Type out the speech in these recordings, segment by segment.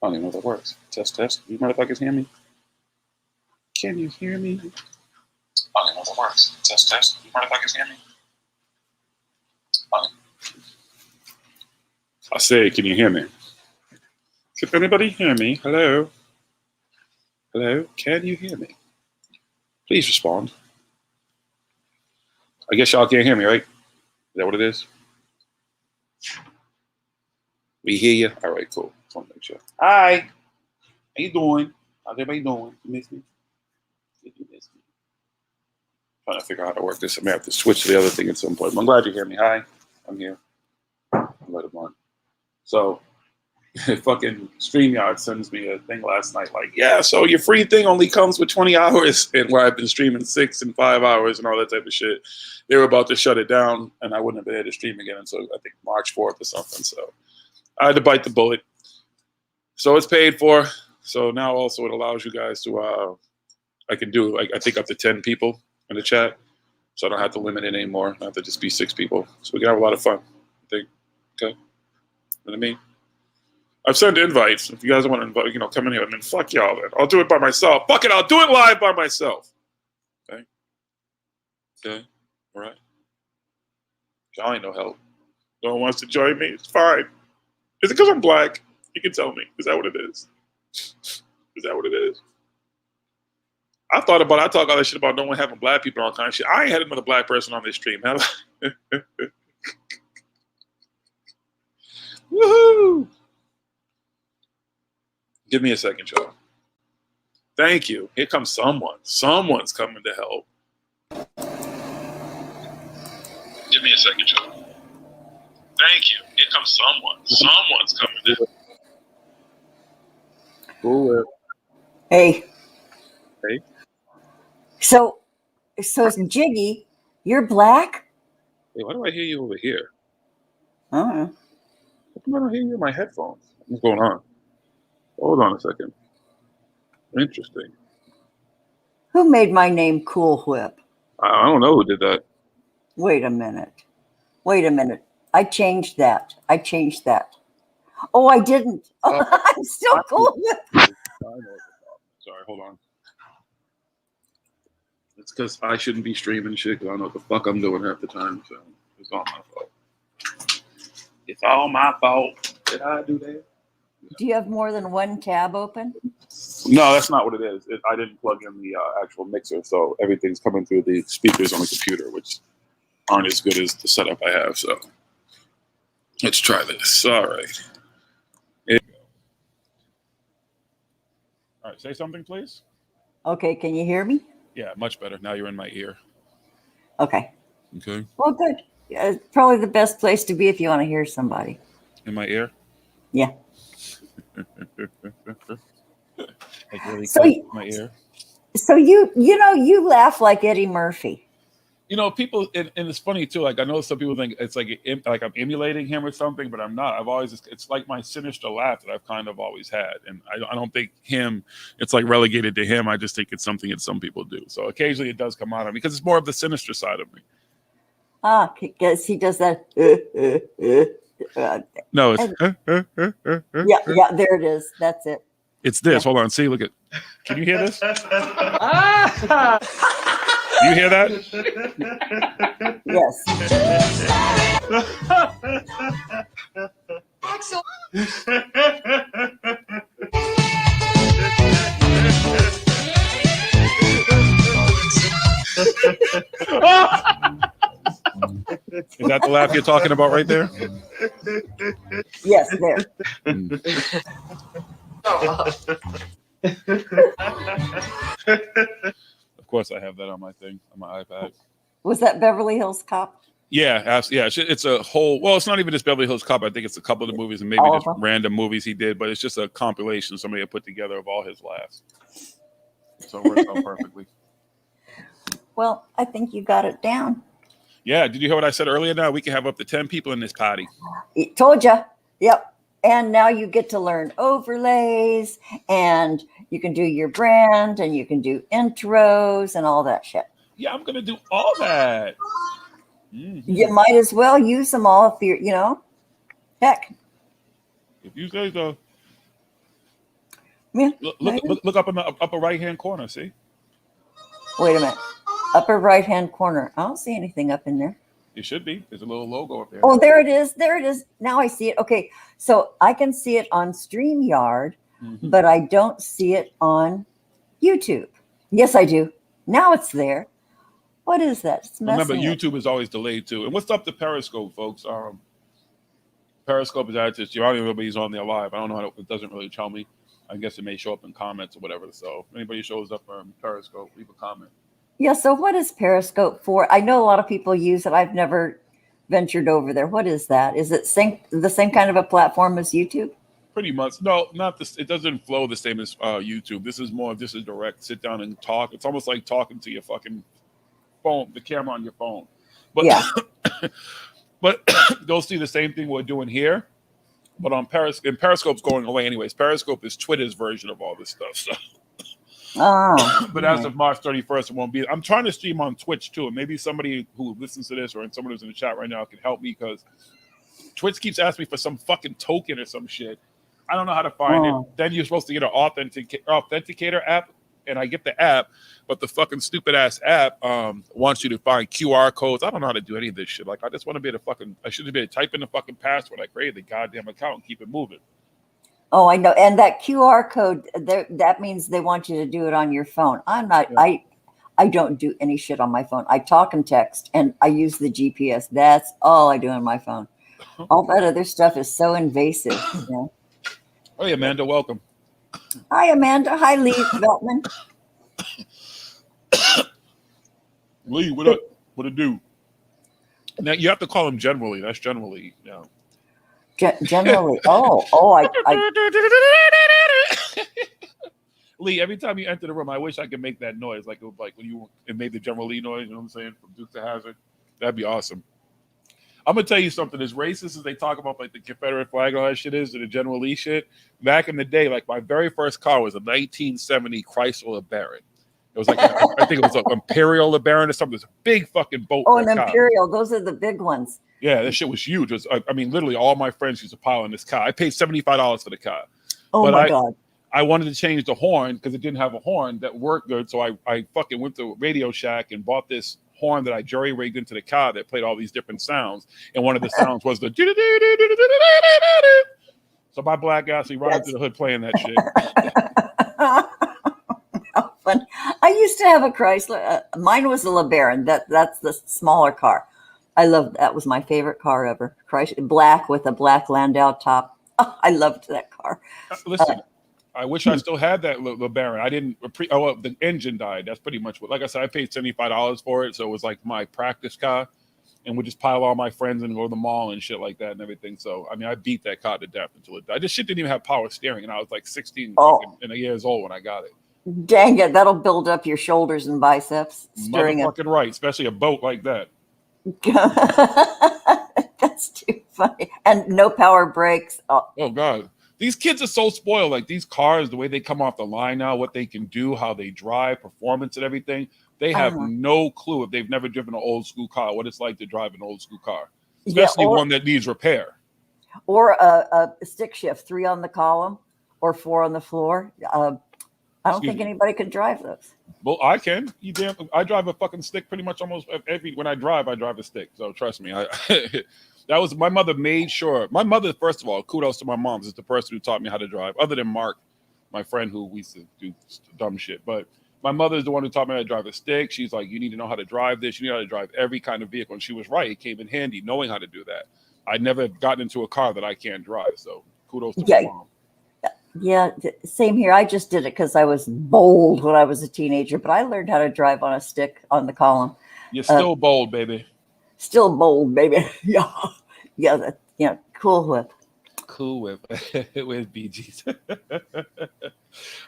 I don't even know if that works. Test, test. You motherfuckers hear me? Can you hear me? I don't even know if that works. Test, test. You motherfuckers hear me? I say, can you hear me? Can anybody hear me? Hello? Hello? Can you hear me? Please respond. I guess y'all can't hear me, right? Is that what it is? We hear you? All right, cool. Just want to make sure. Hi. How you doing? How's everybody doing? You miss me? Did you miss me? Trying to figure out how to work this. I may have to switch to the other thing at some point. But I'm glad you hear me. Hi. I'm here. Let it run. So, fucking StreamYard sends me a thing last night like, yeah, so your free thing only comes with 20 hours, and where I've been streaming 6 and 5 hours and all that type of shit. They were about to shut it down, and I wouldn't have been able to stream again until I think March 4th or something. So I had to bite the bullet. So it's paid for. So now also it allows you guys to, I can do, like, I think up to 10 people in the chat. So I don't have to limit it anymore. I have to just be 6 people. So we can have a lot of fun, I think. Okay? You know what I mean? I've sent invites. If you guys want to invite, come in here, and then fuck y'all, then. I'll do it by myself. Fuck it, I'll do it live by myself. Okay? Okay? All right? Y'all ain't no help. No one wants to join me. It's fine. Is it because I'm black? You can tell me. Is that what it is? Is that what it is? I talk all that shit about no one having black people and all kind of shit. I ain't had another black person on this stream, have I? Woohoo! Give me a second, y'all. Thank you. Here comes someone. Someone's coming to help. Give me a second, y'all. Thank you. Here comes someone. Someone's coming to help. CoolWhip. Hey. Hey. So Jiggy, you're black? Hey, why do I hear you over here? I don't know. How come I don't hear you in my headphones? What's going on? Hold on a second. Interesting. Who made my name CoolWhip? I don't know who did that. Wait a minute. I changed that. Oh, I didn't. I'm still CoolWhip. Sorry, hold on. It's because I shouldn't be streaming shit because I don't know what the fuck I'm doing half the time. So it's all my fault. It's all my fault. Did I do that? Do you have more than one tab open? No, that's not what it is. I didn't plug in the actual mixer, so everything's coming through the speakers on the computer, which aren't as good as the setup I have. So let's try this. All right. Here you go. All right, say something, please. Okay, can you hear me? Yeah, much better. Now you're in my ear. Okay. Okay. Well, good. It's probably the best place to be if you want to hear somebody. In my ear? Yeah. Like really close to my ear. So you laugh like Eddie Murphy. People, and it's funny too. Like I know some people think it's like I'm emulating him or something, but I'm not. It's like my sinister laugh that I've kind of always had, and I don't think it's like relegated to him. I just think it's something that some people do. So occasionally it does come out of me because it's more of the sinister side of me. Ah, because he does that. No, it's yeah. There it is. That's it. It's this. Yeah. Hold on. See, look at. Can you hear this? Do you hear that? Yes. Is that the laugh you're talking about right there? Yes, there. Of course, I have that on my thing, on my iPad. Was that Beverly Hills Cop? Yeah, absolutely. Yeah, it's a whole. Well, it's not even just Beverly Hills Cop. I think it's a couple of the movies and maybe just random movies he did, but it's just a compilation somebody had put together of all his laughs. So it works out perfectly. Well, I think you got it down. Yeah. Did you hear what I said earlier? Now we can have up to 10 people in this party. Told you. Yep. And now you get to learn overlays, and you can do your brand, and you can do intros and all that shit. Yeah, I'm gonna do all that. Mm-hmm. You might as well use them all if you're, heck. If you say so. Yeah. Look up in the upper right hand corner. See? Wait a minute. Upper right hand corner. I don't see anything up in there. It should be. There's a little logo up there. Oh, there it is. There it is. Now I see it. Okay. So I can see it on StreamYard, but I don't see it on YouTube. Yes, I do. Now it's there. What is that? It's Remember, messing YouTube is always delayed too. And what's up to Periscope, folks? Periscope is added to this. I don't even know if anybody's on there live. I don't know how it doesn't really tell me. I guess it may show up in comments or whatever. So if anybody shows up on Periscope, leave a comment. Yeah. So what is Periscope for? I know a lot of people use it. I've never ventured over there. What is that? Is it the same kind of a platform as YouTube? Pretty much. No, not this. It doesn't flow the same as YouTube. This is more of just a direct sit down and talk. It's almost like talking to your fucking phone, the camera on your phone. But yeah. But they'll see the same thing we're doing here. But on Periscope's going away anyways. Periscope is Twitter's version of all this stuff. So. But as of March 31st, it won't be. I'm trying to stream on Twitch too. And maybe somebody who listens to this or someone who's in the chat right now can help me because Twitch keeps asking me for some fucking token or some shit. I don't know how to find it. Then you're supposed to get an authenticator app, and I get the app, but the fucking stupid ass app wants you to find QR codes. I don't know how to do any of this shit. Like I just want to be able to I should be able to type in the fucking password I created the goddamn account and keep it moving. Oh, I know. And that QR code, that means they want you to do it on your phone. I'm not, yeah. I don't do any shit on my phone. I talk and text, and I use the GPS. That's all I do on my phone. All that other stuff is so invasive. You know? Oh, yeah, Amanda, welcome. Hi, Amanda. Hi, Lee Veltman. Lee, what up? What it do? Now, you have to call him generally. That's generally, yeah. Generally. Lee, every time you enter the room, I wish I could make that noise. Like when you made the General Lee noise, you know what I'm saying? From Dukes of Hazzard. That'd be awesome. I'm gonna tell you something. As racist as they talk about like the Confederate flag and all that shit is, and the General Lee shit, back in the day, like my very first car was a 1970 Chrysler LeBaron. It was like I think it was an Imperial LeBaron or something. It was a big fucking boat. Oh, an Imperial. Those are the big ones. Yeah, that shit was huge. It was, I mean, literally all my friends used to pile in this car. I paid $75 for the car. Oh, but my God. I wanted to change the horn because it didn't have a horn that worked good. So I fucking went to Radio Shack and bought this horn that I jury-rigged into the car that played all these different sounds. And one of the sounds was the... So my black ass, he right into the hood playing that shit. How fun. I used to have a Chrysler. Mine was a LeBaron. That's the smaller car. I loved that. Was my favorite car ever. Chrysler, black with a black Landau top. Oh, I loved that car. Listen, I wish I still had that LeBaron. I didn't. The engine died. That's pretty much what. Like I said, I paid $75 for it, so it was like my practice car, and we just pile all my friends and go to the mall and shit like that and everything. So I mean, I beat that car to death until it died. This shit didn't even have power steering, and I was like 16 and years old when I got it. Dang it! That'll build up your shoulders and biceps. Motherfucking right, especially a boat like that. That's too funny. And no power brakes. Oh God, these kids are so spoiled. Like these cars, the way they come off the line now, what they can do, how they drive, performance and everything. They have no clue if they've never driven an old school car, what it's like to drive an old school car, especially one that needs repair. Or a stick shift, 3 on the column or 4 on the floor. I don't think anybody could drive those. Well, I can. I drive a fucking stick pretty much almost when I drive a stick. So trust me. That was my mother made sure. My mother, first of all, kudos to my mom. Is the person who taught me how to drive, other than Mark, my friend who we used to do dumb shit. But my mother is the one who taught me how to drive a stick. She's like, you need to know how to drive this. You need how to drive every kind of vehicle. And she was right. It came in handy knowing how to do that. I never gotten into a car that I can't drive. So kudos to my mom. Yeah, same here. I just did it because I was bold when I was a teenager, but I learned how to drive on a stick on the column. You're still bold, baby. Still bold, baby. Yeah. CoolWhip. CoolWhip with BGs.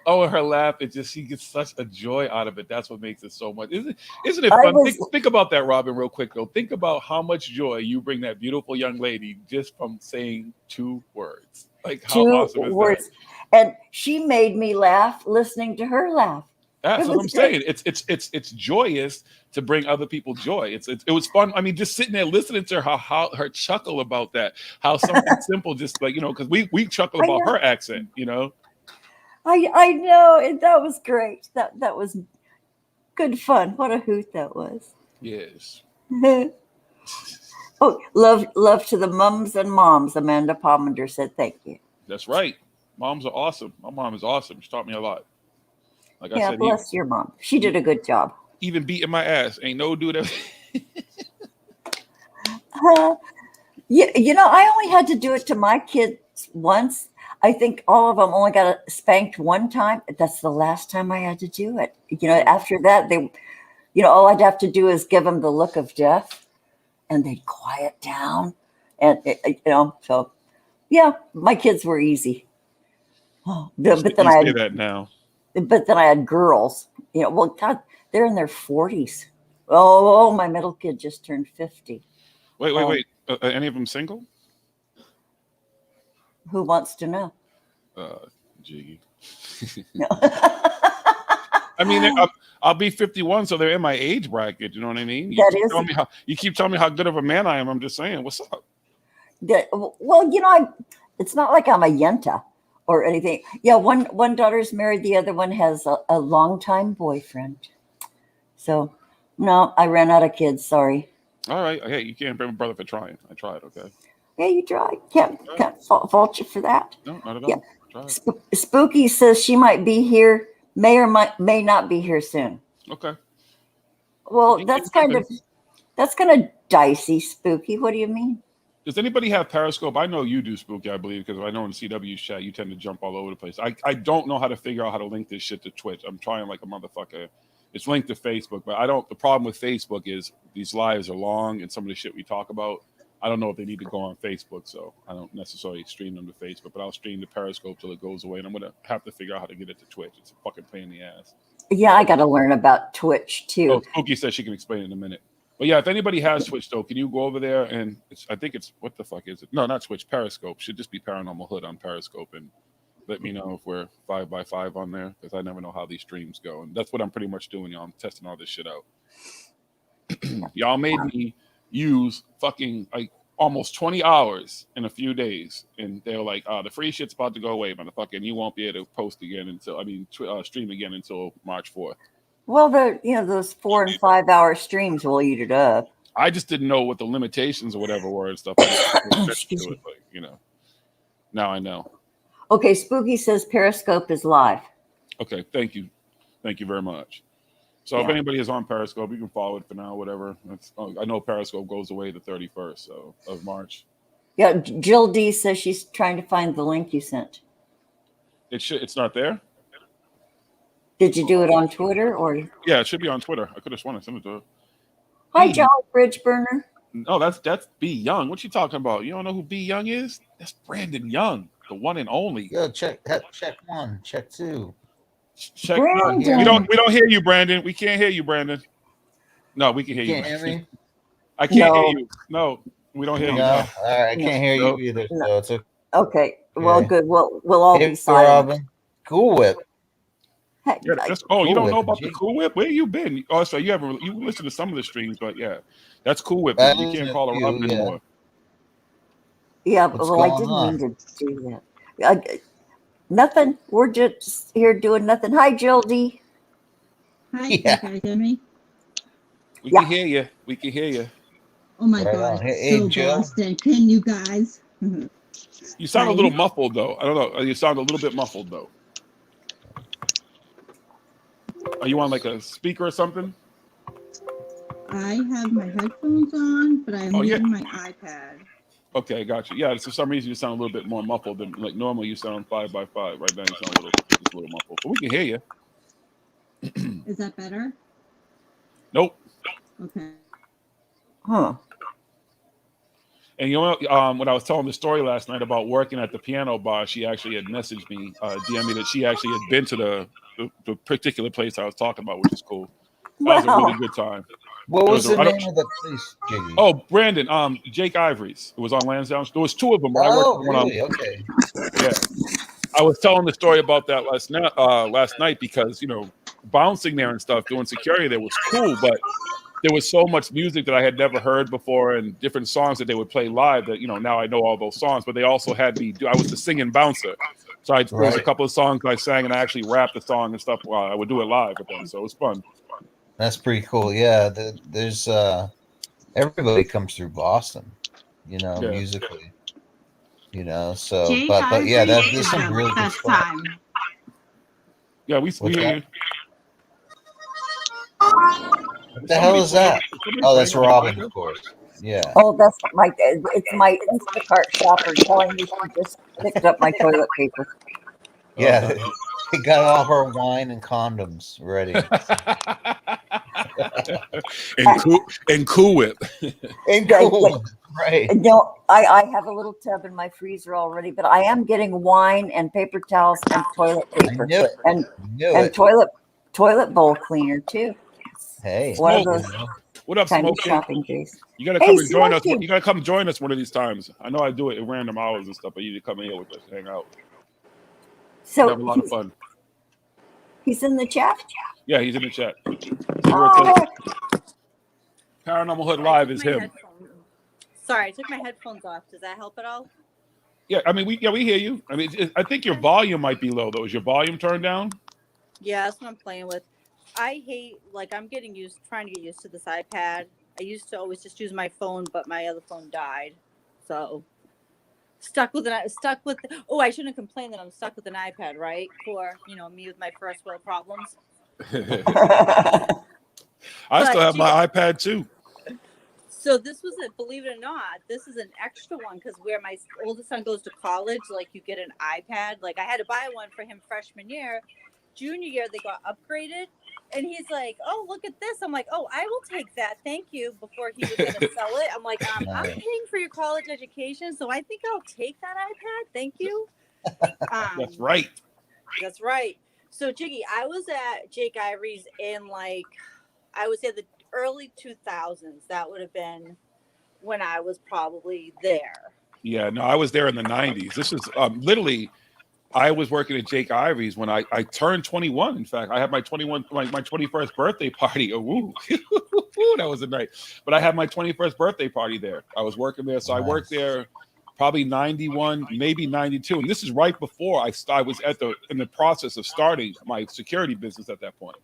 Oh, her laugh, she gets such a joy out of it. That's what makes it so much. Isn't it fun? Think about that, Robin, real quick, though. Think about how much joy you bring that beautiful young lady just from saying 2 words. Like, how awesome is that? And she made me laugh listening to her laugh. That's what I'm saying. It's joyous to bring other people joy. It was fun. I mean, just sitting there listening to how her chuckle about that, how something simple, just like, because we chuckle about her accent, I know, and that was great. That was good fun. What a hoot that was. Yes. Oh, love to the mums and moms. Amanda Pomander said thank you. That's right. Moms are awesome. My mom is awesome. She taught me a lot. Like I Yeah, said, bless your mom. She did a good job. even beating my ass. Ain't no dude that. I only had to do it to my kids once. I think all of them only got spanked one time. That's the last time I had to do it. After that, all I'd have to do is give them the look of death, and they'd quiet down. And so yeah, my kids were easy. Oh, but then You I say had, that now. but then I had girls. Well, God, they're in their 40s. Oh, my middle kid just turned 50. Wait. Any of them single? Who wants to know? Jiggy. No. I mean, I'll be 51, so they're in my age bracket. You know what I mean? You keep telling me how good of a man I am. I'm just saying, what's up? Well, it's not like I'm a yenta or anything. Yeah, one daughter's married, the other one has a longtime boyfriend. So, no, I ran out of kids. Sorry. All right. Hey, you can't blame my brother for trying. I tried. Okay. Yeah, you tried. Can't fault you for that. No, not at all. Yeah. I tried. Spooky says she might be here, may not be here soon. Okay. Well, that's kind of dicey, Spooky. What do you mean? Does anybody have Periscope? I know you do, Spooky, I believe, because I know in CW's chat you tend to jump all over the place. I don't know how to figure out how to link this shit to Twitch. I'm trying like a motherfucker. It's linked to Facebook, but the problem with Facebook is these lives are long and some of the shit we talk about, I don't know if they need to go on Facebook, so I don't necessarily stream them to Facebook, but I'll stream the Periscope till it goes away, and I'm going to have to figure out how to get it to Twitch. It's a fucking pain in the ass. Yeah, I got to learn about Twitch, too. Oh, Spooky says she can explain it in a minute. But yeah, if anybody has Twitch, though, can you go over there and I think it's, what the fuck is it? No, not Twitch, Periscope. Should just be Paranormal Hood on Periscope, and let me know if we're 5x5 on there, because I never know how these streams go. And that's what I'm pretty much doing, y'all. I'm testing all this shit out. Y'all made me use fucking like almost 20 hours in a few days. And they're like, the free shit's about to go away, motherfucker. And you won't be able to post again stream again until March 4th. Well, those 4 and 5 hour streams will eat it up. I just didn't know what the limitations or whatever were and stuff. Now I know. Okay, Spooky says Periscope is live. Okay, thank you. Thank you very much. So if anybody is on Periscope, you can follow it for now, whatever. I know Periscope goes away the 31st of March. Yeah, Jill D says she's trying to find the link you sent. It's not there? Did you do it on Twitter or? Yeah, it should be on Twitter. I could have sworn I sent it to her. Hi, John Bridge Burner. No, that's B Young. What you talking about? You don't know who B Young is? That's Brandon Young, the one and only. Yo, check 1, check 2. Check. We don't hear you, Brandon. We can't hear you, Brandon. No, we can hear you. Can't hear me? I can't hear you. No, we don't hear you. No, all right, I can't hear you either. So it's okay. Well, good. We'll all be silent. CoolWhip. Hey, you don't know about the CoolWhip? Where you been? Oh, so you listened to some of the streams, but yeah, that's CoolWhip. You can't call her up anymore. Yeah, I didn't mean to do that. Nothing. We're just here doing nothing. Hi, Jill D. Hi, can you guys hear me? We can hear you. We can hear you. Oh my God. Hey, so Boston. Can you guys? You sound a little muffled, though. I don't know. You sound a little bit muffled, though. Are you on like a speaker or something? I have my headphones on, but I'm using my iPad. Okay, gotcha. Yeah, for some reason you sound a little bit more muffled than like normally you sound 5x5. Right now you sound a little muffled, but we can hear you. Is that better? Nope. Okay. Huh. And you know, when I was telling the story last night about working at the piano bar, she actually had messaged me, DM me that she actually had been to the particular place I was talking about, which is cool. That was a really good time. What was the name of the place, Jiggy? Oh, Brandon, Jake Ivory's. It was on Lansdowne. There was 2 of them. Really? Okay. Yeah. I was telling the story about that last night because, bouncing there and stuff, doing security there was cool, but there was so much music that I had never heard before and different songs that they would play live that, now I know all those songs, but they also had me I was the singing bouncer. So there was a couple of songs I sang, and I actually rapped the song and stuff while I would do it live with them. So it was fun. That's pretty cool. Yeah, there's everybody comes through Boston, musically. So Jake but yeah, Ivory there's is some the really good best stuff. time. Yeah, we hear you. What the hell is that? Oh, that's Robin, of course. Yeah. Oh, it's my Instacart shopper telling me she just picked up my toilet paper. Yeah, they got all her wine and condoms ready. and CoolWhip. And cool. Right. No, I have a little tub in my freezer already, but I am getting wine and paper towels and toilet paper and toilet bowl cleaner too. Hey, One of those what up, kind of Smokey? shopping days. You gotta come and join us. You gotta come join us one of these times. I know I do it at random hours and stuff, but you need to come in here with us, hang out. So have a lot of fun. He's in the chat. Yeah, he's in the chat. Paranormal Hood Live is him. Sorry, I took my headphones off. Does that help at all? Yeah, I mean, we hear you. I mean, I think your volume might be low though. Is your volume turned down? Yeah, that's what I'm playing with. I'm trying to get used to this iPad. I used to always just use my phone, but my other phone died. So oh, I shouldn't complain that I'm stuck with an iPad, right? For, me with my first world problems. I still have my iPad too. So this was believe it or not, this is an extra one because where my oldest son goes to college, like you get an iPad. Like I had to buy one for him freshman year. Junior year, they got upgraded. And he's like, oh, look at this. I'm like, oh, I will take that. Thank you. Before he was going to sell it. I'm like, I'm paying for your college education. So I think I'll take that iPad. Thank you. That's right. That's right. So Jiggy, I was at Jake Ivory's in I would say the early 2000s. That would have been when I was probably there. Yeah, no, I was there in the 90s. This is literally, I was working at Jake Ivory's when I turned 21. In fact, I had my 21st birthday party. Oh, woo. That was a night. But I had my 21st birthday party there. I was working there. So I worked there probably 91, maybe 92. And this is right before I was in the process of starting my security business at that point.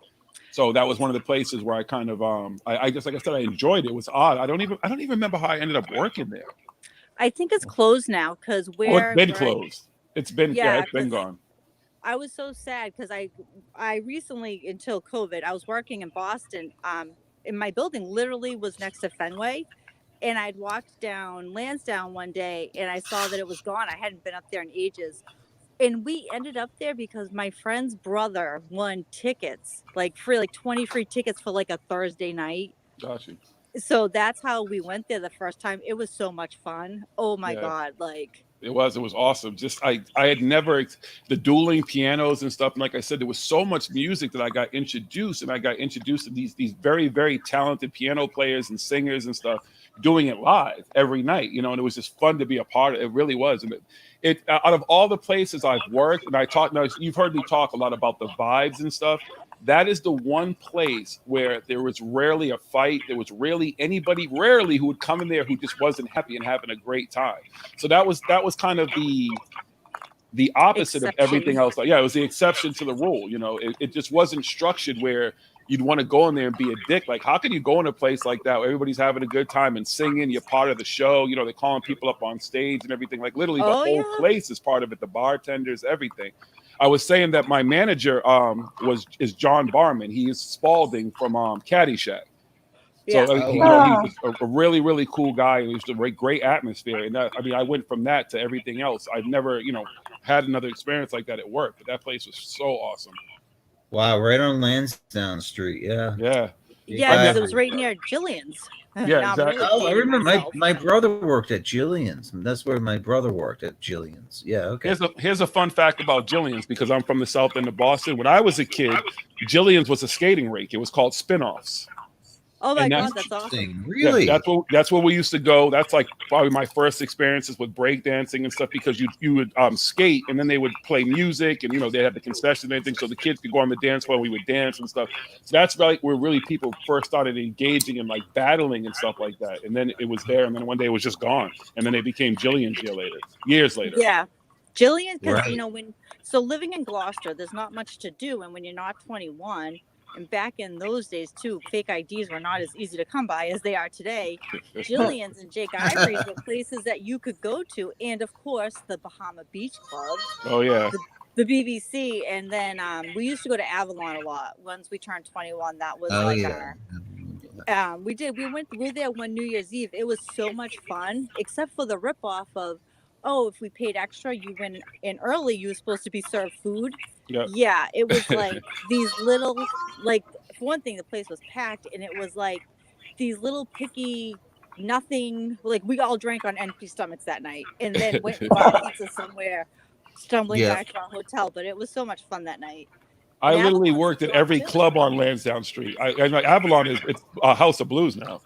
So that was one of the places where I kind of I just, like I said, I enjoyed it. It was odd. I don't even remember how I ended up working there. I think it's closed now because it's been closed. It's been gone. I was so sad because I recently, until COVID, I was working in Boston. And my building literally was next to Fenway. And I'd walked down Lansdowne one day and I saw that it was gone. I hadn't been up there in ages. And we ended up there because my friend's brother won tickets, free 20 free tickets for a Thursday night. Gotcha. So that's how we went there the first time. It was so much fun. Oh my God. It was awesome. Just I had never, the dueling pianos and stuff. And like I said, there was so much music that I got introduced, and I got introduced to these very, very talented piano players and singers and stuff doing it live every night, and it was just fun to be a part of. It really was. And it out of all the places I've worked, and you've heard me talk a lot about the vibes and stuff. That is the one place where there was rarely a fight. There was rarely anybody who would come in there who just wasn't happy and having a great time. So that was kind of the opposite of everything else. It was the exception to the rule. It just wasn't structured where you'd want to go in there and be a dick. Like, how can you go in a place like that where everybody's having a good time and singing? You're part of the show. They're calling people up on stage and everything. Like, literally, the whole place is part of it. The bartenders, everything. I was saying that my manager is John Barman. He is Spalding from Caddyshack. Yeah. So he was a really, really cool guy. It was a great atmosphere. And I went from that to everything else. I've never, had another experience like that at work, but that place was so awesome. Wow, right on Lansdowne Street. Yeah. Yeah, because it was right near Jillian's. Yeah, exactly. I remember my brother worked at Jillian's. That's where my brother worked, at Jillian's. Yeah, okay. Here's a fun fact about Jillian's, because I'm from the south end of Boston. When I was a kid, Jillian's was a skating rink. It was called Spinoffs. Oh my God, that's awesome. Really? Yeah, that's where we used to go. That's probably my first experiences with breakdancing and stuff, because you would skate and then they would play music, and they had the concession and everything, so the kids could go on the dance floor and we would dance and stuff. So that's where really people first started engaging in battling and stuff like that. And then it was there, and then one day it was just gone. And then they became Jillian's years later. Yeah. Jillian, because Right. living in Gloucester, there's not much to do, and when you're not 21, and back in those days too, fake IDs were not as easy to come by as they are today. Jillian's and Jake Ivory's were places that you could go to, and of course the Bahama Beach Club, Oh yeah. the BBC, and then we used to go to Avalon a lot. Once we turned 21, that was Oh like yeah. we were there one New Year's Eve. It was so much fun, except for the ripoff of, oh, if we paid extra, you went in early, you were supposed to be served food. Yep. Yeah, it was like these little, like, for one thing, the place was packed, and it was like these little picky nothing, like we all drank on empty stomachs that night, and then went and got pizza somewhere, stumbling Yeah. back to our hotel. But it was so much fun that night. I And literally Avalon's worked at still every too. club on Lansdowne Street. Avalon it's a house of blues now.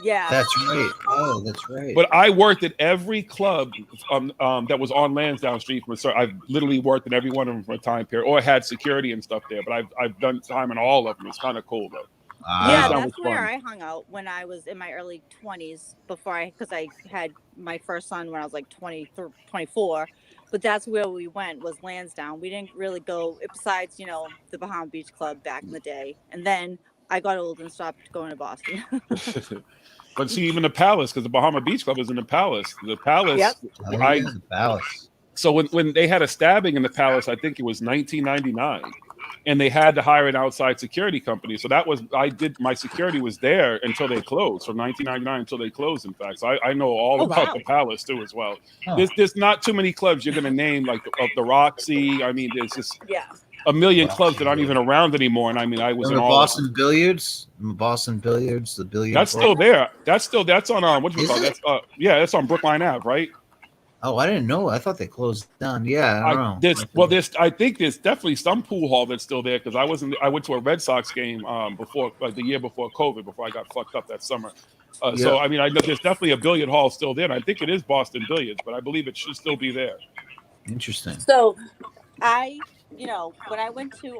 Yeah. That's right. Oh, that's right. But I worked at every club that was on Lansdowne Street. I've literally worked at every one of them for a time period, or had security and stuff there. But I've done time in all of them. It's kind of cool though. Yeah, Lansdowne that's was where fun. I hung out when I was in my early 20s because I had my first son when I was like 24. But that's where we went, was Lansdowne. We didn't really go besides, the Bahama Beach Club back in the day. And then I got old and stopped going to Boston. But see, even the Palace, because the Bahama Beach Club is in the Palace. The Palace, Yep. Oh, yeah, the Palace. So when they had a stabbing in the Palace, I think it was 1999, and they had to hire an outside security company. So my security was there until they closed, from 1999 until they closed, in fact. So I know all about the Palace too as well. Oh. There's not too many clubs you're going to name, like the Roxy. I mean, there's just Yeah. a million clubs that aren't even around anymore. And I mean, I was in Remember all Boston Billiards? Boston Billiards, the billiard. That's still there. That's on what do you call it? That's that's on Brookline Ave, right? Oh, I didn't know. I thought they closed down. Yeah, I don't know. I think there's definitely some pool hall that's still there, because I went to a Red Sox game before, like the year before COVID, before I got fucked up that summer. So I mean, I know there's definitely a billiard hall still there, and I think it is Boston Billiards, but I believe it should still be there. Interesting. So when I went to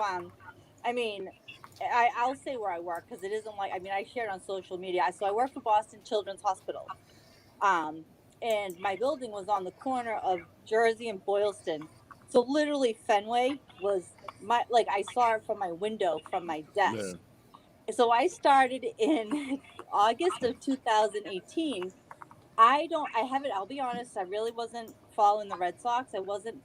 I'll say where I work, because it isn't like, I shared on social media. So I work for Boston Children's Hospital. And my building was on the corner of Jersey and Boylston. So literally Fenway was I saw it from my window from my desk. Yeah. So I started in August of 2018. I'll be honest, I really wasn't following the Red Sox. I wasn't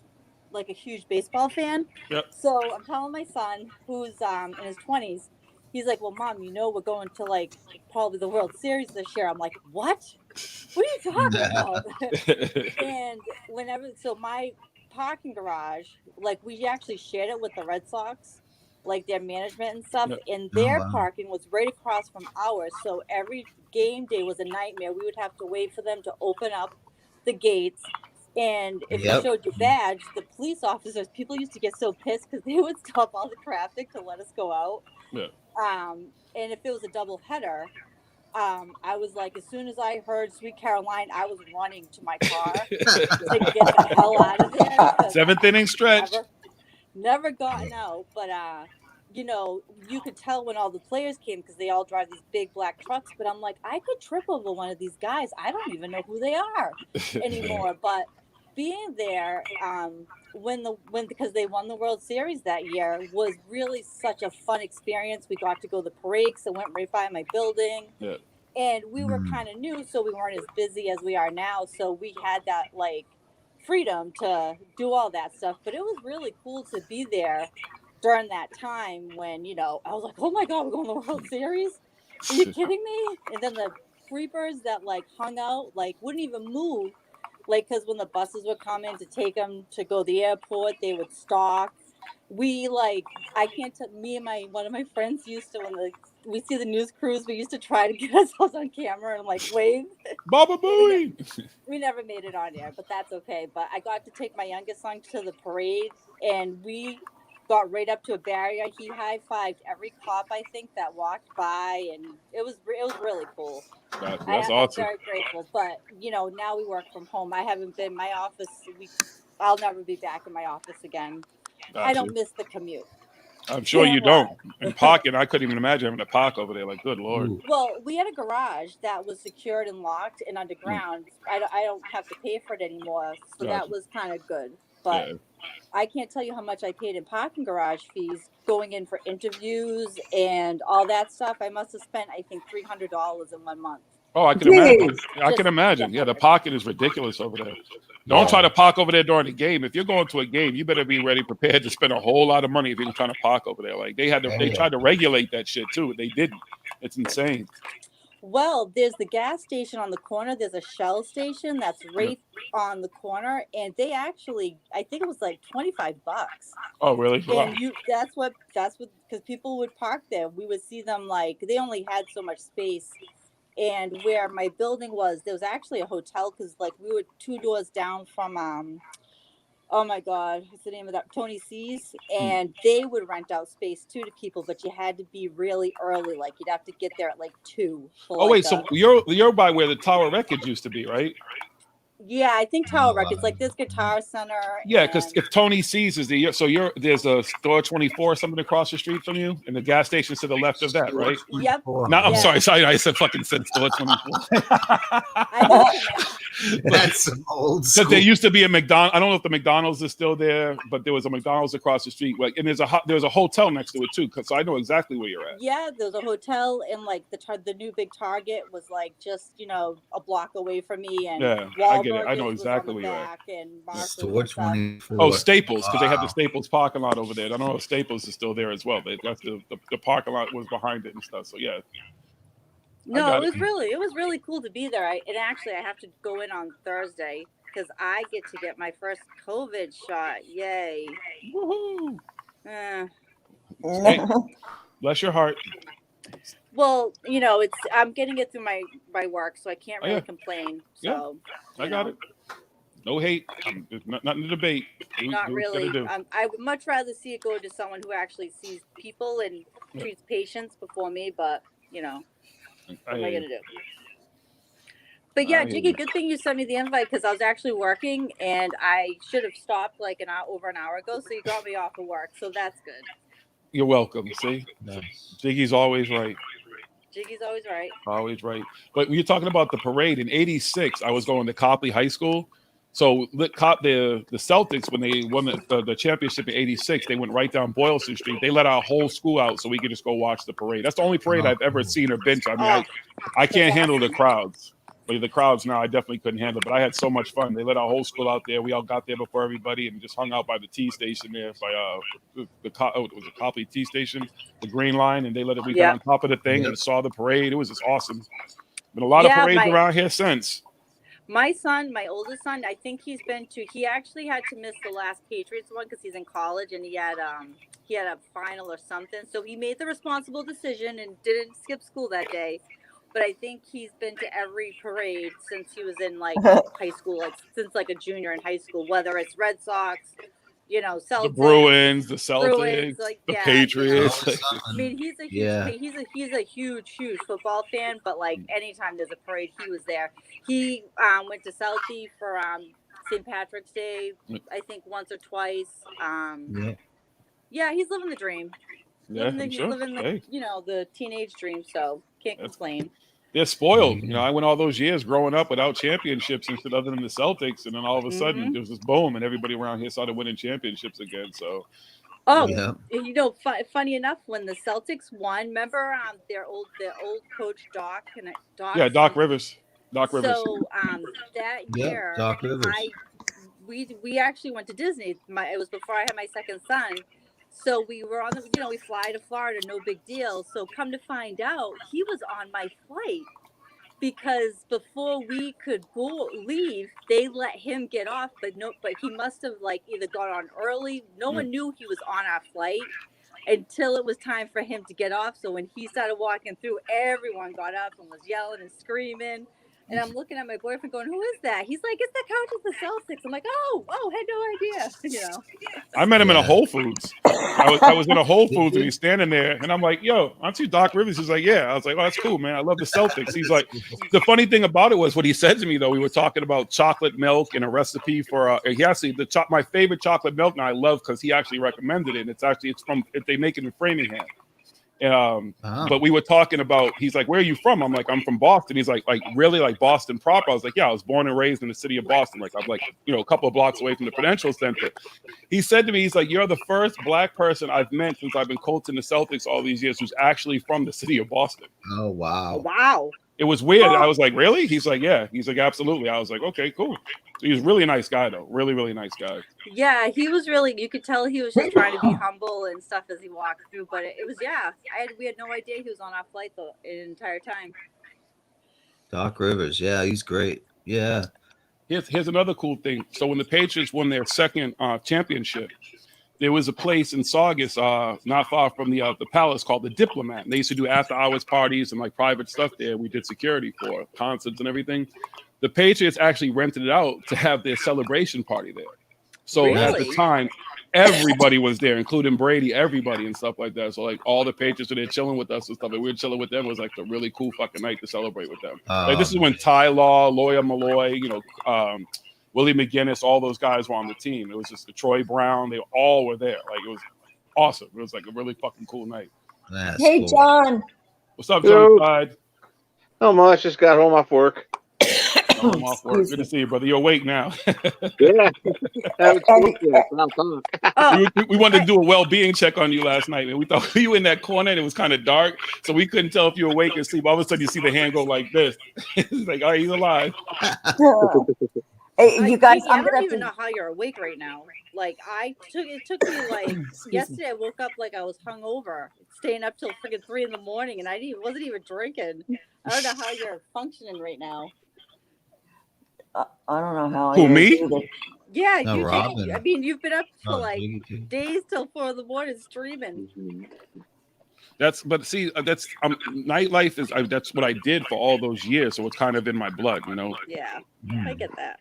like a huge baseball fan. Yep. So I'm telling my son, who's in his 20s, he's like, well, Mom, we're going to like probably the World Series this year. I'm like, what are you talking about? And my parking garage, like we actually shared it with the Red Sox, like their management and stuff. Yep. And their parking was right across from ours. So every game day was a nightmare. We would have to wait for them to open up the gates. And if you showed your badge, the police officers, people used to get so pissed because they would stop all the traffic to let us go out. Yeah. And if it was a double header, I was like, as soon as I heard Sweet Caroline, I was running to my car to get the hell out of there. Seventh inning stretch. Never gotten out, but you could tell when all the players came, because they all drive these big black trucks. But I'm like, I could trip over one of these guys. I don't even know who they are anymore. But being there, because they won the World Series that year, was really such a fun experience. We got to go to the parade, so it went right by my building. Yeah. And we were kind of new, so we weren't as busy as we are now. So we had that like freedom to do all that stuff. But it was really cool to be there during that time when, I was like, oh my God, we're going to the World Series? Are you kidding me? And then the creepers that like hung out, like wouldn't even move. Like, because when the buses would come in to take them to go to the airport, they would stop. Me and one of my friends used to, when we see the news crews, we used to try to get ourselves on camera and like wave. Baba Booey! We never made it on air, but that's okay. But I got to take my youngest son to the parade, and we got right up to a barrier. He high-fived every cop, I think, that walked by, and it was really cool. That's awesome. I'm very grateful. But now we work from home. I haven't been in my office. I'll never be back in my office again. I don't miss the commute. I'm sure Yeah, you don't. And parking, I couldn't even imagine having to park over there. Like, good Lord. Ooh. Well, we had a garage that was secured and locked and underground. I don't have to pay for it anymore, so that Gotcha. was kind of good. But Yeah. I can't tell you how much I paid in parking garage fees going in for interviews and all that stuff. I must have spent, I think, $300 in 1 month. Oh, I can imagine. Jeez. I can Just imagine. Yeah, the parking is ridiculous over there. Don't try to park over there during the game. If you're going to a game, you better be ready, prepared to spend a whole lot of money if you're trying to park over there. Like they tried to regulate that shit too, but they didn't. It's insane. Well, there's the gas station on the corner. There's a Shell station that's right on the corner, and they actually, I think it was like $25. Oh, really? Wow. And that's what because people would park there. We would see them like they only had so much space. And where my building was, there was actually a hotel because like we were 2 doors down from oh my God, what's the name of that? Tony C's. And they would rent out space too to people, but you had to be really early. Like you'd have to get there at like 2 for Oh, like wait. So you're by where the Tower Records used to be, right? yeah, I think Tower Records, like this Guitar Center. Yeah, because and if Tony C's is there's a store 24 something across the street from you, and the gas station's to the left of that, right? Yep. No, I'm Yeah. sorry, I said fucking said store 24. I know what you meant. That's some old Because school. there used to be a McDonald's. I don't know if the McDonald's is still there, but there was a McDonald's across the street. Like, and there's a hotel next to it too. So I know exactly where you're at. Yeah, there's a hotel, and like the new big Target was like just a block away from me, and Yeah, I get it. I Wahlburgers know was exactly on the where you're at. back, and Marshalls Store and stuff. 24. Oh, Staples, because they had the Wow. Staples parking lot over there. I don't know if Staples is still there as well. That's the parking lot was behind it and stuff. So yeah. No, got it was really cool to be there. I have to go in on Thursday because I get my first COVID shot. Yay! Woohoo! Eh. Hey, bless your heart. Well, I'm getting it through my work, so I can't really complain. So I got it. No hate. There's nothing to debate. Not Do what you gotta really. do. I would much rather see it go to someone who actually sees people and treats patients before me. But what am I gonna do? But yeah, I hear Jiggy, you. good thing you sent me the invite because I was actually working and I should have stopped like over an hour ago. So you got me off of work, so that's good. You're welcome. See, Nice. Jiggy's always right. Jiggy's always right. Always right. But when you're talking about the parade in '86, I was going to Copley High School. So the Celtics, when they won the championship in '86, they went right down Boylston Street. They let our whole school out so we could just go watch the parade. That's the only parade I've ever seen or been to. I mean, I can't handle the crowds. But the crowds now, I definitely couldn't handle it. But I had so much fun. They let our whole school out there. We all got there before everybody and just hung out by the T station there by it was a Copley T station, the Green Line, and they let it. We got on top of the thing and saw the parade. It was just awesome. Been a lot of parades around here since. My son, my oldest son, I think he actually had to miss the last Patriots one because he's in college and he had a final or something. So he made the responsible decision and didn't skip school that day. But I think he's been to every parade since he was in like high school, like since like a junior in high school, whether it's Red Sox, Celtics, the Bruins, the Celtics, the Patriots. I mean, he's a huge football fan, but like anytime there's a parade, he was there. He went to Southie for St. Patrick's Day, I think once or twice. Yeah, he's living the dream. Yeah, he's living the teenage dream, so can't complain. They're spoiled. I went all those years growing up without championships instead other than the Celtics, and then all of a sudden there was this boom, and everybody around here started winning championships again. So, funny enough, when the Celtics won, remember their old coach Doc Rivers. So that year, Doc Rivers. we actually went to Disney. It was before I had my second son. So we were on we fly to Florida, no big deal. So come to find out, he was on my flight because before we could leave, they let him get off. But he must have either got on early. No one knew he was on our flight until it was time for him to get off. So when he started walking through, everyone got up and was yelling and screaming. And I'm looking at my boyfriend going, who is that? He's like, it's the coach of the Celtics. I'm like, oh, had no idea. You know. I met him in a Yeah. Whole Foods. I was in a Whole Did Foods and you? he's standing there and I'm like, yo, aren't you Doc Rivers? He's like, yeah. I was like, oh, that's cool, man. I love the Celtics. He's like, the funny thing about it was what he said to me though. We were talking about chocolate milk and a recipe for he actually my favorite chocolate milk now I love because he actually recommended it. And they make it in Framingham. But we were talking about, he's like, where are you from? I'm like, I'm from Boston. He's like really like Boston proper. I was like, yeah, I was born and raised in the city of Boston. Like I'm like, a couple of blocks away from the Prudential Center. He said to me, he's like, you're the first black person I've met since I've been coaching the Celtics all these years who's actually from the city of Boston. Oh, wow. Wow. It was weird. I was like, really? He's like, yeah. He's like, absolutely. I was like, okay, cool. So he was a really nice guy though. Really, really nice guy. Yeah, he was really, you could tell he was just trying to be humble and stuff as he walked through. But it was, we had no idea he was on our flight the entire time. Doc Rivers. Yeah, he's great. Yeah. Here's another cool thing. So when the Patriots won their second championship, there was a place in Saugus, not far from the Palace, called the Diplomat. And they used to do after-hours parties and like private stuff there. We did security for concerts and everything. The Patriots actually rented it out to have their celebration party there. So at the time, everybody was there, including Brady, everybody and stuff like that. So like all the Patriots were there chilling with us and stuff. And we were chilling with them. It was like a really cool fucking night to celebrate with them. Like this is when Ty Law, Lawyer Malloy, Willie McGinnis, all those guys were on the team. It was just Troy Brown. They all were there. Like it was awesome. It was like a really fucking cool night. That's Hey, cool. John. What's up, John? Side? Not much. Just got home off work. I'm off work. Good to see you, brother. You're awake now. Yeah. We wanted to do a well-being check on you last night, and we thought you were in that corner and it was kind of dark, so we couldn't tell if you were awake or asleep. All of a sudden, you see the hand go like this. It's like, all right, he's alive. Hey, you guys, I I'm gonna don't have even to. know how you're awake right now. Like it took me like yesterday. I woke up like I was hungover, staying up till freaking 3 a.m, and I wasn't even drinking. I don't know how you're functioning right now. I don't know how. Who, I me? do that. Yeah, No, Robin. I mean, you've been up for like Biggie. days till 4 a.m. streaming. That's nightlife is that's what I did for all those years, so it's kind of in my blood, Yeah, I get that.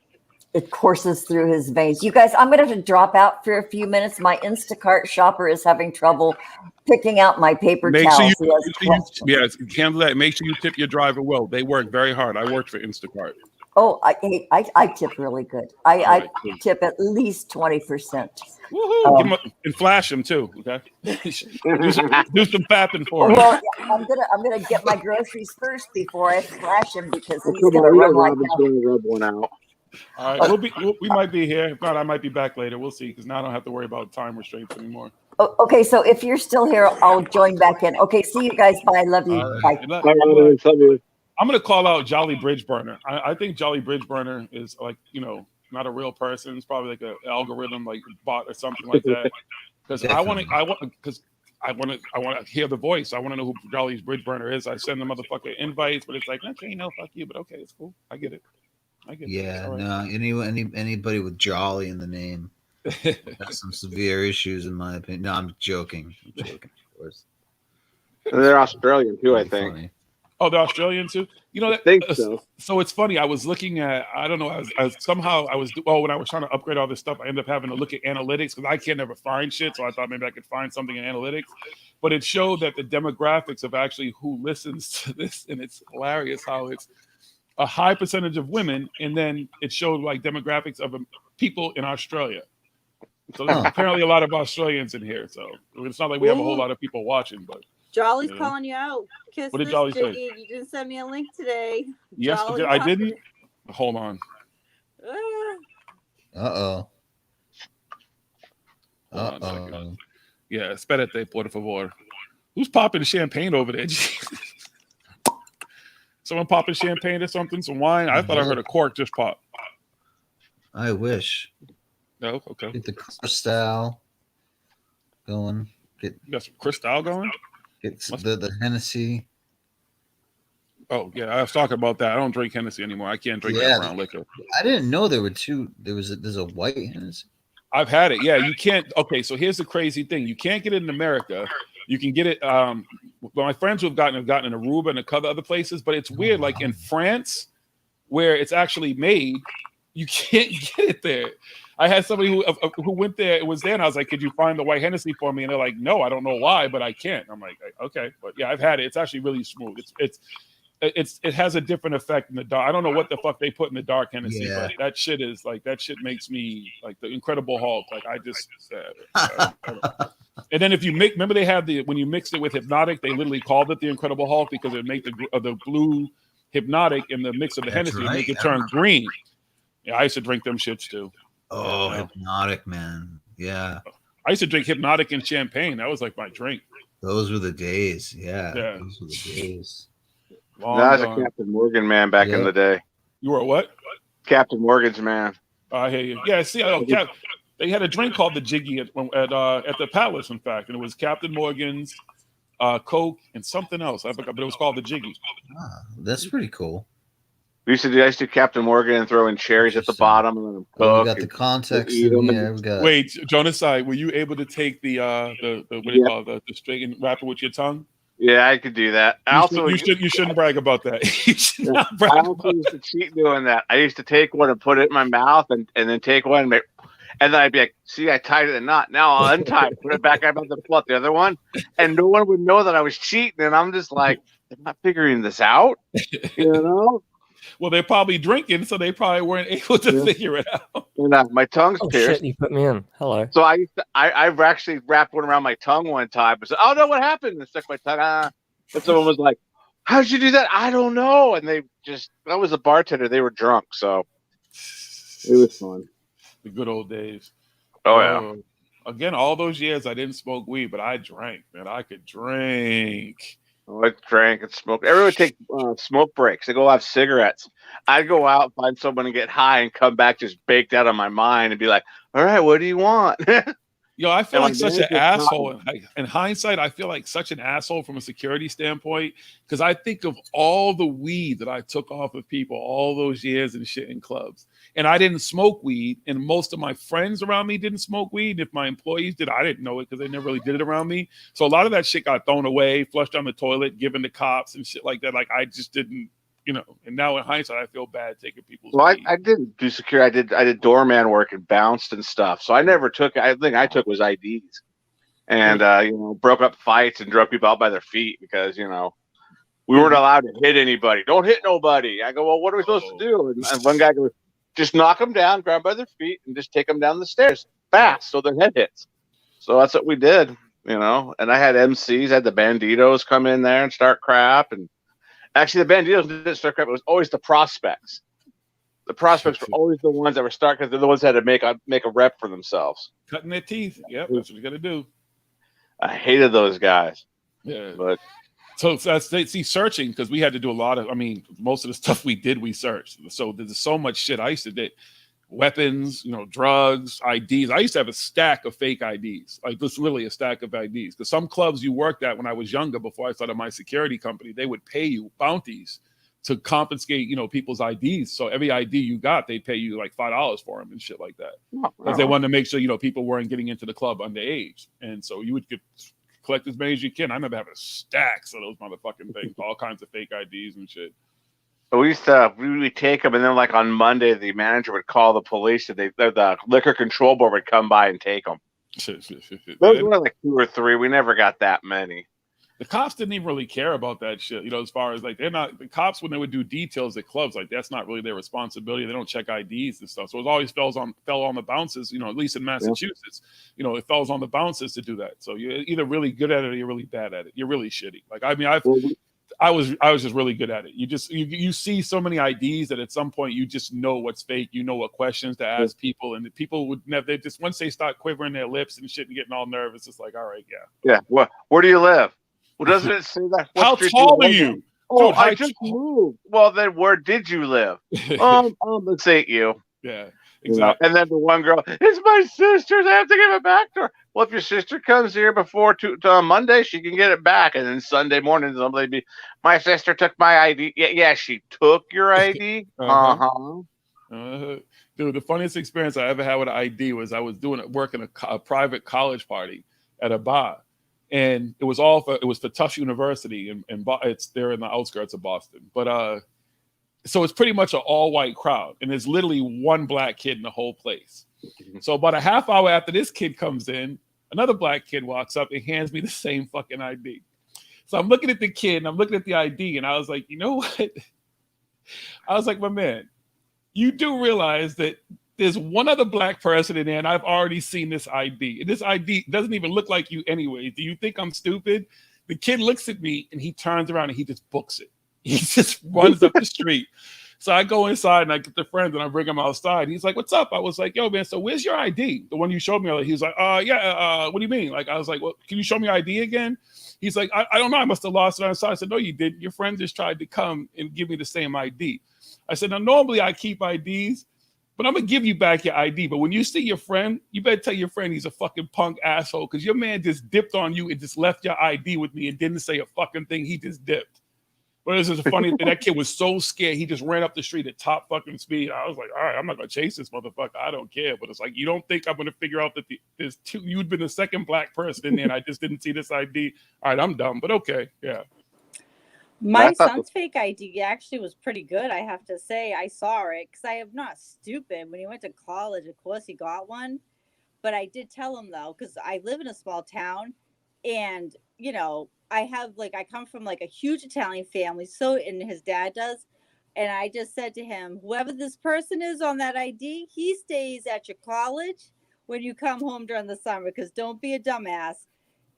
It courses through his veins. You guys, I'm going to have to drop out for a few minutes. My Instacart shopper is having trouble picking out my paper Make sure towels. you handle that. Make sure you tip your driver well. They work very hard. I worked for Instacart. Oh, I tip really good. I tip at least 20%. Woohoo! And flash them too. Okay, do some fapping for him. Well, I'm gonna get my groceries first before I flash him because he's gonna run like hell. Rub one out. All right, we might be here. If not, I might be back later. We'll see, because now I don't have to worry about time restraints anymore. Okay, so if you're still here, I'll join back in. Okay, see you guys. Bye. I love you. Bye. I'm going to call out Jolly Bridge Burner. I think Jolly Bridge Burner is like, not a real person. It's probably like an algorithm, like bot or something like that. Because I want to hear the voice. I want to know who Jolly's Bridge Burner is. I send the motherfucker invites, but it's like, okay, no, fuck you. But okay, it's cool. I get it. Yeah, right. no, anybody with Jolly in the name has some severe issues, in my opinion. No, I'm joking. Of course. And they're Australian too, I think. Funny. Oh, they're Australian too? I think so. So it's funny. I was looking at, I don't know, when I was trying to upgrade all this stuff, I ended up having to look at analytics because I can't never find shit. So I thought maybe I could find something in analytics. But it showed that the demographics of actually who listens to this, and it's hilarious how it's a high percentage of women, and then it showed like demographics of people in Australia. So there's apparently a lot of Australians in here. So it's not like we have a whole lot of people watching, but Jolly's calling you out. Kiss what did this, Jolly Jiggy. say? You didn't send me a link today. Yes, Jolly I didn't. Hold on. Uh-oh. Hold on a second. Yeah, espérate, por favor. Who's popping champagne over there? Someone popping champagne or something? Some wine? I thought I heard a cork just pop. I wish. No, okay. Get the Cristal going. You got some Cristal going? Get the Hennessy. Oh, yeah, I was talking about that. I don't drink Hennessy anymore. I can't drink that brown liquor. I didn't know there were two. There's a white Hennessy. I've had it. Yeah, you can't. Okay, so here's the crazy thing. You can't get it in America. You can get it. My friends who have gotten in Aruba and a couple other places, but it's weird. Like in France, where it's actually made, you can't get it there. I had somebody who went there, it was there, and I was like, could you find the white Hennessy for me? And they're like, no, I don't know why, but I can't. I'm like, okay. But yeah, I've had it. It's actually really smooth. It has a different effect in the dark. I don't know what the fuck they put in the dark Hennessy, but that shit makes me like the Incredible Hulk. Like I just, I don't. And then if you remember they had when you mixed it with Hypnotic, they literally called it the Incredible Hulk because it would make the blue Hypnotic in the mix of the Hennessy make it turn green. Yeah, I used to drink them shits too. Oh, Hypnotic, man. Yeah. I used to drink Hypnotic and champagne. That was like my drink. Those were the days. Yeah. Those were the days. I was a Captain Morgan man back in the day. You were what? Captain Morgan's man. I hear you. Yeah, see, they had a drink called the Jiggy at the Palace, in fact, and it was Captain Morgan's, Coke, and something else. I forgot, but it was called the Jiggy. Ah, that's pretty cool. I used to do Captain Morgan and throw in cherries at the bottom and let them cook. We got the context in here. Wait, Jonas, were you able to take the what do you call it, the straight and wrap it with your tongue? Yeah, I could do that. You shouldn't brag about that. You should not brag I also used to cheat doing that. I used to take one and put it in my mouth and then take one and then I'd be like, see, I tied it in a knot. Now I'll untie it, put it back up and pull out the other one. And no one would know that I was cheating. And I'm just like, I'm not figuring this out. You know? Well, they're probably drinking, so they probably weren't able to figure it out. And my tongue's pierced. Shit, you put me in. Hello. So I've actually wrapped one around my tongue one time. I said, oh no, what happened? And stuck my tongue. And someone was like, how'd you do that? I don't know. And I was a bartender. They were drunk. So it was fun. The good old days. Oh, yeah. Again, all those years I didn't smoke weed, but I drank, man. I could drink. Oh, I drank and smoked. Everyone would take smoke breaks. They go have cigarettes. I'd go out, find someone and get high and come back just baked out of my mind and be like, all right, what do you want? Yo, I feel like such an asshole. In hindsight, I feel like such an asshole from a security standpoint because I think of all the weed that I took off of people all those years and shit in clubs. And I didn't smoke weed, and most of my friends around me didn't smoke weed. And if my employees did, I didn't know it because they never really did it around me. So a lot of that shit got thrown away, flushed down the toilet, given to cops and shit like that. Like I just didn't, you know. And now in hindsight, I feel bad taking people's weed. I didn't do security. I did doorman work and bounced and stuff. So I never took. I think I took was IDs, and broke up fights and drug people out by their feet because we weren't allowed to hit anybody. Don't hit nobody. I go, well, what are we supposed to do? And one guy goes, just knock them down, grab by their feet, and just take them down the stairs fast so their head hits. So that's what we did, And I had MCs, I had the Banditos come in there and start crap. And actually, the Banditos didn't start crap. It was always the prospects. The prospects were always the ones that were start because they're the ones that had to make a rep for themselves. Cutting their teeth. Yep, that's what you got to do. I hated those guys. Yeah, but. So that's searching because we had to do a lot of. I mean, most of the stuff we did, we searched. So there's so much shit. I used to do weapons, drugs, IDs. I used to have a stack of fake IDs, like this, literally a stack of IDs. Because some clubs you worked at when I was younger, before I started my security company, they would pay you bounties to confiscate, people's IDs. So every ID you got, they pay you like $5 for them and shit like that, because they wanted to make sure people weren't getting into the club underage, and so you would collect as many as you can. I remember having stacks of those motherfucking things, all kinds of fake IDs and shit. So we would take them, and then like on Monday, the manager would call the police, and the liquor control board would come by and take them. Those were like 2 or 3. We never got that many. The cops didn't even really care about that shit, as far as like they're not the cops when they would do details at clubs, like that's not really their responsibility. They don't check IDs and stuff. So it always fell on the bouncers, at least in Massachusetts, it falls on the bouncers to do that. So you're either really good at it or you're really bad at it. You're really shitty. Like, I mean, I was just really good at it. You see so many IDs that at some point you just know what's fake. You know what questions to ask people, and the people would never. They just once they start quivering their lips and shit and getting all nervous, it's like, all right, yeah. Yeah. Where do you live? Well, doesn't it say that? How tall are you? Oh, dude, I just moved. Well, then where did you live? Let's say you. Yeah, exactly. And then the one girl, it's my sister's. I have to give it back to her. Well, if your sister comes here before Monday, she can get it back. And then Sunday morning, somebody be, my sister took my ID. Yeah, she took your ID. Dude, the funniest experience I ever had with an ID was I was working a private college party at a bar. And it was for Tufts University, and it's there in the outskirts of Boston. But So it's pretty much an all-white crowd, and there's literally one black kid in the whole place. So about a half hour after this kid comes in, another black kid walks up and hands me the same fucking ID. So I'm looking at the kid and I'm looking at the ID, and I was like, you know what? I was like, my man, you do realize that there's one other black person in there, and I've already seen this ID. And this ID doesn't even look like you anyway. Do you think I'm stupid? The kid looks at me and he turns around and he just books it. He just runs up the street. So I go inside and I get the friends and I bring him outside. He's like, what's up? I was like, yo, man, so where's your ID? The one you showed me. He was like, what do you mean? Like, I was like, well, can you show me ID again? He's like, I don't know. I must have lost it on the side. I said, no, you didn't. Your friend just tried to come and give me the same ID. I said, now, normally I keep IDs, but I'm going to give you back your ID. But when you see your friend, you better tell your friend he's a fucking punk asshole because your man just dipped on you and just left your ID with me and didn't say a fucking thing. He just dipped. But this is a funny thing. That kid was so scared. He just ran up the street at top fucking speed. I was like, all right, I'm not going to chase this motherfucker. I don't care. But it's like, you don't think I'm going to figure out that there's two, you'd been the second black person in there and I just didn't see this ID. All right, I'm dumb, but okay. Yeah. My son's fake ID actually was pretty good, I have to say. I saw it because I am not stupid. When he went to college, of course, he got one. But I did tell him, though, because I live in a small town and, you know, I come from like a huge Italian family. So, and his dad does. And I just said to him, whoever this person is on that ID, he stays at your college when you come home during the summer, because don't be a dumbass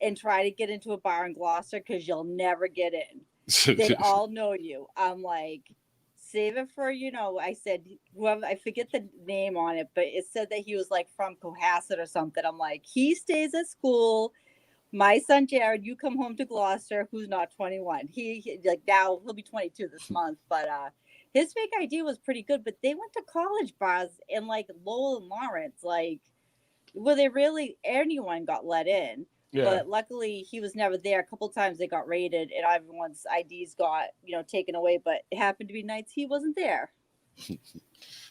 and try to get into a bar in Gloucester because you'll never get in. They all know you. I'm like, save it for, you know, I said, whoever, I forget the name on it, but it said that he was like from Cohasset or something. I'm like, he stays at school. My son Jared, you come home to Gloucester, who's not 21. He like now he'll be 22 this month, but his fake ID was pretty good. But they went to college bars in like Lowell and Lawrence, like where they really anyone got let in. Yeah. But luckily he was never there. A couple times they got raided and everyone's IDs got, you know, taken away. But it happened to be nights he wasn't there.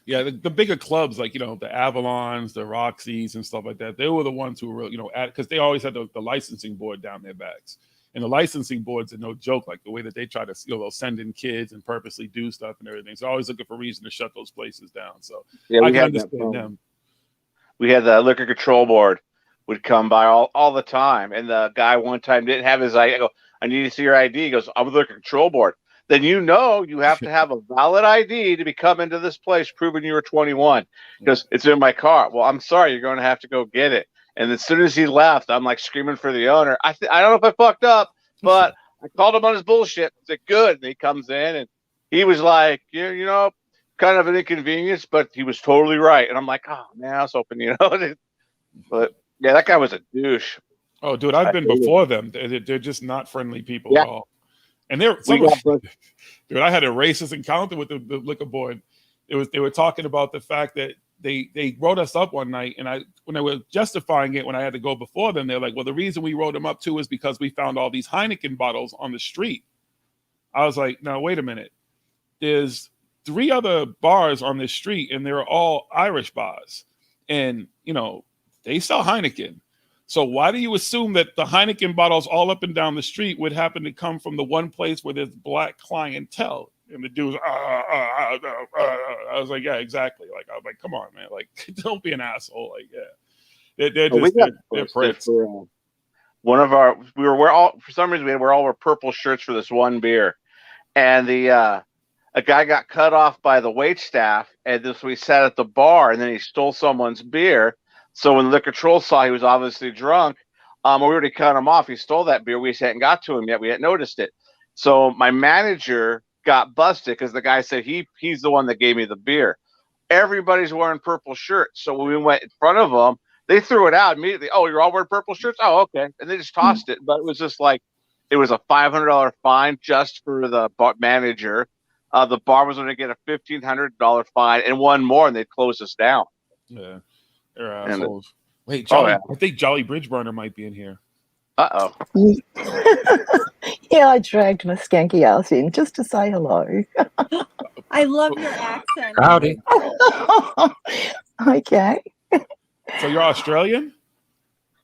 Yeah, the bigger clubs like, you know, the Avalons, the Roxys and stuff like that, they were the ones who were, you know, because they always had the licensing board down their backs. And the licensing boards are no joke, like the way that they try to, you know, they'll send in kids and purposely do stuff and everything. So always looking for reason to shut those places down. So yeah, I can understand them. We had the liquor control board would come by all the time. And the guy one time didn't have his ID. I go, I need to see your ID. He goes, I'm with the liquor control board. Then you know you have to have a valid ID to be coming to this place proving you were 21 because it's in my car. Well, I'm sorry, you're going to have to go get it. And as soon as he left, I'm like screaming for the owner. I don't know if I fucked up, but I called him on his bullshit. I said, good. And he comes in and he was like, you know, kind of an inconvenience, but he was totally right. And I'm like, oh, man, I was hoping, you know. But, yeah, that guy was a douche. Oh, dude, I've been before them. They're just not friendly people at all. And dude, I had a racist encounter with the liquor board. They were talking about the fact that they wrote us up one night, and when they were justifying it, when I had to go before them, they're like, well, the reason we wrote them up too is because we found all these Heineken bottles on the street. I was like, no, wait a minute. There's 3 other bars on this street, and they're all Irish bars. And, you know, they sell Heineken. So why do you assume that the Heineken bottles all up and down the street would happen to come from the one place where there's black clientele? And the dude was, I was like, yeah, exactly. Like, I was like, come on, man. Like, don't be an asshole. Like, yeah. They're pricks. One of our, for some reason, we were all wear purple shirts for this one beer. And a guy got cut off by the wait staff. And this, we sat at the bar and then he stole someone's beer. So when the liquor control saw he was obviously drunk, we already cut him off. He stole that beer. We just hadn't got to him yet. We hadn't noticed it. So my manager got busted because the guy said he's the one that gave me the beer. Everybody's wearing purple shirts. So when we went in front of them, they threw it out immediately. Oh, you're all wearing purple shirts? Oh, okay. And they just tossed it. But it was just like, it was a $500 fine just for the bar manager. The bar was going to get a $1,500 fine and one more, and they'd close us down. Yeah. They're assholes. Wait, Jolly, I think Jolly Bridgeburner might be in here. Uh-oh. Yeah, I dragged my skanky ass in just to say hello. I love your accent. Howdy. Okay. So you're Australian?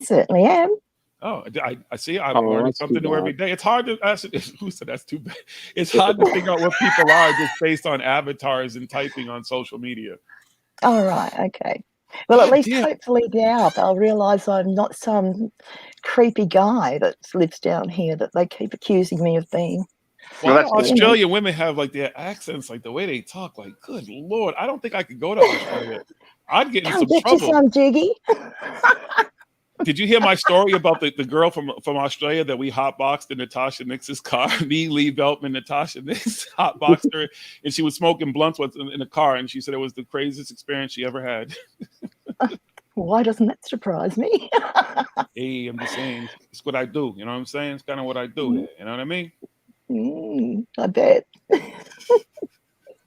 Certainly am. Oh, I see. I'm Oh, learning that's something too new every bad. day. It's hard to ask. Who said that's too bad? It's hard to figure out what people are just based on avatars and typing on social media. All right, okay. Well, at God least damn. hopefully now they'll realise I'm not some creepy guy that lives down here that they keep accusing me of being. Why that's do good. Australian women have like their accents, like the way they talk? Like, good Lord, I don't think I could go to Australia. I'd get in Come some get you trouble. some, Jiggy. Did you hear my story about the girl from Australia that we hotboxed in Natasha Nix's car? Me, Lee Beltman, Natasha Nix hotboxed her, and she was smoking blunts in the car, and she said it was the craziest experience she ever had. Why doesn't that surprise me? Hey, I'm just saying, it's what I do. You know what I'm saying? It's kind of what I do here. You know what I mean? I bet.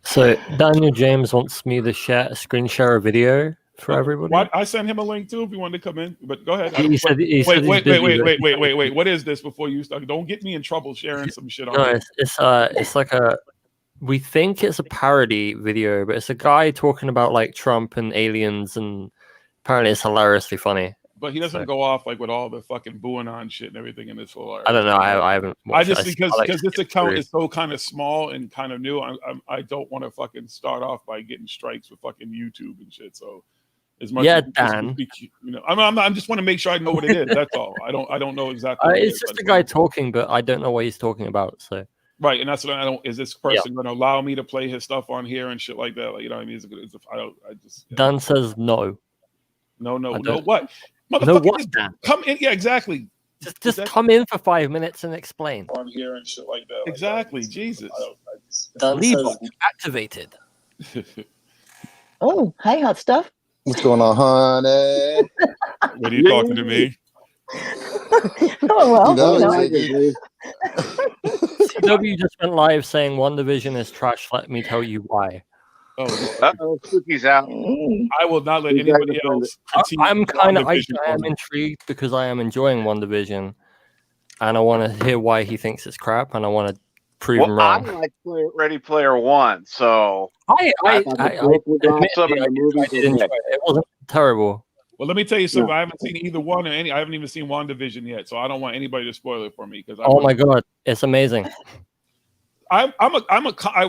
So Daniel James wants me to screen share a video for everybody. What? I sent him a link too if you wanted to come in. But go ahead. He said he's busy, Wait. What is this before you start? Don't get me in trouble sharing some shit on No, here. it's like we think it's a parody video, but it's a guy talking about like Trump and aliens, and apparently it's hilariously funny. But he doesn't go off like with all the fucking booing on shit and everything in this whole. I don't know. I haven't. I just because like this account is so kind of small and kind of new. I don't want to fucking start off by getting strikes with fucking YouTube and shit. So as much as Dan. I just want to make sure I know what it is. That's all. I don't know exactly. It's just a guy talking, but I don't know what he's talking about. So right, and that's what I don't. Is this person going to allow me to play his stuff on here and shit like that? Like, you know what I mean? I just. Dan says no. No. What? No, what, Dan? Come in. Yeah, exactly. Just come in for 5 minutes and explain. On here and shit like that. Exactly. Jesus. Lever activated. Oh, hey, hot stuff. What's going on, honey? What are you talking to me? Oh, well, CW just went live saying WandaVision is trash. Let me tell you why. Oh, Spooky's out. I will not let anybody else. I am intrigued because I am enjoying WandaVision, and I want to hear why he thinks it's crap, and I want to prove him wrong. I like Ready Player One, so I did enjoy it. It wasn't terrible. Well, let me tell you something. I haven't seen either one or any. I haven't even seen WandaVision yet, so I don't want anybody to spoil it for me. Because my god, it's amazing. I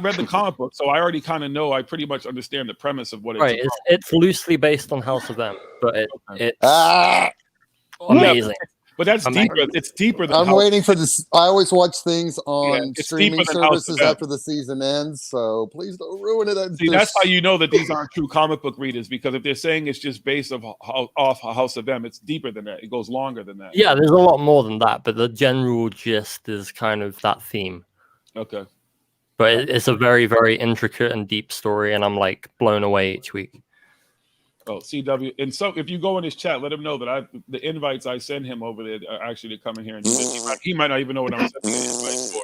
read the comic book, so I already kind of know. I pretty much understand the premise of what it's. Right, it's loosely based on House of M, but it's amazing. But that's deeper. It's deeper than. I'm waiting for this. I always watch things on streaming services after the season ends, so please don't ruin it. See, that's how you know that these aren't true comic book readers, because if they're saying it's just based off House of M, it's deeper than that. It goes longer than that. Yeah, there's a lot more than that, but the general gist is kind of that theme. Okay. But it's a very, very intricate and deep story, and I'm like blown away each week. Oh, CW. And so if you go in his chat, let him know that the invites I send him over there are actually to come in here and he might not even know what I'm sending the invites for.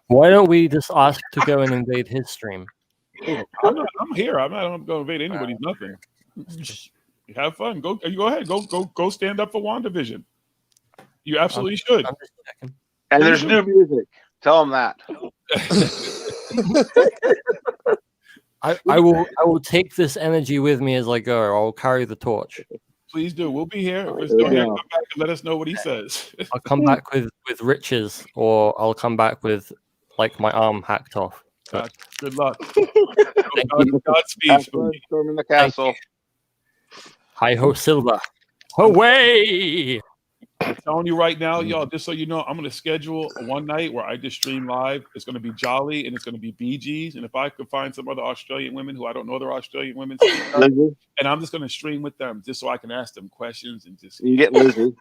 Why don't we just ask to go and invade his stream? I'm here. I'm not going to invade anybody's nothing. Have fun. Go ahead. Go stand up for WandaVision. You absolutely should. And there's new music. Tell him that. I will take this energy with me as I go. I'll carry the torch. Please do. We'll be here. If come back and let us know what he says. I'll come back with riches, or I'll come back with like my arm hacked off. Good luck. Godspeed. Storming the castle. Hi ho, Silver. Away! I'm telling you right now, y'all, just so you know, I'm going to schedule one night where I just stream live. It's going to be Jolly and it's going to be BGs. And if I could find some other Australian women who I don't know they're Australian women, and I'm just going to stream with them just so I can ask them questions and just. You get Lizzie.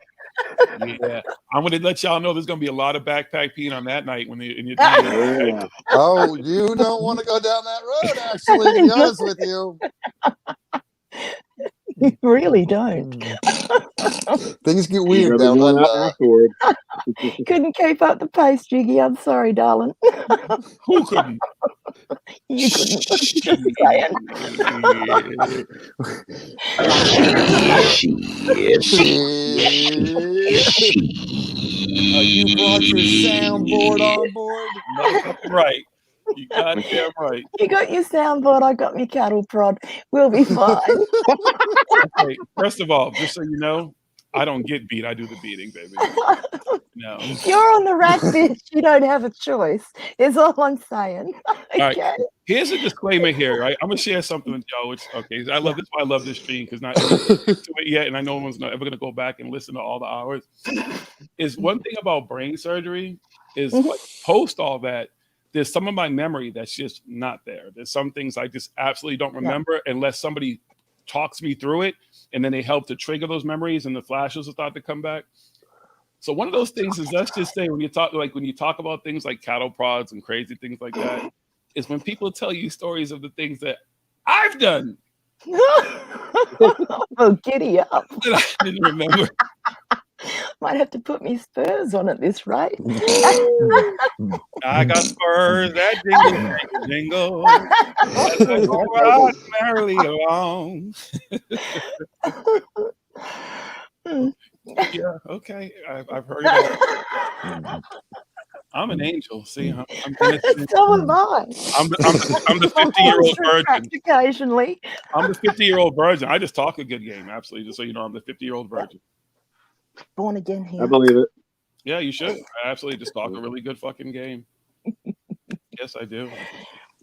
Yeah. I'm going to let y'all know there's going to be a lot of backpack peeing on that night when you're Oh, you don't want to go down that road, actually, to be honest with you. You really don't. Things get weird down under. Couldn't keep up the pace, Jiggy. I'm sorry, darling. Who couldn't? You couldn't. Just saying. You brought your soundboard on board? Right. You goddamn right. You got your soundboard, I got my cattle prod. We'll be fine. Okay, first of all, just so you know, I don't get beat. I do the beating, baby. No. You're on the rack, bitch. You don't have a choice. Is all I'm saying. Okay. All right. Here's a disclaimer here, right? I'm gonna share something with y'all. Which okay, I love this. Why I love this stream because not everyone's to it yet, and I know no one's not ever gonna go back and listen to all the hours. Is one thing about brain surgery is like post all that. There's some of my memory that's just not there. There's some things I just absolutely don't remember unless somebody talks me through it, and then they help to trigger those memories, and the flashes will start to come back. So one of those things is, let's just say when you talk about things like cattle prods and crazy things like that, is when people tell you stories of the things that I've done. Well, giddy up. That I didn't remember. Might have to put me spurs on at this rate. I got spurs that jingle, jingle, as I go right merrily along. Yeah, okay. I've heard that. I'm an angel. See, I'm innocent. So am I. I'm the 50-year-old virgin. Occasionally. I'm the 50-year-old virgin. I just talk a good game, absolutely. Just so you know, I'm the 50-year-old virgin. Born again here. I believe it. Yeah, you should. I absolutely just talk a really good fucking game. Yes, I do. I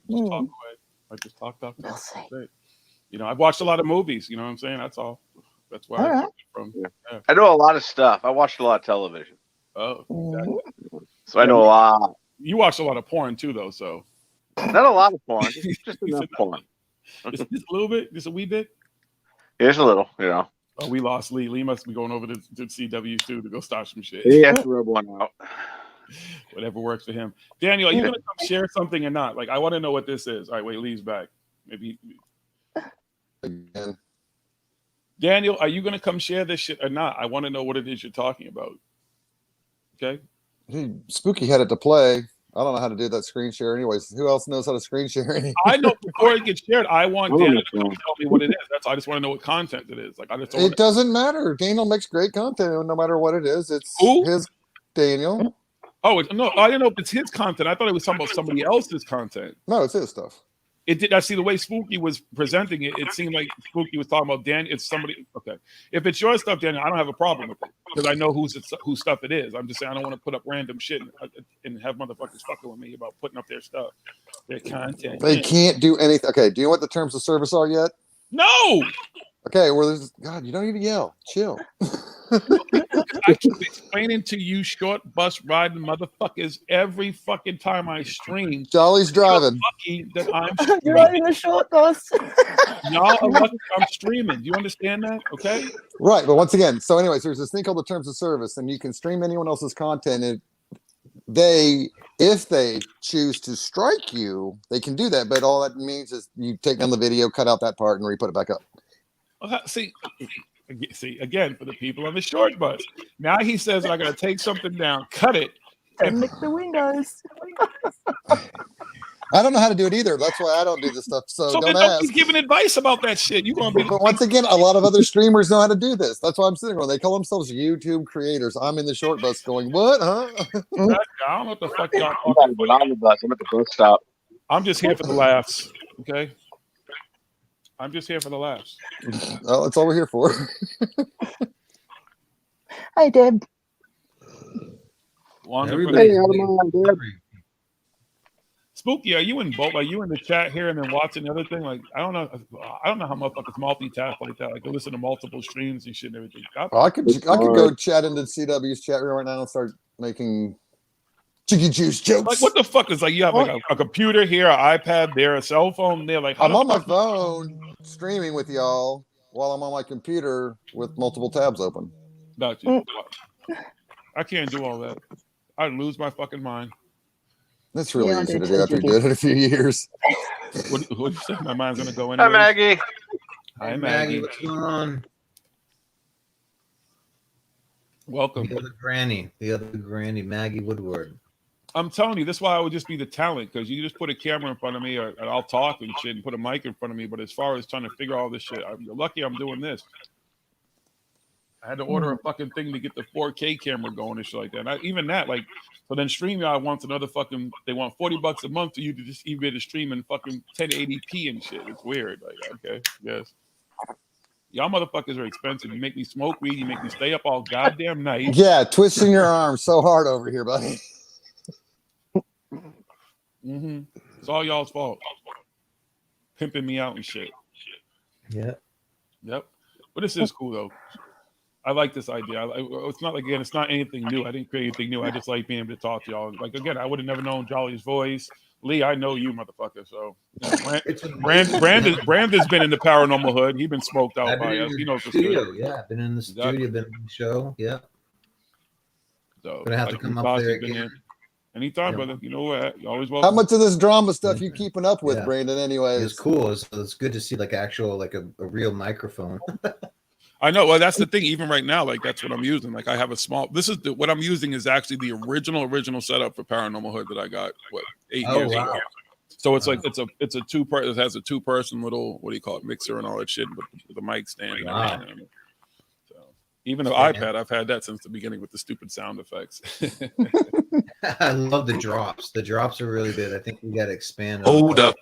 just talk away. I just talk. You know, I've watched a lot of movies. You know what I'm saying? That's all. That's where I get it from. Yeah. I know a lot of stuff. I watched a lot of television. Oh, exactly. So I know a lot. You watch a lot of porn too, though. So not a lot of porn, just enough porn. Just a little bit, just a wee bit. Yeah, just a little, you know. Oh, we lost Lee. Lee must be going over to CW too to go start some shit. He has to rub one out. Whatever works for him. Daniel, are you gonna come share something or not? Like, I want to know what this is. All right, wait, Lee's back. Maybe. Again. Daniel, are you gonna come share this shit or not? I want to know what it is you're talking about. Okay. Spooky had it to play. I don't know how to do that screen share anyways. Who else knows how to screen share anything? I know before it gets shared, I want Daniel to tell me what it is. I just want to know what content it is. Like, I just it doesn't matter. Daniel makes great content no matter what it is. It's his Daniel. Oh, no, I didn't know if it's his content. I thought it was talking about somebody else's content. No, it's his stuff. It did. I see the way Spooky was presenting it. It seemed like Spooky was talking about Dan. It's somebody. Okay, if it's your stuff, Daniel, I don't have a problem with it because I know whose stuff it is. I'm just saying I don't want to put up random shit and have motherfuckers fucking with me about putting up their stuff, their content. They can't do anything. Okay, do you know what the terms of service are yet? No. Okay, well, there's God. You don't need to yell. Chill. I keep explaining to you short bus riding motherfuckers every fucking time I stream. Jolly's driving. Lucky that I'm streaming. You're riding a short bus. Y'all are lucky I'm streaming. Do you understand that? Okay. Right, but once again, so anyways, there's this thing called the terms of service, and you can stream anyone else's content. And if they choose to strike you, they can do that. But all that means is you take down the video, cut out that part, and re-put it back up. See, again, for the people on the short bus. Now he says I got to take something down, cut it, and lick the windows. I don't know how to do it either. That's why I don't do this stuff. So don't ask. He's giving advice about that shit. You gonna be? But once again, a lot of other streamers know how to do this. That's why I'm sitting there. They call themselves YouTube creators. I'm in the short bus going, what? Huh? I don't know what the fuck y'all talking about. I'm at the bus stop. I'm just here for the laughs. Okay. I'm just here for the laughs. Oh, that's all we're here for. Hi, Deb. Spooky, are you in both? Are you in the chat here and then watching the other thing? Like, I don't know how motherfuckers multitask like that. Like, they listen to multiple streams and shit and everything. I could go chat into CW's chat room right now and start making chicken juice jokes. Like, what the fuck is like? You have like a computer here, an iPad there, a cell phone there. Like, I'm on my phone streaming with y'all while I'm on my computer with multiple tabs open. Got you. I can't do all that. I'd lose my fucking mind. That's really easy to do after you did it a few years. What do you say? My mind's gonna go anyway. Hi, Maggie. Hi, Maggie. What's going on? Welcome. The other granny, Maggie Woodward. I'm telling you, this is why I would just be the talent, because you just put a camera in front of me, and I'll talk and shit, and put a mic in front of me. But as far as trying to figure all this shit, I'm lucky I'm doing this. I had to order a fucking thing to get the 4K camera going and shit like that. Even that, like, so then StreamYard wants another fucking, they want $40 a month for you to just even be able to stream in fucking 1080p and shit. It's weird. Like, okay, yes. Y'all motherfuckers are expensive. You make me smoke weed. You make me stay up all goddamn night. Yeah, twisting your arm so hard over here, buddy. Mm-hmm. It's all y'all's fault. Pimping me out and shit. Yeah. Yep. But this is cool though. I like this idea. It's not again. It's not anything new. I didn't create anything new. I just like being able to talk to y'all. Like again, I would have never known Jolly's voice. Lee, I know you, motherfucker. So Brandon's been in the paranormal hood. He's been smoked out by us. He knows what's good. Yeah, been in the studio, been in the show. Yeah. So gonna have to come up there again. Anytime, brother. You know what? You're always welcome. How much of this drama stuff you keeping up with, Brandon? Anyways, it's cool. It's good to see like actual like a real microphone. I know. Well, that's the thing. Even right now, like that's what I'm using. Like I have a small. What I'm using is actually the original setup for Paranormal Hood that I got 8 years ago. So it's like it's a two-person. It has a 2-person little what do you call it mixer and all that shit with the mic stand. Wow. So even the iPad, I've had that since the beginning with the stupid sound effects. I love the drops. The drops are really good. I think we got to expand. Hold up.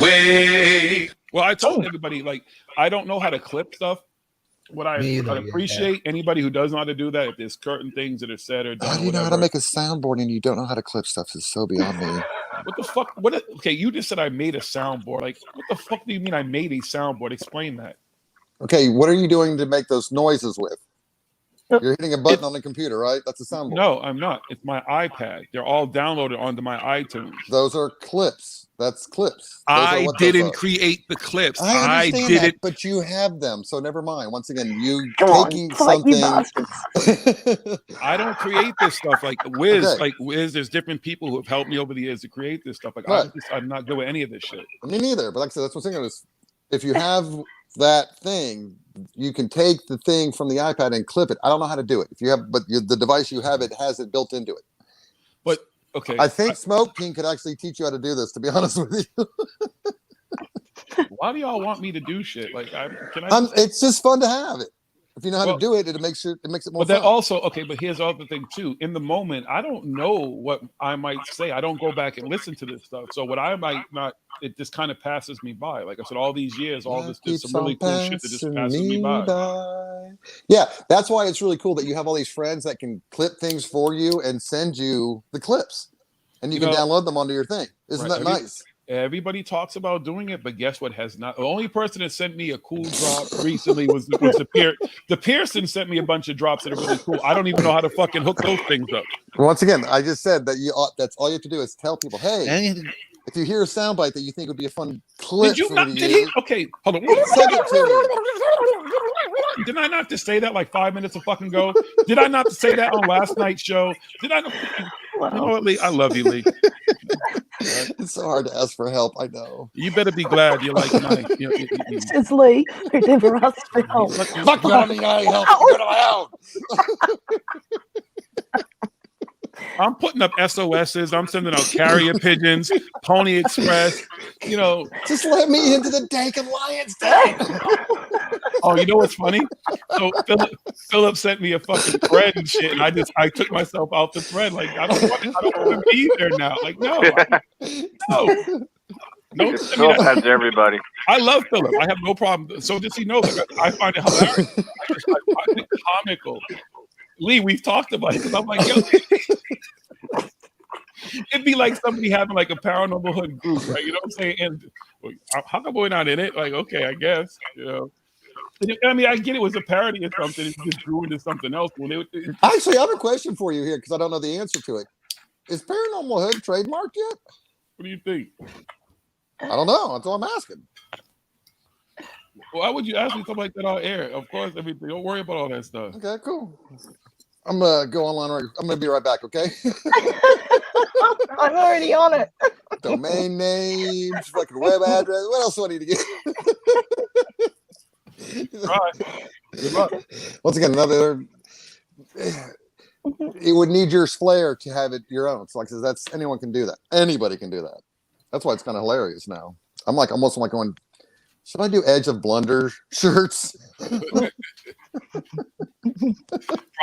Wait. Well, I told everybody like I don't know how to clip stuff. What I appreciate anybody who does know how to do that. If there's certain things that are said or done, how do you know how to make a soundboard and you don't know how to clip stuff? Is so beyond me. What the fuck? Okay, you just said I made a soundboard. Like, what the fuck do you mean I made a soundboard? Explain that. Okay, what are you doing to make those noises with? You're hitting a button on the computer, right? That's a soundboard. No, I'm not. It's my iPad. They're all downloaded onto my iTunes. Those are clips. That's clips. I didn't create the clips. I did it, but you have them. So never mind. Once again, you taking something. I don't create this stuff. Like Wiz, there's different people who have helped me over the years to create this stuff. Like I'm not doing any of this shit. Me neither. But like I said, that's what I'm saying is if you have that thing, you can take the thing from the iPad and clip it. I don't know how to do it. If you have, but the device you have, it has it built into it. But okay, I think Smoke King could actually teach you how to do this. To be honest with you, why do y'all want me to do shit? Like, it's just fun to have it. If you know how to do it, it makes it more. But that also okay. But here's the other thing too. In the moment, I don't know what I might say. I don't go back and listen to this stuff. So what I might not, it just kind of passes me by. Like I said, all these years, all this some really cool shit that just passes me by. Yeah, that's why it's really cool that you have all these friends that can clip things for you and send you the clips, and you can download them onto your thing. Isn't that nice? Everybody talks about doing it, but guess what? Has not. The only person that sent me a cool drop recently was the Pearson sent me a bunch of drops that are really cool. I don't even know how to fucking hook those things up. Once again, I just said that that's all you have to do is tell people, hey, if you hear a soundbite that you think would be a fun clip, okay, hold on. Send it to me. Did I not just say that like 5 minutes a fucking ago? Did I not say that on last night's show? Did I? You know what, Lee? I love you, Lee. It's so hard to ask for help. I know. You better be glad you're like mine. It's Lee who never asked for help. Fuck you, I need help. Go to my house. I'm putting up SOSs. I'm sending out carrier pigeons, Pony Express. You know, just let me into the Dank and Lions Den. Oh, you know what's funny? So Philip sent me a fucking thread and shit, and I took myself out the thread. Like I don't want to be there now. Like no. Phil has everybody. I love Philip. I have no problem. So does he know that I find it hilarious? I find it comical. Lee, we've talked about it because I'm like, yo, it'd be like somebody having like a paranormal hood group, right? You know what I'm saying? And how come we're not in it? Like, okay, I guess, you know. I mean, I get it was a parody or something. It's just grew into something else. Actually, I have a question for you here because I don't know the answer to it. Is Paranormal Hood trademarked yet? What do you think? I don't know. That's all I'm asking. Why would you ask me something like that on air? Of course, everything. Don't worry about all that stuff. Okay, cool. I'm gonna go online. I'm gonna be right back. Okay. I'm already on it. Domain names, fucking web address. What else do I need to get? All right. Good luck. Once again, it would need your flair to have it your own. So like I said, that's anyone can do that. Anybody can do that. That's why it's kind of hilarious now. I'm almost like going, should I do Edge of Blunder shirts?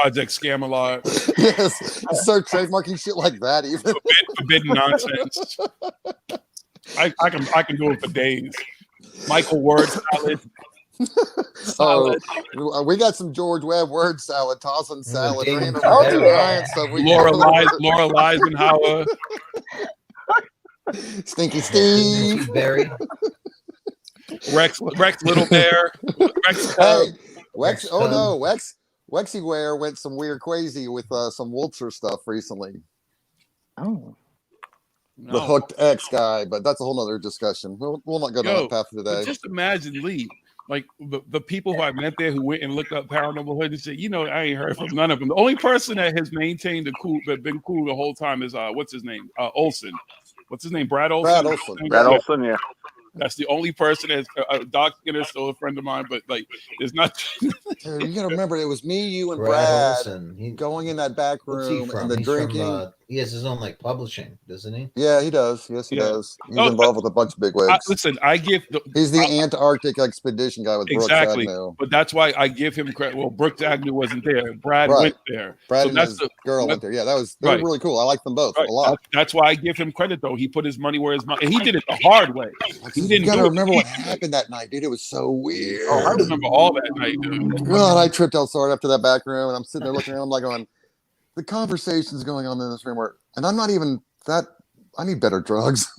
Project Scam-A-Lot. Yes. Start trademarking shit like that even. Forbidden nonsense. I can do it for days. Michael Word Salad. Oh, we got some George Webb word salad, tossing salad, David random Barry. Richard Ryan stuff. We Laura got Eisenhower. Stinky Steve. Barry. Rex Little Bear. Rex. Hey, Wex. Rex Oh Cub. no, Wexiware went somewhere crazy with some Wulzer stuff recently. Oh. The hooked X guy, but that's a whole nother discussion. We'll not go down that path today. But just imagine, Lee, like the people who I met there who went and looked up paranormal hood and said, I ain't heard from none of them. The only person that has maintained been cool the whole time is what's his name? Olson. What's his name? Brad Olson. Brad Olson, yeah. That's the only person that's Doc Skinner's still a friend of mine, but like, there's not. Dude, you gotta remember, it was me, you, and Brad Brad Olson. going in that back What's he room from? and the He's drinking. From, he has his own like publishing, doesn't he? Yeah, he does. Yes, he does. He's involved with a bunch of big wigs. Listen, I give. He's the Antarctic expedition guy with Brooks Agnew. But that's why I give him credit. Well, Brooks Agnew wasn't there. Brad went there. Brad so and that's his the girl went there. Yeah, they were really cool. I like them both a lot. That's why I give him credit, though. He put his money where his mouth. And he did it the hard way. He didn't. You gotta remember what happened that night, dude. It was so weird. Oh, I remember all that night, dude. God, I tripped out so hard after that back room, and I'm sitting there looking around, I'm like going, the conversation's going on in this room and I'm not even that. I need better drugs.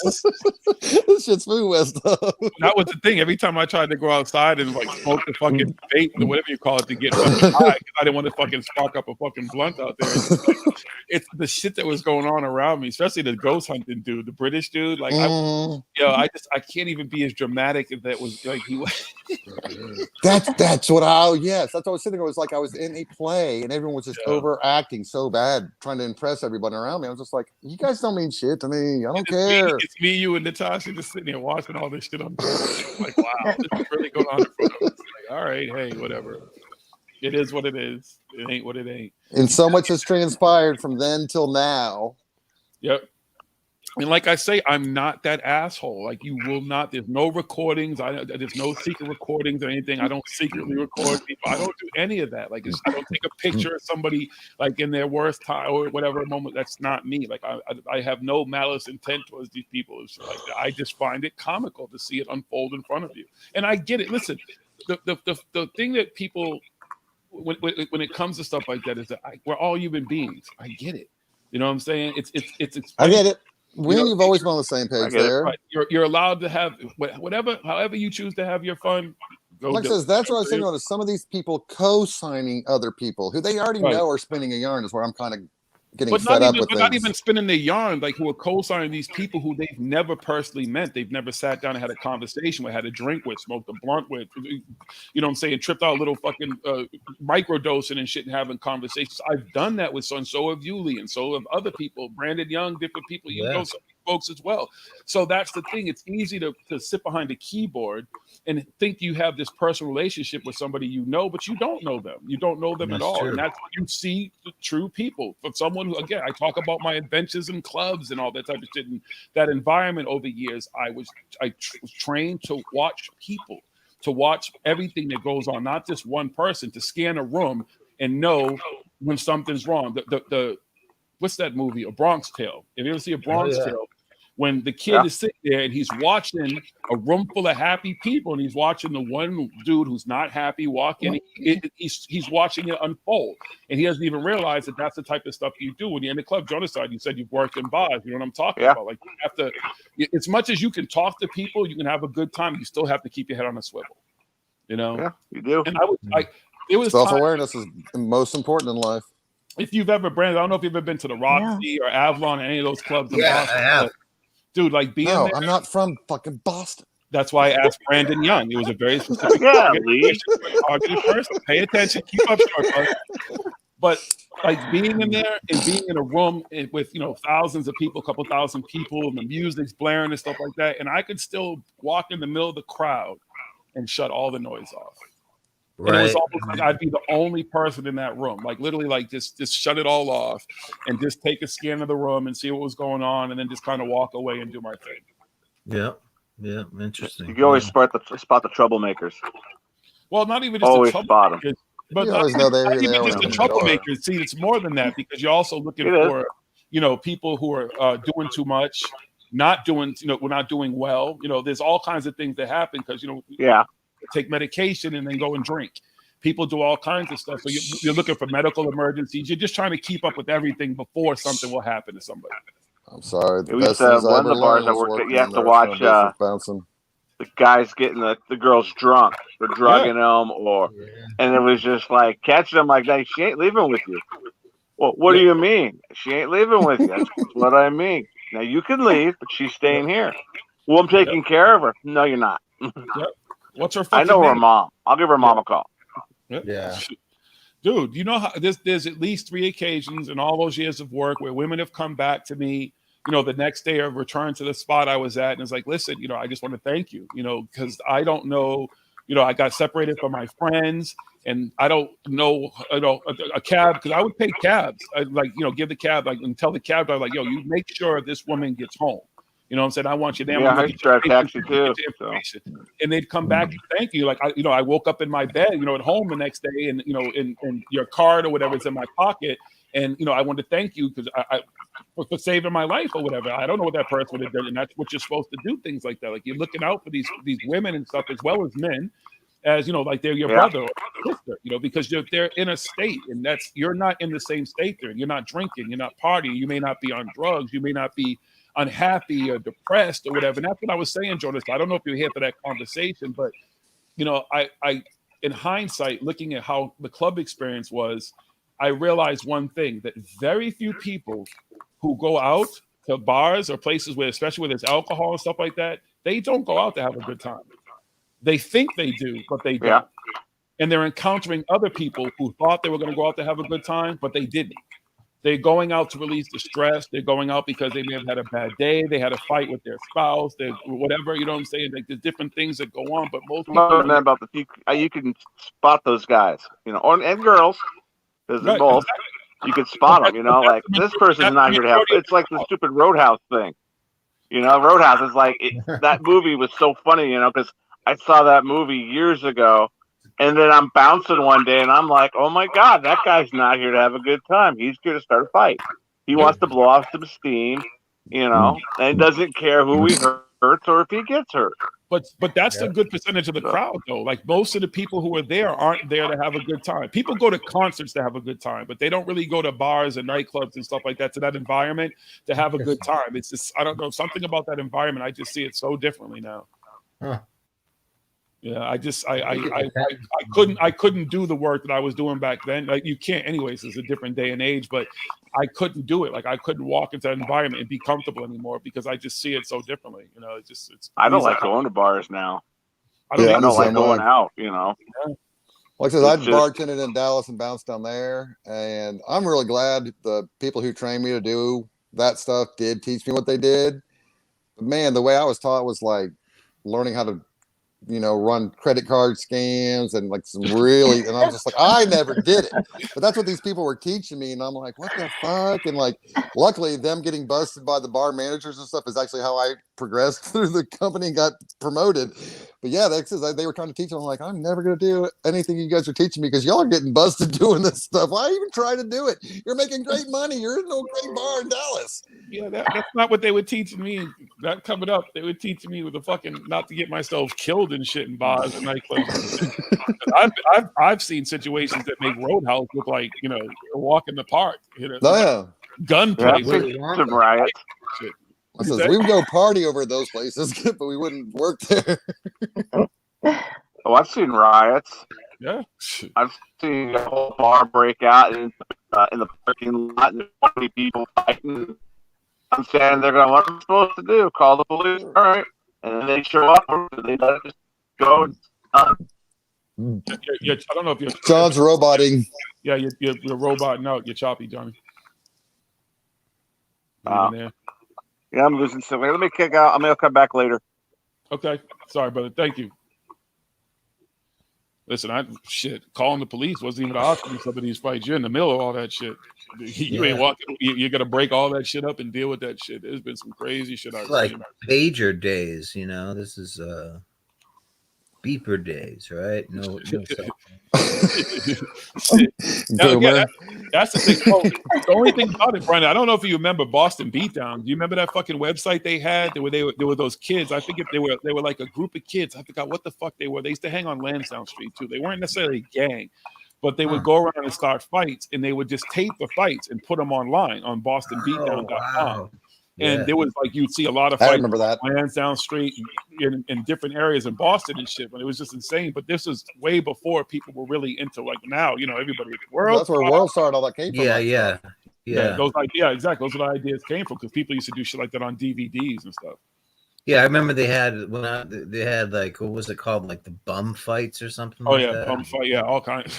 This shit's Foo West stuff. That was the thing. Every time I tried to go outside and like smoke the fucking vape or whatever you call it to get fucking high, because I didn't want to fucking spark up a fucking blunt out there. It's the shit that was going on around me, especially the ghost hunting dude, the British dude. Like, I can't even be as dramatic as that was. Like he was. That's what that's what I was sitting there. It was like I was in a play and everyone was just overacting so bad, trying to impress everybody around me. I was just like, you guys don't mean shit to me. I don't care. It's me, you, and Natasha just sitting here watching all this shit on TV. Like, wow, this is really going on in front of us. Like, all right, hey, whatever. It is what it is. It ain't what it ain't. And so much has transpired from then till now. Yep. And like I say, I'm not that asshole. Like, you will not. There's no recordings. There's no secret recordings or anything. I don't secretly record people. I don't do any of that. Like, I don't take a picture of somebody like in their worst time or whatever moment. That's not me. Like, I have no malice intent towards these people. It's like, I just find it comical to see it unfold in front of you. And I get it. Listen, the thing that people when it comes to stuff like that is that we're all human beings. I get it. You know what I'm saying? It's I get it. We've always been on the same page there. Right. You're allowed to have however you choose to have your fun. Like I says, that's what I was saying. Is some of these people co-signing other people who they already know are spinning a yarn is where I'm kind of getting fed up with. But not even spinning the yarn, like who are co-signing these people who they've never personally met. They've never sat down and had a conversation with, had a drink with, smoked a blunt with. You know what I'm saying? Tripped out a little fucking microdosing and shit and having conversations. I've done that with so have you, Lee, and so have other people. Brandon Young, different people. You know some folks as well. So that's the thing. It's easy to sit behind a keyboard and think you have this personal relationship with somebody you know, but you don't know them. You don't know them at all. True. And that's when you see the true people. From someone who, again, I talk about my adventures in clubs and all that type of shit. And that environment over years, I was trained to watch people, to watch everything that goes on, not just one person, to scan a room and know when something's wrong. The what's that movie? A Bronx Tale. If you ever see A Bronx Tale, when the kid is sitting there and he's watching a room full of happy people and he's watching the one dude who's not happy walk in, he's watching it unfold. And he doesn't even realize that that's the type of stuff you do when you're in the club. Jonaside, you said you've worked in bars. You know what I'm talking about? Like, you have to, as much as you can talk to people, you can have a good time, you still have to keep your head on a swivel. You know? Yeah, you do. And it was self-awareness is most important in life. If you've ever, Brandon, I don't know if you've ever been to the Roxy or Avalon or any of those clubs in Boston. I have. Dude, like being No, there, I'm not from fucking Boston. That's why I asked Brandon Young. It was a very specific targeted person. Pay attention, keep up, short. But like being in there and being in a room with thousands of people, a couple thousand people, and the music's blaring and stuff like that, and I could still walk in the middle of the crowd and shut all the noise off. Right. And it was almost like I'd be the only person in that room, like literally, like just shut it all off and just take a scan of the room and see what was going on, and then just kind of walk away and do my thing. Yeah, interesting. You can always spot the troublemakers. Well, not even just always the spot them, but not even just the troublemakers. See, it's more than that because you're also looking for people who are doing too much, not doing we're not doing well. There's all kinds of things that happen because take medication and then go and drink. People do all kinds of stuff. So you're looking for medical emergencies. You're just trying to keep up with everything before something will happen to somebody. I'm sorry. The We best used to things I one ever of the bars learned I was worked at. working You have in to the watch restaurant business, bouncing. the guys getting the girls drunk or drugging them, and it was just like catching them like that. She ain't leaving with you. Well, what do you mean? She ain't leaving with you. That's what I mean. Now you can leave, but she's staying here. Well, I'm taking care of her. No, you're not. What's her I fucking know her name? mom. I'll give her mom a call. Yeah. Dude, you know how there's at least 3 occasions in all those years of work where women have come back to me, the next day of return to the spot I was at, and it's like, listen, I just want to thank you, because I don't know, I got separated from my friends, and I don't know, a cab, because I would pay cabs, I'd give the cab, and tell the cab driver, you make sure this woman gets home. You know what I'm saying? I want you there. Yeah, I used to drive taxi too. And they'd come back and thank you. Like, I woke up in my bed, at home the next day, and, in your card or whatever is in my pocket. And, I want to thank you because I for saving my life or whatever. I don't know what that person would have done. And that's what you're supposed to do, things like that. Like, you're looking out for these women and stuff as well as men, as, like they're your brother or sister, because they're in a state, and you're not in the same state there. You're not drinking, you're not partying, you may not be on drugs, you may not be unhappy or depressed or whatever. And that's what I was saying, Jonas. I don't know if you're here for that conversation, but I in hindsight, looking at how the club experience was, I realized one thing, that very few people who go out to bars or places where, especially where there's alcohol and stuff like that, they don't go out to have a good time. They think they do, but they don't. And they're encountering other people who thought they were going to go out to have a good time, but they didn't. They're going out to release the stress. They're going out because they may have had a bad day. They had a fight with their spouse. They whatever, you know what I'm saying? Like, there's different things that go on, but most people about you can spot those guys, and girls, because they're both. You can spot them, like this person's not here to have. It's like the stupid Roadhouse thing, Roadhouse is like that movie was so funny, because I saw that movie years ago. And then I'm bouncing one day, and I'm like, oh, my God, that guy's not here to have a good time. He's here to start a fight. He wants to blow off some steam, and he doesn't care who he hurts or if he gets hurt. But that's a good percentage of the crowd, though. Like, most of the people who are there aren't there to have a good time. People go to concerts to have a good time, but they don't really go to bars and nightclubs and stuff like that, to that environment, to have a good time. It's just, I don't know, something about that environment. I just see it so differently now. Huh. Yeah, I couldn't do the work that I was doing back then. Like, you can't anyways, it's a different day and age, but I couldn't do it. Like, I couldn't walk into that environment and be comfortable anymore because I just see it so differently. I don't like going to bars now. I don't like going out, Like I said, I bartended in Dallas and bounced down there, and I'm really glad the people who trained me to do that stuff did teach me what they did. But man, the way I was taught was like learning how to run credit card scams and like some really, and I was just like, I never did it, but that's what these people were teaching me. And I'm like, what the fuck? And like, luckily them getting busted by the bar managers and stuff is actually how I progressed through the company and got promoted. But yeah, they were trying to teach me. I'm like, I'm never going to do anything you guys are teaching me because y'all are getting busted doing this stuff. Why even try to do it? You're making great money. You're in no great bar in Dallas. Yeah, that's not what they were teaching me. That coming up, they were teaching me with the fucking not to get myself killed and shit in bars and nightclubs. I've seen situations that make Roadhouse look like a walk in the park. Gunplay, some riots. Shit. I says, we would go party over at those places, but we wouldn't work there. Oh, I've seen riots. Yeah, I've seen a whole bar break out in the parking lot and 20 people fighting. I'm standing there going, what am I supposed to do? Call the police? All right. And then they show up, or they let it just go. I don't know if you're... John's roboting. Yeah, you're roboting out. You're choppy, Johnny. Yeah, I'm losing something. Let me kick out. I'm going to come back later. Okay. Sorry, brother. Thank you. Listen, calling the police wasn't even an option in some of these fights. You're in the middle of all that shit. You ain't walking. You're going to break all that shit up and deal with that shit. There's been some crazy shit I've like seen. pager days, This is beeper days, right? No cell Now, yeah, Boomer. that's the thing. Oh, the only thing about it, Brian, I don't know if you remember Boston Beatdown. Do you remember that fucking website they had? There were those kids. I think if they were like a group of kids. I forgot what the fuck they were. They used to hang on Lansdowne Street too. They weren't necessarily a gang, but they would go around and start fights, and they would just tape the fights and put them online on BostonBeatdown.com. wow. And there was like you'd see a lot of I fights remember that. on Lansdowne Street in different areas in Boston and shit. But it was just insane. But this was way before people were really into like now. You know, everybody That's where World Star and all that came from. Yeah. Exactly. Those are the ideas came from because people used to do shit like that on DVDs and stuff. Yeah, I remember they had they had like, what was it called, like the bum fights or something? Oh like yeah, that. bum fight. Yeah, all kinds.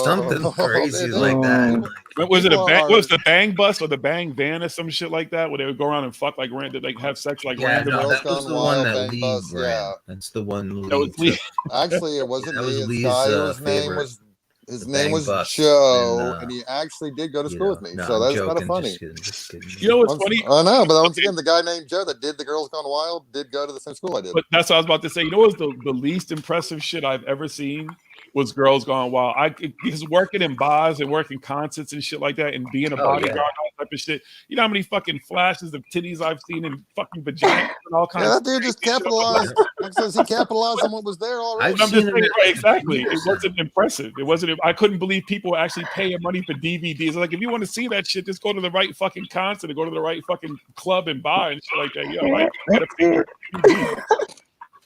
Something crazy like that. What was it? What was the bang bus or the bang van or some shit like that, where they would go around and fuck like random, like have sex like random. No, that was Gone the Wild, one that Bang Lee Bus, ran. yeah. That's the one. That was Lee. Actually, it wasn't That me. was It's Lee's, guy whose name favorite. was The name Bang was Bus. Joe, and he actually did go to you school know, with me. no, So I'm that's kind of joking, funny. just kidding. You know what's funny? I know, but once again, the guy named Joe that did the Girls Gone Wild did go to the same school I did. But that's what I was about to say. You know what's the least impressive shit I've ever seen was Girls Gone Wild. Because working in bars and working concerts and shit like that and being a bodyguard and all type of shit. You know how many fucking flashes of titties I've seen and fucking vaginas and all kinds Yeah, of that dude just capitalized. Like I says, he capitalized on what was there already. I'm just saying, right, exactly. It wasn't impressive. It wasn't. I couldn't believe people were actually paying money for DVDs. Like, if you want to see that shit, just go to the right fucking concert or go to the right fucking club and buy and shit like that. Yeah, right. You gotta pay for DVD.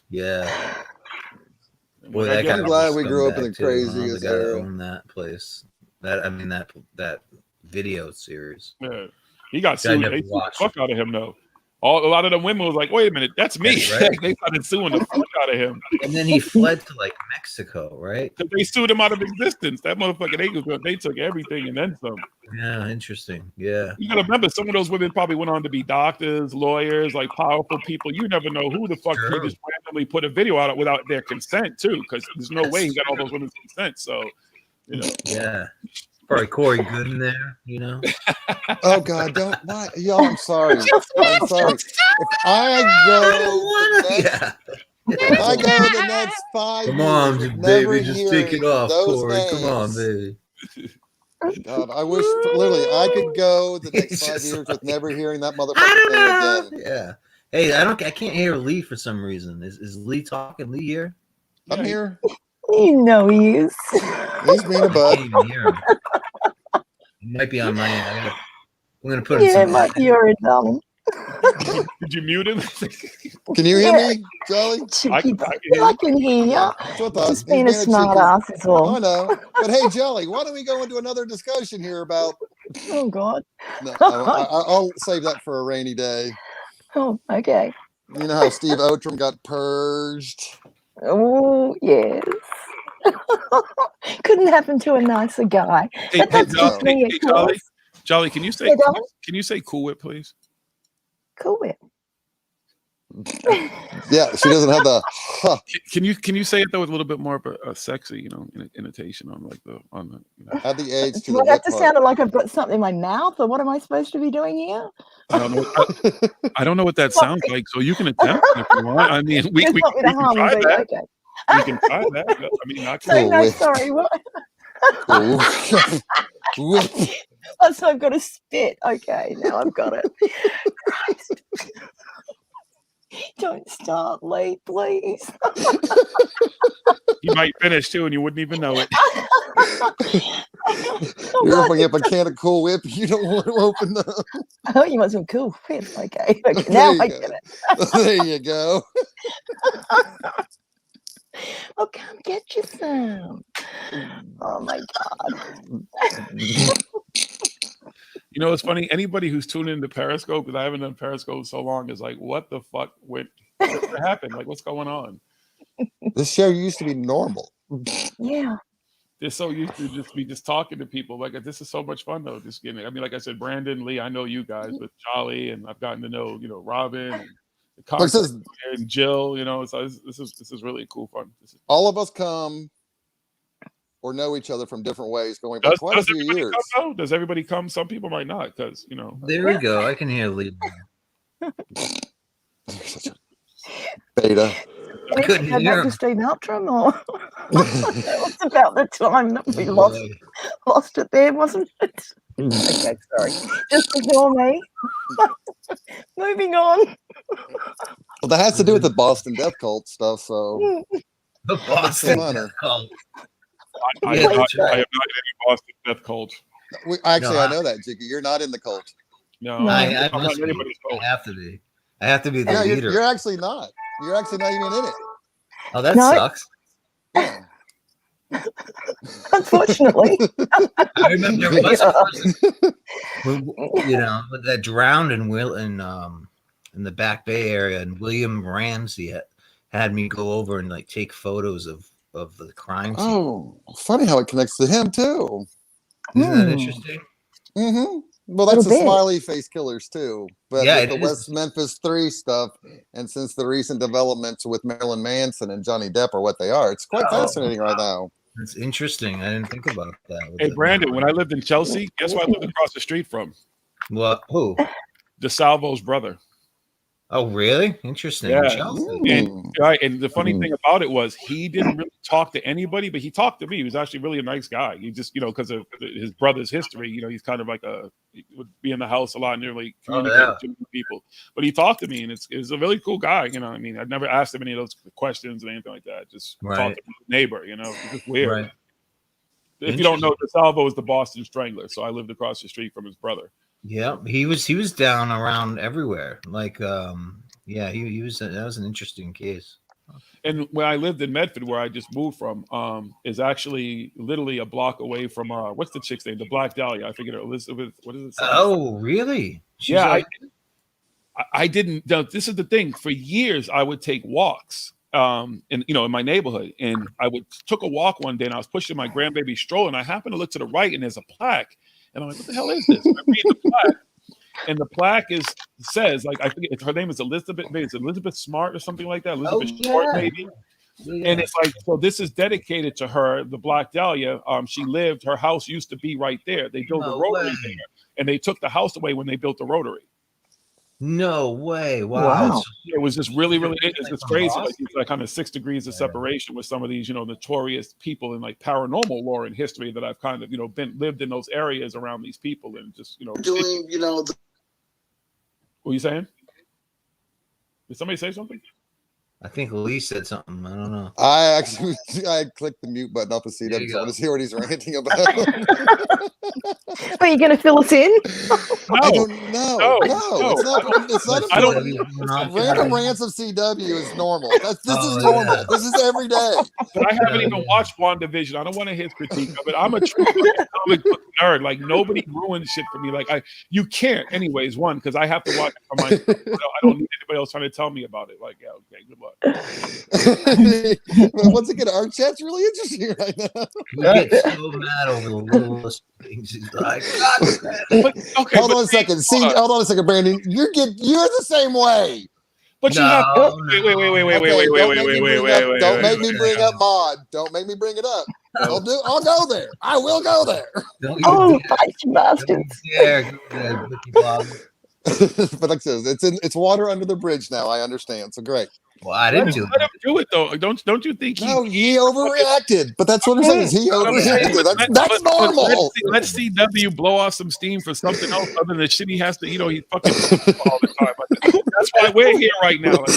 Yeah. Boy, that I'm guy glad was we grew up in the scumbag, too, huh? craziest The guy that era. owned that place. That video series. Yeah. He got Which I sued. never They sued the watched. fuck out of him though. A lot of the women was like, "Wait a minute, that's me." That's right. They started suing the fuck out of him. And then he fled to like Mexico, right? Because they sued him out of existence. That motherfucker, they took everything and then some. Yeah, interesting. Yeah. You gotta remember, some of those women probably went on to be doctors, lawyers, like powerful people. You never know who the fuck he just randomly put a video out without their consent too, because there's no way he got all those women's consent. So, you know. Yeah. Probably Corey Good in there, you know. Oh God, don't why y'all, I'm sorry. I'm sorry. If I go if I go the next 5 Come years on, with never baby, just take hearing it off, those Corey. names, Come on, baby. God, I wish literally I could go the next It's 5 just years with like, never hearing that motherfucking name again. Yeah. Hey, I can't hear Lee for some reason. Is Lee talking? Lee here? I'm here. You know he is. He's being a I bud. can't even hear him. It might be on my end. I'm gonna put in Yeah, some. might be your darling. Did you mute him? Can you hear me, Jolly? I can I can hear you. That's what I thought. Just being a He's smart cheeky. ass is all. I know. But hey, Jolly, why don't we go into another discussion here about Oh God. no, I'll save that for a rainy day. Oh, okay. You know how Steve Outram got purged? Oh yes. Couldn't happen to a nicer guy. Hey, But that's just me, of Jolly, course. Jolly, can you say Yeah, darling? can you say CoolWhip, please? CoolWhip. Yeah, she doesn't have the huh. Can you say it though with a little bit more of a sexy, you know, intonation on like the on the. You know. Add the age to Do the I have whip to part. sound like I've got something in my mouth, or what am I supposed to be doing here? I don't know what that sounds like, so you can attempt it if you want. I mean, we Just can want me to hum, try but that. okay. We can try that. I mean, I So can. no, whip. sorry. What? Whip. Oh, so I've got to spit. Okay, now I've got it. Christ. Don't start late, please. You might finish too, and you wouldn't even know it. You're opening up a can of Cool Whip. You don't want to open them. Oh, you want some cool whip? Okay, okay. There Now you I go. get it. There you go. Oh, come get you some. Oh my God. You know, it's funny. Anybody who's tuned into Periscope, because I haven't done Periscope so long, is like, what the fuck what happened? Like, what's going on? This show used to be normal. Yeah. They're so used to just talking to people. Like, this is so much fun though. Just getting. I mean, like I said, Brandon, Lee, I know you guys, but Charlie, and I've gotten to know, you know, Robin and the Like this, and Jill. You know, so this is really cool fun. all of us come or know each other from different ways, going back quite a few everybody years. come, though? Does everybody come? Some people might not, because you know. There we go. I can hear Lee. Beta. We have to go back to Steve Outram, or that was about the time that we lost it there, wasn't it? Okay, sorry. Just ignore me. Moving on. Well, that has to do with the Boston Death Cult stuff. So The that makes Boston them honor. Death Cult. I Yeah, am not that's in right. any Boston Death Cult. Actually, No, I know that, Jiggy. You're not in the cult. No, I I'm must not in be. anybody's cult. I have to be. I have to be the Yeah, leader. you're actually not. You're actually not even in it. Oh, that No. sucks. Yeah. Unfortunately. I remember there was a Yeah. person that drowned in the Back Bay area, and William Ramsey had me go over and like take photos of the crime scene. Oh, funny how it connects to him too. Isn't that interesting? Mm-hmm. Well, that's the Little bit. smiley face killers too. But Yeah, with the it West is. Memphis 3 stuff, and since the recent developments with Marilyn Manson and Johnny Depp are what they are, it's quite fascinating right now. It's interesting. I didn't think about that. Hey, Brandon, when I lived in Chelsea, guess where I lived across the street from? What? Who? DeSalvo's brother. Oh, really? Interesting. Yeah. Chelsea. And the funny thing about it was he didn't really talk to anybody, but he talked to me. He was actually really a nice guy. He just, because of his brother's history, he's kind of like he would be in the house a lot and really communicate with people. But he talked to me, and it's a really cool guy. I mean, I'd never asked him any of those questions or anything like that. Just talked to my neighbor, it's just weird. Right. If you don't know, DeSalvo is the Boston Strangler. So I lived across the street from his brother. Yeah, he was down around everywhere. Like, he was. That was an interesting case. And when I lived in Medford, where I just moved from, is actually literally a block away from what's the chick's name? The Black Dahlia. I figured Elizabeth. What is it? Oh, really? She's I didn't. Now, this is the thing. For years, I would take walks, in my neighborhood, and I took a walk one day, and I was pushing my grandbaby stroller, and I happened to look to the right, and there's a plaque. And I'm like, what the hell is this? And I read the plaque, and the plaque says, like, I think her name is Elizabeth. Maybe it's Elizabeth Smart or something like that. Elizabeth Short, maybe. Yeah. And it's like, so this is dedicated to her, the Black Dahlia. Her house used to be right there. They built a rotary there, and they took the house away when they built the rotary. No way! Wow. It was just really, really. It's crazy. Like, it's like kind of 6 degrees of separation with some of these, notorious people in like paranormal lore and history that I've kind of, lived in those areas around these people and just, doing, What are you saying? Did somebody say something? I think Lee said something. I don't know. I clicked the mute button off of CW. I want to hear what he's ranting about. Are you going to fill us in? No. It's not. Random rants of CW is normal. This is normal. Yeah. This is every day. But I haven't even watched WandaVision. I don't want to hear critique of it. I'm a true comic book nerd. Like, nobody ruins shit for me. Like, you can't, anyways. One, because I have to watch it for myself. I don't need anybody else trying to tell me about it. Like, yeah, okay, good luck. Once again, our chat's really interesting right now. We get so mad over the littlest things. He's like, hold on a second. Hold on a second, Brandon. You're the same way. But you have wait. Don't make me bring up Maud. Don't make me bring it up. I'll go there. I will go there. Thanks, you bastards. But like I said, it's water under the bridge now. I understand. So great. Well, I didn't do it. Let him do it though. Don't you think? He overreacted. But that's what I'm saying. Is he overreacted? That's normal. Let's see W blow off some steam for something else other than the shit he has to. He fucking all the time. That's why we're here right now. Like,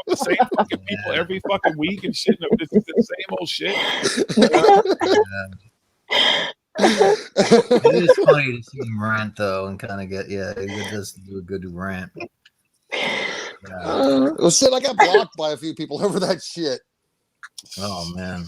the same fucking people every fucking week and shit. It's the same old shit. It is funny to see him rant though, and kind of get it does do a good rant. Well, shit, I got blocked by a few people over that shit. Oh man.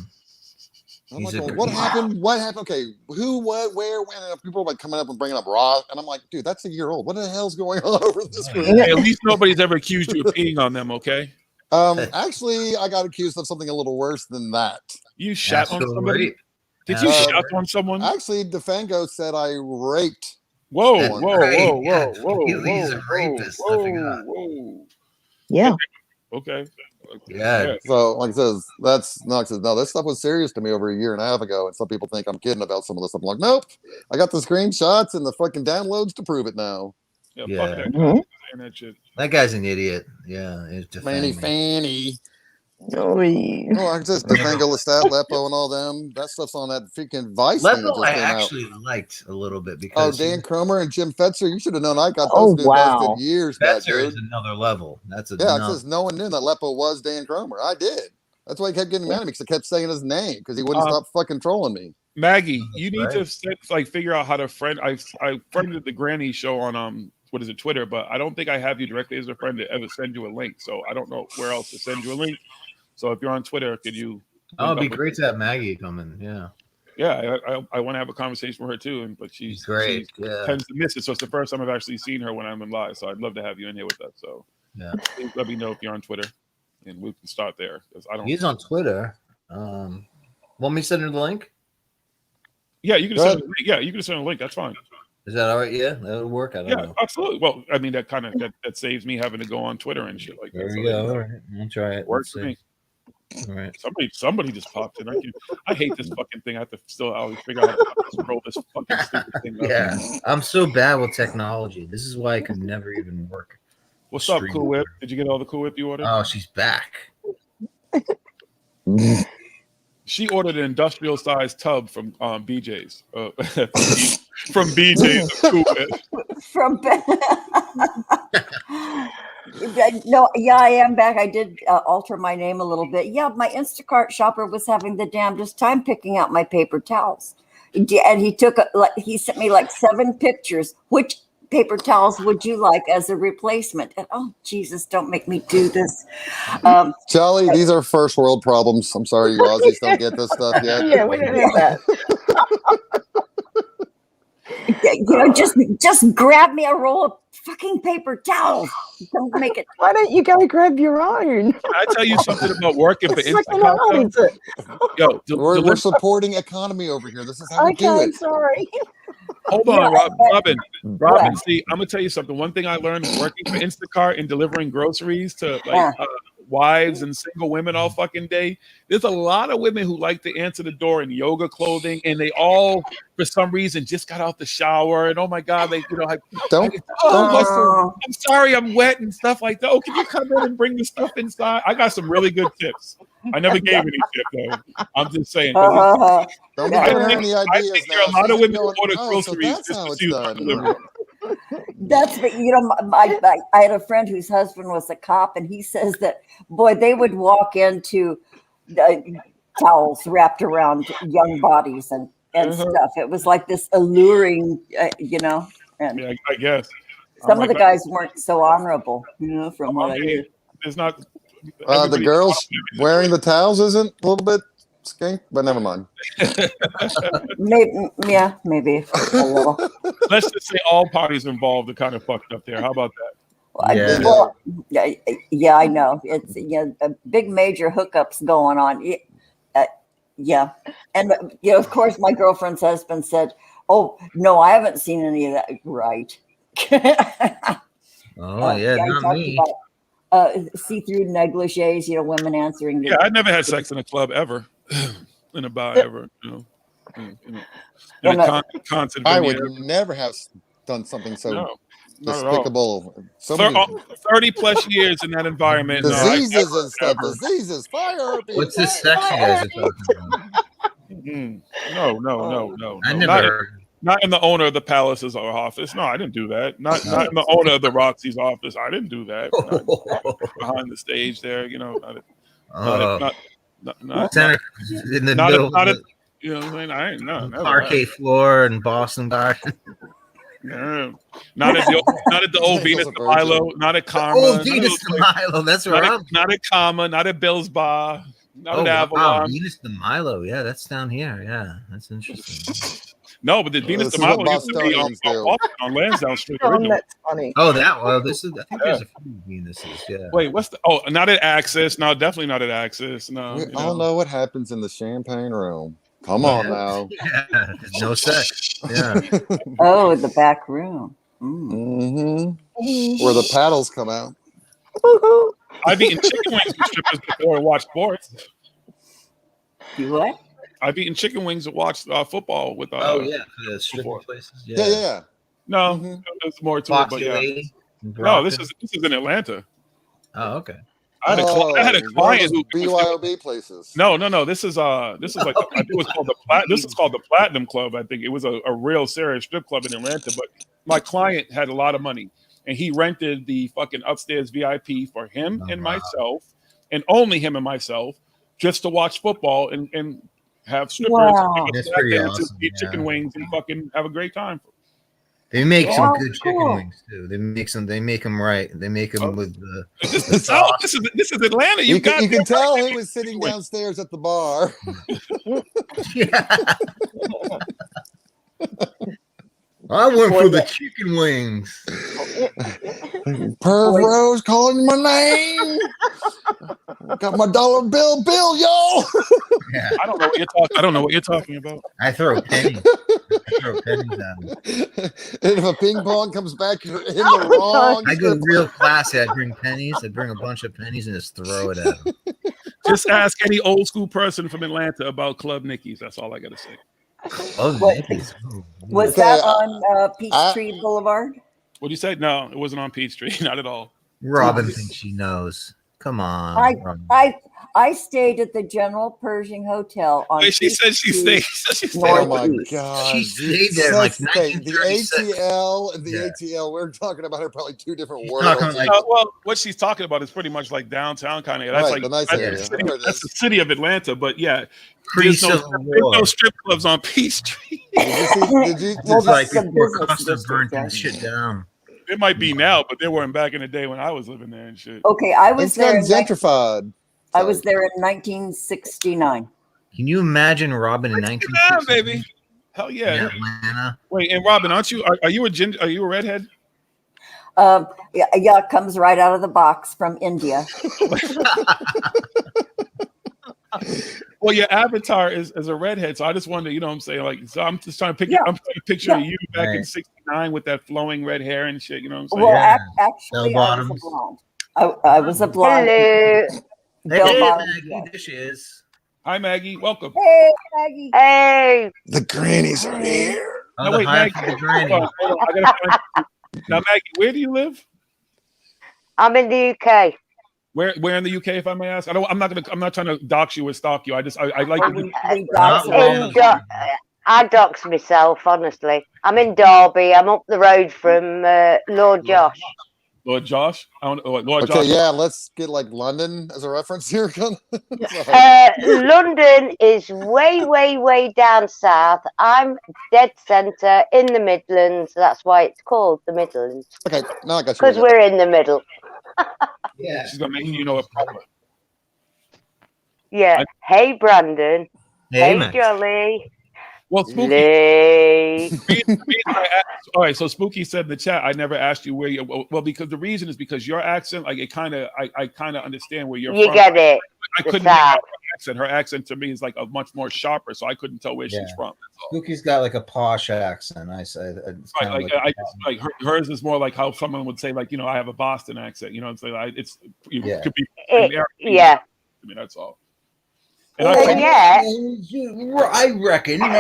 I'm like, well, what happened? What happened? Okay, who, what, where, when? And people are like coming up and bringing up Raw, and I'm like, dude, that's a year old. What the hell's going on over this group? Hey, at least nobody's ever accused you of peeing on them, okay? Actually, I got accused of something a little worse than that. You shot on somebody? Did you shot on someone? Actually, DeFango said I raped. Whoa. He's a rapist. Yeah. Okay. Yeah. So, like I says, no, this stuff was serious to me over a year and a half ago, and some people think I'm kidding about some of this. I'm like, nope. I got the screenshots and the fucking downloads to prove it now. Yeah. Fuck that. saying that shit. That guy's an idiot. Yeah, he's Fanny, defending me. Fanny. Oy. Oh, I just Defengo, Lestat, Lepo, and all them. That stuff's on that freaking Vice thing that Lepo, just I came out. actually liked a little bit Oh, because Dan Cromer and Jim Fetzer. You should have known I got Oh, those new busted wow. years back, Fetzer dude. is another level. That's a Yeah, because no one knew that Lepo was Dan Cromer. I did. That's why he kept getting mad at me because I kept saying his name because he wouldn't stop fucking trolling me. Maggie, you need right. to figure out how to friend. I friended the Granny Show on what is it, Twitter, but I don't think I have you directly as a friend to ever send you a link. So I don't know where else to send you a link. So if you're on Twitter, could you? Oh, it'd be great to have Maggie come in. Yeah. Yeah, I want to have a conversation with her too, but she's great. She yeah. tends to miss it. So it's the first time I've actually seen her when I'm in live. So I'd love to have you in here with us. So yeah, please let me know if you're on Twitter, and we can start there. I don't. He's on Twitter. Want me to send her the link? Yeah, you can send a link. Yeah, you can send a link. That's fine. Is that all right? Yeah, that would work. I don't know. Absolutely. Well, I mean, that kind of that saves me having to go on Twitter and shit like that. There we go. All right, I'll try it. Works for me. All right. Somebody just popped in. I hate this fucking thing. I have to still always figure out how to roll this fucking stupid thing up. Yeah, I'm so bad with technology. This is why I could never even work. What's up, CoolWhip? Did you get all the CoolWhip you ordered? Oh, she's back. She ordered an industrial sized tub from BJ's. From BJ's CoolWhip. No, yeah, I am back. I did alter my name a little bit. Yeah, my Instacart shopper was having the damnedest time picking out my paper towels, and he sent me like 7 pictures. Which paper towels would you like as a replacement? And oh Jesus, don't make me do this. Charlie, these are first world problems. I'm sorry, you Aussies don't get this stuff yet. Yeah, we don't have that. Just grab me a roll of fucking paper towels. Don't make it. Why don't you go grab your own? Can I tell you something about working for It's like Instacart? Yo, we're supporting economy over here. This is how we do it. Sorry. Hold on, Robin. See, I'm gonna tell you something. One thing I learned working for Instacart and delivering groceries to wives and single women all fucking day. There's a lot of women who like to answer the door in yoga clothing, and they all, for some reason, just got out the shower. And oh my god, they I'm sorry, I'm wet and stuff like that. Oh, can you come in and bring the stuff inside? I got some really good tips. I never gave any tip though. I'm just saying. Don't be giving any I ideas think there are a lot of women who order so groceries that's just how to it's see done. delivery. That's I had a friend whose husband was a cop, and he says that boy, they would walk into towels wrapped around young bodies and stuff. It was like this alluring, And yeah, I guess some of the guys weren't so honorable, from what I hear. There's not. The girls wearing the towels isn't a little bit skink, but never mind. Maybe a little. Let's just say all parties involved are kind of fucked up there. How about that? Yeah. Well, yeah, I know. It's a big major hookups going on. Yeah, and of course, my girlfriend's husband said, "Oh no, I haven't seen any of that." Right. Oh yeah, not me. See-through negligees, women answering. Yeah, I never had sex in a club ever, in a bar ever. I would never have done something so despicable. 30 plus years in that environment. Diseases and stuff. Diseases, fire. What's this sex you guys are talking about? No. I never. Not in the owner of the Palace's office. No, I didn't do that. Not in the owner of the Roxy's office. I didn't do that. Not behind the stage there, in the middle. You know what I'm saying? I ain't parquet floor in Boston Garden. Yeah. Not at the old Venus de Milo. Not at Karma. Oh, Venus de Milo. That's right. Not at Karma. Not at Bill's Bar. Not at Avalon. Wow. Venus de Milo. Yeah, that's down here. Yeah, that's interesting. No, but the Venus de Milo used to be on Lansdowne Street. That's funny. Oh, this is. I think there's a few Venuses. Yeah. Wait, what's the? Oh, not at Access. No, definitely not at Access. No. We all know what happens in the champagne room. Come on now. Yeah, no sex. Yeah. Oh, the back room. Mm-hmm. Where the paddles come out. I've eaten chicken wings with strippers before and watched sports. You what? I've eaten chicken wings and watched football with. The stripping places. Yeah. No, there's more to Foxy it, but lady. No, this is in Atlanta. Oh, okay. I had a client who BYOB places. No. This is like I think it was called this is called the Platinum Club. I think it was a real serious strip club in Atlanta. But my client had a lot of money, and he rented the fucking upstairs VIP for him and myself, and only him and myself, just to watch football and have strippers, That's pretty awesome. eat chicken wings, and fucking have a great time. They make some good chicken wings too. They make them right. They make them with the sauce. This is Atlanta. You can tell he was sitting downstairs at the bar. I went for the chicken wings. Perv Rose calling my name. Got my dollar bill, yo. Yeah. I don't know what you're talking about. I throw pennies. I throw pennies at them. And if a ping pong comes back, you're in the wrong. I go real classy. I bring pennies. I bring a bunch of pennies and just throw it at them. Just ask any old school person from Atlanta about Club Nicky's. That's all I got to say. Was that on Peachtree Boulevard? What'd you say? No, it wasn't on Peachtree. Not at all. Robin thinks she knows. Come on. I stayed at the General Pershing Hotel on. Wait, she said she stayed. Oh my god! She stayed there like the 1936. ATL and the ATL. We're talking about are probably two different worlds. Well, what she's talking about is pretty much like downtown kind of. That's right, like the nice area. That's the city of Atlanta. But yeah, there's no strip clubs on Peachtree. Did you it's like before Costa burnt that shit down. It might be now, but they weren't back in the day when I was living there and shit. Okay, I was it's there. Gentrified. I was there in 1969. Can you imagine Robin in 1969, baby? Hell yeah! In Atlanta. Wait, and Robin, aren't you? Are you a redhead? Yeah, it comes right out of the box from India. Well, your avatar is a redhead, so I just wonder, you know what I'm saying? Like, so I'm just trying to picture. I'm trying to picture you back in '69 with that flowing red hair and shit. You know what I'm saying? Well, actually, I was a blonde. I was a blonde. Hello. Hey, bottom, Maggie, there she is. Hi, Maggie. Welcome. Hey, Maggie. Hey. The grannies are here. Oh, wait, Maggie. Granny. Hold on, I gotta find you. Now, Maggie, where do you live? I'm in the UK. Where in the UK, if I may ask? I'm not trying to dox you or stalk you. I like to. I dox myself, honestly. I'm in Derby. I'm up the road from Lord Josh. Lord Josh? Lord okay, Josh. Yeah, let's get like London as a reference here. London is way, way, way down south. I'm dead centre in the Midlands. That's why it's called the Midlands. Okay, now I got you. Because we're in the middle. Yeah. She's going to make you know it proper. Yeah. Hey, Brandon. Hey, hey Jolly. Well, Spooky. All right, so Spooky said in the chat, I never asked you where you. Well, because the reason is because your accent, like it kind of, I kind of understand where you're from. You get it. I couldn't make out her accent. Her accent to me is like a much more sharper, so I couldn't tell where she's from. Spooky's got like a posh accent. I say like hers is more like how someone would say, like, you know, I have a Boston accent. You know what I'm saying? Could be. Yeah. I mean, that's all. I reckon. I'm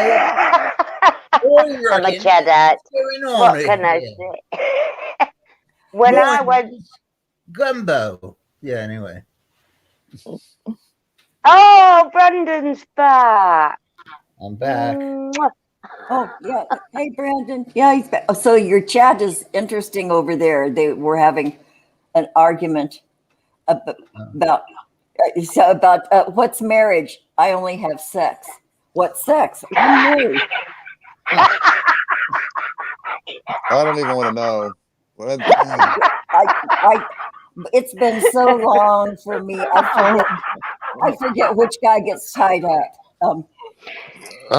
a cadet. What can I say? When I went Gumbo. Yeah, anyway. Oh, Brandon's back. I'm back. Oh, yeah. Hey, Brandon. Yeah, he's back. So your chat is interesting over there. They were having an argument about what's marriage. I only have sex. What sex? I'm married. I don't even want to know. It's been so long for me. I forget which guy gets tied up. I'm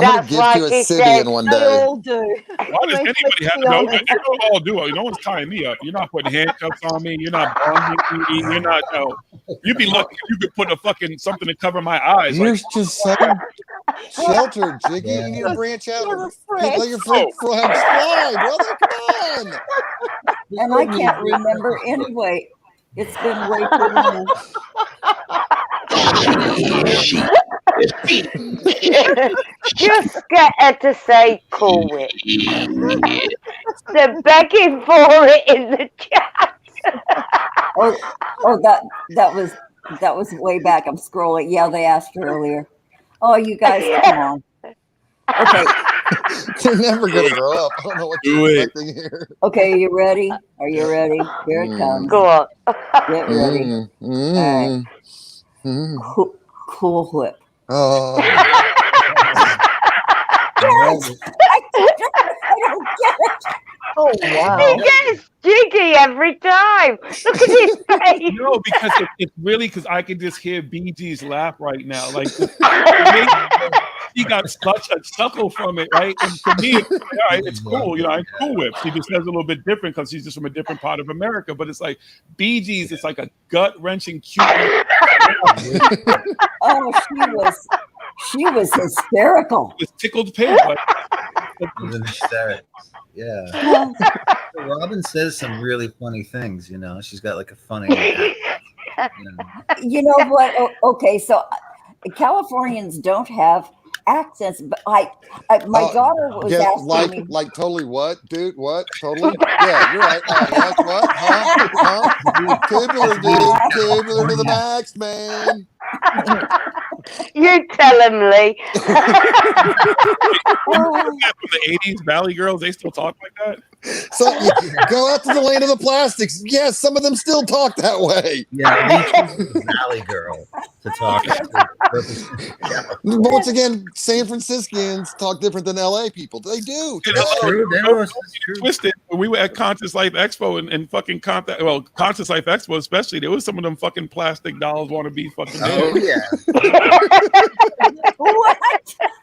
going to give you a city in one day. They all do. Why does anybody have no? They all do. No one's tying me up. You're not putting handcuffs on me. You're not bonding me. You're not. No. You'd be lucky if you could put a fucking something to cover my eyes. You're just so sheltered, Jiggy. You need to branch out. Let your flags fly, brother. Come on. And I can't remember anyway. It's been way too long. Just get her to say CoolWhip. They're begging for it in the chat. that was way back. I'm scrolling. Yeah, they asked earlier. Oh, you guys, come on. Okay. They're never gonna grow up. I don't know what you're expecting here. Okay, you ready? Are you ready? Here it comes. Go on. Get ready. All right. Cool Whip. Oh. I don't get it. Oh wow! He gets jiggy every time. Look at his face. No, because it's really because I can just hear BG's laugh right now. Like he got such a chuckle from it, right? And for me, it's, all right, it's cool. You know, I CoolWhip. She just says a little bit different because she's just from a different part of America. But it's like BG's. It's like a gut wrenching cute. Oh, she was hysterical. It was tickled pink. Like, yeah. Robin says some really funny things, you know. She's got like a funny. You know what? Okay, so Californians don't have accents, but my daughter was asking me, like totally what, dude? What? Totally? Yeah, you're right. Yes, what? Huh? Tubular, dude. Tubular to the max, man. You tell him, Lee. From the 80s, Valley Girls, they still talk like that? So go out to the land of the plastics. Yes, some of them still talk that way. Yeah, Valley Girl to talk. But once again, San Franciscans talk different than LA people. They do. That's true. That's true. Twisted. When we were at Conscious Life Expo and fucking Conscious Life Expo especially, there was some of them fucking plastic dolls want to be fucking. Oh yeah. what?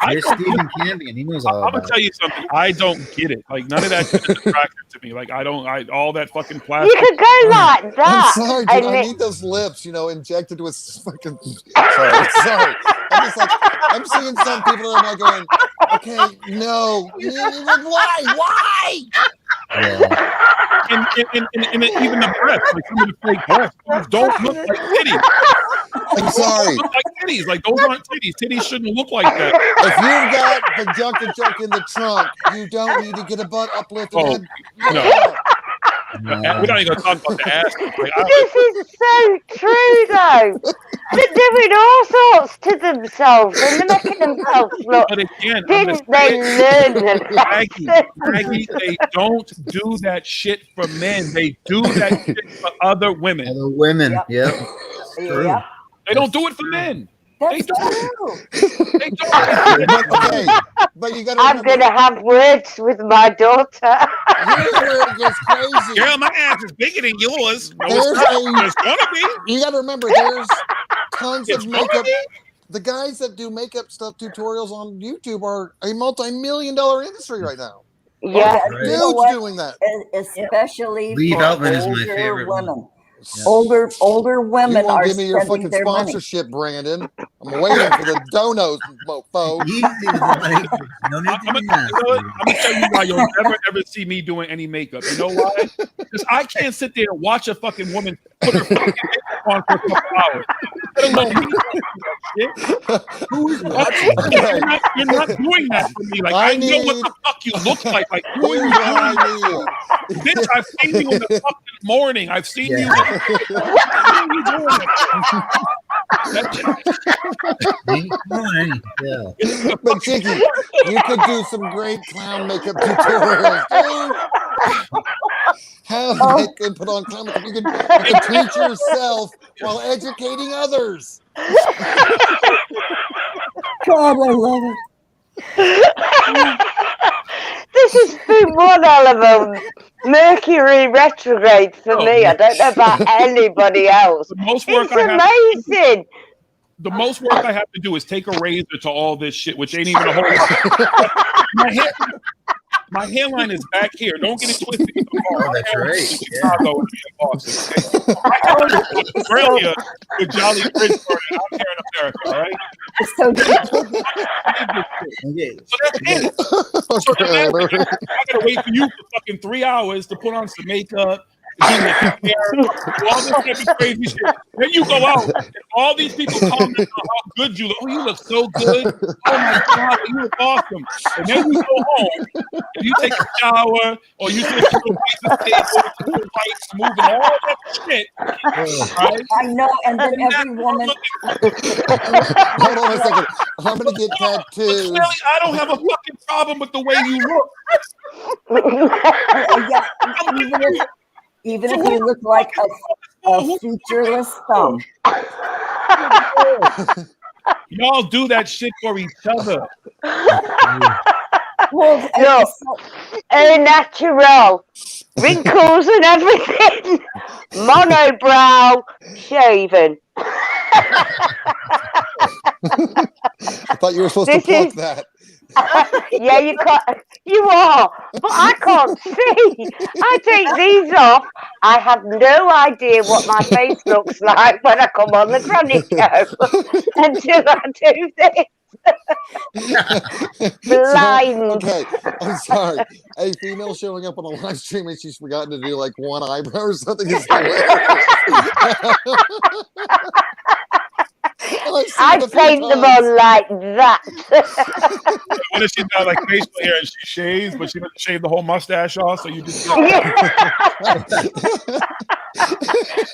There's Stephen Cambion. He knows all I'm about gonna tell you something. I don't get it. Like none of that shit is attractive to me. Like all that fucking plastic. You could go like that. I'm sorry, dude. I need those lips, injected with fucking. Sorry. I'm just like, I'm seeing some people that am like going, okay, no, why? Yeah. And even the breasts, like some of the fake breasts, don't look like titties. I'm sorry. Look like titties. Like those aren't titties. Titties shouldn't look like that. If you've got the junk in the trunk, you don't need to get a butt uplifted. Oh, no. We're not even gonna talk about the ass. Like, this is so true, though. They're doing all sorts to themselves, and they're making themselves look. But again, didn't they learn Maggie, they don't do that shit for men. They do that shit for other women. Other women, yep. Yep. They don't do it for men. That's true. They don't. But you gotta I'm going to have words with my daughter. Here's where it gets crazy. Girl, my ass is bigger than yours. No, There's gonna be. You got to remember, there's tons of makeup. The guys that do makeup stuff tutorials on YouTube are a multi-million-dollar industry right now. Yeah, dudes doing that, especially Lee for Veltman is my older favorite women. Yeah. Older women you are give me your spending fucking their sponsorship, Brandon. I'm waiting for the donos, mofo. No need to be I'm gonna tell you why you'll never ever see me doing any makeup. You know why? Because I can't sit there and watch a fucking woman put her fucking makeup on for a couple hours. I don't know me. Who is watching? You're not doing that for me. Like I know what the fuck you look like. Like who are you doing? Bitch, I've seen you in the fucking morning. I've seen you. But Chicky, you could do some great clown makeup tutorials, dude. How they could put on clown makeup. You could teach yourself while educating others. God, I love it. This has been one hell of a Mercury retrograde for me. I don't know about anybody else. It's amazing. The most work I have to do is take a razor to all this shit, which ain't even a whole lot. My hairline is back here. Don't get it twisted. Oh, that's right. Chicago and Boston. Australia with Jolly Bridgeport, and I'm here in America, all right? So that's it. So I gotta wait for you for fucking 3 hours to put on some makeup, do your hair, do all this type of crazy shit. Then you go out, and all these people comment on how good you look. Oh, you look so good. Oh my God, you look awesome. And then you go home, and you take a shower, or you finish the table, the lights moving, all that shit. Right? I know, and then every woman. Hold on a second. I'm gonna get tattoos. Clearly, I don't have a fucking problem with the way you look. Yeah, even if you look like a featureless thumb. Y'all do that shit for each other. Well, Look, natural, wrinkles and everything, monobrow, shaven. I thought you were supposed to pluck that. Yeah, you can't. You are, but I can't see. I take these off. I have no idea what my face looks like when I come on the granny show until I do this. Blind. Okay, I'm sorry. A female showing up on a live stream and she's forgotten to do like one eyebrow or something is hilarious. I paint them on like that. What if she's got like facial hair and she shaves, but she doesn't shave the whole mustache off? So you just.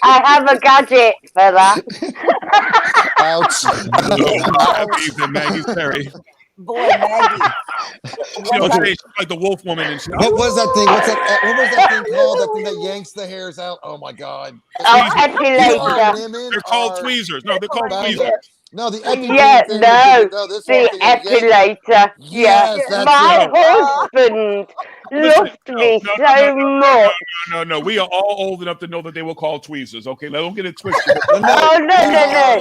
I have a gadget for that. Ouch. No, Maggie's Perry. Boy, Maggie. She's like the wolf woman and shit. What was that thing? What was that thing called? That thing that yanks the hairs out? Oh my God. Epilator. They're called tweezers. No, they're called tweezers. No, the epilator. Yes, my husband loved me so much. No. We are all old enough to know that they were called tweezers. Okay, don't get it twisted. No.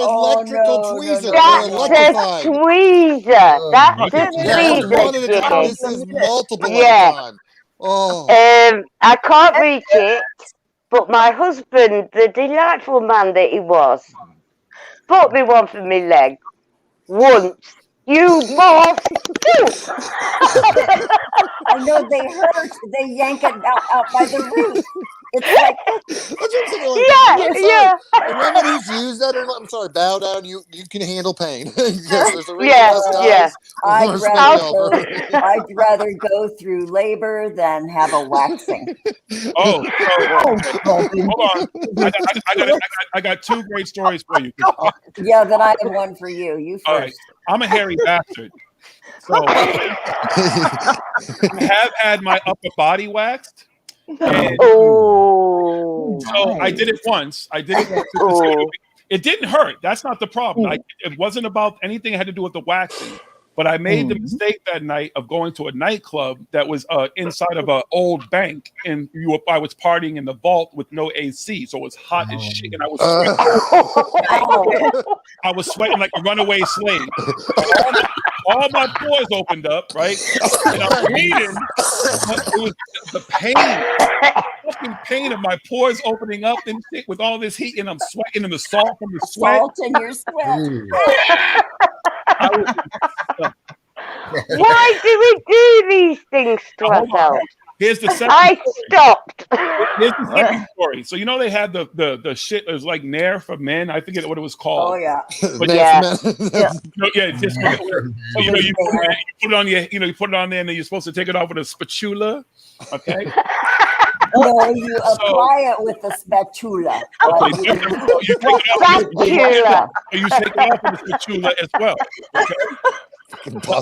Electrical tweezer. That's a tweezer. That's a tweezer. This is multiple time. Oh. I can't reach it, but my husband, the delightful man that he was, bought me one for my leg once. You moth! I know they hurt. They yank it out by the root. It's like, yeah. The women who's used that, I'm sorry, bow down. You can handle pain. Yes, I'd rather go through labor than have a waxing. Hold on. I got two great stories for you. Yeah, then I have one for you. You first. All right. I'm a hairy bastard. So I have had my upper body waxed. And so I did it once. It didn't hurt. That's not the problem. It wasn't about anything that had to do with the waxing. But I made the mistake that night of going to a nightclub that was inside of an old bank, and I was partying in the vault with no AC, so it was hot as shit, and I was sweating. I was sweating like a runaway slave. All my pores opened up, right? And I'm bleeding. It was the fucking pain of my pores opening up and shit with all this heat, and I'm sweating in the salt from the sweat. Salt in your sweat. Why do we do these things to ourselves? Here's the second. I stopped. Here's the second story. So they had the shit. It was like Nair for men. I forget what it was called. Oh yeah. But just so, you put it on your, you put it on there, and then you're supposed to take it off with a spatula. Okay. No, you apply it with a spatula. Okay. You take it off. You take it off with a spatula as well. Okay.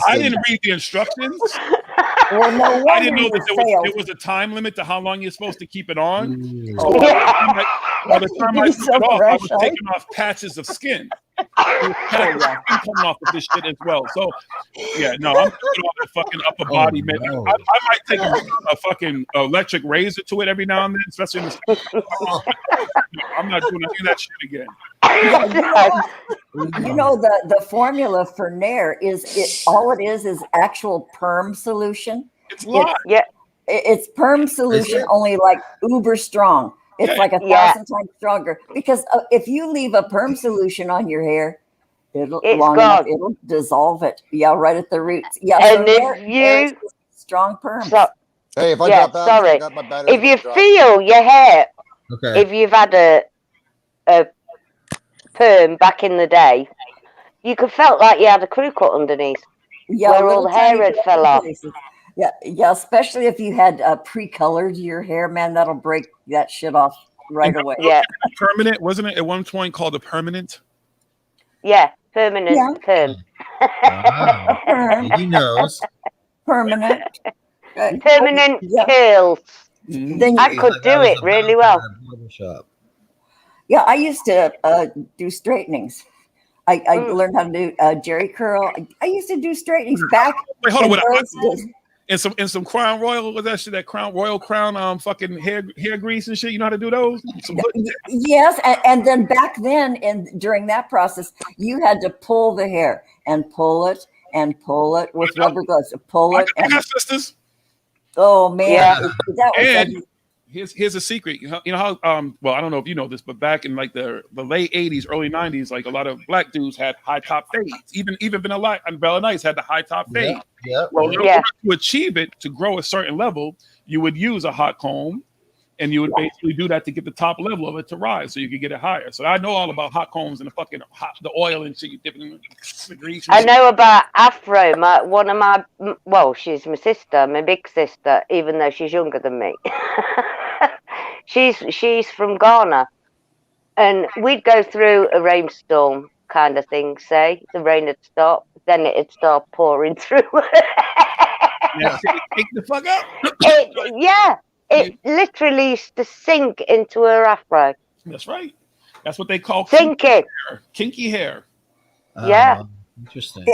I didn't read the instructions. Well, no I didn't know that there was a time limit to how long you're supposed to keep it on. By the time I took it off, I was taking off patches of skin. Coming off of this shit as well. So, I'm taking off the fucking upper body. Man. I might take a fucking electric razor to it every now and then, especially in the. I'm not doing any of that shit again. The formula for Nair is all it is actual perm solution. It's lot. It's perm solution, only like uber strong. It's like 1,000 times stronger, because if you leave a perm solution on your hair, it'll dissolve it. Yeah, right at the roots. Yeah, and if you strong perm. Hey, if I drop out, I got my battery. If you feel your hair Okay. if you've had a perm back in the day, you could felt like you had a crew cut underneath, Yeah, where all little the hair tiny had bit fell off. places. Yeah, yeah, especially if you had pre-colored your hair, man, that'll break that shit off right away. Yeah, Permanent, wasn't it at one point called a permanent? yeah, permanent perm. Wow. Perm, He knows. permanent. Permanent Yeah. curls. Then I you, could That do was it the really bouncer well. at a barber shop. yeah, I used to do straightenings. I Mm. learned how to do Jerry curl. I used to do straightenings back Wait, hold on. in What, those days. and some Crown Royal, was that shit? That Crown Royal Crown, fucking hair grease and shit. You know how to do those? Some Yes, and then back then, and during that process, you had to pull the hair and pull it with rubber gloves. Pull it I and got sisters. oh man, Yeah. that was And here's a secret. You know how well, I don't know if you know this, but back in like the late 80s, early 90s, like a lot of black dudes had high top fades. Even Vanilla Ice had the high top fade. Yeah. Well, in Yeah. order to achieve it, to grow a certain level, you would use a hot comb, and you would basically do that to get the top level of it to rise, so you could get it higher. So I know all about hot combs and the fucking the oil and shit you dip in the grease. And I shit. know about Afro. Well, she's my sister, my big sister, even though she's younger than me. she's from Ghana, and we'd go through a rainstorm kind of thing. Say the rain would stop, then it'd start pouring through. Yeah, take the fuck up. It literally used to sink into her afro. That's right. That's what they call Sink it. Kinky hair. Yeah. Interesting.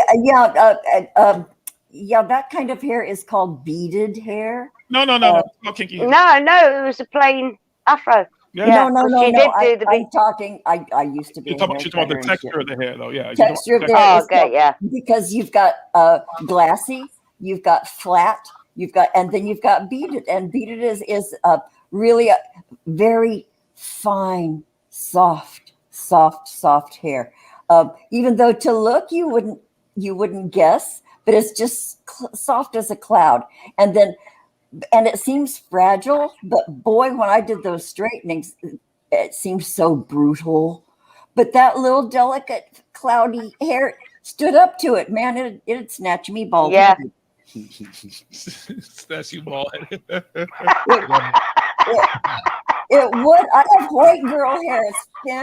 Yeah, that kind of hair is called beaded hair. No. It's not kinky hair. No, it was a plain afro. Yeah. No. She did do the I'm talking. I used to be. You're talking about the texture of the hair, though. Yeah. Texture of the Oh, hair. okay, yeah. Because you've got glassy, you've got flat, and then you've got beaded, and beaded is really a very fine, soft hair. Even though to look you wouldn't guess, but it's just soft as a cloud, and it seems fragile. But boy, when I did those straightenings, it seemed so brutal. But that little delicate, cloudy hair stood up to it, man. It'd snatch me bald. Yeah. Snatch you bald. It would. I have white girl hair.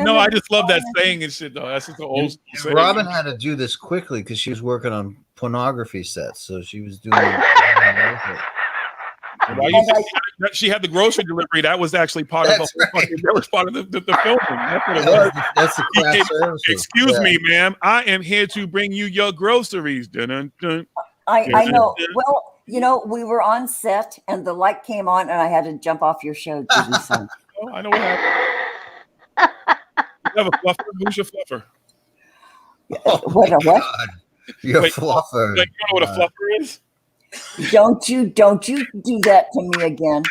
No, I just love that saying and shit, though. That's just the old saying. Robin had to do this quickly because she was working on pornography sets, so she was doing. She had the grocery delivery. That was actually part of that was part of the filming. That's what it was. That's the craft services. Excuse me, ma'am. I am here to bring you your groceries. Dun, dun, dun. I know. Well, we were on set and the light came on and I had to jump off your show to do something. Oh, I know what happened. You have a fluffer? Who's your fluffer? What? Your fluffer. Like, you know what a fluffer is? Don't you do that to me again.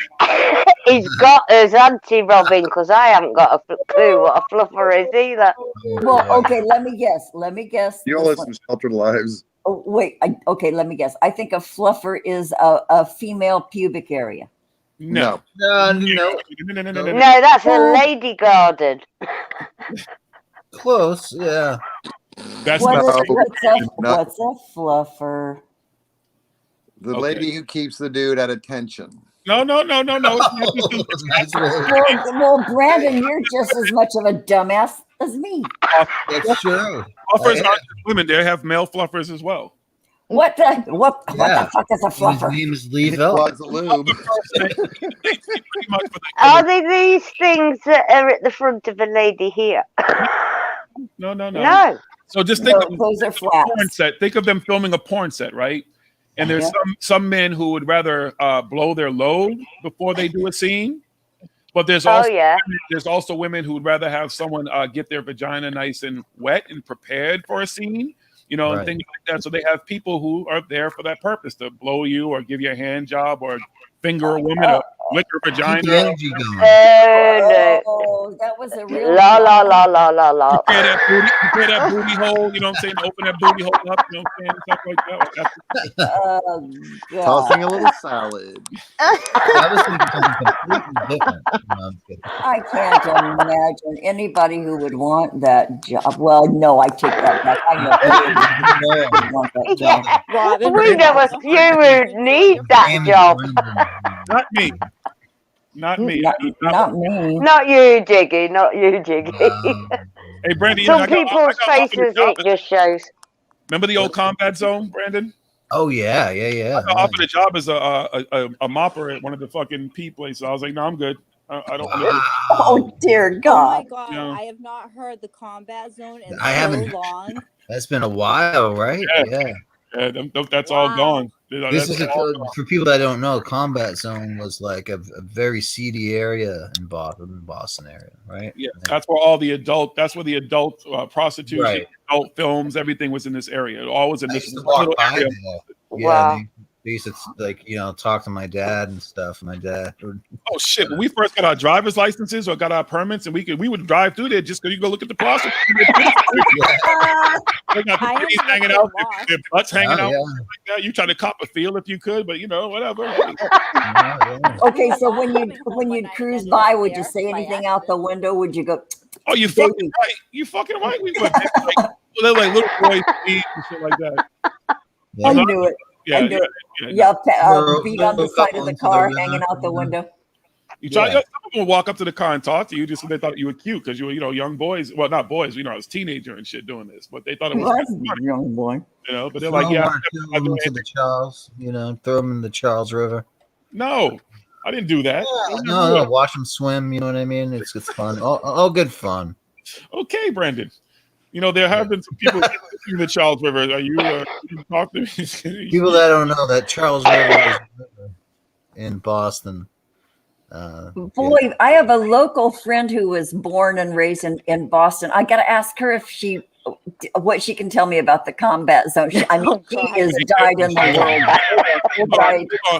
He's got his auntie Robin, because I haven't got a clue what a fluffer is either. Well, okay, let me guess. You all live some sheltered lives. Oh, wait. Okay, let me guess. I think a fluffer is a female pubic area. No. No. No, that's a lady garden. Close, yeah. That's what's a fluffer? The lady who keeps the dude at attention. No. Well, Brandon, you're just as much of a dumbass as me. That's true. Fluffers aren't just women. They have male fluffers as well. What the fuck is a fluffer? His name is Leville. Are they these things that are at the front of a lady here? No. No. So just think of those are a flats. porn set. Think of them filming a porn set, right? And there's some men who would rather blow their load before they do a scene. But there's also women who would rather have someone get their vagina nice and wet and prepared for a scene, and things like that. So they have people who are there for that purpose, to blow you or give you a hand job or finger a woman, lick her Keep the vagina. energy going. No. Oh, that was a real La la la la la la. Prepare that booty hole, you know what I'm saying? Open that booty hole up, you know what I'm saying? Stuff like that. Oh, God. Tossing a little salad. I was thinking something completely different. No, I'm kidding. I can't imagine anybody who would want that job. Well, no, I take that back. I know everybody would want that job. Robin, We know a few who need that job. Not me. Not me. Not me. Not you, Jiggy. Not you, Jiggy. Hey, Brandon, Some people's faces it just shows. Remember the old combat zone, Brandon? Oh yeah. I got offered a job as a mopper at one of the fucking P places. I was like, no, I'm good. I don't want to. Oh dear Oh God! my God! Yeah. I have not heard the combat zone in I so haven't. long. That's been a while, right? Yeah. That's all gone. This is for people that don't know. Combat Zone was like a very seedy area in Boston area, right? Yeah, that's where all the adult. That's where the adult prostitution, Right. adult films, everything was in this area. It all was in I this used to walk little by area. there. Yeah, Wow. they used to talk to my dad and stuff. My dad. Oh shit! When we first got our driver's licenses or got our permits, and we would drive through there just because you go look at the prostitutes. They got the I titties am hanging gonna out, get lost. their butts hanging Oh, out, yeah. like that. You try to cop a feel if you could, but whatever. Okay, so when you cruise by, would you say anything out the window? Would you go? Oh, you fucking right. You fucking right. We went they're like little boys and shit like that. I knew it. Yeah, I knew it. yeah. Beat on the side of the car, hanging out the window. You try. Some people would walk up to the car and talk to you just because they thought you were cute because you were, young boys. Well, not boys. I was a teenager and shit doing this, but they thought it was Well, that's a young boy. But they're like, yeah. Throw them into the Charles. Throw them in the Charles River. No, I didn't do that. No, watch them swim. You know what I mean? It's fun. All good fun. Okay, Brandon. There have been some people in the Charles River. Are you talk to me? People that don't know that Charles River is in Boston. Boy, I have a local friend who was born and raised in Boston. I got to ask her what she can tell me about the combat zone. She has died in the world.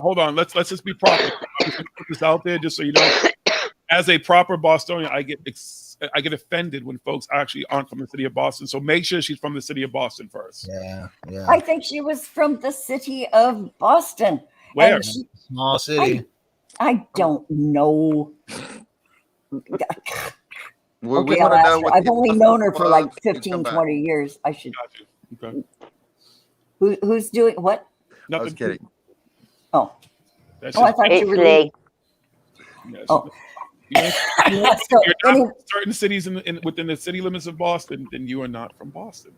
Hold on. Let's just be proper. Put this out there just so you know. As a proper Bostonian, I get offended when folks actually aren't from the city of Boston. So make sure she's from the city of Boston first. Yeah. I think she was from the city of Boston. Where? Small city. I don't know. Okay, We I'll wanna ask know her. what I've the only Boston known her for like was when you 15, come back. 20 years. I should. Got you. Okay. Who's doing what? I was kidding. Oh. That's I thought you were leaving. Yes. Oh. If you're not from certain cities within the city limits of Boston, then you are not from Boston.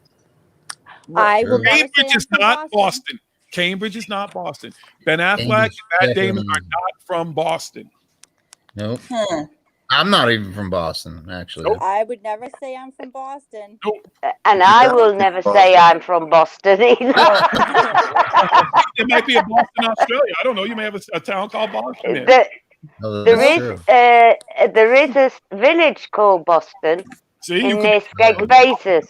I will never say Cambridge I'm is from not Boston. Boston. Cambridge is not Boston. Ben Affleck Cambridge, and Matt Damon definitely. are not from Boston. Nope. Huh. I'm not even from Boston, actually. Nope. I would never say I'm from Boston. And I will never say I'm from Boston either. It might be a Boston, Australia. I don't know. You may have a town called Boston. There is a village called Boston See, in near Skeg Vegas.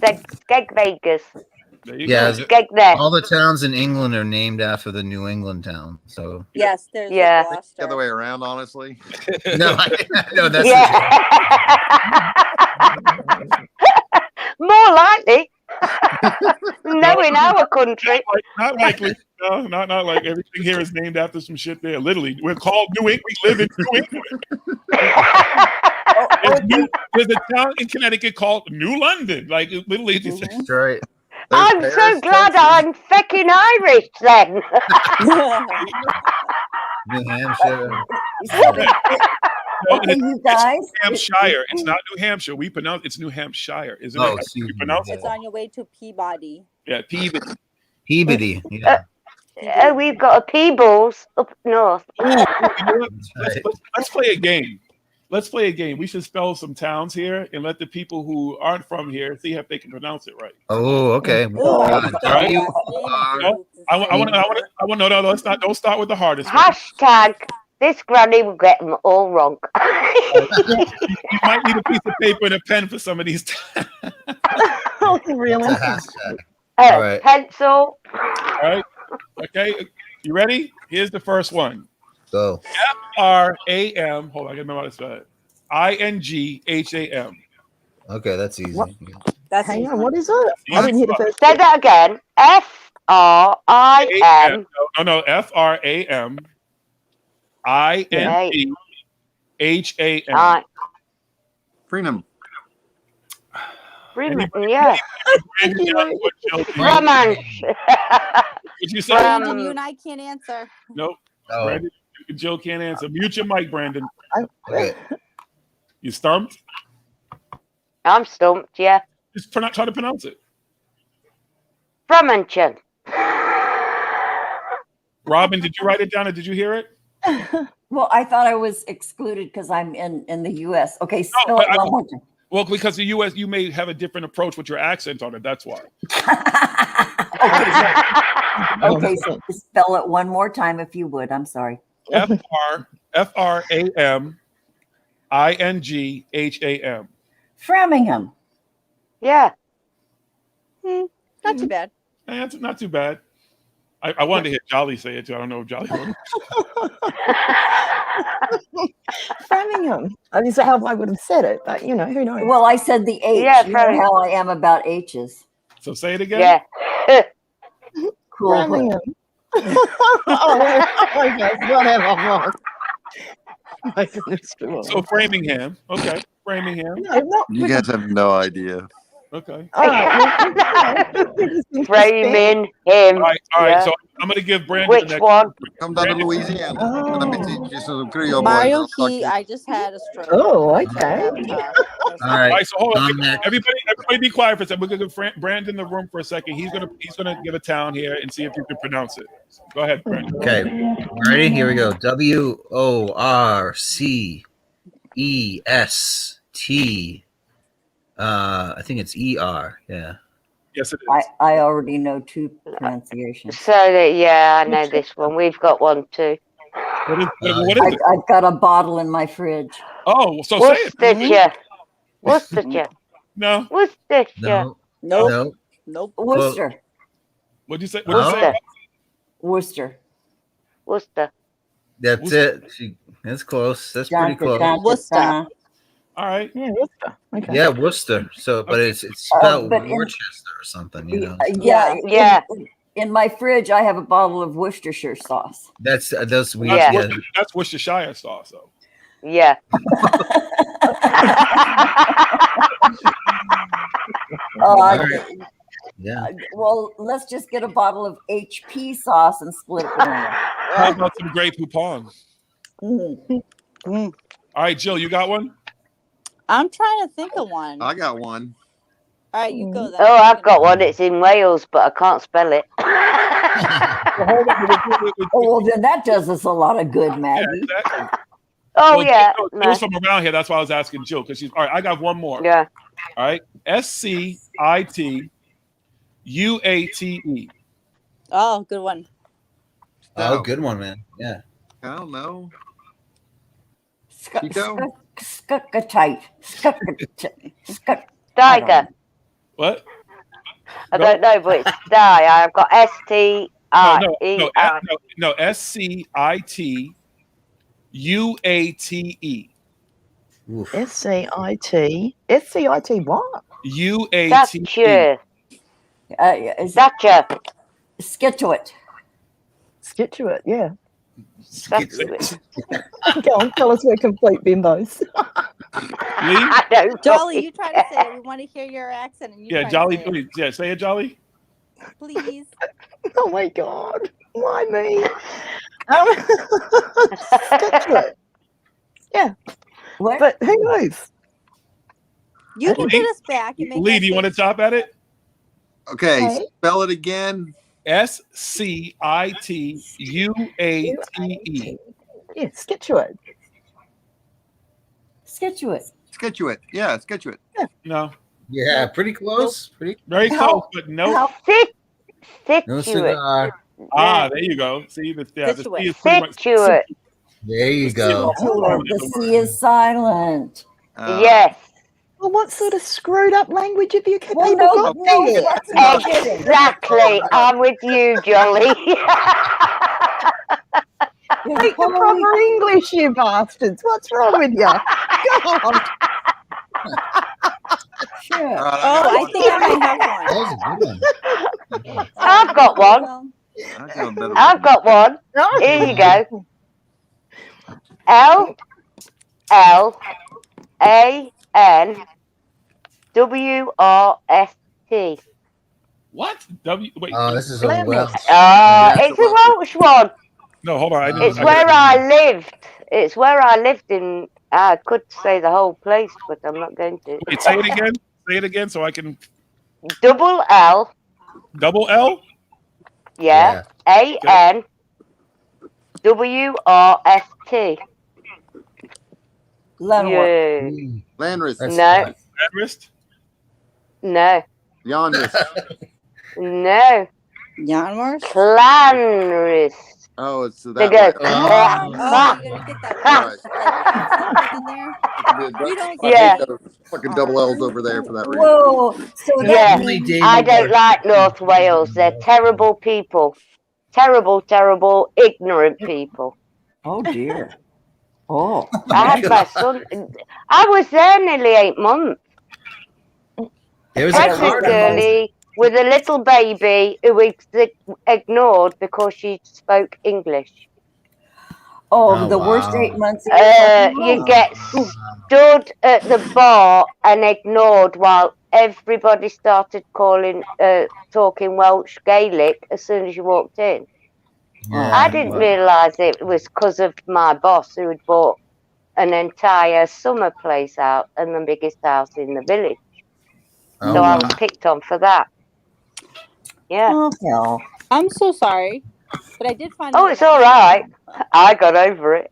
Skeg Vegas. Yeah, Skeg there. all the towns in England are named after the New England town. So Yes, there's Yeah. The other way around, honestly. no, no, that's More likely. No, in our country. Not likely. No, not like everything here is named after some shit there. Literally, we're called New England. We live in New England. There's a town in Connecticut called New London. Like literally, That's right. I'm so glad I'm fucking Irish then. New Hampshire. Okay, you guys. It's Hampshire. It's not New Hampshire. We pronounce it's New Hampshire, isn't Oh, it? excuse We me. pronounce it. It's on your way to Peabody. Yeah, Peabody. Peabody. Yeah. We've got a Peebles up north. Ooh, you know what? Let's play a game. Let's play a game. We should spell some towns here and let the people who aren't from here see if they can pronounce it right. Oh, okay. Ooh, All right. I want. No. Let's not. Don't start with the hardest one. Hashtag this granny will get them all wrong. You might need a piece of paper and a pen for some of these. Oh, really? It's a hashtag. All right. Pencil. All right. Okay. You ready? Here's the first one. Go. F-R-A-M. Hold on, I gotta remember how to spell it. I-N-G-H-A-M. Okay, that's easy. What? Yeah. That's Hang easy. on, what is it? I didn't hear the first Say bit. that again. F-R-I-M. No, F-R-A-M. I-N-G-H-A-M. I. Freedom. Yeah. Romance. What'd you say? Brandon, you and I can't answer. Nope. Oh. Brandon and Jill can't answer. Mute your mic, Brandon. Okay. You stumped? I'm stumped, yeah. Just try to pronounce it. Fremention. Robin, did you write it down or did you hear it? Well, I thought I was excluded because I'm in the U.S. Okay, spell it one more time. Well, because the U.S., you may have a different approach with your accent on it. That's why. Okay, so spell it one more time if you would. I'm sorry. F-R-A-M-I-N-G-H-A-M. Framingham. Yeah. Not too bad. That's not too bad. I wanted to hear Jolly say it too. I don't know if Jolly wanted. Framingham. I mean, so how I would have said it, but you know, who knows? Well, I said the H. Yeah, you know how I am about H's. So say it again. Yeah. Cool. Framingham. Oh, okay, whatever. My goodness, So Framingham. Okay. Framingham. no, not You guys have no idea. Okay. all right. Framing him. All right. Yeah. So I'm going to give Brandon Which the next one? Come down to Louisiana. Let me teach you some Creole Mario boys. Key, I just had a stroke. Oh, okay. Avatar. All All right. right, so hold on. On next. Everybody be quiet for a second. We're gonna give Brandon the room for a second. He's gonna give a town here and see if you can pronounce it. Go ahead, Brandon. Okay. Ready? Here we go. W-O-R-C-E-S-T. I think it's E-R. Yeah. Yes, it is. I already know two pronunciations. So that, yeah, I know this one. We've got one too. What is it? I've got a bottle in my fridge. Oh, so say it. Worcestershire. Worcestershire. No. Worcestershire. No. Nope. No. Nope. Worcester. What'd you say? What'd you say? Worcester. Worcester. That's it. That's close. That's pretty close. Worcester. All right. Yeah, Worcester. Okay. Yeah, Worcester. So, but it's spelled but in- Worcester or something, you know. Yeah. Yeah. In my fridge, I have a bottle of Worcestershire sauce. That's we. Yeah. Yeah. That's Worcestershire sauce, though. Yeah. Yeah. Well, let's just get a bottle of HP sauce and split it. How about some Grey Poupon? Mm. All right, Jill, you got one? I'm trying to think of one. I got one. All right, you go then. Oh, I've got one. It's in Wales, but I can't spell it. Oh, well, then that does us a lot of good, Yeah, Maggie. exactly. Oh, Well, yeah. Jill's from around here. That's why I was asking Jill, because she's all right. I got one more. Yeah. All right. SCITUATE. Oh, good one. Oh, good one, man. Yeah. I don't know. Skuckatite. Tiger. What? I don't know, but it's die. I've got S-T-I-E-I. No, SCITUATE. S-C-I-T what? UATE. Thatcher. Thatcher. Skituate. Skituate, yeah. Thatcher. Go on, tell us we're complete bimbos. I don't Jolly, you try to say it. We want to hear your accent. And you Yeah, try Jolly. to say it. Yeah, say it, Jolly. Please. Oh my God. Why me? Skituate. Yeah. What? But who knows? You can get us back. And make Lee, us do you want to say- top at it? Okay, Hey. spell it again. SCITUATE. Yeah, Skituate. Skituate. Skituate. Yeah, Skituate. No, Yeah, pretty close. Pretty. very close, but no. No Situate. cigar. Ah, there you go. See, the C is pretty much. Situate. There you go. The C is silent. Yes. Well, what sort of screwed up language have you people Well, no, got no, there? that's not it. Exactly. I'm with you, Jolly. Speak the proper English, you bastards. What's wrong with you? God. Shit. All right, Oh, got I one. think I might have one. That was a good one. I've got one. Well, I got a better I've got one. Here you go. LLANWRST. What? Wait. Oh, this is a Flemish. Welsh. It's a Welsh one. No, hold on. I didn't. It's I where didn't- I lived. It's where I lived in. I could say the whole place, but I'm not going to. Wait, say it again. Say it again so I can. Double L. Double L. Yeah. ANWRST. Lenworth. Yeah. Landris. No. Everest. No. Yonris. No. Yanmars? Clanris. Oh, it's They that go. way. Oh, you're gonna get that Right. accent in there. You don't I Yeah. hate those fucking double L's over there for that reason. Whoa. So that Yeah. Only David I don't Mark- like North Wales. They're terrible people. Terrible, terrible, ignorant people. Oh dear. Oh. I had my son. I was there nearly 8 months. There was a Pregnant card on girlie with a little baby who was ignored because she spoke English. Oh, Oh, the worst wow. 8 months of your fucking You life. get stood at the bar and ignored while everybody started talking Welsh Gaelic as soon as you walked in. Yeah, I didn't well, realise it was because of my boss who had bought an entire summer place out and the biggest house in the village. oh, So I wow. was picked on for that. Yeah. Oh, hell. I'm so sorry, but I did find. Oh, out it's about all my right. mom. I got over it.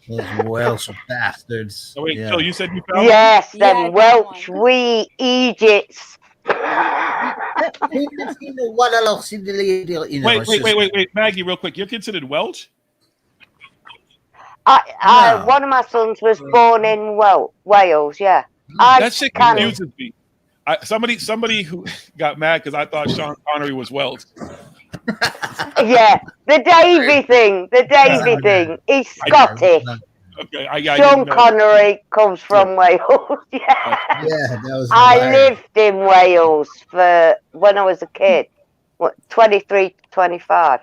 Those Welsh bastards. So wait, Yeah. Phil, you said you found Yes, Yeah, I them found Welsh one. wee Egypts. You know, Wait, Maggie, real quick. You're considered Welsh? No. One of my sons was born in Wales. Yeah, That shit kind of. confuses me. Somebody who got mad because I thought Sean Connery was Welsh. Yeah, the Davy thing. The Davy thing. He's Scottish. Okay, I Sean didn't know. Connery comes from Wales. Yeah. Yeah, that was I hilarious. lived in Wales for when I was a kid. 23 to 25.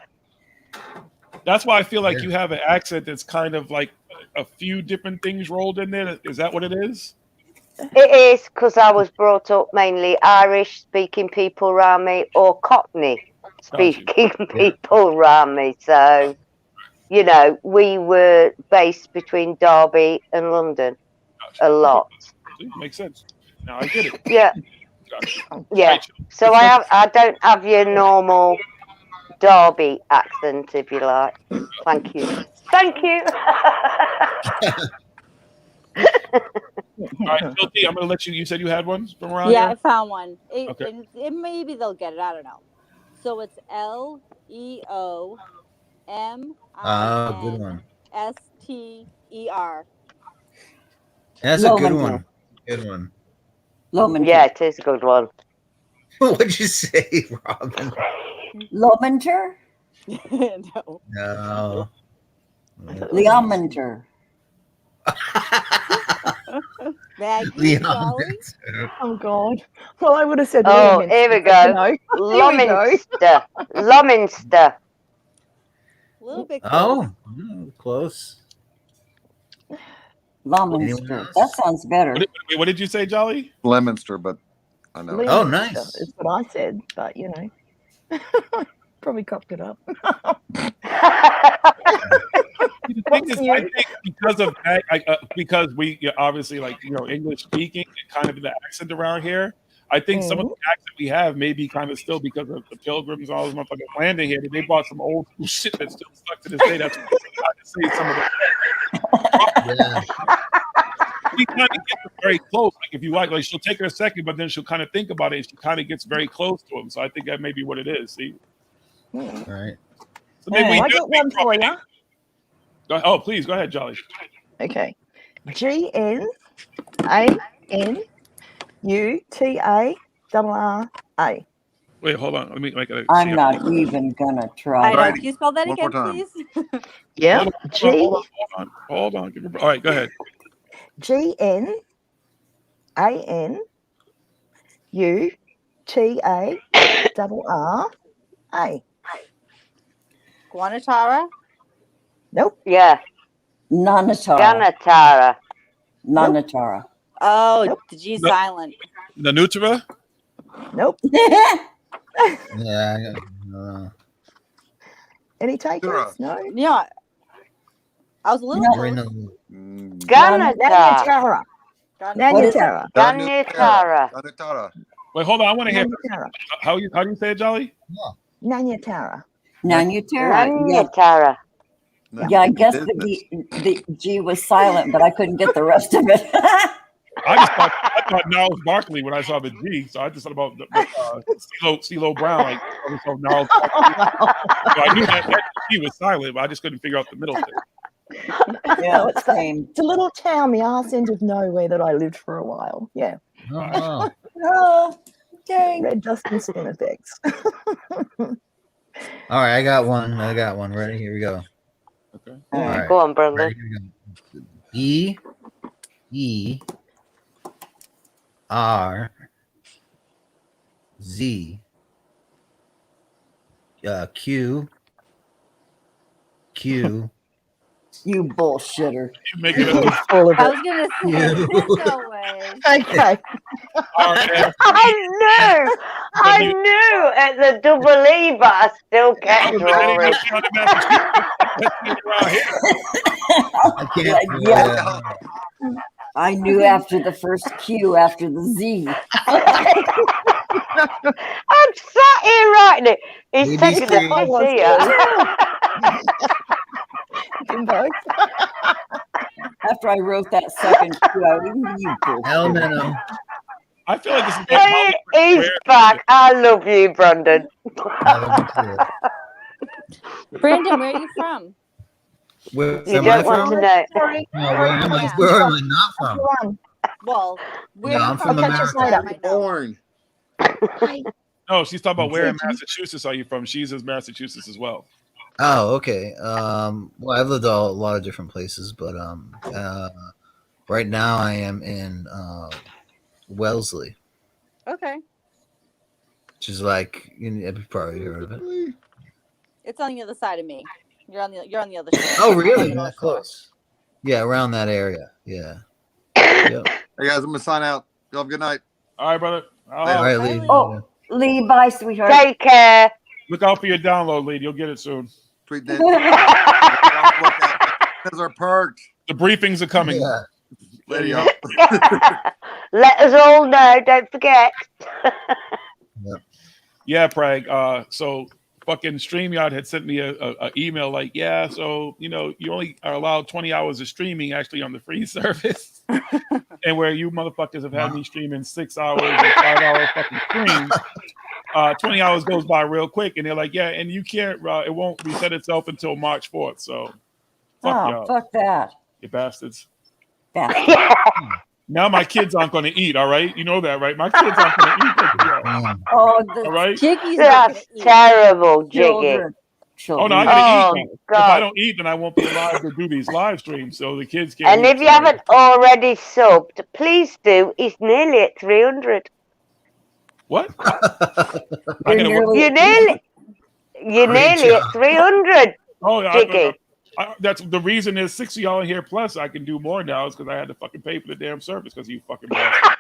That's why I feel like Yeah. you have an accent that's kind of like a few different things rolled in there. Is that what it is? It is because I was brought up mainly Irish speaking people around me or Cockney speaking people around me. So, you know, we were based between Derby and London a lot. See, makes sense. Now I get it. Yeah. Gotcha. Yeah. Right. So I don't have your normal Derby accent, if you like. Thank you. Thank you. All right, Filthy, I'm going to let you. You said you had one from around Yeah, I here? found one. Okay. And maybe they'll get it. I don't know. So it's LEOMINSTER. Oh, good one. That's a good Lomondre. one. Good one. Lomondre. Yeah, it is a good one. What'd you say, Robin? Lomondre? No. No. Leomondre. Maggie, Jolly? Oh God. Well, I would have said. Oh, Leominster, here we but, go. you know. Here we go. Lominster. Lominster. A little bit close. Oh, close. Anyone Leominster. else? That sounds better. What did you say, Jolly? Leominster, but I know. Oh, Leominster nice. is what I said, but you know, probably cocked it up. The thing is, I think because of that, because we obviously English speaking and kind of the accent around here. I think some of the accent we have may be kind of still because of the Pilgrims and all those motherfuckers landing here. They bought some old school shit that's still stuck to this day. That's why I say some of the. Yeah. She kind of gets very close. Like if you like, she'll take her a second, but then she'll kind of think about it. And she kind of gets very close to him. So I think that may be what it is. See. All right. So maybe I got one for you. Oh, please go ahead, Jolly. Okay. GNANUTARRA. Wait, hold on. Let me make it. I'm not even gonna try. I know. Alrighty. Can you spell that One more again, time. please? Yeah. Hold on. Give her- All right, go ahead. GNANUTARRA. Guanatara. Nope. Yeah. Nanatara. Ganatara. Nanatara. Oh, Nope. the G No. silent. The Nutra? Nope. Yeah. Any takers? Sarah. No. Yeah, I was a little No. close. Ganatara. What is it? Nanutara. Ganatara. Ganutara. Wait, hold on. I want to hear Nanutara. how do you say it, Jolly? Nanutara. Nanutara. Yeah. Ganatara. Yeah, I guess the G was silent, but I couldn't get the rest of it. I thought Niles Barkley when I saw the G, so I just thought about CeeLo Brown. Like, I saw Niles Barkley. So I knew that G was silent, but I just couldn't figure out the middle thing. Yeah, same. It's a little town, the arse end of nowhere that I lived for a while. Yeah. Oh. Oh, dang. Red dust and skin effects. All right, I got one. Ready? Here we go. Okay. All right. Go on, Brendan. Ready? Here we go. E R Z Q You bullshitter. You make it You're a full of I it. was gonna say, no way. Okay. I knew at the double E, but I still kept drawing. I can't. Yeah. I knew after the first Q after the Z. I'm sat here writing it. He's Maybe taking the screen. piss here. After I wrote that second Q, I went, you bullshit. Elemental. I feel like this is like He's back. I love you, Brandon. Brandon, where are you from? Where You am I don't want from? to know. Sorry. No, where am I not from? Run. Well, where No, are I'm you from from? America. Just so I might know. Born. no, she's talking about where in Massachusetts are you from? She's in Massachusetts as well. Oh, okay. Well, I've lived a lot of different places, but right now I am in Wellesley, Okay, which is like you've probably heard of it. it's on the other side of me. You're on the other side. Oh, I'm on really? the North That Shore. close? Yeah, around that area. Yeah. Yep. Hey guys, I'm gonna sign out. Y'all have a good night. All right, brother. All right, Bye, Lee. Lee. Oh, Lee, bye, sweetheart. Take care. Look out for your download, lead. You'll get it soon. Tweet that. Those are perks. The briefings are coming. Yeah. Later, y'all. Let us all know. Don't forget. Yeah, Prag. So fucking StreamYard had sent me a email like, yeah, so you only are allowed 20 hours of streaming actually on the free service. And where you motherfuckers have had me streaming 6 hours and 5 hour fucking streams, 20 hours goes by real quick, and they're like, yeah, and you can't, it won't reset itself until March 4th. So fuck y'all, fuck that. you bastards. Bastard. Now my kids aren't going to eat. All right, you know that, right? My kids aren't going to eat. Oh, All right. Jiggy's not That's gonna eat. terrible, Jiggy. children. Oh no, I Children. gotta eat. Now. If I God. don't eat, then I won't be alive to do these live streams. So the kids can't. And eat, if you so- haven't already subbed, please do. He's nearly at 300. What? You're nearly- You're nearly job. at 300, Oh, yeah. Jiggy. That's the reason there's 6 of y'all in here. Plus, I can do more now is because I had to fucking pay for the damn service because you fucking bastard.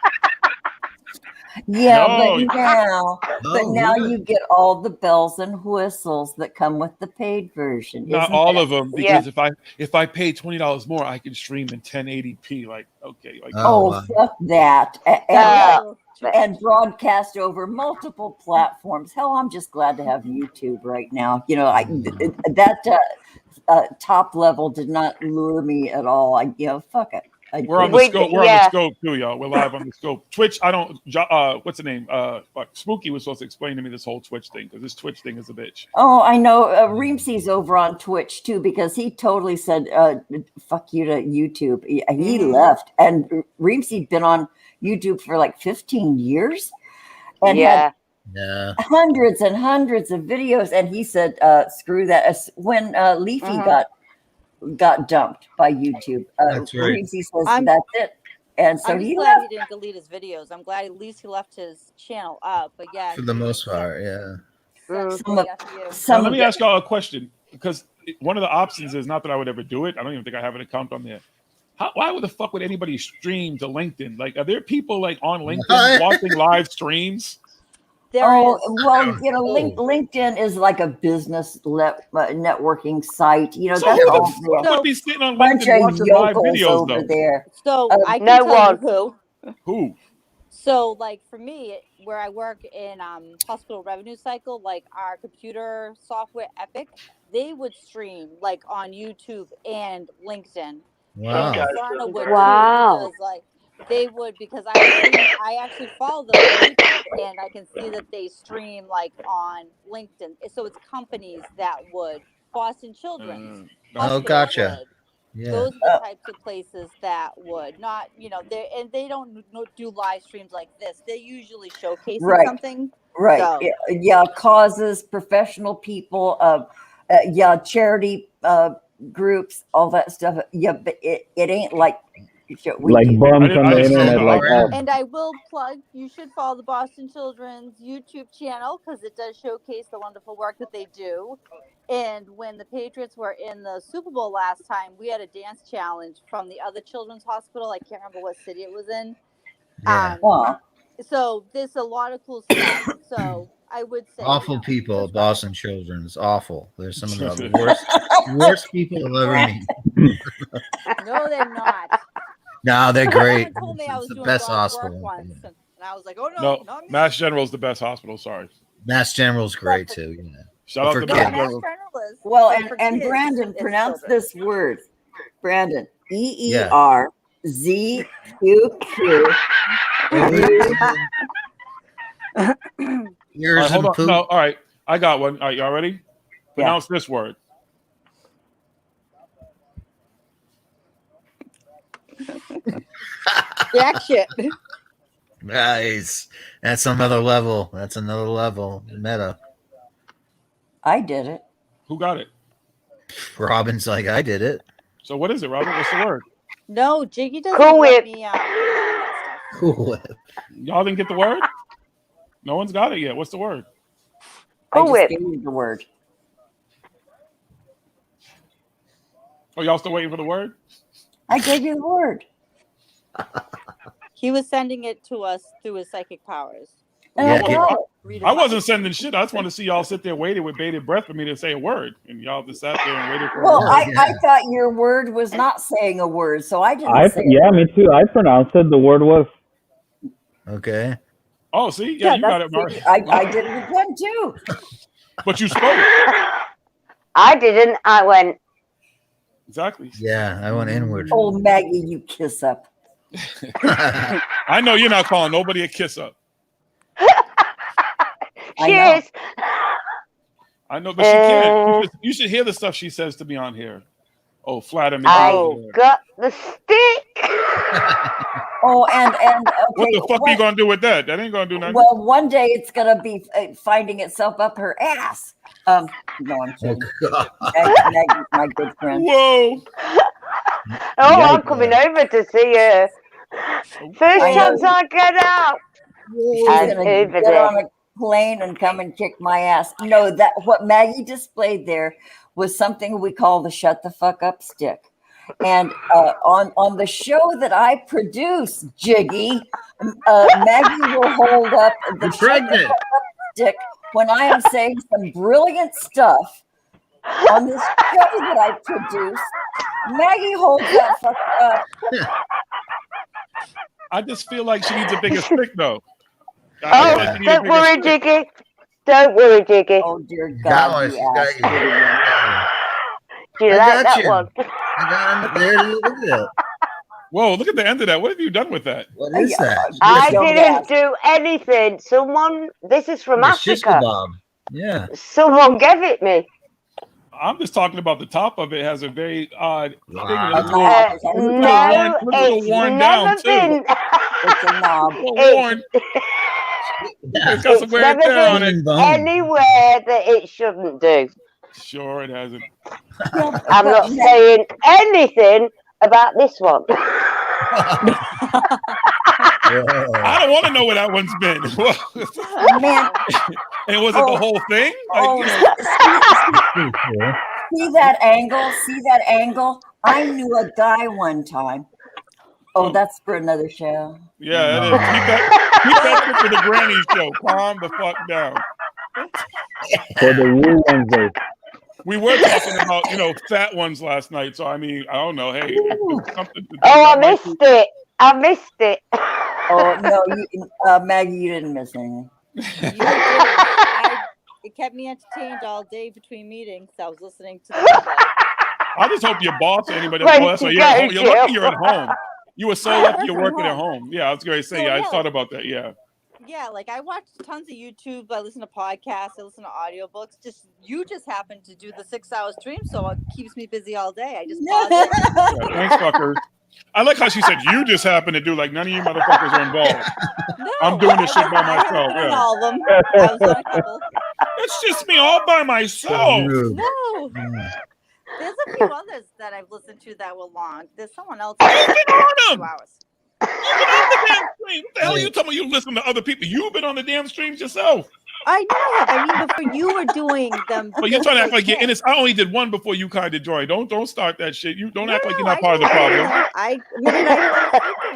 Yeah, No. but now you get all the bells and whistles that come with the paid version. Not Isn't all that- of them, because if I pay $20 more, I can stream in 1080p. Like, okay, like Oh, wow. fuck that. Uh, And broadcast over multiple platforms. Hell, I'm just glad to have YouTube right now. That top level did not lure me at all. Fuck it. we're on the We- scope. We're on yeah. the scope too, y'all. We're live on the scope. Twitch. I don't. What's the name? Spooky was supposed to explain to me this whole Twitch thing because this Twitch thing is a bitch. Oh, I know. Reemsey's over on Twitch too because he totally said "fuck you" to YouTube. He left, and Reemsey'd been on YouTube for like 15 years, and Yeah. Yeah. hundreds and hundreds of videos, and he said, "Screw that." When Leafy got dumped by YouTube, That's right. Reezy says that's it, and so I'm just he glad left. he didn't delete his videos. I'm glad at least he left his channel up. But yeah, For the most part, yeah. Some of, Now, some let of me the- ask y'all a question, because one of the options is not that I would ever do it. I don't even think I have an account on there. Why the fuck would anybody stream to LinkedIn? Like, are there people like on LinkedIn watching live streams? Well, you know, LinkedIn is like a business networking site. You know, So that's who the all fuck there. would be sitting on Bunch LinkedIn of watching live yokels videos over though? there. So I can No tell one. you who. Who? So, like for me, where I work in hospital revenue cycle, like our computer software Epic, they would stream like on YouTube and LinkedIn. Wow. And Asana would Wow. too, because like they would, because I actually follow them on YouTube, and I can see that they stream like on LinkedIn. So it's companies that would. Boston Children's Hospital gotcha. would. Yeah. Those are the types of places that would not, they don't do live streams like this. They're usually showcasing something. Right. So. Yeah, causes, professional people, charity groups, all that stuff. Yeah, but it ain't like we Like do. bums on the internet, like us. And I will plug, you should follow the Boston Children's YouTube channel, because it does showcase the wonderful work that they do. And when the Patriots were in the Super Bowl last time, we had a dance challenge from the other children's hospital. I can't remember what city it was in. Yeah. So there's a lot of cool stuff. So I would say Awful people at Boston Children's. Awful. They're some of the worst people I'll ever meet. No, they're not. No, they're great. Someone told me I was It's the doing best God's hospital. work once, and I was like, oh No, not me. Mass General's the best hospital. Sorry. Mass General's great too. Yeah. Shout out to kids. Mass General. Well, for and kids, Brandon, it's pronounce children. this word. Brandon, EERZQQ. All right, hold on. No, all right. I got one. All right, y'all ready? Pronounce this word. Jack shit. Nice. That's another level. That's another level. Meta. I did it. Who got it? Robin's like, I did it. So what is it, Robin? What's the word? No, Jiggy doesn't CoolWhip. let me CoolWhip. Y'all didn't get the word? No one's got it yet. What's the word? I just CoolWhip. gave you the word. Oh, y'all still waiting for the word? I gave you the word. He was sending it to us through his psychic powers. I wasn't sending shit. I just wanted to see y'all sit there waiting with bated breath for me to say a word, and y'all just sat there and waited for a Well, word. I thought your word was not saying a word, so I didn't say Yeah, me too. I pronounced it. The word was. Okay. Oh, see? Yeah, you got it, Mark. I did it again, too. But you spoke. I didn't. I went. Exactly. Yeah, I went inward. Oh, Maggie, you kiss up. I know you're not calling nobody a kiss up. Cheers. I know, but she can't. You should hear the stuff she says to me on here. Oh, flatter me. I got the stick. Oh, and okay, what the fuck are you gonna do with that? That ain't gonna do nothing. Well, one day it's gonna be finding itself up her ass. No, I'm kidding. Maggie's my good friend. Whoa. I'm coming over to see her. First chance I get out. She's And gonna over get there. on a plane and come and kick my ass. No, that what Maggie displayed there was something we call the shut the fuck up stick. And on the show that I produce, Jiggy, Maggie will hold up the shut the fuck up stick when I am saying some brilliant stuff on this show that I produce. Maggie holds that fuck up. I just feel like she needs a bigger stick, though. Don't worry, Jiggy. Don't worry, Jiggy. Oh, dear God. Do you like that one? Look at it. Whoa, look at the end of that. What have you done with that? What is that? I didn't do anything. This is from Africa. Yeah. Someone gave it me. I'm just talking about the top of it has a very odd thing. No, it's worn down never too. been. Worn. It's got some It's wear never and tear on been it. anywhere that it shouldn't do. Sure, it hasn't. I'm not saying anything about this one. I don't want to know where that one's been. Man. And was it the whole thing? Like, see that angle? See that angle? I knew a guy one time. Oh, that's for another show. Yeah, it is. Keep that for the granny show. Calm the fuck down. For the Woo Wednesday. We were talking about, fat ones last night. So, I mean, I don't know. Hey, if it's something to do, I missed it. I missed it. Oh, no, Maggie, you didn't miss anything. You did. It kept me entertained all day between meetings. I was listening to the I just hope your boss or anybody. Way That's to why go, you're lucky you're at home. You were so lucky you're from working at home. home. Yeah, I was going to say, So, I yeah. thought about that. Yeah. Yeah, like I watch tons of YouTube. I listen to podcasts. I listen to audiobooks. You just happen to do the 6-hour stream, so it keeps me busy all day. I just pause it. Yeah, thanks, fuckers. I like how she said you just happen to do, like none of you motherfuckers are involved. No, I'm doing this shit by I haven't myself. been on Yeah. all of them. I was on a couple. It's just me all by myself. No. There's a few others that I've listened to that were long. There's someone else. You've been on them. 2 hours. You've been on the damn stream. What the hell are you talking about? You listen to other people. You've been on the damn streams yourself. I know I have. I mean, before you were doing them. But you're trying to act like you're in this. I only did one before you kind of joined. Don't start that shit. You don't act like you're not part of the problem. I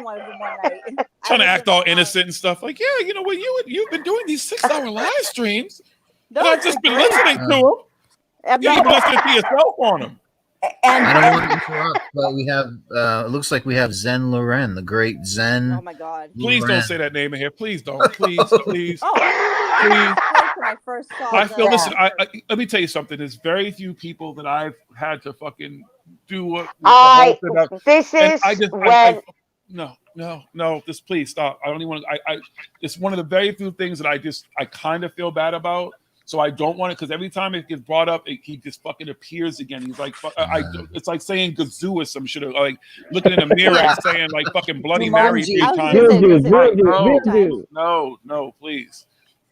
one of them one night. Trying to act all innocent and stuff. Like, yeah, you know what? You've been doing these 6-hour live streams. No, and I've just been listening to them. You've been listening to yourself on them. I don't want to interrupt, but we have. It looks like we have Zen Loren, the great Zen. Oh my God! Please Loren. don't say that name in here. Please don't. Please, please. Oh, when I first saw I feel. the- Listen. Let me tell you something. There's very few people that I've had to fucking do what. This is when. No. Just please stop. I don't even want to. It's one of the very few things that I kind of feel bad about. So I don't want it because every time it gets brought up, he just fucking appears again. He's like, it's like saying Gazoo or some shit, or like looking in a mirror and saying like fucking Bloody Mary 3 times. No, please.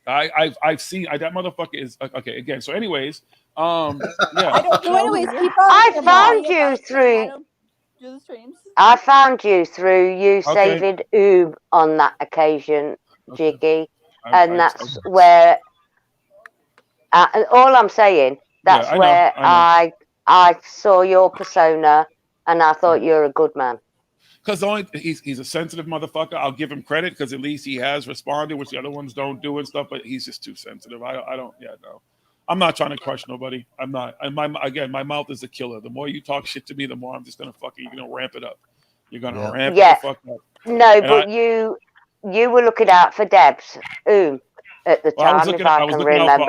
I've seen that motherfucker is okay again. So, anyways, yeah. I found you through. Do the streams. I found you through you saving on that occasion, Jiggy, and that's where. All I'm saying, that's where I saw your persona, and I thought you're a good man. Because he's a sensitive motherfucker. I'll give him credit because at least he has responded, which the other ones don't do and stuff. But he's just too sensitive. I don't. Yeah, no. I'm not trying to crush nobody. I'm not. And my mouth is a killer. The more you talk shit to me, the more I'm just gonna ramp it up. You're gonna ramp it the fuck up. No, and but you were looking out for Debs. At the time, if I can remember.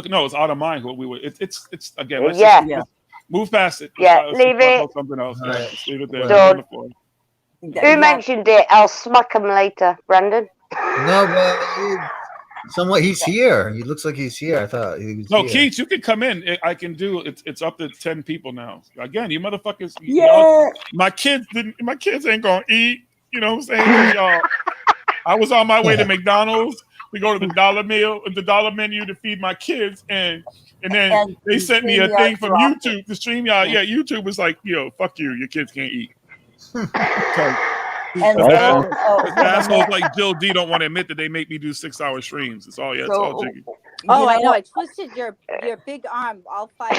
No, it's out of mind what we were. It's again. Let's just move past it. Let's leave it. Something else. Right. Just leave it there. Done. Who mentioned it? I'll smack him later, Brandon. No, but somewhat he's here. He looks like he's here. I thought he was. No, here. Keith, you can come in. I can do it. It's up to 10 people now. Again, you motherfuckers. Yeah. My kids ain't gonna eat. You know what I'm saying? Y'all. I was on my way to McDonald's. We go to the dollar menu to feed my kids, and then they sent me a thing from YouTube. The StreamYard, YouTube was like, fuck you, your kids can't eat. Assholes like Jill D don't want to admit that they make me do 6-hour streams. It's all Jiggy. Oh, I know. I twisted your big arm, all 5.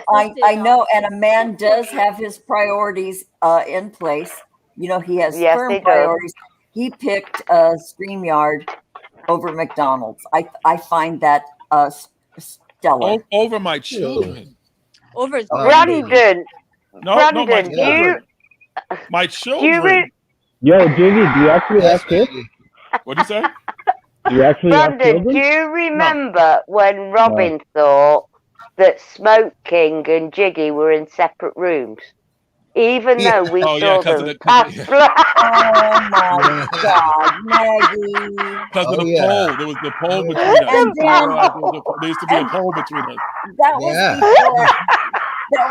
I know, and a man does have his priorities in place. He has firm priorities. He picked StreamYard over McDonald's. I find that stellar. Over my children. Over his Brandon. No, my children. Yo, Jiggy, do you actually have kids? What do you say? Do you actually have Brandon, children? do you remember when Robin thought that Smoke King and Jiggy were in separate rooms? Even though we saw them pass. Oh my God, Maggie! Because of the poll, there was the poll between us. There used to be a poll between us. That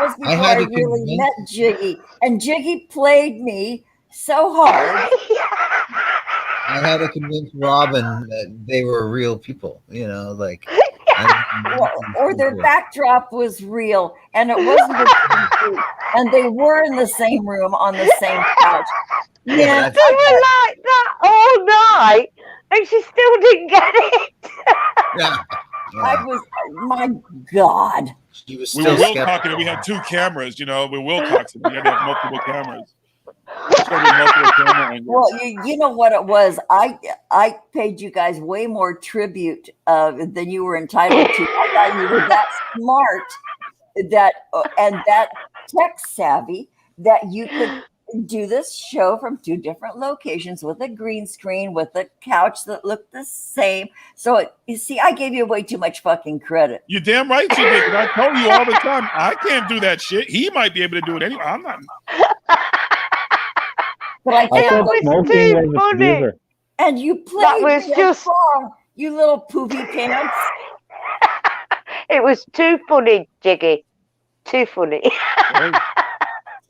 was before I really met Jiggy, and Jiggy played me so hard. I had to convince Robin that they were real people. You know, like. Or their backdrop was real, and it wasn't a CG, and they were in the same room on the same couch. Yeah, they were like that all night, and she still didn't get it. Yeah. I was, my God. She was We were Wilcoxing and we had 2 cameras, you know. We're Wilcoxing. We had to have multiple cameras. Well, you know what it was. I paid you guys way more tribute than you were entitled to. I thought you were that smart, that and that tech savvy that you could do this show from 2 different locations with a green screen, with a couch that looked the same. So you see, I gave you way too much fucking credit. You're damn right you did. And I told you all the time, I can't do that shit. He might be able to do it anyway. I'm not. But I can't. Smoking was a producer. And you played That was just song, you little poopy pants. It was too funny, Jiggy. Too funny.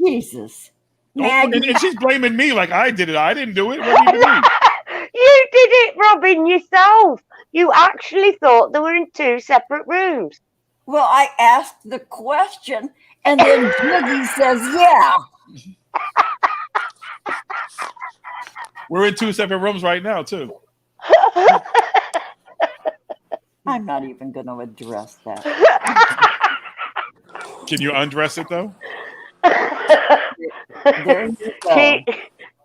Jesus. Man, and she's blaming me like I did it. I didn't do it. What do you mean? You did it, Robin, yourself. You actually thought they were in 2 separate rooms. Well, I asked the question, and then Jiggy says, yeah. We're in 2 separate rooms right now, too. I'm not even going to address that. Can you undress it, though? There you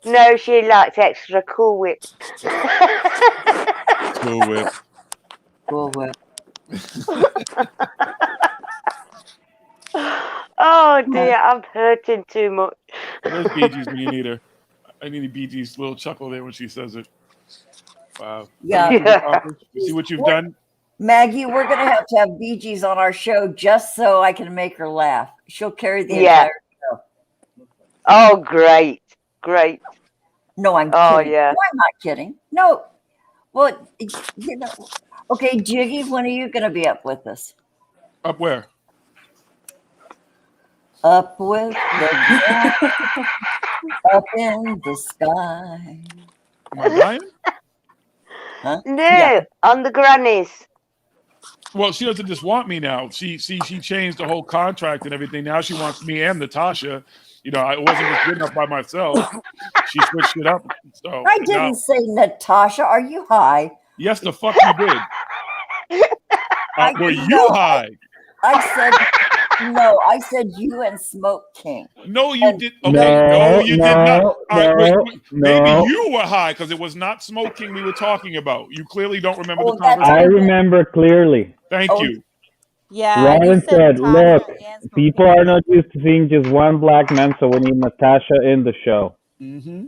go. She likes extra CoolWhip. CoolWhip. CoolWhip. Oh dear, I'm hurting too much. Where's Bee Gees when you need her? I need a Bee Gees little chuckle there when she says it. Wow. Yeah. You see what you've done? Maggie, we're going to have Bee Gees on our show just so I can make her laugh. She'll carry the entire show. Oh, great. Great. No, I'm kidding. Oh, yeah. No, I'm not kidding. No. Well, you know. Okay, Jiggy, when are you going to be up with us? Up where? Up with the up in the sky. Am I lying? Huh? No, Yeah. on the grannies. Well, she doesn't just want me now. She changed the whole contract and everything. Now she wants me and Natasha. You know, I wasn't just good enough by myself. She switched it up. So I didn't say Natasha. Are you high? Yes, the fuck you did. Were you high? I said no. I said you and Smoke King. No, you did. Okay, no, you did not. All right, maybe you were high because it was not smoking we were talking about. You clearly don't remember the conversation. I remember clearly. Thank you. Yeah. Robin said, "Look, people are not used to seeing just one black man, so we need Natasha in the show." Mm-hmm.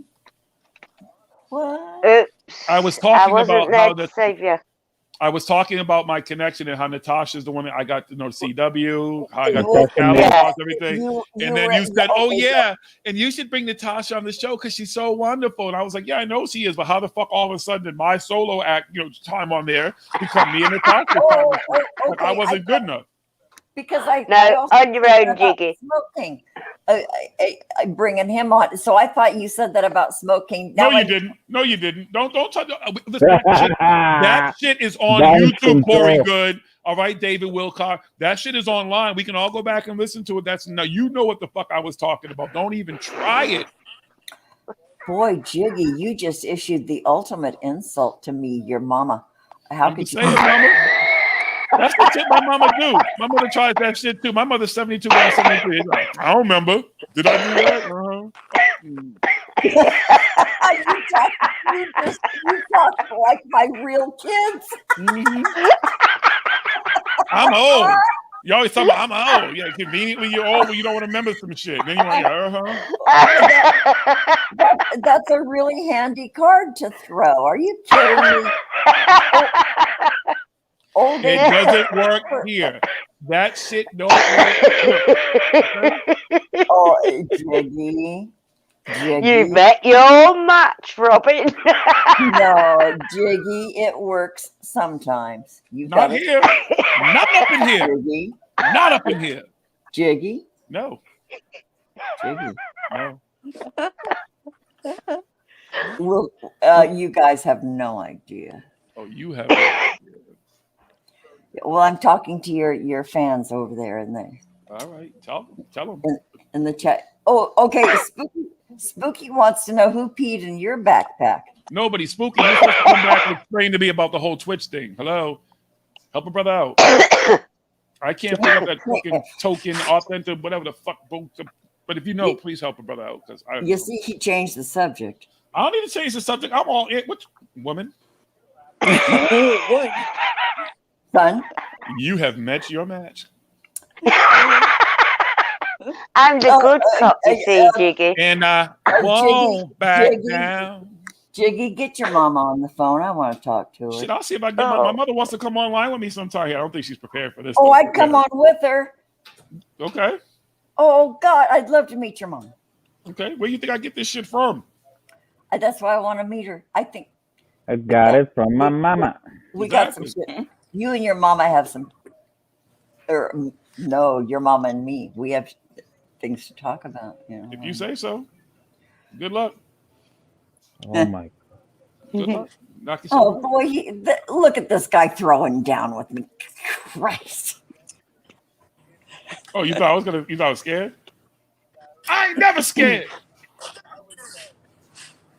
What? Oops. I was talking about how the savior. I was talking about my connection and how Natasha's the one that I got to know CW, how I got to Cali, everything. And then you said, "Oh yeah, and you should bring Natasha on the show because she's so wonderful." And I was like, "Yeah, I know she is, but how the fuck all of a sudden did my solo act, time on there become me and Natasha? Like, I wasn't good enough." Because I also on your own, Jiggy. Smoking, bringing him on. So I thought you said that about Smoking. No, you didn't. No, you didn't. Don't try to. That shit is on YouTube, Corey Good. All right, David Wilcox. That shit is online. We can all go back and listen to it. You know what the fuck I was talking about. Don't even try it. Boy, Jiggy, you just issued the ultimate insult to me, your mama. How could you? Mama? That's the shit my mama do. My mother tries that shit too. My mother's 72 and 73. Like, I don't remember. Did I do that? You talk like my real kids. Mm-hmm. I'm old. You always talk about I'm old. Yeah, conveniently you're old when you don't want to remember some shit. Then you're like, That's a really handy card to throw. Are you kidding me? It doesn't work here. That shit don't work. Oh, Jiggy. You bet your match, Robin. No, Jiggy, it works sometimes. Not here. Not up in here. Jiggy. Not up in here. Jiggy. No. Jiggy. No. Well, you guys have no idea. Oh, you have. Well, I'm talking to your fans over there in the All right, tell them. in the chat. Oh, okay. Spooky wants to know who peed in your backpack. Nobody. Spooky, you're supposed to come back and explain to me about the whole Twitch thing. Hello, help a brother out. I can't pick up that fucking token, authentic, whatever the fuck. But if you know, please help a brother out because I. You see, he changed the subject. I don't need to change the subject. I'm all in. Which woman? What? Son, you have met your match. I'm the good cop, you see, Jiggy. And won't back down. Jiggy, get your mama on the phone. I want to talk to her. Shit, I'll see if I can get my mother wants to come online with me sometime. I don't think she's prepared for this. Oh, I'd come on with her. Okay. Oh, God, I'd love to meet your mom. Okay, where do you think I get this shit from? That's why I want to meet her. I think I got it from my mama. we got some shit. You and your mama have some. Or no, your mama and me. We have things to talk about. You know. If you say so. Good luck. Oh my. Good luck. Knock yourself Oh boy, look at this guy throwing down with me. Christ. Oh, you thought I was scared? I ain't never scared.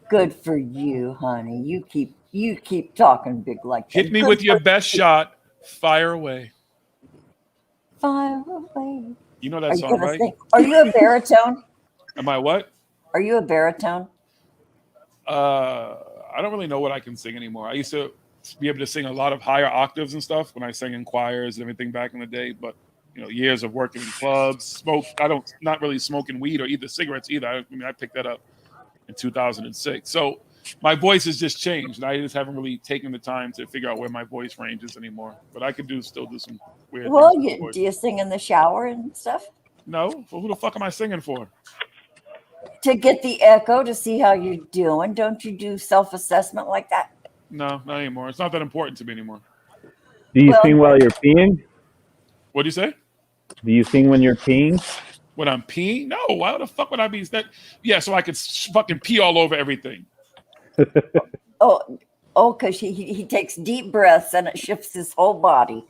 Good for you, honey. You keep talking big like that. Hit me with your best shot. Fire away. Fire away. You know that song, right? Are you a baritone? Am I what? Are you a baritone? I don't really know what I can sing anymore. I used to be able to sing a lot of higher octaves and stuff when I sang in choirs and everything back in the day. But years of working in clubs, not really smoking weed or either cigarettes either. I picked that up in 2006. So my voice has just changed. I just haven't really taken the time to figure out where my voice range is anymore. But I could still do some weird things. Do you sing in the shower and stuff? No. Well, who the fuck am I singing for? To get the echo, to see how you're doing. Don't you do self-assessment like that? No, not anymore. It's not that important to me anymore. Do you sing while you're peeing? What do you say? Do you sing when you're peeing? When I'm peeing? No. Why the fuck would I be that? Yeah, so I could fucking pee all over everything. Because he takes deep breaths and it shifts his whole body.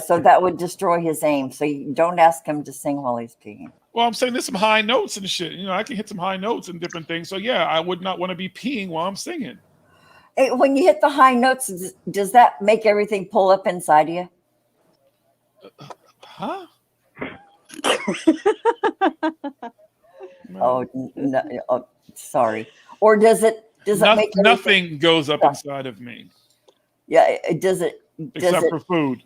So that would destroy his aim. So you don't ask him to sing while he's peeing. Well, I'm saying there's some high notes and shit. I can hit some high notes and different things. So yeah, I would not want to be peeing while I'm singing. Hey, when you hit the high notes, does that make everything pull up inside you? Huh? No, sorry. Or does it make nothing goes up inside of me? Yeah, does it? Except for food.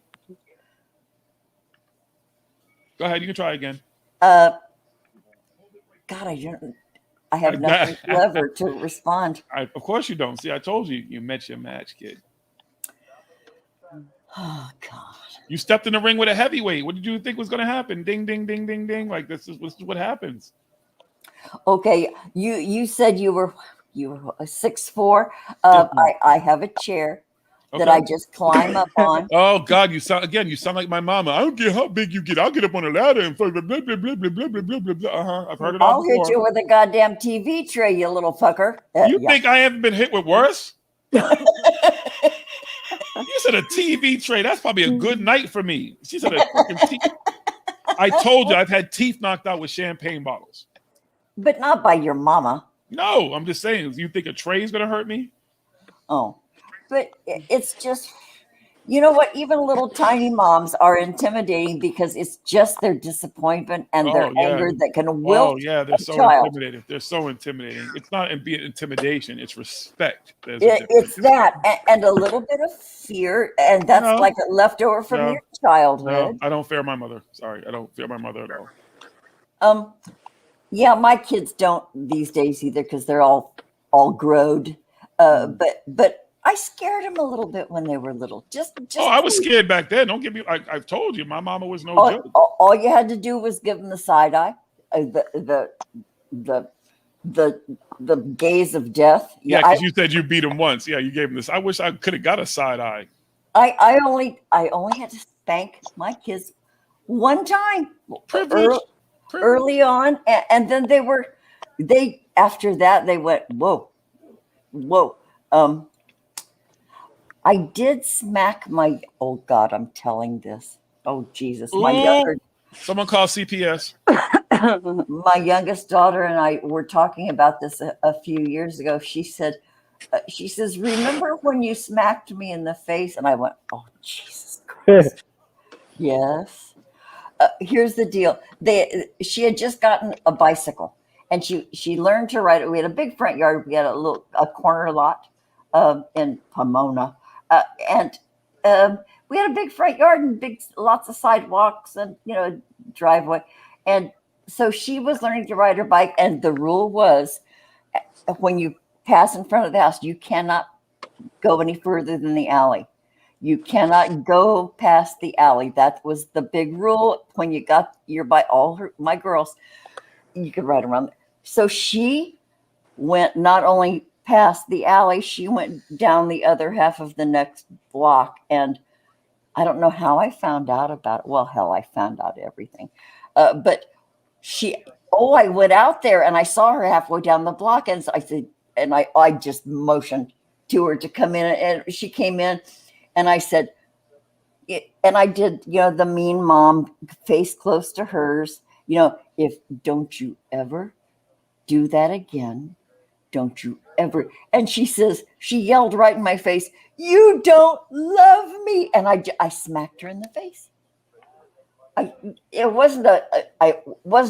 Go ahead, you can try again. God, I have nothing clever to respond. Of course you don't. See, I told you, you met your match, kid. Oh God! You stepped in the ring with a heavyweight. What did you think was going to happen? Ding, ding, ding, ding, ding. Like this is what happens. Okay, you said you were 6'4". I have a chair that I just climb up on. Oh God, you sound like my mama. I don't care how big you get. I'll get up on a ladder and blah blah blah blah blah blah blah blah blah. I've heard it all before. I'll hit you with a goddamn TV tray, you little fucker. You think I haven't been hit with worse? You said a TV tray. That's probably a good night for me. She said a fucking I told you I've had teeth knocked out with champagne bottles. But not by your mama. No, I'm just saying. You think a tray is going to hurt me? Oh, but it's just, you know what? Even little tiny moms are intimidating because it's just their disappointment and their anger that can wilt. Oh yeah, they're so intimidating. They're so intimidating. It's not intimidation; it's respect. It's that and a little bit of fear, and that's like a leftover from your childhood. No, I don't fear my mother. Sorry, I don't fear my mother at all. Yeah, my kids don't these days either because they're all growed. But I scared them a little bit when they were little. Just I was scared back then. Don't get me. I've told you, my mama was no joke. All you had to do was give them the side eye, the gaze of death. Yeah, because you said you beat him once. Yeah, you gave him this. I wish I could have got a side eye. I only had to spank my kids one time. Early on, and then after that they went, whoa. whoa. I did smack my, oh God, I'm telling this. Oh Jesus, my younger. Someone call CPS. My youngest daughter and I were talking about this a few years ago. She says, remember when you smacked me in the face? And I went, oh, Jesus Christ. Yes. Here's the deal. She had just gotten a bicycle and she learned to ride it. We had a big front yard. We had a corner lot in Pomona. And we had a big front yard and lots of sidewalks and, driveway. And so she was learning to ride her bike. And the rule was when you pass in front of the house, you cannot go any further than the alley. You cannot go past the alley. That was the big rule. When you got your bike, my girls, you could ride around. So she went not only past the alley, she went down the other half of the next block. And I don't know how I found out about it. Well, hell, I found out everything. But I went out there and I saw her halfway down the block. And so I said, and I just motioned to her to come in. And she came in and I said, and I did, the mean mom face close to hers, don't you ever do that again. Don't you ever. And she yelled right in my face, you don't love me. And I smacked her in the face. It wasn't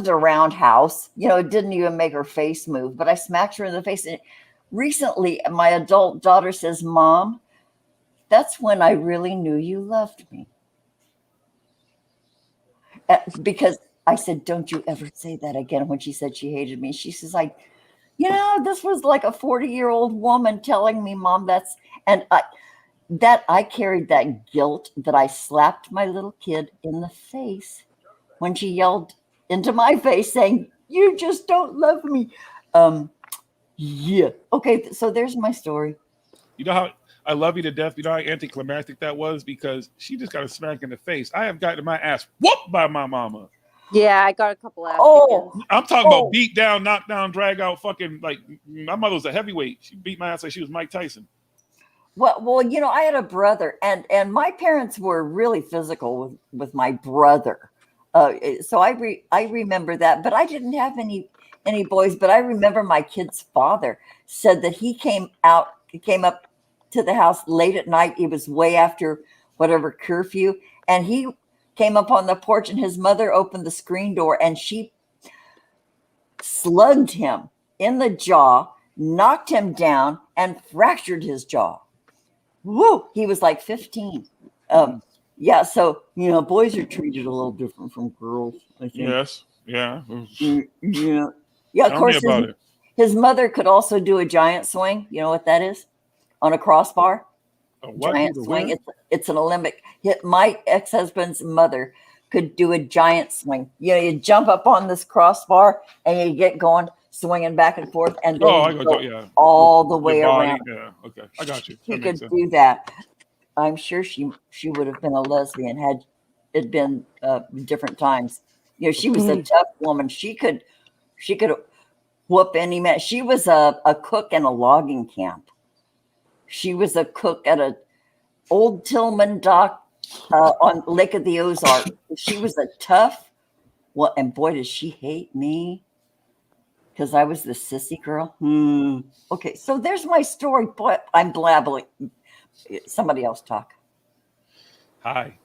a roundhouse, it didn't even make her face move, but I smacked her in the face. And recently my adult daughter says, Mom, that's when I really knew you loved me. Because I said, don't you ever say that again. When she said she hated me, she says, this was like a 40-year-old woman telling me, Mom, I carried that guilt that I slapped my little kid in the face when she yelled into my face saying, you just don't love me. Yeah. Okay. So there's my story. You know how I love you to death. You know how anticlimactic that was because she just got a smack in the face. I have gotten my ass whooped by my mama. Yeah, I got a couple ass kickings. I'm talking about beat down, knock down, drag out, fucking like my mother was a heavyweight. She beat my ass like she was Mike Tyson. Well, I had a brother, and my parents were really physical with my brother. So I remember that, but I didn't have any boys. But I remember my kid's father said that he came up to the house late at night. It was way after whatever curfew, and he came up on the porch, and his mother opened the screen door, and she slugged him in the jaw, knocked him down, and fractured his jaw. Woo! He was like 15. Yeah, so boys are treated a little different from girls, I think. Yes, yeah, yeah. Of course, his mother could also do a giant swing. You know what that is? On a crossbar. Giant swing. It's an Olympic. My ex-husband's mother could do a giant swing. You jump up on this crossbar and you get going, swinging back and forth, and then all the way around. Yeah, okay, I got you. She could do that. I'm sure she would have been a lesbian had it been different times. She was a tough woman. She could whoop any man. She was a cook in a logging camp. She was a cook at a old Tillman dock on Lake of the Ozarks. She was a tough. Well, and boy, did she hate me because I was the sissy girl. Okay, so there's my story. Boy, I'm blabbling. Somebody else talk. Hi.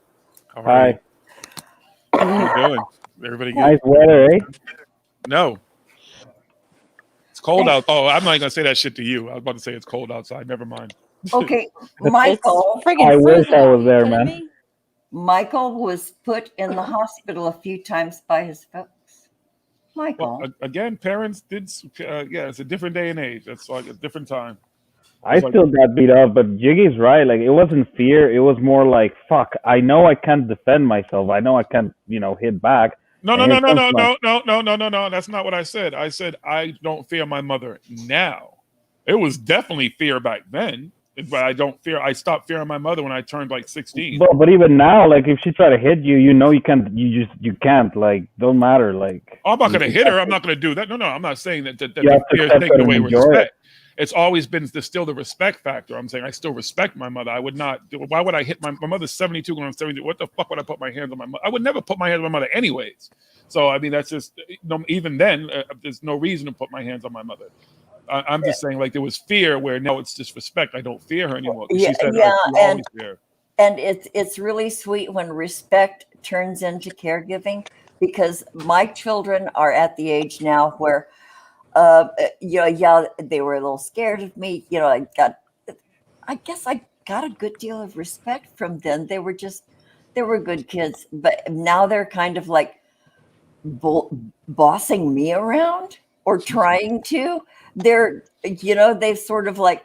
How are Hi. you? How you doing? Everybody good? Nice weather, eh? No. It's cold out. Oh, I'm not gonna say that shit to you. I was about to say it's cold outside. Never mind. Okay, Michael. I wish I was there, man. Michael was put in the hospital a few times by his folks. Michael. Well, again, parents did. It's a different day and age. That's like a different time. I still got beat up, but Jiggy's right. Like, it wasn't fear. It was more like, fuck, I know I can't defend myself. I know I can't, hit back. No. That's not what I said. I said I don't fear my mother now. It was definitely fear back then, but I stopped fearing my mother when I turned like 16. But even now, like, if she try to hit you, you can't. You can't. Like, don't matter. Like, I'm not gonna hit her. I'm not gonna do that. No. I'm not saying that you have to fear is taking away respect. it's always been still the respect factor. I'm saying I still respect my mother. I would not. Why would I hit my mother's 72 going on 72? What the fuck would I put my hands on my mother? I would never put my hands on my mother anyways. So I mean, that's just even then. There's no reason to put my hands on my mother. I'm just saying, like there was fear where now it's just respect. I don't fear her anymore. She said, "I always fear." And it's really sweet when respect turns into caregiving, because my children are at the age now where, they were a little scared of me. I guess I got a good deal of respect from them. They were good kids, but now they're kind of like bossing me around or trying to. They've sort of like,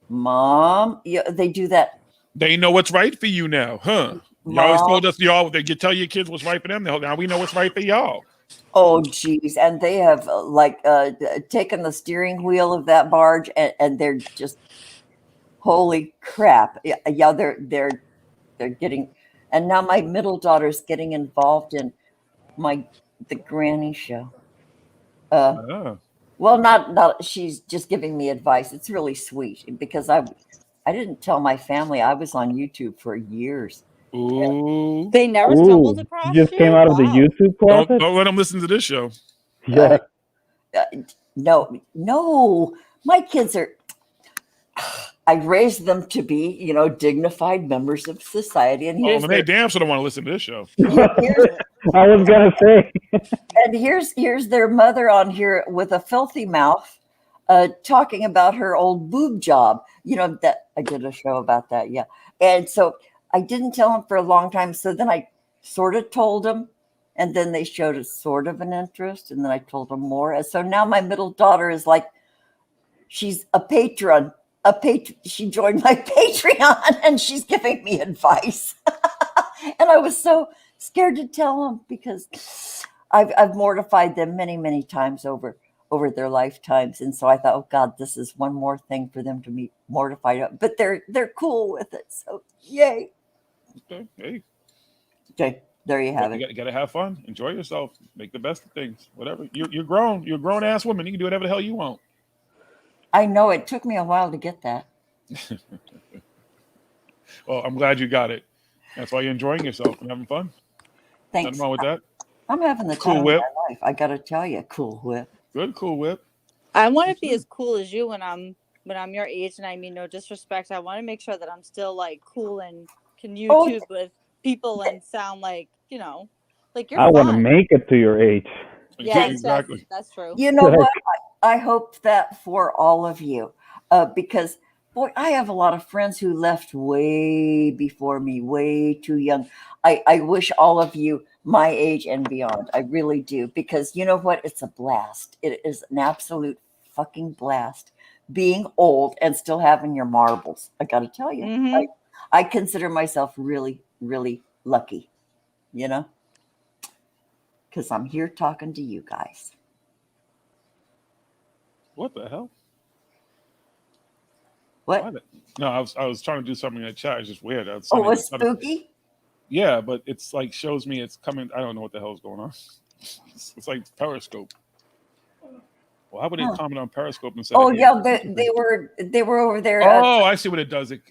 Mom, they do that. They know what's right for you now, huh? You always told us you tell your kids what's right for them. Now we know what's right for y'all. Oh, geez. And they have taken the steering wheel of that barge and they're just, holy crap. Yeah, they're getting, and now my middle daughter's getting involved in the granny show. Well, not, she's just giving me advice. It's really sweet because I didn't tell my family I was on YouTube for years. Ooh. They never stumbled across you. Just came out of the YouTube closet? Don't let them listen to this show. Yeah. No, my kids are, I raised them to be, dignified members of society. And they damn sure don't want to listen to this show. I was gonna say. And here's their mother on here with a filthy mouth, talking about her old boob job. That I did a show about that, yeah. And so I didn't tell them for a long time. So then I sort of told them, and then they showed a sort of an interest, and then I told them more. And so now my middle daughter is like, she's a patron. She joined my Patreon, and she's giving me advice. And I was so scared to tell them because I've mortified them many, many times over their lifetimes. And so I thought, oh God, this is one more thing for them to be mortified of. But they're cool with it. So yay. Okay. Hey. Okay. There you have it. You gotta have fun. Enjoy yourself. Make the best of things. Whatever. You're grown. You're a grown ass woman. You can do whatever the hell you want. I know it took me a while to get that. Well, I'm glad you got it. That's why you're enjoying yourself and having fun. Thanks. Nothing wrong with that. I'm having the time of my life. I gotta tell you, CoolWhip. Good, CoolWhip. I want to be as cool as you when I'm your age, and I mean no disrespect. I want to make sure that I'm still like cool and can YouTube with people and sound like like you're. I want to make it to your age. Yeah, exactly. That's true. You know what? I hope that for all of you, because boy, I have a lot of friends who left way before me, way too young. I wish all of you my age and beyond. I really do, because you know what? It's a blast. It is an absolute fucking blast being old and still having your marbles. I got to tell you, I consider myself really, really lucky, because I'm here talking to you guys. What the hell? What? No, I was trying to do something in the chat. It's just weird. It's spooky? Yeah, but it's like shows me it's coming. I don't know what the hell's going on. It's like Periscope. Well, how would they comment on Periscope instead? Oh yeah, they were over there. Oh, I see what it does. It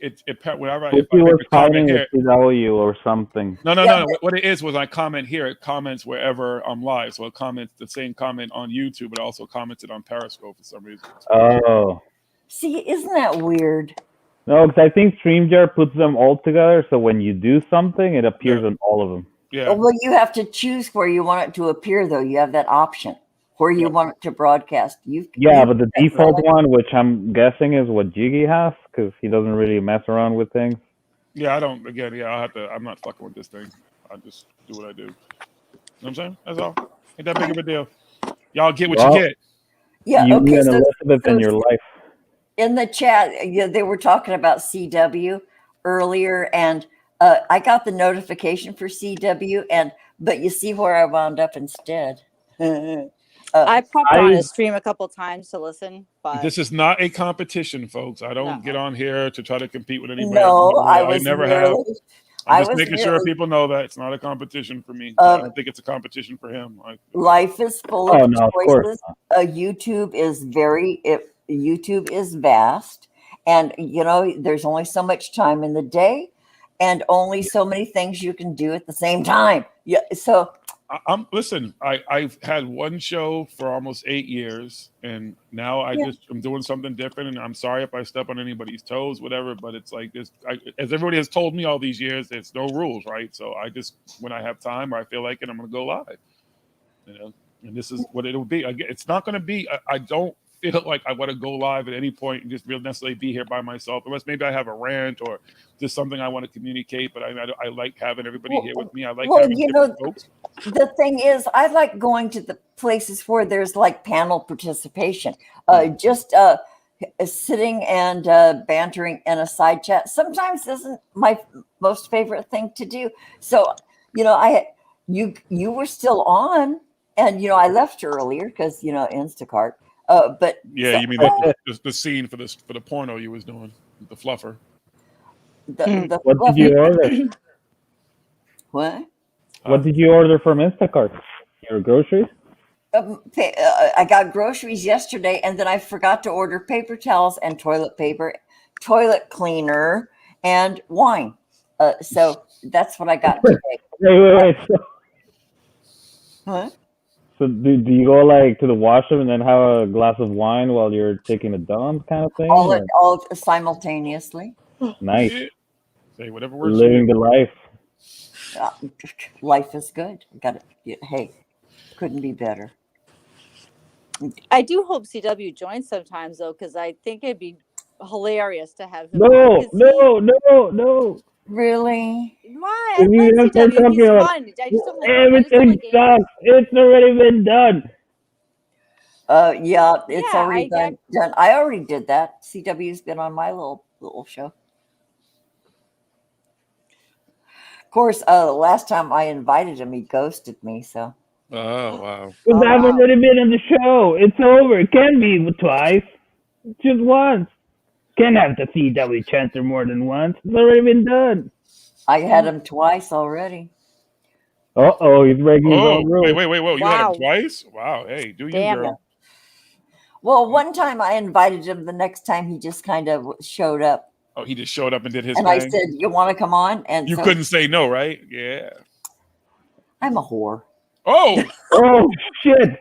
whenever if you were fighting with CW or something. No. What it is was I comment here. It comments wherever I'm live, so it comments the same comment on YouTube, but also commented on Periscope for some reason. Oh. See, isn't that weird? No, because I think StreamYard puts them all together, so when you do something, it appears on all of them. Yeah. Well, you have to choose where you want it to appear, though. You have that option where you want it to broadcast. But the default one, which I'm guessing is what Jiggy has, because he doesn't really mess around with things. Yeah, I don't. Again, yeah, I have to. I'm not fucking with this thing. I just do what I do. You know what I'm saying? That's all. Ain't that big of a deal. Y'all get what you get. Yeah. You okay. and Elizabeth in your life. In the chat, they were talking about CW earlier, and I got the notification for CW, but you see where I wound up instead. I popped on a stream a couple times to listen, but this is not a competition, folks. I don't get on here to try to compete with anybody. No, I never have. I'm just making sure people know that it's not a competition for me. I don't think it's a competition for him. Life is full of choices. YouTube is YouTube is vast, and there's only so much time in the day, and only so many things you can do at the same time. Yeah, so Listen, I've had one show for almost 8 years, and now I'm doing something different, and I'm sorry if I step on anybody's toes, whatever, but it's like this, as everybody has told me all these years, there's no rules, right? So I just, when I have time or I feel like it, I'm going to go live, and this is what it'll be. It's not going to be, I don't feel like I want to go live at any point and just really necessarily be here by myself, unless maybe I have a rant or just something I want to communicate. But I like having everybody here with me. I like having different folks. The thing is, I like going to the places where there's like panel participation, just sitting and bantering in a side chat. Sometimes isn't my most favorite thing to do. So, you were still on, and I left earlier because Instacart. But yeah, you mean the scene for the porno you was doing, the fluffer. What did you order? What? What did you order from Instacart? Your groceries? I got groceries yesterday, and then I forgot to order paper towels and toilet paper, toilet cleaner, and wine. So that's what I got today. Wait. What? So do you go like to the washroom and then have a glass of wine while you're taking a dump kind of thing? All simultaneously. Nice. Yeah. Say whatever works. Living the life. Life is good. Got it. Hey, couldn't be better. I do hope CW joins sometimes though, because I think it'd be hilarious to have him. No. Why? Really? I like CW. He's fun. I just don't like everything sucks. It's already been done. Yeah, it's already done. I already did that. CW's been on my little show. Of course, the last time I invited him, he ghosted me. So. Oh wow! Because I've already been on the show. It's over. It can't be twice. Just once. Can't have the CW chancer more than once. It's already been done. I had him twice already. He's breaking his own rules. Wait! Whoa! You had him twice? Wow! Hey, do you, girl? Well, one time I invited him. The next time he just kind of showed up. Oh, he just showed up and did his thing. And I said, "You want to come on?" And you couldn't say no, right? Yeah. I'm a whore. Oh shit!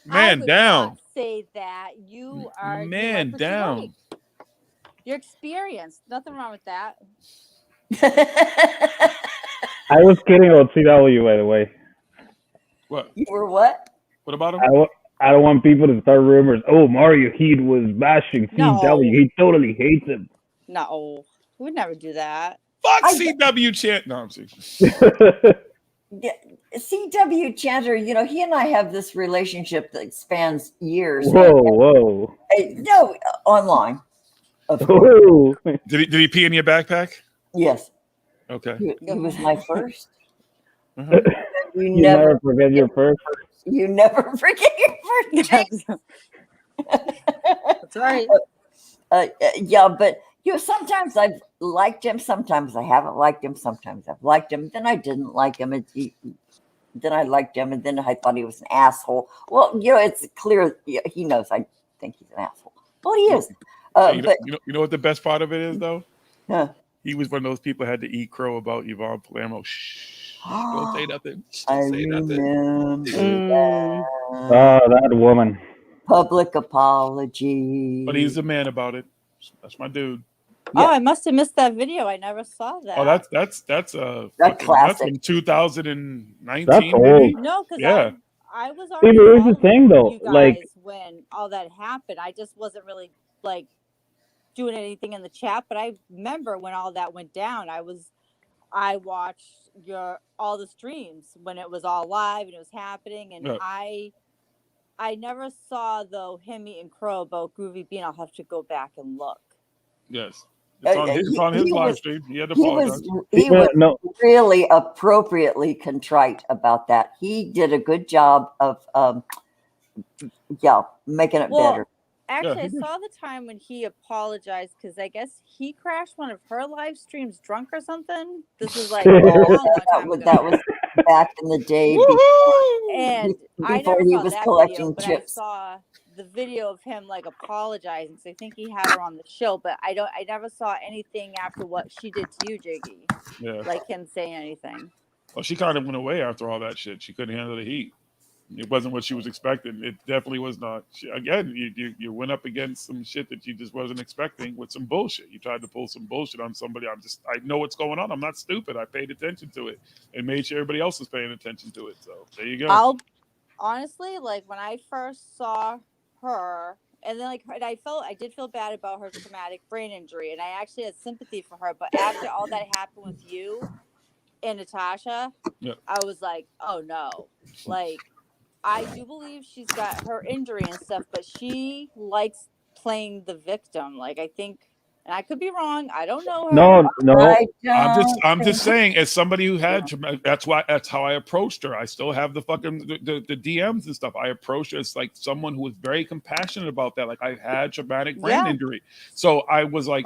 Man down. Not say that you are man down. You're experienced. Nothing wrong with that. I was kidding about CW, by the way. What? You were what? What about him? I don't want people to start rumors. Oh, Mario Heat was bashing CW. He totally hates him. No, we would never do that. Fuck CW chant. No, I'm serious. Yeah, CW Chanter, he and I have this relationship that spans years. Whoa. No, online. Of course. Did he pee in your backpack? Yes. Okay. He was my first. Uh-huh. You never forget your first. You never forget your first. That's right. Yeah, but sometimes I've liked him, sometimes I haven't liked him, sometimes I've liked him, then I didn't like him, then I liked him, and then I thought he was an asshole. Well, it's clear he knows I think he's an asshole. Well, he is. You know what the best part of it is, though? Huh. He was one of those people who had to eat crow about Yvonne Palermo. Shh, don't say nothing. Don't say nothing. That woman. Public apology. But he's a man about it. That's my dude. Yeah. Oh, I must have missed that video. I never saw that. Oh, that's classic. That's from 2019. That's old. No, because I was already. Here's the thing, though. Like when all that happened, I just wasn't really like doing anything in the chat. But I remember when all that went down, I watched all the streams when it was all live and it was happening, and I never saw though him eating crow about Groovy Bean. I'll have to go back and look. Yes. It's on his live stream. He had to apologize. He was really appropriately contrite about that. He did a good job of making it better. Actually, I saw the time when he apologized because I guess he crashed one of her live streams drunk or something. This was like long time ago. That was back in the day and before he was collecting chips. I saw the video of him like apologizing. So I think he had her on the show, but I never saw anything after what she did to you, Jiggy. Yeah. Like him saying anything. Well, she kind of went away after all that shit. She couldn't handle the heat. It wasn't what she was expecting. It definitely was not. Again, you went up against some shit that you just wasn't expecting with some bullshit. You tried to pull some bullshit on somebody. I know what's going on. I'm not stupid. I paid attention to it and made sure everybody else was paying attention to it. So there you go. Honestly, like when I first saw her, and then like I did feel bad about her traumatic brain injury, and I actually had sympathy for her. But after all that happened with you and Natasha, Yep. I was like, oh no, like. I do believe she's got her injury and stuff, but she likes playing the victim. Like I think, and I could be wrong. I don't know her. No. I'm just saying, as somebody who had that's how I approached her. I still have the fucking the DMs and stuff. I approached her as like someone who was very compassionate about that. Like I had traumatic brain injury, so I was like,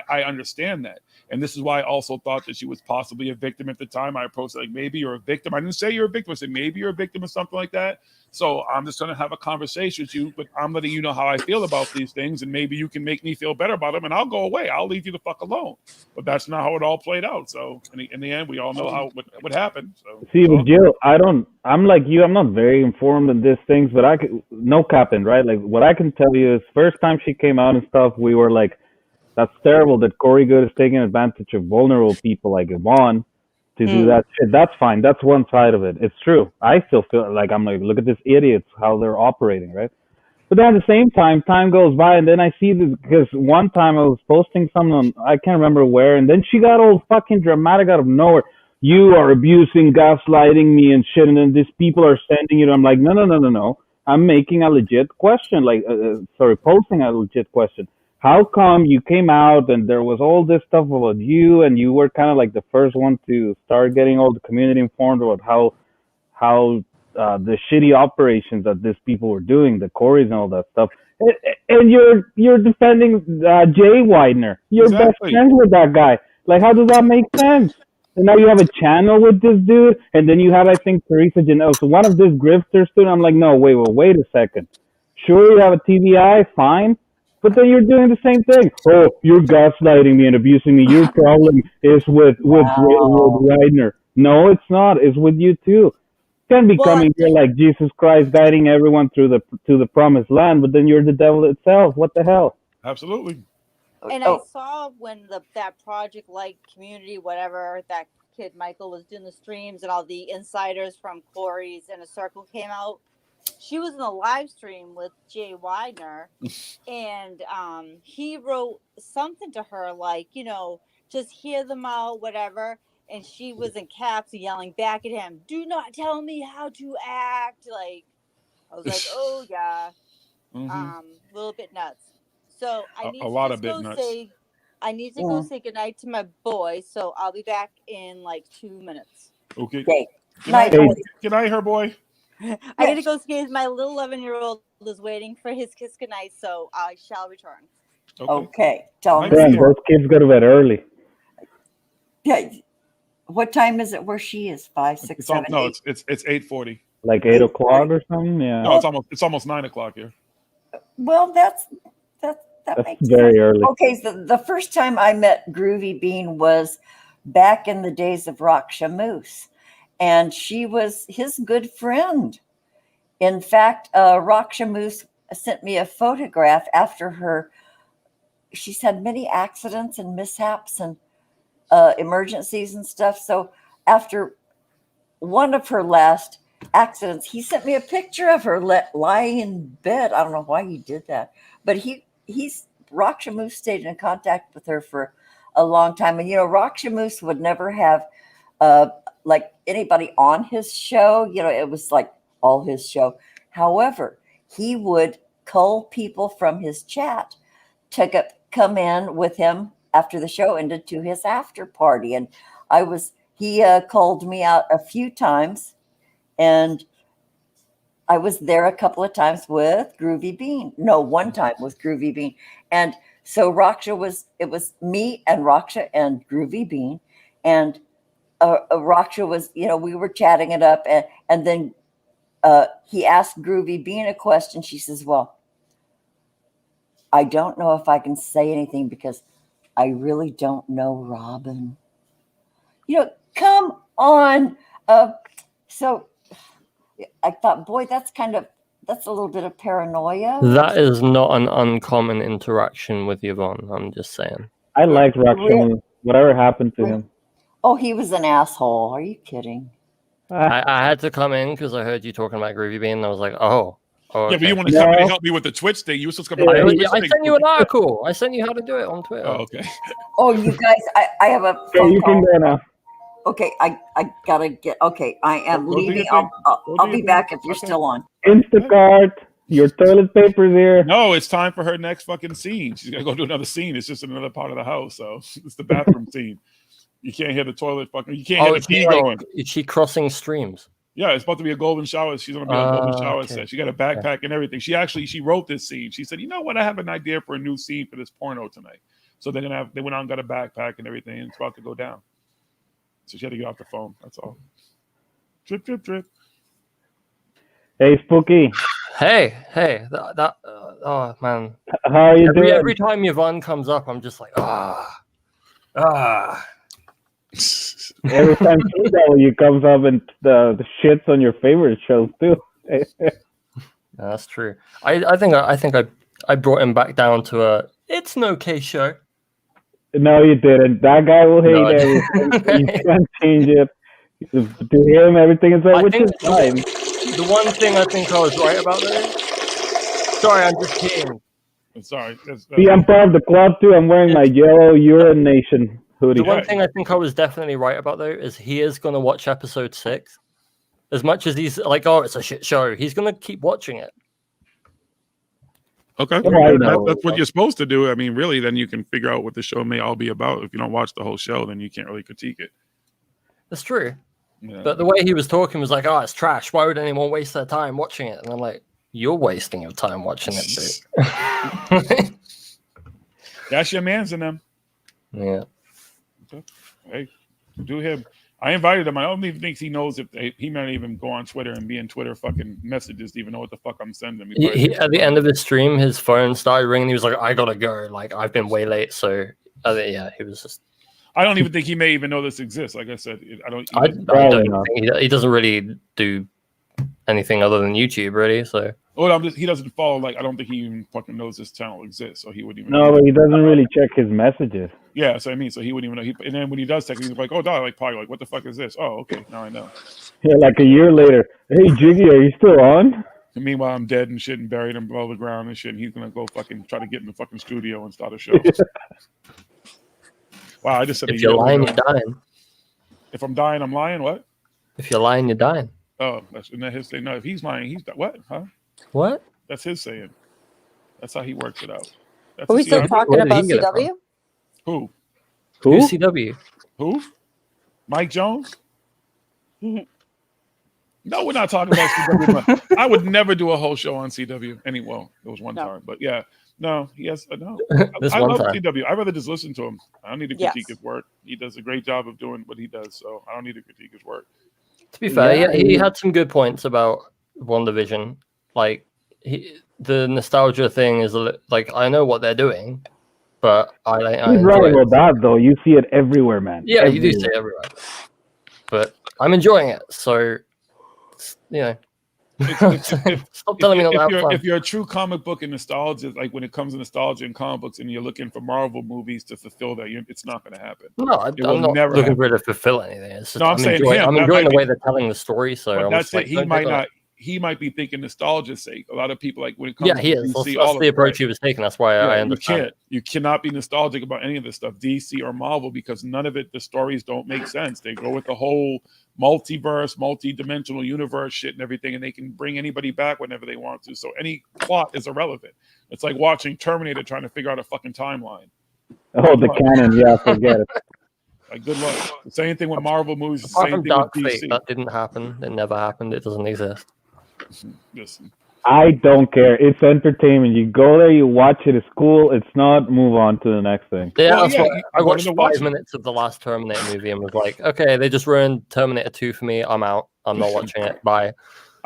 I understand that, and this is why I also thought that she was possibly a victim at the time. I approached her like, maybe you're a victim. I didn't say you're a victim. I said maybe you're a victim or something like that. So I'm just going to have a conversation with you, but I'm letting you know how I feel about these things, and maybe you can make me feel better about them, and I'll go away. I'll leave you the fuck alone. But that's not how it all played out. So in the end, we all know what happened. So See, with Jill, I'm like you. I'm not very informed in these things, but no capping, right? Like what I can tell you is, first time she came out and stuff, we were like, that's terrible that Corey Good is taking advantage of vulnerable people like Yvonne to do that shit. That's fine. That's one side of it. It's true. I still feel like I'm like, look at these idiots, how they're operating, right? But then at the same time goes by, and then I see this, because one time I was posting something on, I can't remember where, and then she got all fucking dramatic out of nowhere. You are abusing, gaslighting me and shit, and then these people are sending you. I'm like, no. I'm making a legit question, posting a legit question. How come you came out and there was all this stuff about you, and you were kind of like the first one to start getting all the community informed about how the shitty operations that these people were doing, the Corys and all that stuff, and you're defending Jay Widener. You're best friends with that guy. Like, how does that make sense? And now you have a channel with this dude, and then you have, I think, Teresa Janelle. So one of these grifters, dude. I'm like, no, wait a second. Sure, you have a TBI, fine. But then you're doing the same thing. Oh, you're gaslighting me and abusing me. Your problem is with Widener. No, it's not. It's with you too. You can't be coming here like Jesus Christ, guiding everyone to the promised land, but then you're the devil itself. What the hell? Absolutely. And I saw when that project, like community, whatever, that kid Michael was doing the streams, and all the insiders from Corey's Inner Circle came out. She was in a live stream with Jay Widener, and he wrote something to her like, just hear them out, whatever. And she was in caps yelling back at him, "Do not tell me how to act." Like, I was like, oh yeah, a little bit nuts. So I need I need to go say goodnight to my boy. So I'll be back in like 2 minutes. Okay. Good night, good night, her boy. I gotta go skate. My little 11-year-old is waiting for his kiss goodnight, so I shall return. Okay. Tell him. Those kids go to bed early. Yeah. What time is it where she is? 5, 6, 7, 8? No, it's 8:40. Like 8 o'clock or something? Yeah. No, it's almost 9 o'clock here. Well, that makes very sense. early. Okay, so the first time I met Groovy Bean was back in the days of Raksha Moose, and she was his good friend. In fact, Raksha Moose sent me a photograph after she's had many accidents and mishaps and emergencies and stuff. So after one of her last accidents, he sent me a picture of her lying in bed. I don't know why he did that, but Raksha Moose stayed in contact with her for a long time. And Raksha Moose would never have like anybody on his show. It was like all his show. However, he would cull people from his chat to come in with him after the show ended to his after party. And he called me out a few times, and I was there a couple of times with Groovy Bean. No, one time with Groovy Bean. And so it was me and Raksha and Groovy Bean. And Raksha was, we were chatting it up. And then he asked Groovy Bean a question. She says, well, I don't know if I can say anything because I really don't know Robin. Come on. So I thought, boy, that's a little bit of paranoia. That is not an uncommon interaction with Yvonne. I'm just saying. I like Rakshan. Whatever happened to him? Oh, he was an asshole. Are you kidding? I had to come in because I heard you talking about Groovy Bean, and I was like, oh. Okay. Yeah, but you want to come in and help me with the Twitch thing. You were supposed to come in. I sent you an article. I sent you how to do it on Twitter. Oh, okay. Oh, you guys, I have a phone you can call. go now. Okay, I gotta get. Okay, I am leaving. I'll be back if you're still on. Instacart. Your toilet paper's here. No, it's time for her next fucking scene. She's got to go do another scene. It's just in another part of the house. So it's the bathroom scene. You can't hear the toilet fucking. You can't hear the pee going. Is she crossing streams? Yeah, it's supposed to be a golden shower. She's going to be on a golden shower set. She got a backpack and everything. She wrote this scene. She said, you know what? I have an idea for a new scene for this porno tonight. So they went out and got a backpack and everything. And it's about to go down. So she had to get off the phone. That's all. Drip, drip, drip. Hey, Spooky. Hey. Oh, man. How are you doing? Every time Yvonne comes up, I'm just like, Every time CW comes up and the shits on your favorite shows too. That's true. I think I brought him back down to it's an okay show. No, you didn't. That guy will hate everything. You can't change it. To him, everything is right, which is fine. The one thing I think I was right about there. Sorry, I'm just kidding. I'm sorry. See, I'm part of the club too. I'm wearing my yellow urination hoodie. The one thing I think I was definitely right about though is he is going to watch episode 6. As much as he's like, oh, it's a shit show, he's going to keep watching it. Okay, that's what you're supposed to do. I mean, really, then you can figure out what the show may all be about. If you don't watch the whole show, then you can't really critique it. That's true. Yeah. But the way he was talking was like, oh, it's trash. Why would anyone waste their time watching it? And I'm like, you're wasting your time watching it, dude. That's your man's in them. Yeah. Okay. Hey, do him. I invited him. I don't even think he knows if he might even go on Twitter and be in Twitter fucking messages to even know what the fuck I'm sending him. He at the end of his stream, his phone started ringing. He was like, I gotta go. Like, I've been way late. So, yeah, he was just. I don't even think he may even know this exists. Like I said, I don't think he doesn't really do anything other than YouTube, really. So. Well, he doesn't follow. Like, I don't think he even fucking knows this channel exists. So he wouldn't even. No, but he doesn't really check his messages. Yeah, so I mean, so he wouldn't even know. And then when he does text me, he's like, "Oh, dog, like probably like, what the fuck is this? Oh, okay, now I know." Yeah, like a year later. Hey, Jiggy, are you still on? And meanwhile, I'm dead and shit and buried and below the ground and shit. And he's gonna go fucking try to get in the fucking studio and start a show. Wow, I just said. If you're lying, you're dying. If I'm dying, I'm lying. What? If you're lying, you're dying. Oh, isn't that his thing? No, if he's lying, he's what? Huh? What? That's his saying. That's how he works it out. Are we still talking about CW? Who? Who's CW? Who? Mike Jones? No, we're not talking about CW. I would never do a whole show on CW. Well, it was one time, but yeah. No, he has no. I love CW. I'd rather just listen to him. I don't need to critique his work. He does a great job of doing what he does, so I don't need to critique his work. To be fair, he had some good points about WandaVision. Like, the nostalgia thing is like, I know what they're doing, but I He's right about that, though. You see it everywhere, man. Yeah, everywhere. You do see it everywhere. But I'm enjoying it, so you know. Stop telling me not to have fun. If you're a true comic book and nostalgia, like when it comes to nostalgia and comic books, and you're looking for Marvel movies to fulfill that, it's not going to happen. No, I'm not looking for it to fulfill anything. It's just, I'm enjoying the way they're telling the story. So that's it. He might be thinking nostalgia's sake. A lot of people, like when it comes to DC, that's the approach he was taking. That's why I understand. You cannot be nostalgic about any of this stuff, DC or Marvel, because none of it, the stories don't make sense. They go with the whole multiverse, multi-dimensional universe shit and everything, and they can bring anybody back whenever they want to. So any plot is irrelevant. It's like watching Terminator trying to figure out a fucking timeline. Oh, the canon, yeah, forget it. Like, good luck. The same thing with Marvel movies. The Apart same from thing Dark with DC. Fate, that didn't happen. It never happened. It doesn't exist. Listen. I don't care. It's entertainment. You go there, you watch it. It's cool. It's not. Move on to the next thing. Yeah, that's what I watched 5 minutes of the last Terminator movie and was like, okay, they just ruined Terminator 2 for me. I'm out. I'm not watching it. Bye.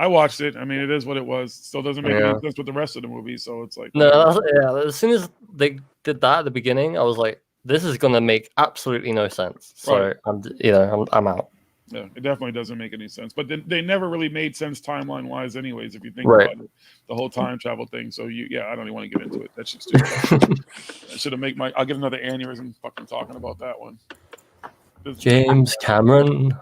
I watched it. I mean, it is what it was. Still doesn't make any sense with the rest of the movie. So it's like, As soon as they did that at the beginning, I was like, this is gonna make absolutely no sense. So I'm out. Yeah, it definitely doesn't make any sense. But they never really made sense timeline wise, anyways. If you think about it, the whole time travel thing. So I don't even want to get into it. That's just stupid. I should have I'll get another aneurysm fucking talking about that one. James Cameron.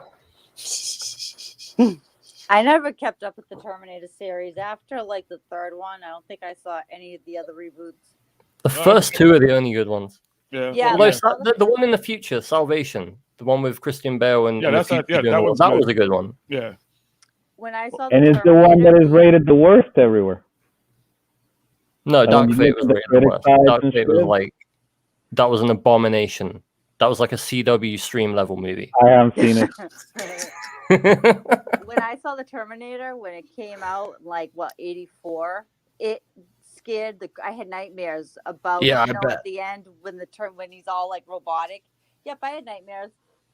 I never kept up with the Terminator series. After like the third one, I don't think I saw any of the other reboots. The first two are the only good ones. Yeah. The one in the future, Salvation, the one with Christian Bale and that was a good one. Yeah. When I saw and it's the one that is rated the worst everywhere. No, Dark Fate was rated the worst. Dark Fate was like, that was an abomination. That was like a CW stream level movie. I haven't seen it. When I saw the Terminator, when it came out, like 84, it scared I had nightmares about at the end when when he's all like robotic. Yep, I had nightmares.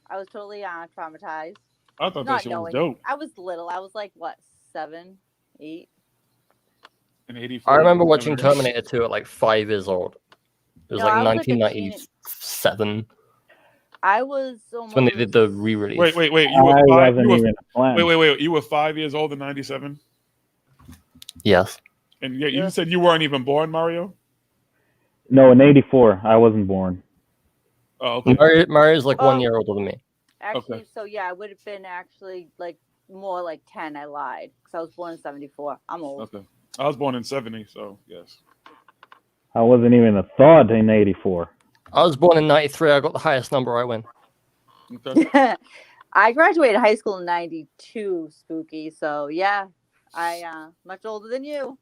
I was totally traumatized. I thought that shit was dope. I was little. I was like 7, 8. In 84. I remember watching Terminator 2 at like 5 years old. It was like 1997. I was almost... when they did the re-release. Wait. You were 5 years old in 97? Yes. And you said you weren't even born, Mario? No, in 84. I wasn't born. Oh, okay. Mario's like 1 year older than me. Actually, so I would have been actually like more like 10. I lied. Because I was born in 74. I'm old. Okay. I was born in 70, so yes. I wasn't even a thought in 84. I was born in 93. I got the highest number. I win. Okay. I graduated high school in 92, Spooky. So, I much older than you.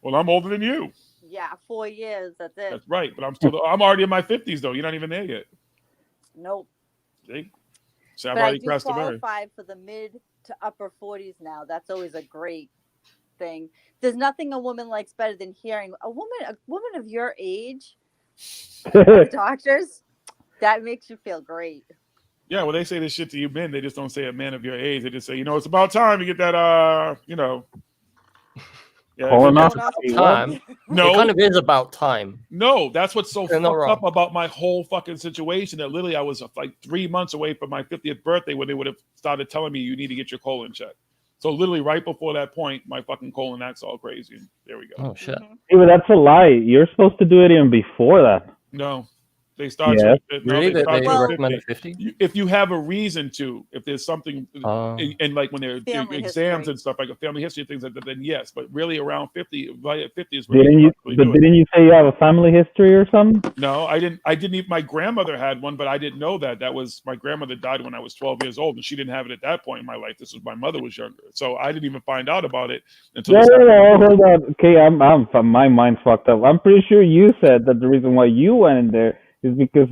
Well, I'm older than you. Yeah, 4 years. That's it. That's right. But I'm already in my 50s, though. You're not even there yet. Nope. See? So but I do qualify for the mid to upper 40s now. That's always a great thing. There's nothing a woman likes better than hearing a woman of your age, doctors. That makes you feel great. Yeah, well, they say this shit to you men. They just don't say a man of your age. They just say, it's about time you get that, time. No, it kind of is about time. No, that's what's so fucked up about my whole fucking situation. That literally I was like 3 months away from my 50th birthday when they would have started telling me you need to get your colon checked. So literally right before that point, my fucking colon acts all crazy. And there we go. Oh shit! Hey, but that's a lie. You're supposed to do it even before that. No. They start really? They recommend 50? If you have a reason to, if there's something, and like when they're exams and stuff, like a family history, things like that, then yes. But really around 50, right at 50 is really didn't you say you have a family history or something? No, I didn't even, my grandmother had one, but I didn't know that. That was, my grandmother died when I was 12 years old, and she didn't have it at that point in my life. This was, my mother was younger. So I didn't even find out about it until... hold on. Okay, my mind's fucked up. I'm pretty sure you said that the reason why you went in there is because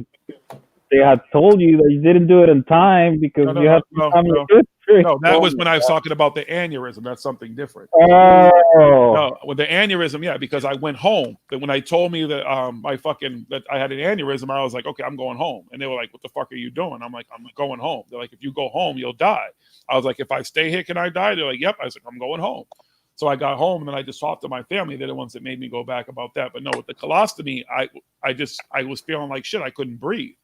they had told you that you didn't do it in time because you had family history. No, that was when I was talking about the aneurysm. That's something different. Oh. No, with the aneurysm, because I went home. But when I told me that that I had an aneurysm, I was like, okay, I'm going home. And they were like, what the fuck are you doing? I'm like, I'm going home. They're like, if you go home, you'll die. I was like, if I stay here, can I die? They're like, yep. I was like, I'm going home. So I got home and then I just talked to my family. They're the ones that made me go back about that. But no, with the colostomy, I was feeling like shit. I couldn't breathe.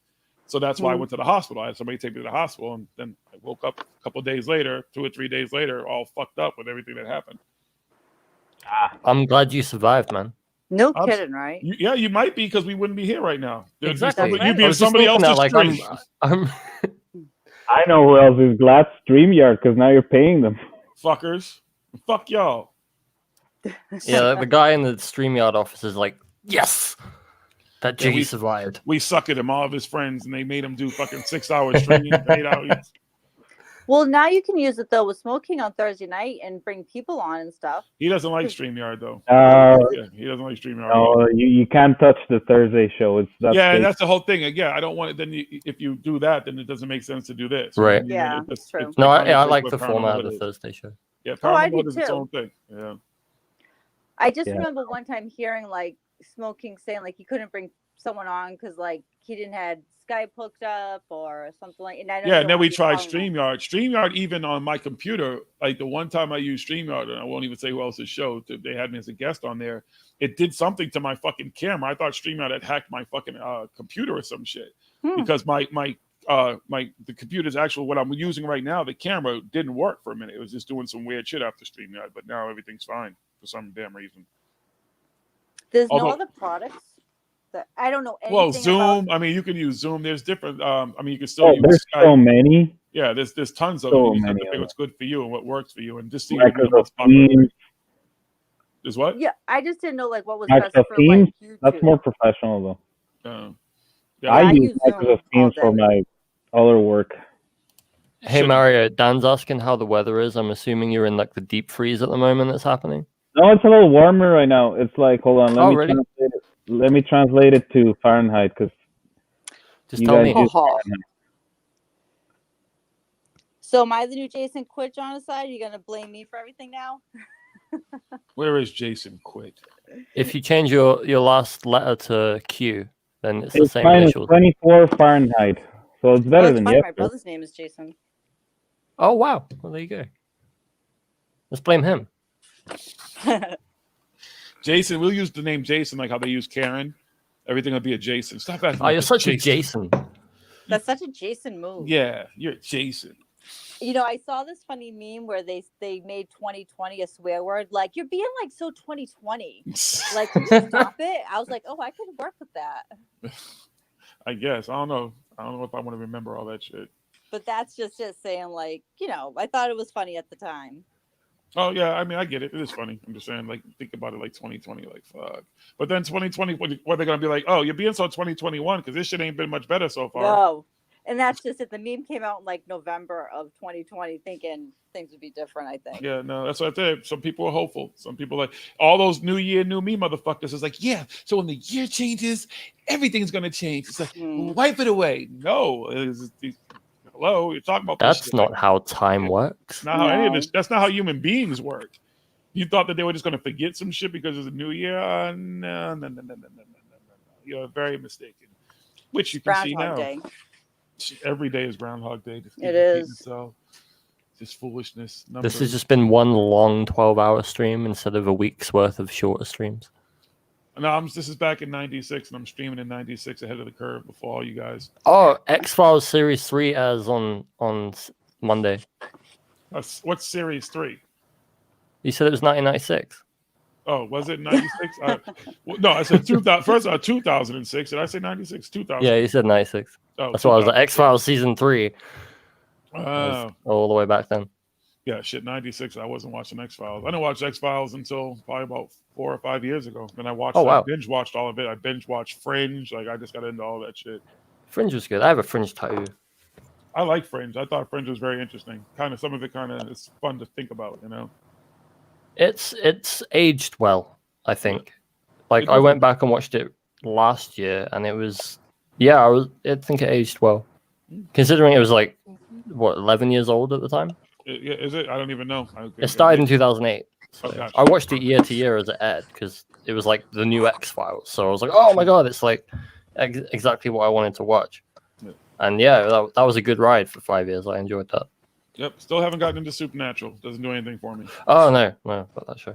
So that's why I went to the hospital. I had somebody take me to the hospital, and then I woke up a couple of days later, 2 or 3 days later, all fucked up with everything that happened. I'm glad you survived, man. No kidding, right? You might be, because we wouldn't be here right now. Exactly. You'd be in somebody else's stream. I know who else is glad StreamYard, because now you're paying them. Fuckers. Fuck y'all. Yeah, the guy in the StreamYard office is like, yes, that Jiggy survived. We suckered him, all of his friends, and they made him do fucking 6 hours streaming, 8 hours. Well, now you can use it though with smoking on Thursday night and bring people on and stuff. He doesn't like StreamYard though. He doesn't like StreamYard. No, you can't touch the Thursday show. And that's the whole thing. Again, I don't want it. Then if you do that, then it doesn't make sense to do this. Right. Yeah, it's true. No, I like the format of the Thursday show. Yeah, I do is its too. own thing. Yeah. I just remember one time hearing like smoking saying like you couldn't bring someone on because like he didn't had Skype hooked up or something like. And I know Yeah, you and don't then want we me tried calling them. StreamYard. StreamYard, even on my computer, like the one time I used StreamYard, and I won't even say who else's show, they had me as a guest on there. It did something to my fucking camera. I thought StreamYard had hacked my fucking computer or some shit because the computer's actual what I'm using right now, the camera didn't work for a minute. It was just doing some weird shit after StreamYard, but now everything's fine for some damn reason. There's no other products that I don't know anything well, Zoom. about. I mean, you can use Zoom. There's different. I mean, you can still Oh, use there's Skype. so many. Yeah, there's tons of So them. You just have many to pick of what's good for you and what works for you, and just see what the Microsoft most popular. Teams. Is what? Yeah, I just didn't know like what was best Microsoft for Teams. like YouTube. That's more professional though. Yeah, I use Zoom Microsoft Teams for my other work. Hey Mario, Dan's asking how the weather is. I'm assuming you're in like the deep freeze at the moment that's happening. No, it's a little warmer right now. It's like, hold on, let me translate it to Fahrenheit because just tell me. use Fahrenheit. So am I the new Jason Quit on the side? Are you gonna blame me for everything now? Where is Jason Quit? If you change your last letter to Q, then it's the It's same minus initials. 24 Fahrenheit, so it's better it's than funny. yesterday. My brother's name is Jason. Oh wow! Well, there you go. Let's blame him. Jason, we'll use the name Jason like how they use Karen. Everything will be a Jason. Stop acting. Oh, you're such a Jason. That's such a Jason move. Yeah, you're Jason. You know, I saw this funny meme where they made 2020 a swear word. Like, you're being like so 2020. Like, can you stop it? I was like, oh, I could work with that. I guess. I don't know if I want to remember all that shit. But that's just it saying, like, you know, I thought it was funny at the time. Oh yeah, I mean I get it. It is funny. I'm just saying, like, think about it like 2020, like fuck. But then 2020, what they're gonna be like? Oh, you're being so 2021 because this shit ain't been much better so far. No. And that's just it. The meme came out in like November of 2020, thinking things would be different, I think. Yeah, no, that's what I said. Some people are hopeful. Some people like all those new year, new me motherfuckers is like, yeah, so when the year changes, everything's gonna change. It's like, wipe it away. No. Hello, you're talking about this That's shit. not how time works. Not how any of this. That's not how human beings work. You thought that they were just going to forget some shit because it's a new year? No. You're very mistaken. Which you can see now. Day. Every day is Groundhog Day. It is. So just foolishness. This has just been one long 12-hour stream instead of a week's worth of shorter streams. No, this is back in '96, and I'm streaming in '96 ahead of the curve before all you guys. Oh, X-Files Series 3 airs on Monday. What's Series 3? You said it was 1996. Oh, was it 96? No, I said 2000. First, 2006. Did I say 96? 2000. Yeah, you said 96. Oh, that's why I was like X-Files Season 3. Oh. All the way back then. Yeah, shit, 96. I wasn't watching X-Files. I didn't watch X-Files until probably about 4 or 5 years ago. Then I watched. I binge watched all of it. I binge watched Fringe. Like I just got into all that shit. Fringe was good. I have a Fringe tattoo. I like Fringe. I thought Fringe was very interesting. Kind of some of it is fun to think about. You know. It's aged well, I think. Like I went back and watched it last year, and it was I think it aged well, considering it was like what 11 years old at the time. Is it? I don't even know. It started in 2008. So gotcha. I watched it year to year as it aired because it was like the new X-Files. So I was like, oh my god, it's like exactly what I wanted to watch. Yeah. And yeah, that was a good ride for 5 years. I enjoyed that. Yep. Still haven't gotten into Supernatural. Doesn't do anything for me. Oh no, about that show.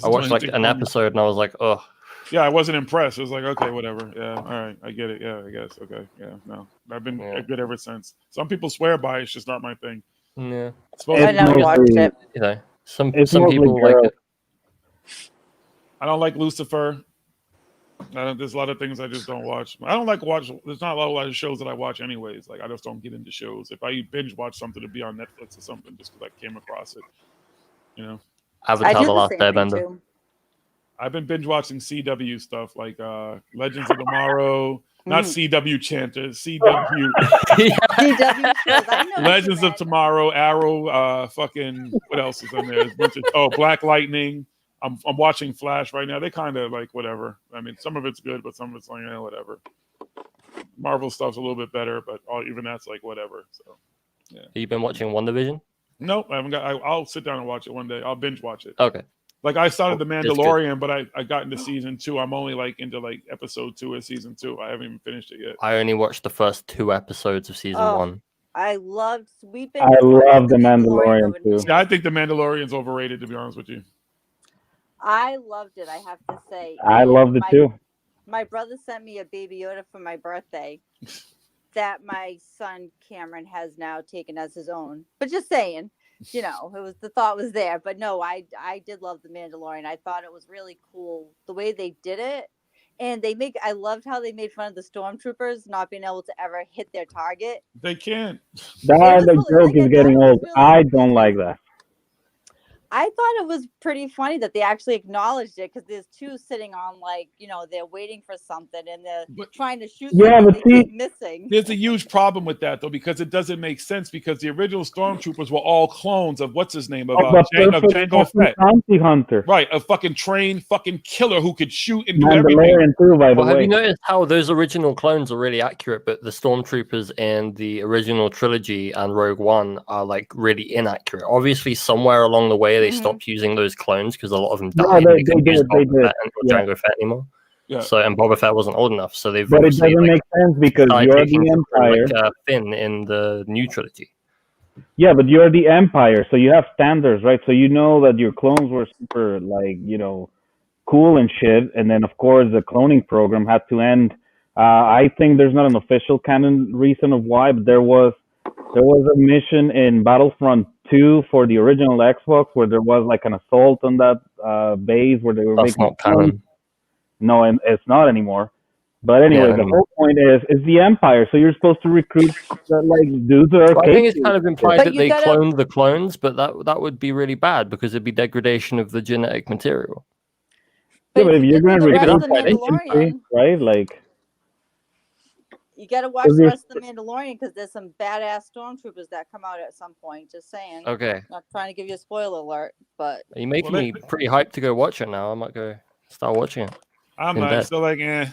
I watched like an episode episode and I was like, oh. Yeah, I wasn't impressed. It was like, okay, whatever. Yeah, all right, I get it. Yeah, I guess. Okay, yeah, no, I've been good ever since. Some people swear by it. It's just not my thing. Yeah, I never watched it. You know, some people like it. I don't like Lucifer. There's a lot of things I just don't watch. I don't like watch. There's not a lot of shows that I watch anyways. Like I just don't get into shows. If I binge watch something, to be on Netflix or something, just because I came across it. You know. Avatar: The Last Airbender. I've been binge watching CW stuff like Legends of Tomorrow, not CW Chanters, CW. Legends of Tomorrow, Arrow, fucking what else is on there? Black Lightning. I'm watching Flash right now. They kind of like whatever. I mean, some of it's good, but some of it's like whatever. Marvel stuff's a little bit better, but even that's like whatever. So yeah. Have you been watching WandaVision? Nope, I haven't got. I'll sit down and watch it one day. I'll binge watch it. Okay. Like I started The It's good. Mandalorian, but I got into season 2. I'm only like into like episode 2 of season 2. I haven't even finished it yet. I only watched the first 2 episodes of season 1. I loved. We've been. I love The Mandalorian over too. See, I think The Mandalorian's overrated, to be honest with you. I loved it. I have to say. I And loved it too. My brother sent me a Baby Yoda for my birthday that my son Cameron has now taken as his own. But just saying, you know, the thought was there. But no, I did love The Mandalorian. I thought it was really cool the way they did it. And I loved how they made fun of the stormtroopers not being able to ever hit their target. They can't. That joke is getting old. I don't like that. I thought it was pretty funny that they actually acknowledged it because there's two sitting on they're waiting for something and they're trying to shoot. Yeah, but they keep missing. There's a huge problem with that though because it doesn't make sense because the original stormtroopers were all clones of what's his name of Jango Fett. Bounty hunter. Right, a fucking trained fucking killer who could shoot and do everything. Mandalorian too, by the way. Have you noticed how those original clones are really accurate, but the stormtroopers in the original trilogy and Rogue One are like really inaccurate? Obviously, somewhere along the way they stopped using those clones because a lot of them died. No, they did. Jango Fett anymore. Yeah. So and Boba Fett wasn't old enough, so they've. But it doesn't make sense because you're the Empire. Like Finn in the new trilogy. Yeah, but you're the Empire, so you have standards, right? So you know that your clones were super, cool and shit, and then of course the cloning program had to end. I think there's not an official canon reason of why, but there was a mission in Battlefront 2 for the original Xbox where there was like an assault on that base where they were That's making not canon. No, and it's not anymore. But anyway, the whole point is the Empire, so you're supposed to recruit dudes that are. I think it's kind of implied that they cloned the clones, but that would be really bad because it'd be degradation of the genetic material. Yeah, but if you're going to recruit, right? Like. You got to watch the rest of The Mandalorian because there's some badass stormtroopers that come out at some point. Just saying. Okay. Not trying to give you a spoiler alert, but. Are you making me pretty hyped to go watch it now? I might go start watching it. I'm not still like, eh.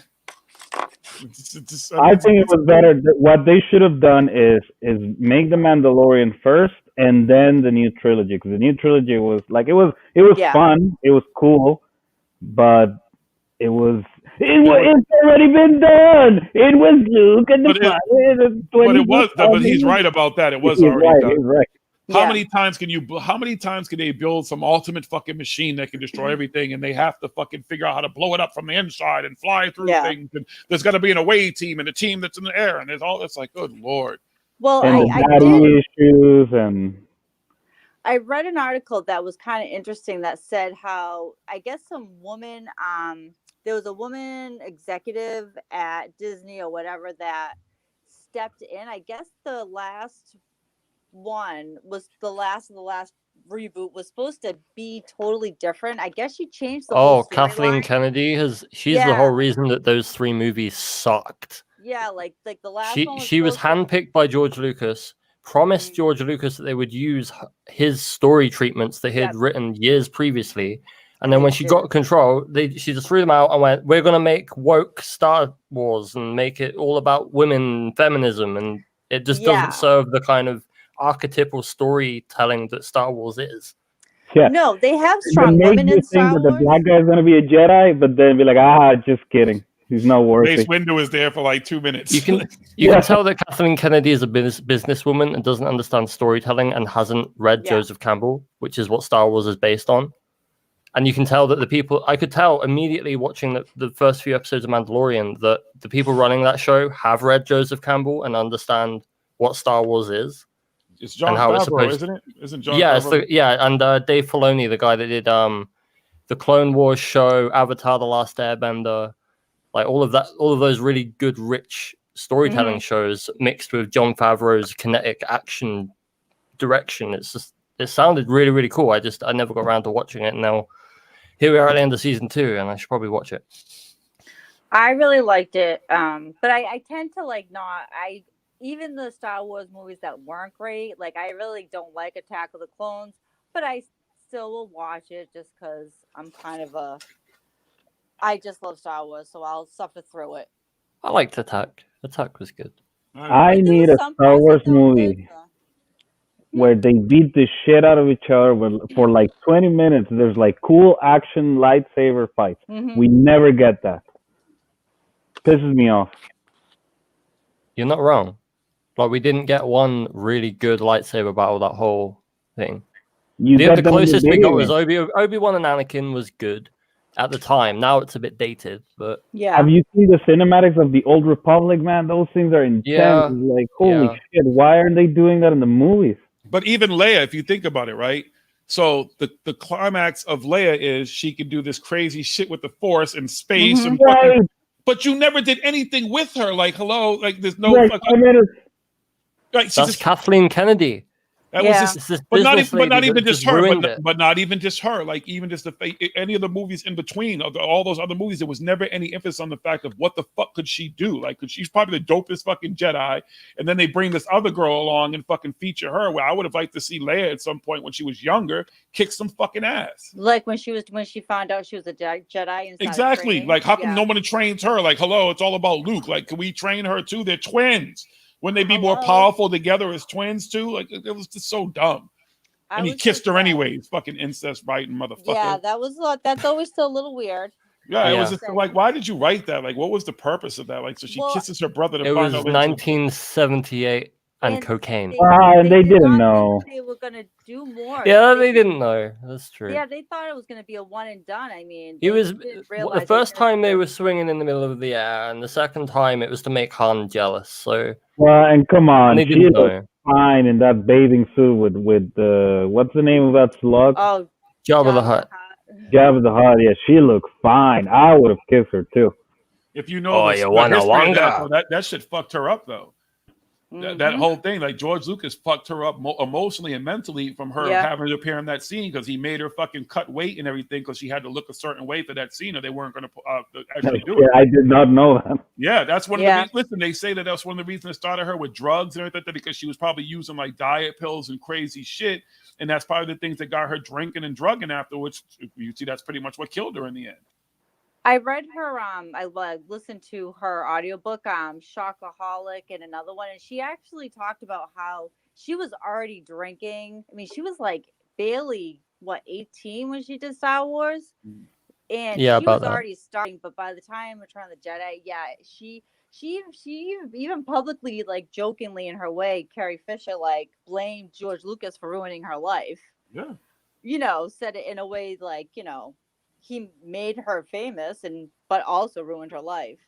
I think it was better. What they should have done is make The Mandalorian first and then the new trilogy, because the new trilogy was like it was fun, it was cool, but it's already been done. It was Luke and but he's right about that. It was already done. He's right. How many times can they build some ultimate fucking machine that can destroy everything, and they have to fucking figure out how to blow it up from the inside and fly through things? And there's got to be an away team and a team that's in the air, and there's all that's like, good lord. Well, and I did issues and. I read an article that was kind of interesting that said how I guess some woman, there was a woman executive at Disney or whatever that stepped in. I guess the last one was the last reboot was supposed to be totally different. I guess she changed the whole Kathleen line. Kennedy she's the whole reason that those 3 movies sucked. Yeah, like the last one she was handpicked by George Lucas, promised George Lucas that they would use his story treatments that he had written years previously. And then when she got control, she just threw them out and went, we're going to make woke Star Wars and make it all about women, feminism. And it just doesn't serve the kind of archetypal storytelling that Star Wars is. Yeah. No, they have strong women in Star Wars. The black guy's going to be a Jedi, but then be like, just kidding. He's not worthy. Mace Windu is there for like 2 minutes. You can tell that Kathleen Kennedy is a businesswoman and doesn't understand storytelling and hasn't read Joseph Campbell, which is what Star Wars is based on. And you can tell that I could tell immediately watching the first few episodes of Mandalorian that the people running that show have read Joseph Campbell and understand what Star Wars is. It's John Favreau, isn't it? Isn't John Favreau? And Dave Filoni, the guy that did the Clone Wars show, Avatar: The Last Airbender, like all of those really good, rich storytelling shows mixed with John Favreau's kinetic action direction. It sounded really, really cool. I never got around to watching it. And now here we are at the end of season 2, and I should probably watch it. I really liked it. But I tend to even the Star Wars movies that weren't great, I really don't like Attack of the Clones, but I still will watch it just because I'm kind of I just love Star Wars, so I'll suffer through it. I liked Attack. Attack was good. I need a Star Wars movie. where they beat the shit out of each other for like 20 minutes. There's like cool action lightsaber fights. Mhm. We never get that. Pisses me off. You're not wrong. Like we didn't get one really good lightsaber battle that whole thing. You The get them in the closest we video got was game. Obi-Wan and Anakin was good at the time. Now it's a bit dated, but Yeah. Have you seen the cinematics of the Old Republic, man? Those things are intense. Yeah, Like, holy yeah. shit, why aren't they doing that in the movies? But even Leia, if you think about it, right? So the climax of Leia is she can do this crazy shit with the Force and space and fucking. Right. But you never did anything with her. Like, hello, like there's no Right, fucking. 5 minutes. Right, she That's just Kathleen Kennedy. that Yeah. was just. It's this But not, business but not lady even that just just her, ruined it. but not even just her. Like even just any of the movies in between, all those other movies, there was never any emphasis on the fact of what the fuck could she do. Like, cause she's probably the dopest fucking Jedi, and then they bring this other girl along and fucking feature her. Where I would have liked to see Leia at some point when she was younger kick some fucking ass. Like when she found out she was a Jedi and started Exactly. training. Like, how come Yeah. no one trains her? Like, hello, it's all about Luke. Like, can we train her too? They're twins. Wouldn't they be more Hello? powerful together as twins too? Like, it was just so dumb. I And he was so kissed her sad. anyways. Fucking incest biting motherfucker. Yeah, that's always still a little weird. Yeah, it was Yeah. just like, why did you write that? Like, what was the purpose of that? Like, so she Well, kisses her brother to It find was out. 1978 and cocaine. And they did didn't not know. think they were gonna do more. Yeah, they didn't know. That's true. Yeah, they thought it was gonna be a one and done. I mean, He they was didn't the realize first was gonna time they be- were swinging in the middle of the air, and the second time it was to make Han jealous. So Well, and come on, they she didn't looked know. fine in that bathing suit with what's the name of that slug? Oh, Jabba the Hutt. Jabba the Hutt. Yeah, she looked fine. I would have kissed her too. If you know Oh, the you wanna history of that, wanga. though, that shit fucked her up though. That whole thing, like George Lucas fucked her up emotionally and mentally from her having to appear in that scene because he made her fucking cut weight and everything because she had to look a certain way for that scene or they weren't going to actually do Yeah, it. I did not know that. Yeah, that's one of the reasons. Listen, they say that that's one of the reasons it started her with drugs and everything because she was probably using like diet pills and crazy shit. And that's probably the things that got her drinking and drugging afterwards. You see, that's pretty much what killed her in the end. I read her I listened to her audiobook Shockaholic and another one, and she actually talked about how she was already drinking. I mean, she was like barely 18 when she did Star Wars, and Yeah, she about was that. already starting. But by the time Return of the Jedi, she even publicly, like jokingly in her way, Carrie Fisher like blamed George Lucas for ruining her life. Yeah, Said it in a way like he made her famous but also ruined her life.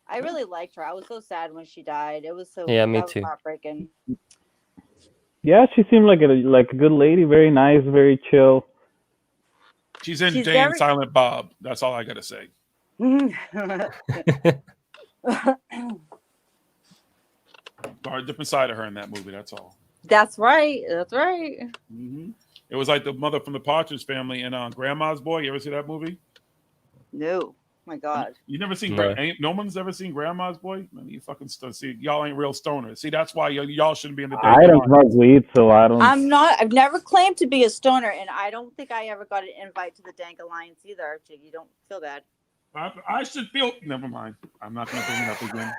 I really liked her. I was so sad when she died. It was so Yeah, me that was too. heartbreaking. Yeah, she seemed like a good lady, very nice, very chill. She's in Jay and Silent Bob. That's all I got to say. Or a different side of her in that movie. That's all. That's right. That's right. Mm-hmm. It was like the mother from the Partridge Family and Grandma's Boy. You ever see that movie? No. My God. You never seen? No. No one's ever seen Grandma's Boy. Man, you fucking see, y'all ain't real stoners. See, that's why y'all shouldn't be in the. I don't smoke weed, so I don't. I'm not. I've never claimed to be a stoner, and I don't think I ever got an invite to the Dank Alliance either. You don't feel bad. I should feel. Never mind. I'm not going to bring it up again.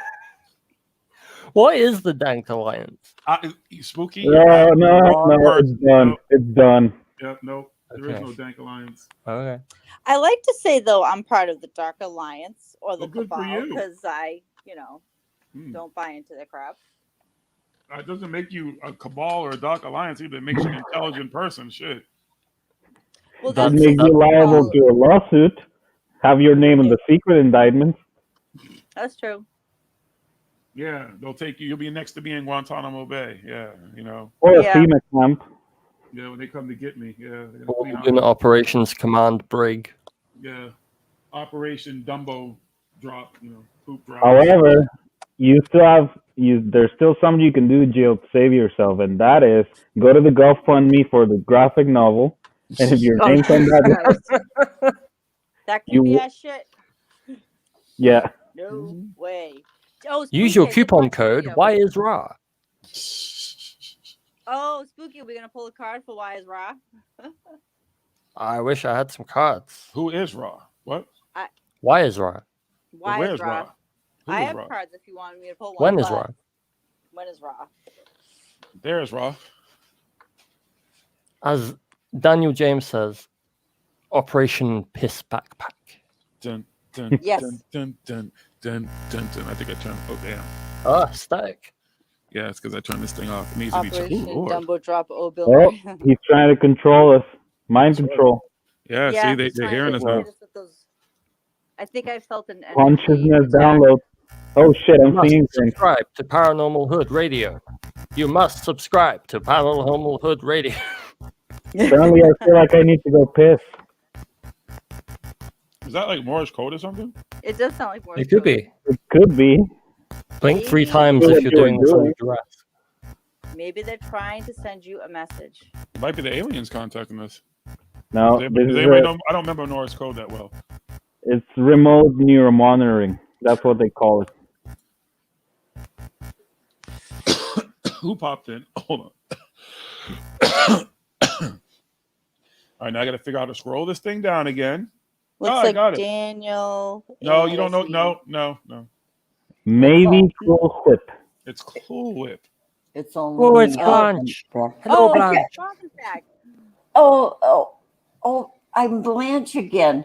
What is the Dank Alliance? Spooky? No, it's done. No. It's done. Yeah, no, there is no Dank Alliance. Okay. I like to say though I'm part of the Dark Alliance or the good for Cabal you. because I, don't buy into the crap. It doesn't make you a cabal or a Dark Alliance either. It makes you an intelligent person. Shit. Well, That makes you liable to a lawsuit. Have your name in the secret indictment. That's true. Yeah, they'll take you. You'll be next to me in Guantanamo Bay. Yeah, Or a FEMA camp. Yeah, when they come to get me. Yeah. In Operations Command Brig. Yeah. Operation Dumbo drop. Poop drop. However, you still have there's still something you can do, Jill, to save yourself, and that is go to the GoFundMe for the graphic novel. And if your name comes out, that creepy ass shit. Yeah. No way. Oh, Use your coupon code. Why is raw? Oh, Spooky, we're gonna pull a card for Why is Raw. I wish I had some cards. Who is raw? What? Why is raw? Why is Raw? Who I is have raw? cards if you want me to pull one. When is raw? When is Raw? There is raw. as Daniel James says, Operation Piss Backpack. Dun, dun, Yes. dun, dun, dun, dun, dun. I think I turned. Oh damn. Ah, static. Yeah, it's because I turned this thing off. It needs to be. Operation Ooh, Lord. Dumbo Drop. Oh, Bill Oh, Murray. he's trying to control us. Mind That's right. control. Yeah, Yeah, see, he's they're trying hearing to us now. hit us with those. I think I felt an energy Consciousness attack. download. Oh shit, You I'm must seeing things. subscribe to Paranormal Hood Radio. You must subscribe to Paranormal Hood Radio. Currently, I feel like I need to go piss. Is that like Morse code or something? It does sound like Morse It could code. be. It could be. Blink 3 Maybe. times Do if what you're you were doing this under doing. duress. Maybe they're trying to send you a message. It might be the aliens contacting us. No, Does this is anybody know? I don't remember Morse code that well. it's remote neuromonitoring. That's what they call it. Who popped in? Hold on. All right, now I got to figure out how to scroll this thing down again. Looks I like got it. Daniel. No, and you don't know. let's see. No. Maybe CoolWhip. It's CoolWhip. It's only. Oh, it's me. Blanche. Oh, Hello, okay. Blanche. Contact. Oh, I'm Blanche again.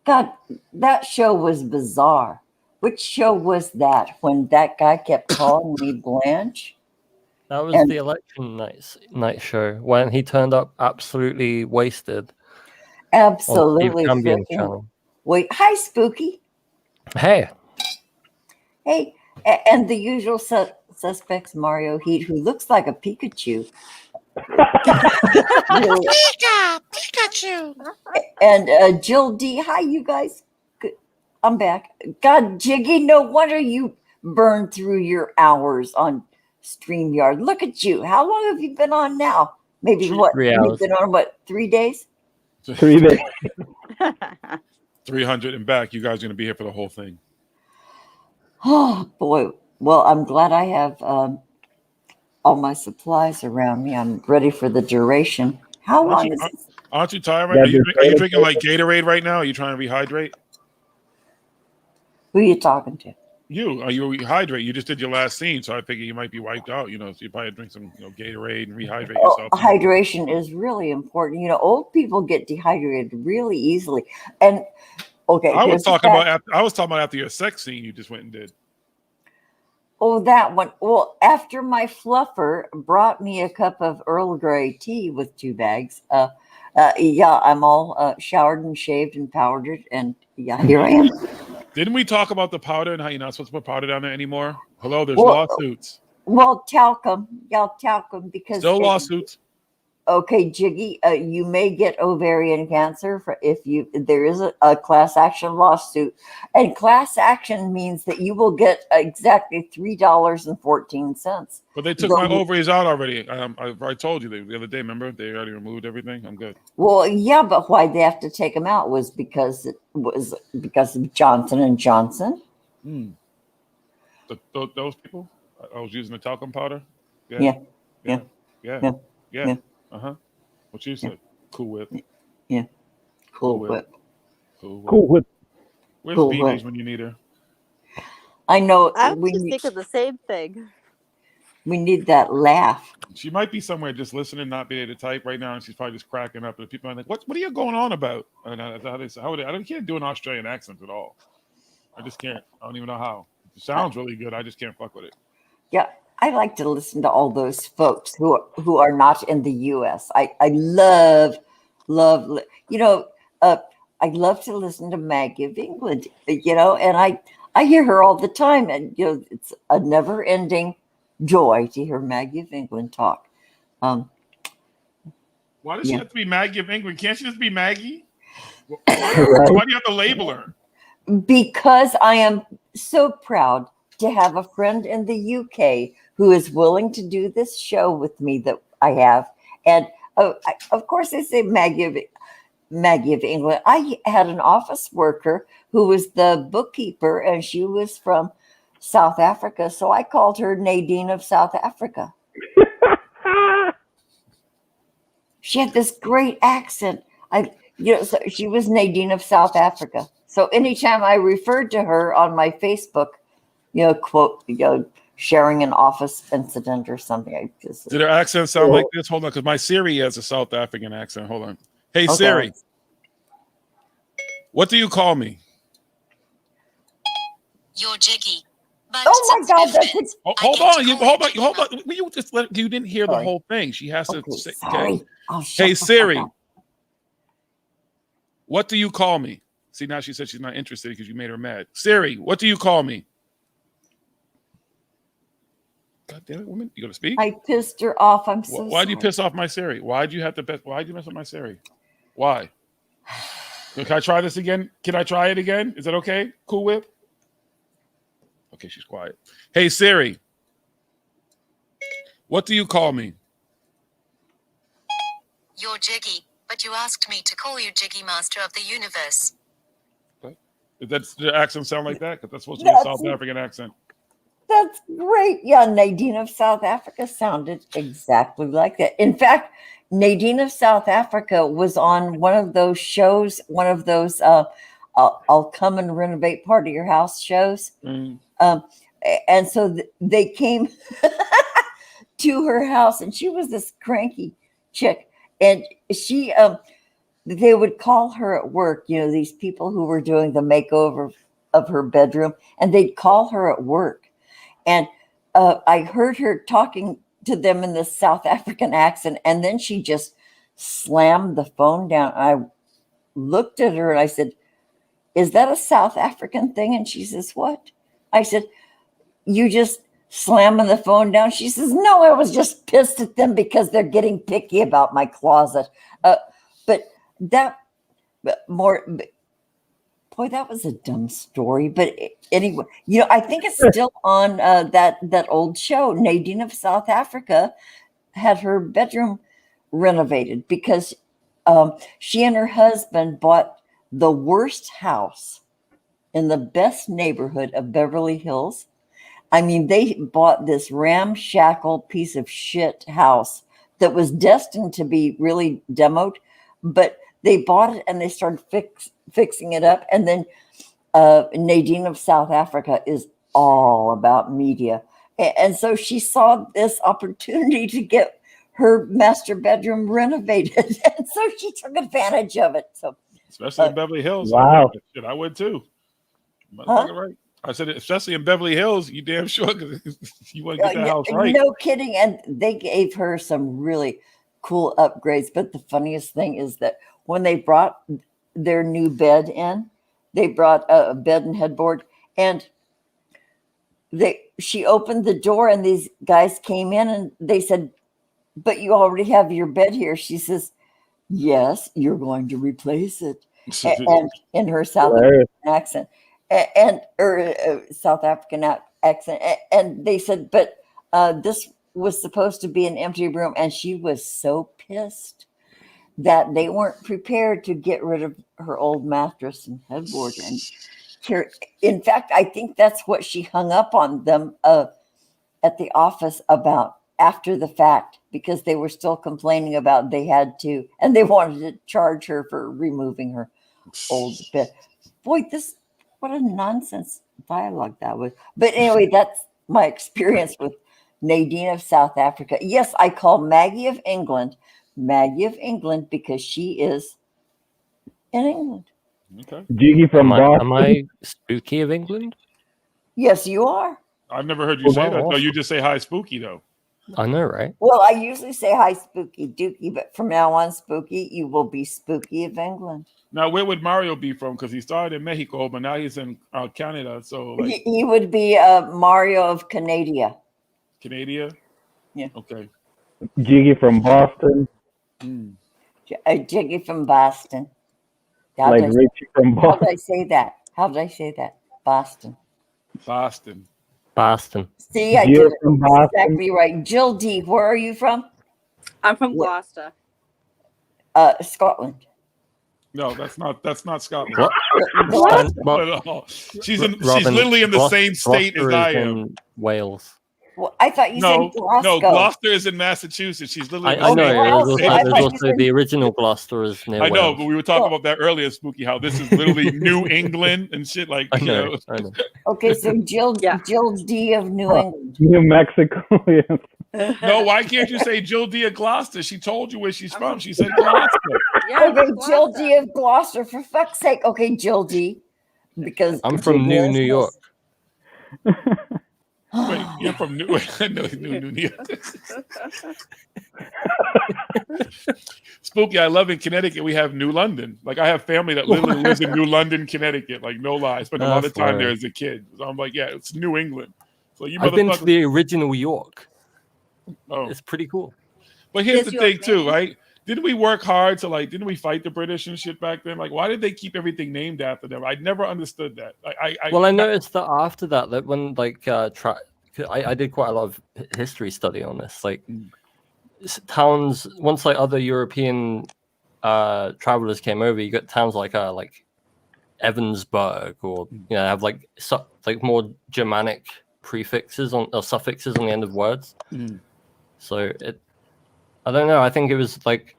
God, that show was bizarre. Which show was that when that guy kept calling me Blanche? That was And- the election night show when he turned up absolutely wasted. Absolutely. On Steve Cambian's freaking- channel. Wait, hi, Spooky. Hey, Hey, and the usual suspects, Mario Heat, who looks like a Pikachu. Pikachu! And Jill D. Hi, you guys. Good. I'm back. God, Jiggy, no wonder you burned through your hours on StreamYard. Look at you. How long have you been on now? Maybe what? 3 You've hours. been on what? 3 days? 3 days. 300 and back. You guys are going to be here for the whole thing. Oh boy. Well, I'm glad I have all my supplies around me. I'm ready for the duration. How long is this? Aren't you tired right now? Are you drinking like Gatorade right now? Are you trying to rehydrate? Who are you talking to? You rehydrate. You just did your last scene, so I figure you might be wiped out. So you probably drink some Gatorade and rehydrate yourself. Hydration is really important. Old people get dehydrated really easily. And okay, I was here's the talking fact. about after your sex scene you just went and did. Oh, that one. Well, after my fluffer brought me a cup of Earl Grey tea with 2 bags. Yeah, I'm all showered and shaved and powdered, and yeah, here I am. Didn't we talk about the powder and how you're not supposed to put powder down there anymore? Hello, there's Well, lawsuits. Well, talcum, talcum, because Still lawsuits. Okay, Jiggy, you may get ovarian cancer if there is a class action lawsuit, and class action means that you will get exactly $3.14. But they took my ovaries out already. I told you the other day. Remember, they already removed everything. I'm good. Well, yeah, but why they have to take them out was because of Johnson and Johnson. Those people. I was using the talcum powder. Yeah. What you said? CoolWhip. Yeah. CoolWhip. CoolWhip. Where's Cool BB's Whip. when you need her? I know. I was just thinking the same thing. We need that laugh. She might be somewhere just listening, not being able to type right now, and she's probably just cracking up. And people are like, "What are you going on about?" And I can't do an Australian accent at all. I just can't. I don't even know how. It sounds really good. I just can't fuck with it. Yeah, I like to listen to all those folks who are not in the U.S. I love, I love to listen to Maggie of England, and I hear her all the time, and it's a never-ending joy to hear Maggie of England talk. Why does she have to be Maggie of England? Can't she just be Maggie? Why do you have to label her? Because I am so proud to have a friend in the UK who is willing to do this show with me that I have. And of course, I say Maggie of England. I had an office worker who was the bookkeeper, and she was from South Africa. So I called her Nadine of South Africa. She had this great accent. So she was Nadine of South Africa. So anytime I referred to her on my Facebook, quote, sharing an office incident or something. I just Did her accent sound like this? Hold on, because my Siri has a South African accent. Hold on. Hey, Okay. Siri, what do you call me? You're Jiggy. But oh my God, that's it. Hold on. Hold on. You just you didn't hear the whole thing. She has to say, Sorry. okay. Oh, shut Hey, the fuck Siri, up. what do you call me? See, now she said she's not interested because you made her mad. Siri, what do you call me? God damn it, woman. You gonna speak? I pissed her off. I'm so Why'd you sorry. piss off my Siri? Why'd you mess up my Siri? Why? Can I try this again? Can I try it again? Is that okay? CoolWhip? Okay, she's quiet. Hey, Siri, what do you call me? You're Jiggy, but you asked me to call you Jiggy Master of the Universe. Does the accent sound like that? Because that's supposed to be a South African accent. That's great. Yeah, Nadine of South Africa sounded exactly like that. In fact, Nadine of South Africa was on one of those shows, one of those I'll come and renovate part of your house shows. And so they came to her house, and she was this cranky chick. And she, they would call her at work, you know, these people who were doing the makeover of her bedroom, and they'd call her at work. And I heard her talking to them in this South African accent, and then she just slammed the phone down. I looked at her and I said, "Is that a South African thing?" And she says, "What?" I said, "You just slamming the phone down?" She says, "No, I was just pissed at them because they're getting picky about my closet." But that more, boy, that was a dumb story. But anyway, you know, I think it's still on that old show. Nadine of South Africa had her bedroom renovated because she and her husband bought the worst house in the best neighborhood of Beverly Hills. I mean, they bought this ramshackle piece of shit house that was destined to be really demoed, but they bought it and they started fixing it up. And then Nadine of South Africa is all about media. And so she saw this opportunity to get her master bedroom renovated. And so she took advantage of it. So, especially in Beverly Hills. Wow. Shit, I would too. Huh? Right. I said, especially in Beverly Hills, you damn sure because you want to get that house right. No kidding. And they gave her some really cool upgrades. But the funniest thing is that when they brought their new bed in, they brought a bed and headboard, and she opened the door and these guys came in and they said, "But you already have your bed here." She says, "Yes, you're going to replace it." And in her South African accent. South African accent, and they said, "But this was supposed to be an empty room," and she was so pissed that they weren't prepared to get rid of her old mattress and headboard. And in fact, I think that's what she hung up on them at the office about after the fact, because they were still complaining about they had to, and they wanted to charge her for removing her old bed. Boy, what a nonsense dialogue that was. But anyway, that's my experience with Nadine of South Africa. Yes, I call Maggie of England because she is in England. Okay. Jiggy from Boston. Am I Spooky of England? Yes, you are. I've never heard you say that. No, you just say hi, Spooky, though. I know, right? Well, I usually say hi, Spooky Dookie, but from now on, Spooky, you will be Spooky of England. Now, where would Mario be from? Because he started in Mexico, but now he's in Canada. So, like, he would be Mario of Canada. Canada? Yeah. Okay. Jiggy from Boston. Jiggy from Boston. Like Richie from How did Boston. I say that? Boston. Boston. See, I Jill did from it Boston. exactly right. Jill D, where are you from? I'm from Gloucester. Scotland. No, that's not Scotland. What? Not at all. She's Robin, literally in the same state as Gloucester I is am. in Wales. Well, I thought you No, said Glasgow. Gloucester is in Massachusetts. She's literally. I know. Gloucester. There's I thought you also said- the original Gloucester is near I know, Wales. but we were talking about that earlier, Spooky. How this is literally New England and shit. Like I know. Okay, so Jill D of New England. New Mexico. Yes. No, why can't you say Jill D of Gloucester? She told you where she's from. She said Gloucester. Okay, Jill D of Gloucester, for fuck's sake. Okay, Jill D. Because I'm from New York. Wait, you're from New York. Spooky, I love in Connecticut, we have New London. Like, I have family that literally lives in New London, Connecticut. Like, no lie. I spent a lot of time there as a kid. So I'm like, yeah, it's New England. So you I've been to the original York. Oh. It's pretty cool. But here's the thing, too, right? Didn't we work hard to, like, didn't we fight the British and shit back then? Like, why did they keep everything named after them? I never understood that. I noticed that after that when, like, I did quite a lot of history study on this. Like, towns, once, like, other European travelers came over, you got towns like Evansburg, or, you know, have, like, more Germanic prefixes or suffixes on the end of words. So I don't know. I think it was like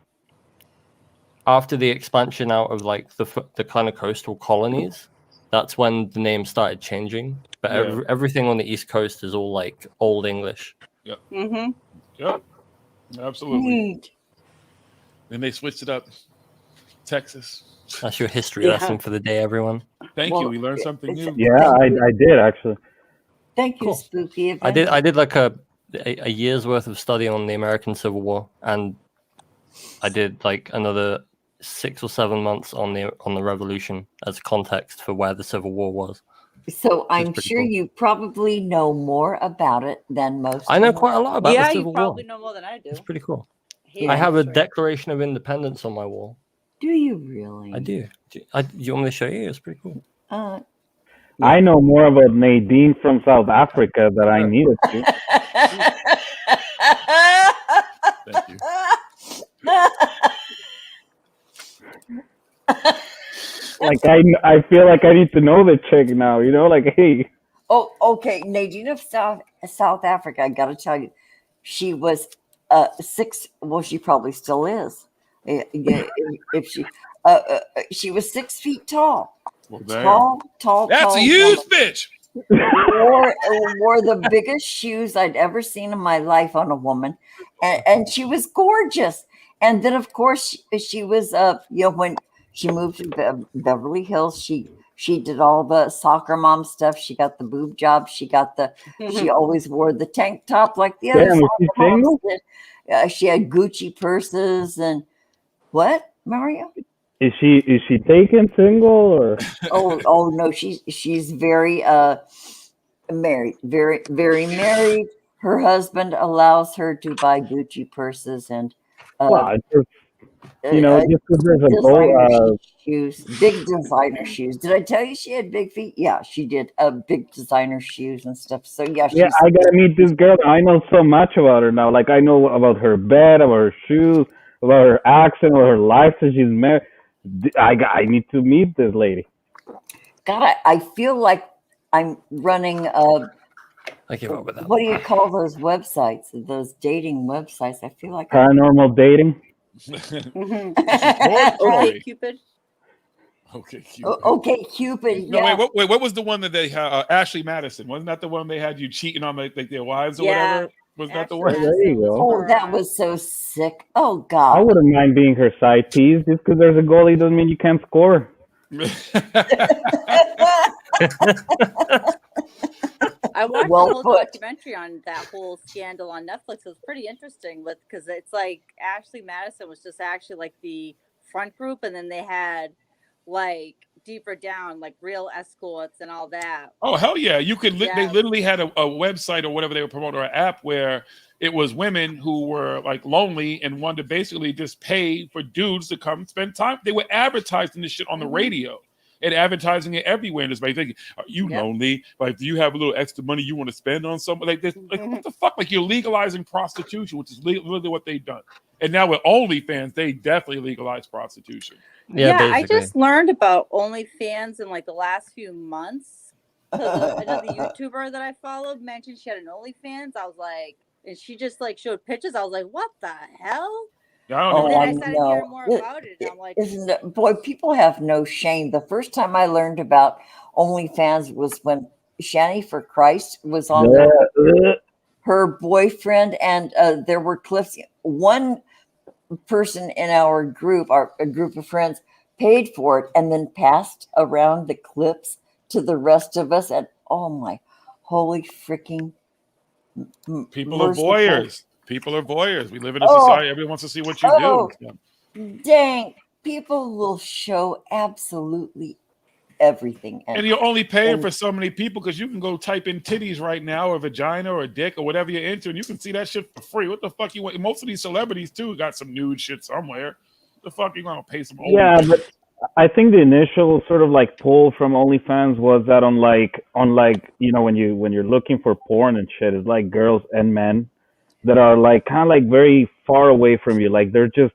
after the expansion out of like the kind of coastal colonies, that's when the name started changing. But everything on the East Coast is all like Old English. Yep. Yep. Absolutely. Then they switched it up. Texas. That's your history lesson for the day, everyone. Thank you. We learned something new. Yeah, I did actually. Thank you, Spooky. I did like a year's worth of study on the American Civil War, and I did like another 6 or 7 months on the Revolution as context for where the Civil War was. So I'm sure you probably know more about it than most. I know quite a lot about the Civil War. Yeah, you probably know more than I do. It's pretty cool. Yeah, I have a that's right. Declaration of Independence on my wall. Do you really? I do. Do you want me to show you? It's pretty cool. I know more about Nadine from South Africa than I needed to. Thank you. Like I feel like I need to know the chick now, you know, like hey. Oh, okay. Nadine of South Africa, I gotta tell you, she was 6. Well, she probably still is. If she was 6 feet tall. Well, tall. That's a huge bitch. Wore the biggest shoes I'd ever seen in my life on a woman, and she was gorgeous. And then, of course, she was when she moved to Beverly Hills, she did all the soccer mom stuff. She got the boob job. She always wore the tank top like the other soccer moms did. She had Gucci purses and what, Mario? Is she taken single or? Oh no, she's very married, very very married. Her husband allows her to buy Gucci purses and just because there's a goal. Shoes, big designer shoes. Did I tell you she had big feet? Yeah, she did. Big designer shoes and stuff. So yeah, I gotta meet this girl. I know so much about her now. Like I know about her bed, about her shoes, about her accent, about her life since she's married. I need to meet this lady. God, I feel like I'm running I give up with that. What do you call those websites? Those dating websites? I feel like Paranormal dating. Okay, Cupid. Okay, Cupid. Okay, Cupid. No, Yeah. wait. What was the one that they had? Ashley Madison. Wasn't that the one they had you cheating on like their wives or whatever? Was that the one? There you go. Oh, that was so sick. Oh God. I wouldn't mind being her side piece. Just because there's a goalie doesn't mean you can't score. I watched Well the whole put. documentary on that whole scandal on Netflix. It was pretty interesting because it's like Ashley Madison was just actually like the front group, and then they had like deeper down like real escorts and all that. Oh hell yeah! You could. They Yeah. literally had a website or whatever they were promoting, or an app where it was women who were like lonely and wanted to basically just pay for dudes to come spend time. They were advertising this shit on the radio and advertising it everywhere. And it's like thinking, are you lonely? Like, do you have a little extra money you want to spend on something like this? Like, what the fuck? Like, you're legalizing prostitution, which is literally what they've done. And now with OnlyFans, they definitely legalize prostitution. Yeah, I just learned about OnlyFans in like the last few months. another YouTuber that I followed mentioned she had an OnlyFans. I was like, and she just like showed pictures. I was like, what the hell? Yeah, I don't And even then watch I it. started hearing more about it. And I'm like, Isn't it, boy, people have no shame. The first time I learned about OnlyFans was when Shani for Christ was on Yeah. her boyfriend, and there were clips. One person in our group, a group of friends, paid for it and then passed around the clips to the rest of us. And oh my holy freaking People are merciful. voyeurs. People are voyeurs. We live in a Oh, society. Everyone wants to see what you oh, do. dang. People will show absolutely everything. And you're only paying for so many people because you can go type in titties right now, or vagina, or a dick, or whatever you're into, and you can see that shit for free. What the fuck you want? Most of these celebrities too got some nude shit somewhere. The fuck you gonna pay some? Yeah, but I think the initial sort of like pull from OnlyFans was that on like you know when you're looking for porn and shit, it's like girls and men that are like kind of like very far away from you. Like they're just,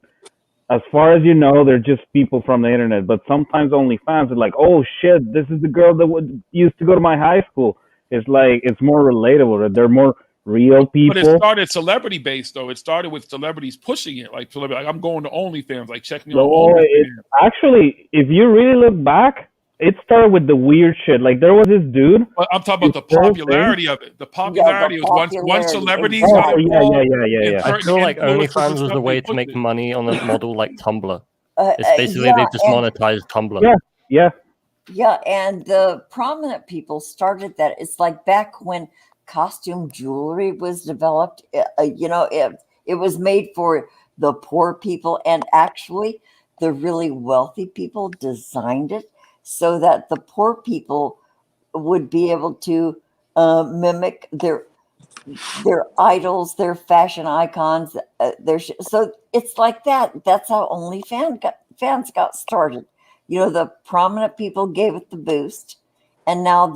as far as you know, they're just people from the internet. But sometimes OnlyFans are like, oh shit, this is the girl that used to go to my high school. It's like it's more relatable. They're more real people. But it started celebrity based though. It started with celebrities pushing it, like I'm going to OnlyFans, like check me on OnlyFans. Actually, if you really look back, it started with the weird shit. Like there was this dude. But I'm talking about the popularity of it. The popularity was once celebrities Oh, got involved. yeah. I feel like OnlyFans was the way to make money on a model like Tumblr. It's basically yeah, they just monetized Tumblr. Yeah. Yeah, and the prominent people started that. It's like back when costume jewelry was developed. It was made for the poor people, and actually, the really wealthy people designed it so that the poor people would be able to mimic their idols, their fashion icons. So it's like that. That's how fans got started. The prominent people gave it the boost, and now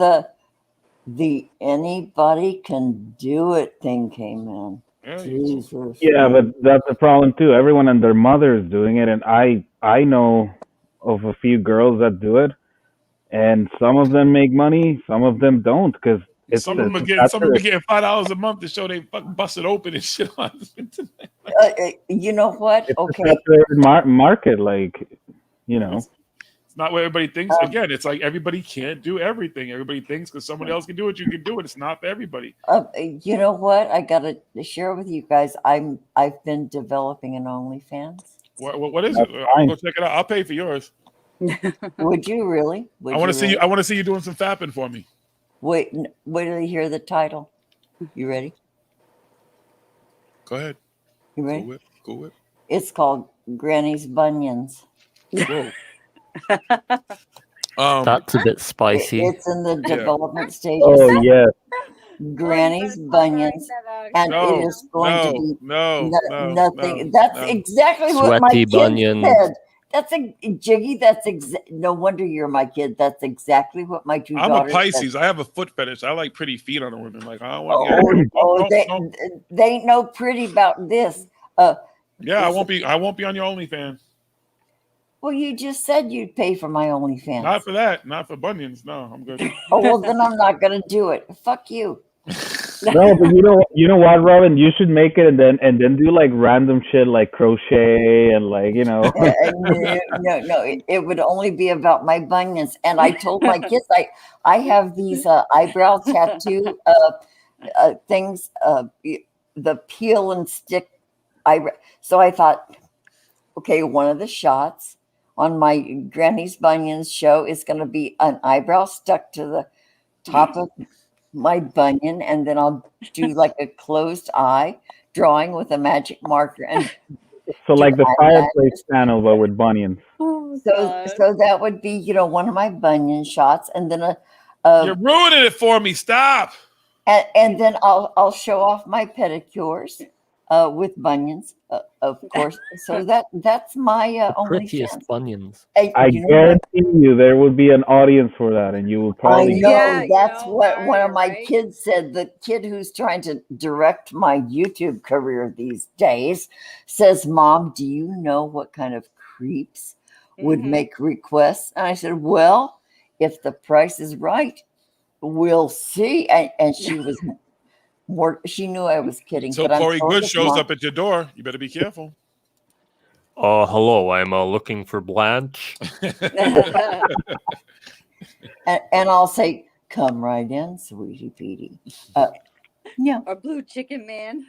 the anybody can do it thing came in. Jesus. Yeah, but that's the problem too. Everyone and their mother is doing it, and I know of a few girls that do it, and some of them make money, some of them don't, because Some of them are getting $5 a month to show they fucking busted open and shit on the internet. You know what? It's Okay. a saturated market, like, It's not what everybody thinks. Again, it's like everybody can't do everything. Everybody thinks because somebody else can do it, you can do it. It's not for everybody. You know what? I gotta share with you guys. I've been developing an OnlyFans. What is it? I'll go check it out. I'll pay for yours. Would you really? I want to see you. I want to see you doing some fapping for me. Wait till you hear the title. You ready? Go ahead. You ready? CoolWhip. It's called Granny's Bunions. Whoa. That's a bit spicy. It's in the development stage. Oh yeah. Granny's Bunions, and it is going to be nothing. That's exactly what my Sweaty kid bunions. said. Jiggy. No wonder you're my kid. That's exactly what my two I'm daughters a Pisces. said. I have a foot fetish. I like pretty feet on a woman. Like I don't want. They ain't no pretty about this. Yeah, I won't be on your OnlyFans. Well, you just said you'd pay for my OnlyFans. Not for that. Not for bunions. No, I'm good. Oh well, then I'm not gonna do it. Fuck you. No, but you know what, Robin? You should make it and then do like random shit like crochet and like No, it would only be about my bunions. And I told my kids I have these eyebrow tattoo things, the peel and stick eyebrow. So I thought, okay, one of the shots on my Granny's Bunions show is going to be an eyebrow stuck to the top of my bunion, and then I'll do like a closed eye drawing with a magic marker, and so like the fireplace panel but with bunions. So that would be one of my bunion shots, and then you're ruining it for me. Stop. And then I'll show off my pedicures with bunions, of course. So that's my prettiest bunions. I guarantee you there would be an audience for that, and you will probably. I know that's what one of my kids said. The kid who's trying to direct my YouTube career these days says, "Mom, do you know what kind of creeps would make requests?" And I said, "Well, if the price is right, We'll see. And she was more. She knew I was kidding. So but I'm Corey sort Good of shows not. up at your door. You better be careful. Hello, I'm looking for Blanche. And I'll say, "Come right in, sweetie Petey." Yeah. Or Blue Chicken Man.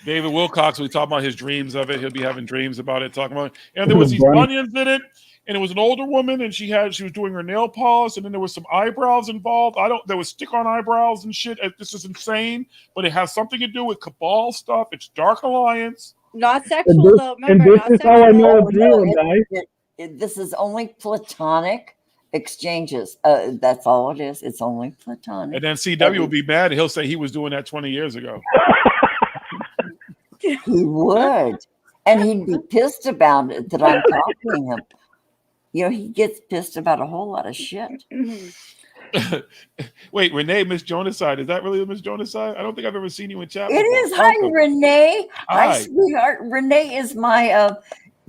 David Wilcox, we talk about his dreams of it. He'll be having dreams about it, talking about it. And there was these onions in it, and it was an older woman, and she was doing her nail polish, and then there was some eyebrows involved. There was stick-on eyebrows and shit. This is insane, but it has something to do with cabal stuff. It's Dark Alliance. Not sexual though. And Remember, this not is sexual. how I know it's real, guys. This is only platonic exchanges. That's all it is. It's only platonic. And then CW will be mad, and he'll say he was doing that 20 years ago. He would. And he'd be pissed about it that I'm copying him. You know, he gets pissed about a whole lot of shit. Wait, Renee, Miss Jonaside. Is that really Miss Jonaside? I don't think I've ever seen you in chat. It is. Hi, Renee. Hi. Hi, sweetheart. Renee is my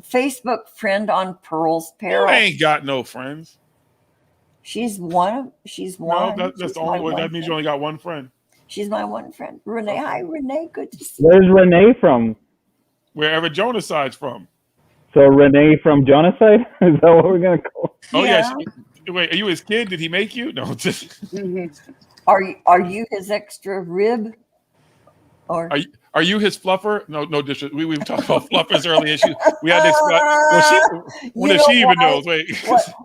Facebook friend on Pearl's Peril. You ain't got no friends. She's one. No, that's the only way. That means you only got one friend. She's my one friend. Renee. Hi, Renee. Good to see you. Where's Renee from? Wherever Jonaside's from. So Renee from Genocide? Is that what we're gonna call? Oh yeah. Wait, are you his kid? Did he make you? No. Are you his extra rib? Or are you his fluffer? No, we talked about fluffers earlier. We had to explain. What does she even know? Wait.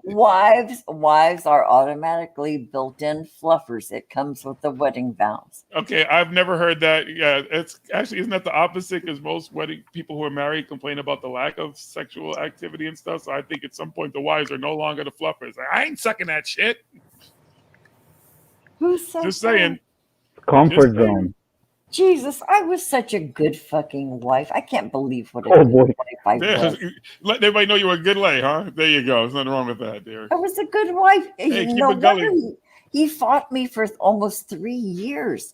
Wives are automatically built-in fluffers. It comes with the wedding vows. Okay, I've never heard that. Yeah, it's actually, isn't that the opposite? Because most wedding people who are married complain about the lack of sexual activity and stuff. So I think at some point the wives are no longer the fluffers. Like, I ain't sucking that shit. Who said Just saying. Comfort zone. Jesus, I was such a good fucking wife. I can't believe what a good wife I was. Let everybody know you were a good lay, huh? There you go. There's nothing wrong with that, dear. I was a good wife. Hey, keep No it going. wonder he fought me for almost 3 years.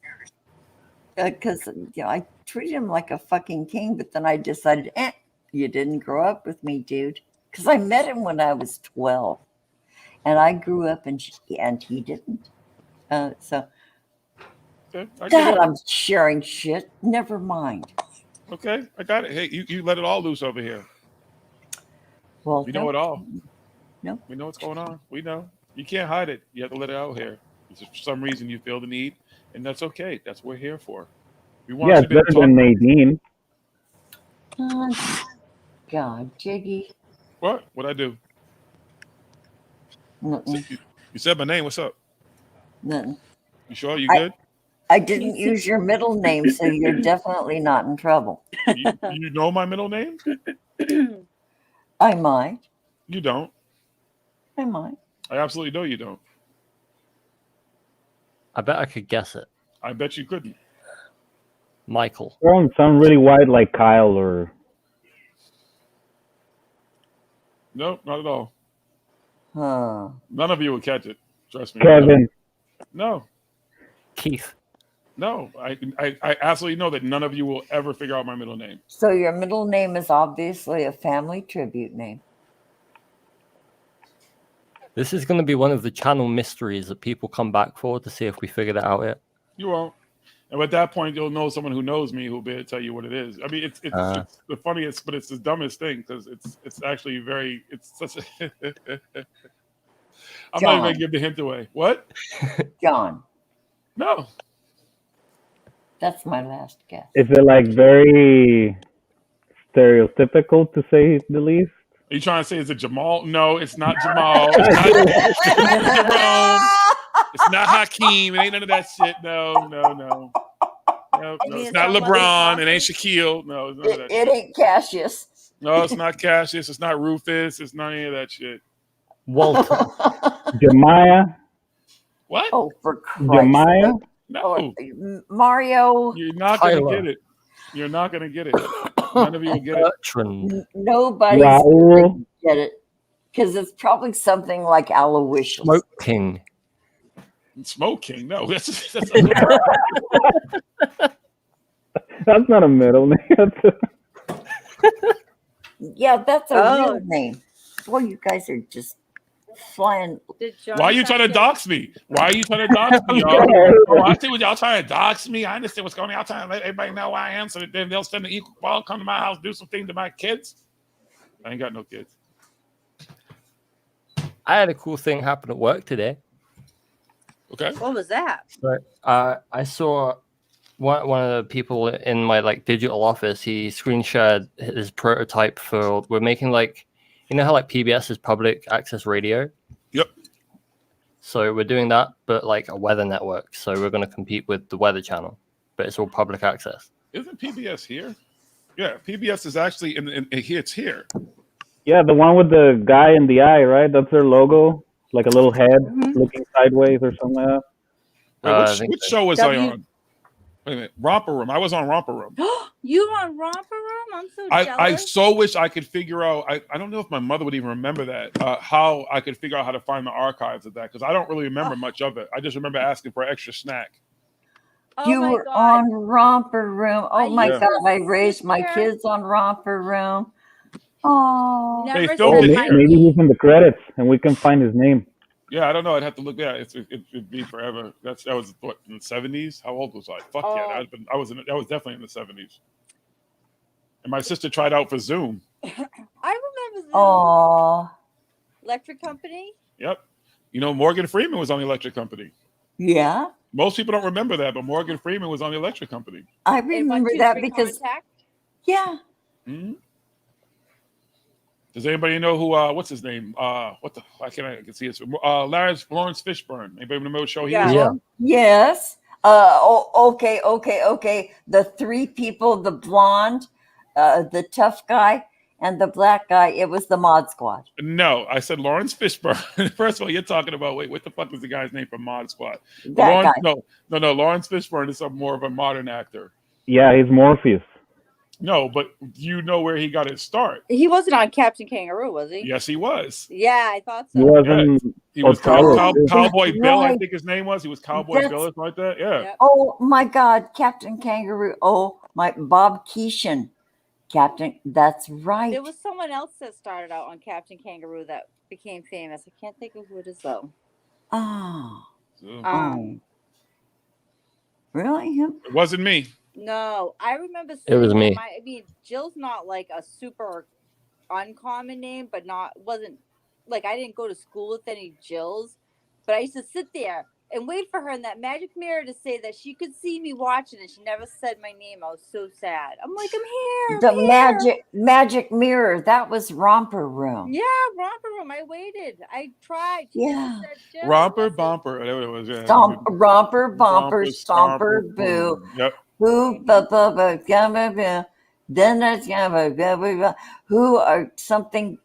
Because I treated him like a fucking king, but then I decided, you didn't grow up with me, dude. Because I met him when I was 12. And I grew up and he didn't. God, I'm sharing shit. Never mind. Okay, I got it. Hey, you let it all loose over here. Well, you know it all. No. We know what's going on. We know. You can't hide it. You have to let it out here. For some reason you feel the need, and that's okay. That's what we're here for. We want Yeah, you it's to be able better to than Nadine. God, Jiggy. What? What'd I do? Nothing. You said my name. What's up? Nothing. You sure? You good? I didn't use your middle name, so you're definitely not in trouble. You know my middle name? I might. You don't. I might. I absolutely know you don't. I bet I could guess it. I bet you couldn't. Michael. Sound really wide like Kyle or. Nope, not at all. Huh. None of you will catch it. Trust me. Kevin. No. Keith. No, I absolutely know that none of you will ever figure out my middle name. So your middle name is obviously a family tribute name. This is going to be one of the channel mysteries that people come back for to see if we figured it out yet. You won't. And at that point, you'll know someone who knows me who'll be able to tell you what it is. I mean, it's the funniest, but it's the dumbest thing because it's actually very. It's such a. I'm not even going to give the hint away. What? John. No. That's my last guess. Is it like very stereotypical to say the least? Are you trying to say is it Jamal? No, it's not Jamal. It's not Jerome. It's not Hakeem. It ain't none of that shit. No. It's not LeBron. It ain't Shaquille. No, it's none of that it ain't Cassius. No, it's not Cassius. It's not Rufus. It's not any of that shit. Walter. Jemiah. What? Oh, for Christ. Jemiah? No. Mario. You're not going to get it. You're not going to get it. None of you will get it. Nobody's going to get it. Because it's probably something like Aloysius. Smoke King. Smoke King? No. That's not a middle name. Yeah, that's a real name. Well, you guys are just flying. Why are you trying to dox me? Why are you trying to dox me, y'all? Oh, I see what y'all trying to dox me. I understand what's going on. Y'all trying to let everybody know who I am so that then they'll send the equal ball, come to my house, do something to my kids. I ain't got no kids. I had a cool thing happen at work today. Okay. What was that? So, I saw one of the people in my like digital office. He screen shared his prototype for we're making like, you know how like PBS is public access radio. Yep. So we're doing that, but like a weather network. So we're going to compete with the Weather Channel, but it's all public access. Isn't PBS here? Yeah, PBS is actually it's here. Yeah, the one with the guy in the eye, right? That's their logo, like a little head looking sideways or something like that. Wait, which show was I on? Wait a minute, Romper Room. I was on Romper Room. You were on Romper Room? I'm so I jealous. so wish I could figure out. I don't know if my mother would even remember that. How I could figure out how to find the archives of that because I don't really remember much of it. I just remember asking for an extra snack. You were on Romper Room. Oh my used God! to I raised my there. kids on Romper Room. Oh, They Never filmed said it my here. Maybe he's in the credits and we can find his name. Yeah, I don't know. I'd have to look. Yeah, it'd be forever. That was what in the 70s. How old was I? Fuck yeah, that was definitely in the 70s. And my sister tried out for Zoom. I remember Zoom. oh, Electric Company. Yep. You know, Morgan Freeman was on the Electric Company. yeah. Most people don't remember that, but Morgan Freeman was on the Electric Company. I And remember 1, 2, that 3 because Contact. yeah. Mm-hmm. Does anybody know who? What's his name? What the? I can see it. Lawrence Fishburne. Anybody know what show he was on? Yes. Okay. The three people: the blonde, the tough guy, and the black guy. It was the Mod Squad. No, I said Lawrence Fishburne. First of all, you're talking about what the fuck is the guy's name from Mod Squad? That Lawrence, guy. No. Lawrence Fishburne is more of a modern actor. Yeah, he's Morpheus. No, but you know where he got his start. He wasn't on Captain Kangaroo, was he? Yes, he was. Yeah, I thought so. He wasn't. He was Cowboy That's Bill, I right. think his name was. He was Cowboy Bill or something like that. Yeah. Oh my God, Captain Kangaroo. Oh my, Bob Keeshan, Captain. That's right. There was someone else that started out on Captain Kangaroo that became famous. I can't think of who it is though. Oh. Um, Really? Him? It wasn't me. No, I remember. It was me. I mean, Jill's not like a super uncommon name, but wasn't like I didn't go to school with any Jills, but I used to sit there and wait for her in that magic mirror to say that she could see me watching, and she never said my name. I was so sad. I'm like, I'm here. The I'm here. magic mirror. That was Romper Room. Yeah, Romper Room. I waited. I tried. She never said Jill. Romper Bumper, whatever it was. Yeah. Romper Bumper Stomper Boo. Yep. Who then there's who are something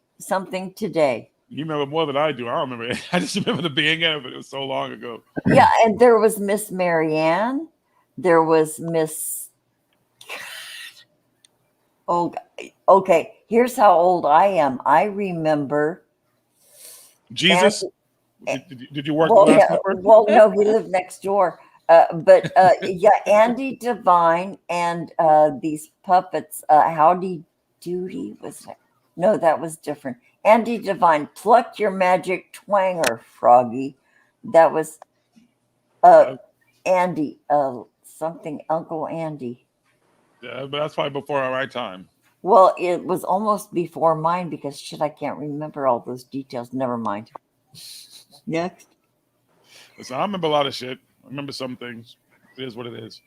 today. You remember more than I do. I don't remember. I just remember the being of it. It was so long ago. Yeah, and there was Miss Marianne. There was Miss. Oh, okay. Here's how old I am. I remember Jesus. Did you work well, the Last yeah, Supper? well, no, he lived next door. But yeah, Andy Devine and these puppets. Howdy Doody was that? No, that was different. Andy Devine, pluck your magic twanger, Froggy. That was Andy, something Uncle Andy. Yeah, but that's probably before our right time. Well, it was almost before mine because shit, I can't remember all those details. Never mind. Next. Listen, I remember a lot of shit. I remember some things. It is what it is.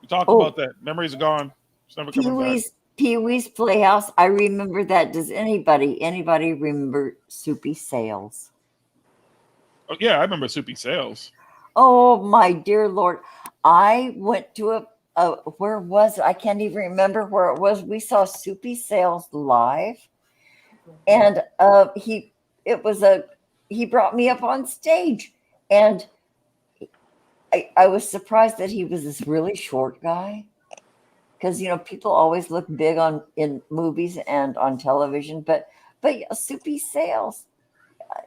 We talked about that. Memories are gone. It's never coming back. Pee-wee's Playhouse. I remember that. Does anybody remember Soupy Sales? Oh, yeah, I remember Soupy Sales. Oh my dear Lord. I went to where was it? I can't even remember where it was. We saw Soupy Sales live. And he brought me up on stage. And I was surprised that he was this really short guy. Because people always look big in movies and on television, but yeah, Soupy Sales,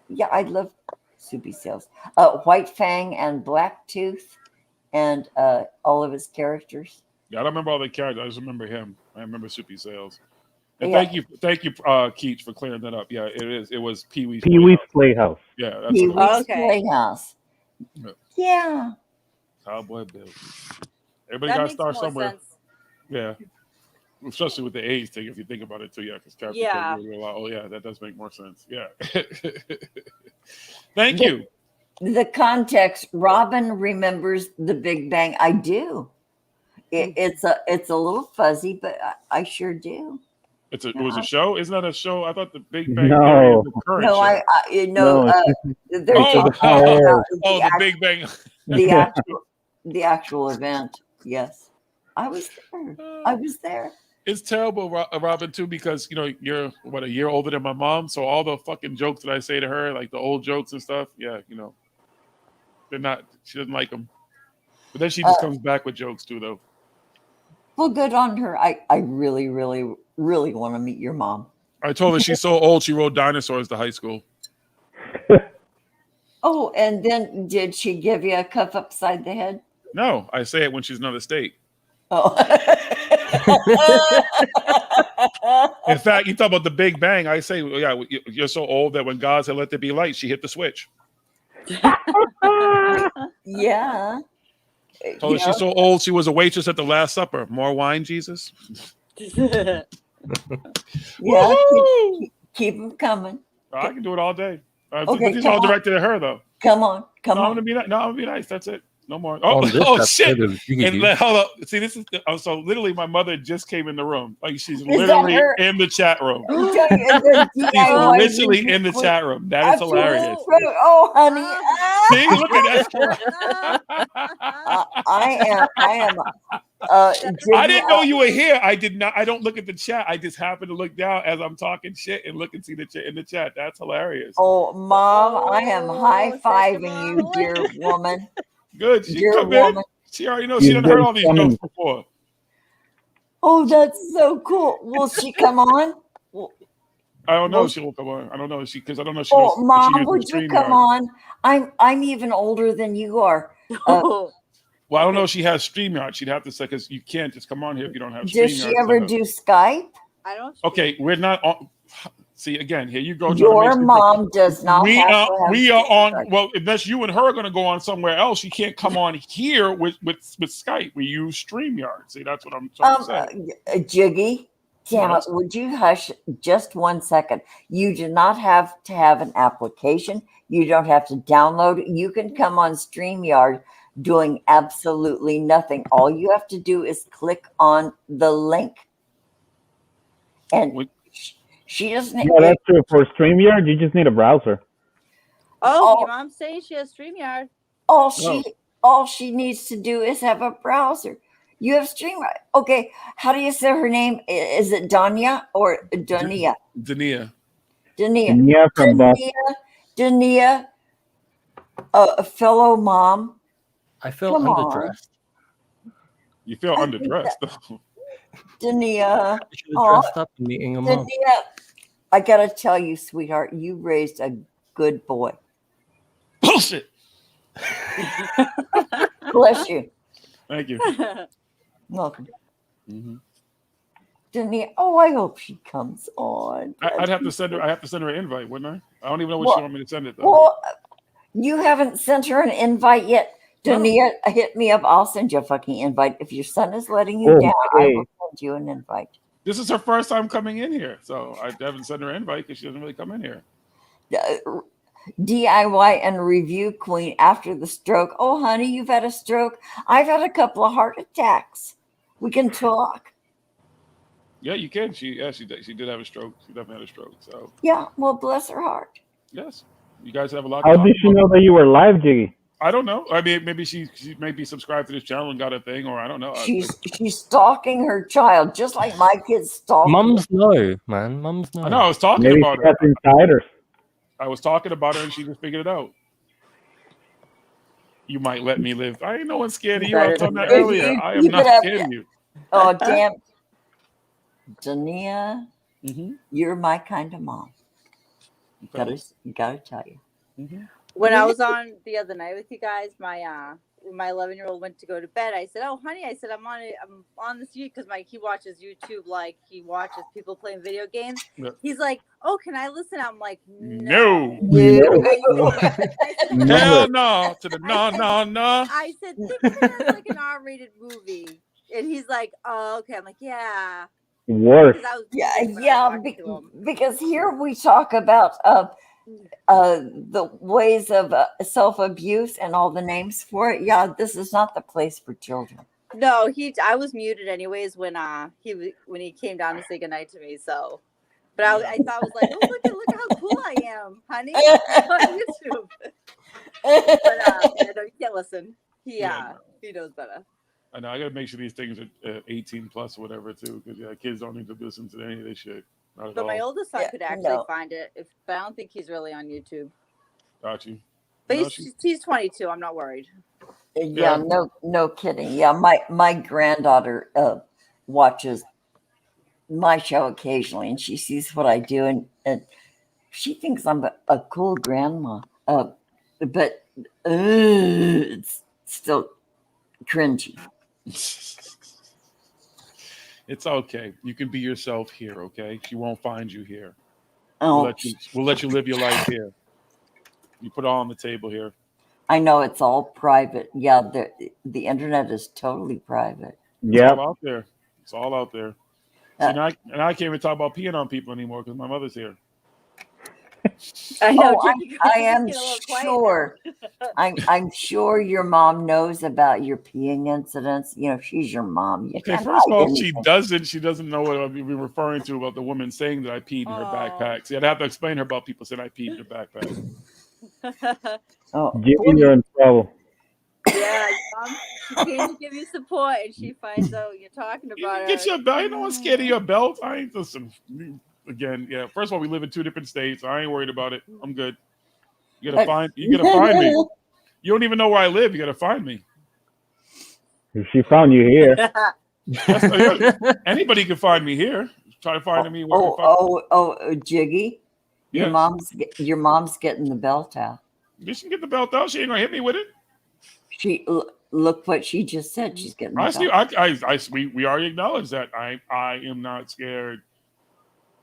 yeah, I love Soupy Sales. White Fang and Black Tooth, and all of his characters. Yeah, I don't remember all the characters. I just remember him. I remember Soupy Sales. And Yeah. thank you, Keach, for clearing that up. Yeah, it is. It was Pee Wee's Pee Wee's Playhouse. Yeah, that's Pee what it was. Wee's Playhouse. Yeah. Yeah. Cowboy Bill. Everybody That got to makes start more somewhere. sense. Yeah. Especially with the age thing, if you think about it too, yeah, because Captain Yeah. Kirk, oh yeah, that does make more sense. Yeah. Thank you. The context, Robin remembers the Big Bang. I do. It's a little fuzzy, but I sure do. It was a show? Isn't that a show? I thought the Big Bang Theory No. was the current No, show. they're talking about the Big Bang. the actual event. Yes, I was there. I was there. It's terrible, Robin, too, because you're a year older than my mom, so all the fucking jokes that I say to her, like the old jokes and stuff, yeah, they're not. She doesn't like them, but then she just comes back with jokes too, though. Well, good on her. I really, really, really want to meet your mom. I told her she's so old she rode dinosaurs to high school. Oh, and then did she give you a cuff upside the head? No, I say it when she's in another state. Oh. In fact, you talk about the Big Bang. I say, yeah, you're so old that when God said, "Let there be light," she hit the switch. Yeah. Told her she's so old she was a waitress at the Last Supper. More wine, Jesus. Yeah, keep them coming. I can do it all day. Okay, These are all directed at her, though. Come on. I'm gonna be nice. No, I'm gonna be nice. That's it. No more. On this Shit! episode of Jiggy And Doo. hold up. See, this is so literally my mother just came in the room. Like she's that literally her? in the chat room. She's She's literally in the chat room. That is hilarious. Oh, honey. See, look at that. I am. I didn't know you were here. I did not. I don't look at the chat. I just happen to look down as I'm talking shit and look and see the chat in the chat. That's hilarious. Oh, Mom, I am high-fiving you, dear woman. Good. She Dear come woman. in. She already knows. She done heard all these jokes before. Oh, that's so cool. Will she come on? I don't know if she will come on. I don't know if because I don't know if she knows. Oh, Mom, she would you come on? I'm even older than you are. Well, I don't know if she has StreamYard. She'd have to say because you can't just come on here if you don't have StreamYard. Does she ever do Skype? I don't. Okay, we're not on. See again. Here you go. Your mom does not. We have are. to have We are on. Skype. Well, unless you and her are going to go on somewhere else, she can't come on here with Skype. We use StreamYard. See, that's what I'm trying to say. Jiggy, damn Yes. it! Would you hush just 1 second? You do not have to have an application. You don't have to download it. You can come on StreamYard doing absolutely nothing. All you have to do is click on the link, and she doesn't. Yeah, that's true. For StreamYard, you just need a browser. Oh, your mom's saying she has StreamYard. All she needs to do is have a browser. You have StreamYard. Okay, how do you say her name? Is it Dania or Dania? Dania. Dania from Boston. Dania, a fellow mom. I feel Come on. underdressed. You feel underdressed, though. Dania. I should have dressed up and meeting a mom. Dania, I gotta tell you, sweetheart, you raised a good boy. Bullshit. Bless you. Thank you. Welcome. Mm-hmm. Dania, oh, I hope she comes on. I'd have to send her. I have to send her an invite, wouldn't I? I don't even know what she want me to send it though. Well, you haven't sent her an invite yet. Dania, hit me up. I'll send you a fucking invite. If your son is letting you down, I will send you an invite. This is her first time coming in here, so I haven't sent her an invite because she doesn't really come in here. DIY and review queen after the stroke. Oh, honey, you've had a stroke. I've had a couple of heart attacks. We can talk. Yeah, you can. She did have a stroke. She definitely had a stroke. So Yeah, well, bless her heart. yes, you guys have a lot. How did she know that you were live, Jiggy? I don't know. I mean, maybe she may be subscribed to this channel and got a thing, or I don't know. She's stalking her child, just like my kids stalk. Mums know, man. Mums know. I know. I was talking Maybe about she her. has insiders. I was talking about her, and she just figured it out. You might let me live. I ain't no one scared of you. I was talking that earlier. I am not scared of you. Oh, damn. Dania, you're my kind of mom. Gotta tell you. When I was on the other night with you guys, my when my 11-year-old went to go to bed, I said, "Oh, honey," I said, I'm on this because he watches YouTube like he watches people playing video games. Yep. He's like, "Oh, can I listen?" I'm like, No. I said, Hell no to the no. I said, think of it as like an R-rated movie, and he's like, "Oh, okay." I'm like, "Yeah." Worse. Because I was Yeah, when I was yeah, talking to him. because here we talk about the ways of self-abuse and all the names for it. Yeah, this is not the place for children. No, I was muted anyways when he came down to say goodnight to me. So, but I thought I was like, "Oh, look how cool I am, honey." On YouTube. But no, you can't listen. He knows better. I know. I gotta make sure these things are 18 plus or whatever too, because kids don't need to listen to any of this shit. Not at But all. my oldest son could actually find it, but I don't think he's really on YouTube. Got you. But he's 22. I'm not worried. Yeah, no kidding. Yeah, my granddaughter watches my show occasionally, and she sees what I do, and she thinks I'm a cool grandma. But it's still cringy. It's okay. You can be yourself here, okay? She won't find you here. Oh, We'll let you live your life here. You put it all on the table here. I know it's all private. Yeah, the internet is totally private. Yeah, it's all out there. It's all out there. See, I can't even talk about peeing on people anymore because my mother's here. I know. I am sure. I'm sure your mom knows about your peeing incidents. You know, she's your mom. You Okay, first of all, she doesn't know what I'm referring to about the woman saying that I peed in her backpack. See, I'd have to explain to her about people saying I peed in her backpack. Jimmy, you're in trouble. Yeah, Mom, she came to give you support, and she finds out you're talking about her. Get your belt. You know what's scared of your belt? I ain't listen. Again, yeah. First of all, we live in 2 different states. I ain't worried about it. I'm good. You gotta find me. You don't even know where I live. You gotta find me. She found you here. Anybody can find me here. Try to find me. Jiggy. Yeah. Your mom's getting the belt out. She can get the belt out. She ain't gonna hit me with it. She look what she just said. She's getting the belt. We already acknowledged that. I am not scared.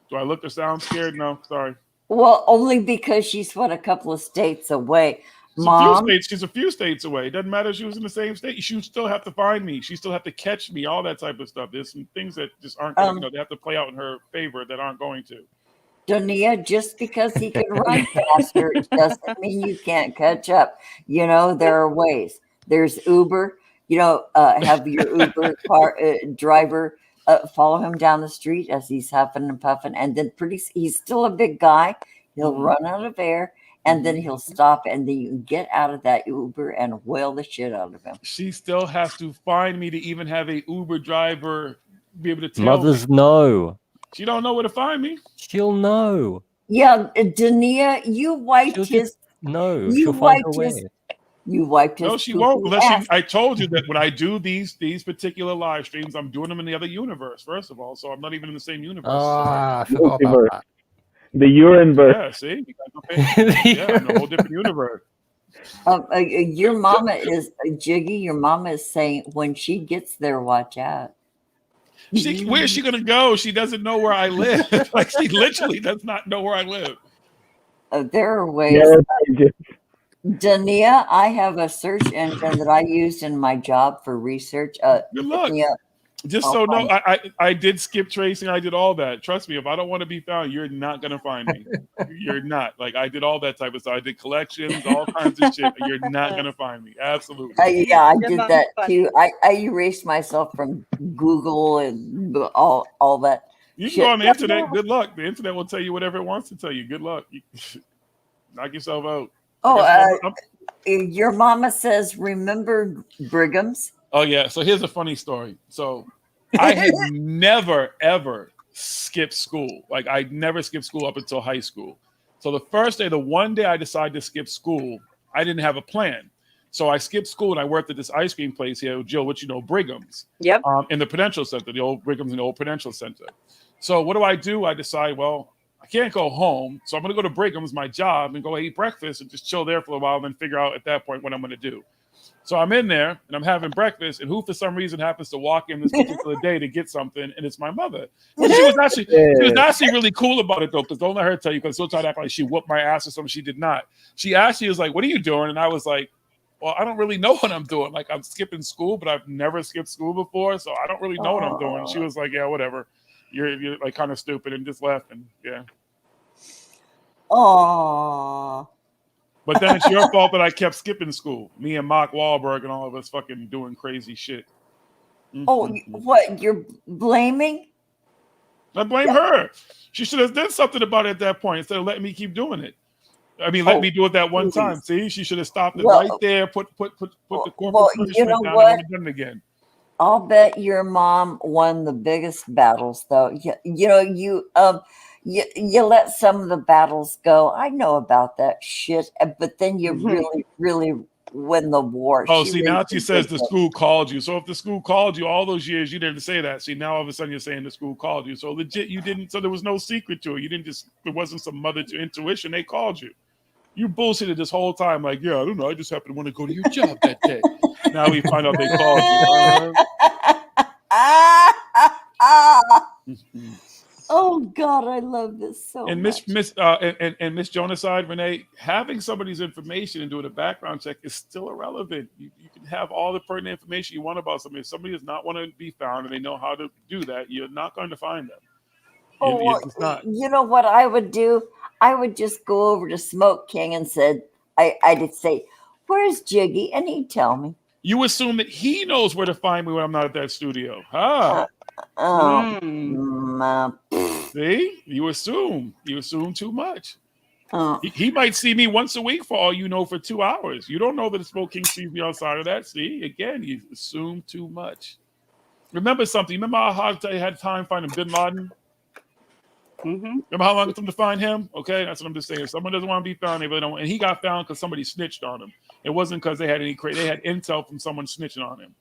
Do I look or sound scared? No, sorry. Well, only because she's a couple of states away. She's a few states away. It doesn't matter if she was in the same state. She would still have to find me. She still have to catch me. All that type of stuff. There's some things that just aren't going to, they have to play out in her favor that aren't going to. Donia, just because he can run faster doesn't mean you can't catch up. You know, there are ways. There's Uber. You know, have your Uber car driver follow him down the street as he's huffing and puffing, and then he's still a big guy. He'll run out of air, and then he'll stop, and then you can get out of that Uber and whale the shit out of him. She still has to find me to even have a Uber driver be able to tell Mothers me. know. She don't know where to find me. She'll know. Yeah, Dania, you wiped his. No, you wiped his. You wiped his. No, she won't. Unless I told you that when I do these particular live streams, I'm doing them in the other universe. First of all, so I'm not even in the same universe. I forgot about that. The Urineverse. Yeah, see, yeah, I'm in a whole different universe. Your mama is Jiggy. Your mama is saying when she gets there, watch out. Where's she gonna go? She doesn't know where I live. Like she literally does not know where I live. There are ways. Dania, I have a search engine that I used in my job for research. Good luck. Just so no, I did skip tracing. I did all that. Trust me, if I don't want to be found, you're not gonna find me. You're not. Like I did all that type of stuff. I did collections, all kinds of shit. You're not gonna find me. Absolutely. Yeah, I did that too. I erased myself from Google and all that. You can go on the internet. Good luck. The internet will tell you whatever it wants to tell you. Good luck. Knock yourself out. Your mama says, remember Brigham's? Oh, yeah. So here's a funny story. So I had never, ever skipped school. Like I never skipped school up until high school. So the one day I decided to skip school, I didn't have a plan. So I skipped school and I worked at this ice cream place here, Jill, which you know, Brigham's. Yep. In the Prudential Center, the old Brigham's in the old Prudential Center. So what do? I decide, well, I can't go home. So I'm going to go to Brigham's, my job, and go eat breakfast and just chill there for a while and then figure out at that point what I'm going to do. So I'm in there and I'm having breakfast, and who for some reason happens to walk in this particular day to get something, and it's my mother. And she was actually really cool about it though, because don't let her tell you, because she'll try to act like she whooped my ass or something. She did not. She actually was like, "What are you doing?" And I was like, "Well, I don't really know what I'm doing. Like, I'm skipping school, but I've never skipped school before, so I don't really know what I'm doing." And she was like, "Yeah, whatever. You're like kind of stupid," and just left. And yeah. Oh. But then it's your fault that I kept skipping school. Me and Mark Wahlberg and all of us fucking doing crazy shit. Oh, what? You're blaming? I blame her. She should have done something about it at that point instead of letting me keep doing it. I mean, let me do it that one time. See, she should have stopped it right there. Put the corporate punishment down. And done it again. I'll bet your mom won the biggest battles, though. You let some of the battles go. I know about that shit, but then you really, really win the war. Oh, see, now she says the school called you. So if the school called you all those years, you didn't say that. See, now all of a sudden you're saying the school called you. So legit, you didn't. So there was no secret to it. You didn't just. There wasn't some mother to intuition. They called you. You bullshitted this whole time. Like, yeah, I don't know. I just happened to want to go to your job that day. Now we find out they called you. Oh God, I love this so and much. Miss Jonaside, Renee, having somebody's information and doing a background check is still irrelevant. You can have all the pertinent information you want about somebody. If somebody does not want to be found and they know how to do that, you're not going to find them. You know what I would do? I would just go over to Smoke King and I'd say, "Where's Jiggy?" And he'd tell me. You assume that he knows where to find me when I'm not at that studio. See, you assume too much. He might see me once a week for all you know for 2 hours. You don't know that the Smoke King sees me outside of that. See, again, you assume too much. Remember something. Remember how hard I had time finding Bin Laden? Remember how long it took to find him? Okay, that's what I'm just saying. If someone doesn't want to be found, they really don't. And he got found because somebody snitched on him. It wasn't because they had they had intel from someone snitching on him.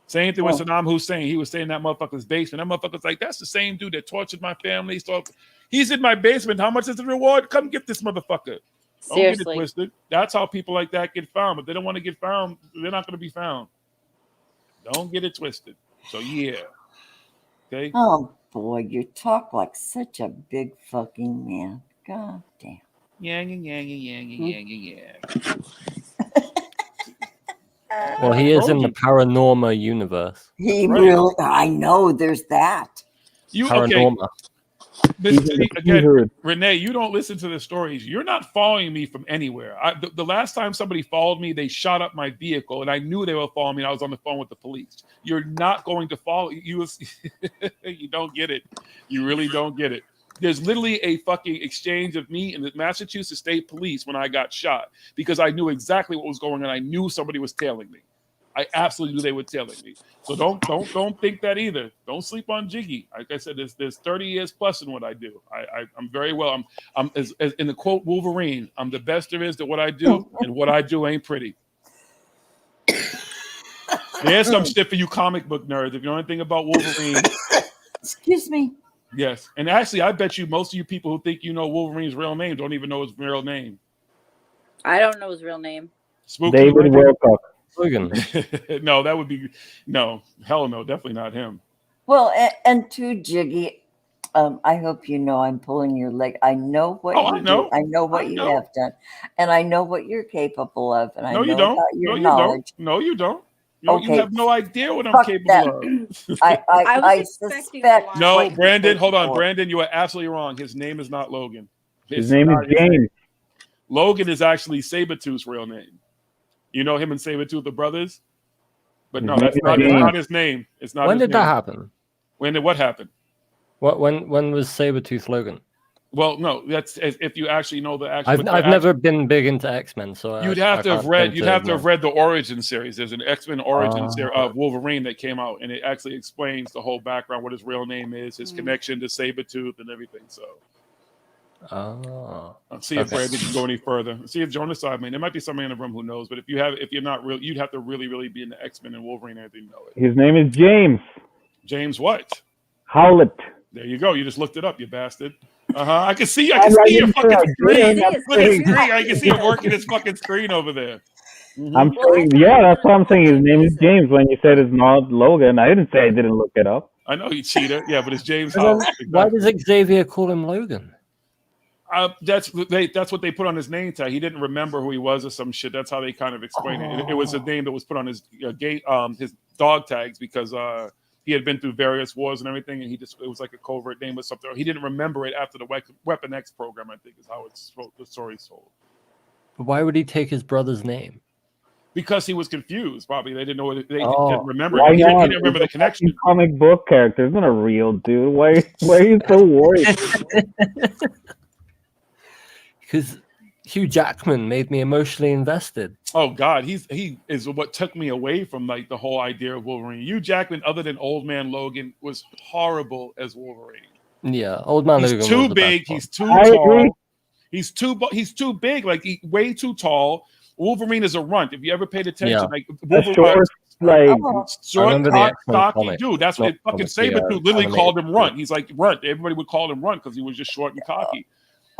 Same thing with Saddam Hussein. He was staying in that motherfucker's basement. That motherfucker's like, that's the same dude that tortured my family. So he's in my basement. How much is the reward? Come get this motherfucker. Seriously. Don't get it twisted. That's how people like that get found. But they don't want to get found. They're not going to be found. Don't get it twisted. So yeah. Okay. Oh boy, you talk like such a big fucking man. God damn. Yeah. Well, he is in the paranormal universe. Really, I know. There's that. Paranormal. Again, Renee, you don't listen to the stories. You're not following me from anywhere. The last time somebody followed me, they shot up my vehicle, and I knew they were following me. And I was on the phone with the police. You're not going to follow. You don't get it. You really don't get it. There's literally a fucking exchange of me and the Massachusetts State Police when I got shot because I knew exactly what was going on. I knew somebody was tailing me. I absolutely knew they were tailing me. So don't think that either. Don't sleep on Jiggy. Like I said, there's 30 years plus in what I do. I'm very well. I'm as in the quote Wolverine. I'm the best there is at what I do, and what I do ain't pretty. There's some shit for you comic book nerds. If you know anything about Wolverine, excuse me. Yes, and actually, I bet you most of you people who think you know Wolverine's real name don't even know his real name. I don't know his real name. Spooky David Wilcock. No, that would be hell no, definitely not him. Well, and to Jiggy, I hope you know I'm pulling your leg. I know what you do. I know what you have done, and I know what you're capable of. And I know about your knowledge. No, you don't. You have no idea what I'm capable of. I suspect. No, Brandon, hold on. Brandon, you are absolutely wrong. His name is not Logan. His name is James. Logan is actually Sabretooth's real name. You know him and Sabretooth, the brothers? But no, that's not his name. It's not. When did that happen? When did what happen? When was Sabretooth Logan? Well, no, that's if you actually know the actual. I've never been big into X-Men, so you'd have to have read the Origin series. There's an X-Men Origin series of Wolverine that came out, and it actually explains the whole background, what his real name is, his connection to Sabretooth, and everything. So, let's see if Brandon can go any further. See if Jonas, I mean, there might be somebody in the room who knows, but if you're not real, you'd have to really, really be into X-Men and Wolverine and everything to know it. His name is James. James what? Howlett. There you go. You just looked it up, you bastard. I can see your fucking screen. Look at his screen. I can see him working his fucking screen over there. I'm saying, yeah, that's what I'm saying. His name is James. When you said it's not Logan, I didn't say I didn't look it up. I know you cheater. Yeah, but it's James But then House. why Exactly. does Xavier call him Logan? That's what they put on his name tag. He didn't remember who he was or some shit. That's how they kind of explain it. It was a name that was put on his his dog tags because he had been through various wars and everything, and it was like a covert name or something. He didn't remember it after the Weapon X program. I think is how the story's told. But why would he take his brother's name? Because he was confused. Probably they didn't know what they Oh. didn't remember. Why He not? didn't remember the He's a connection. fucking comic book character. He's not a real dude. Why are you so worried? Because Hugh Jackman made me emotionally invested. Oh God, he is what took me away from like the whole idea of Wolverine. Hugh Jackman, other than Old Man Logan, was horrible as Wolverine. Yeah, Old Man Logan. He's too was the big. best one. He's too I agree. tall. He's too big. Like way too tall. Wolverine is a runt. If you ever paid attention, Yeah. like A Wolverine, short, like short, remember the cock, X-Men stocky comic, dude. That's what not fucking comic, the, Sabretooth literally animated called him comic. runt. He's like runt. Everybody would call him runt because he was just short and cocky.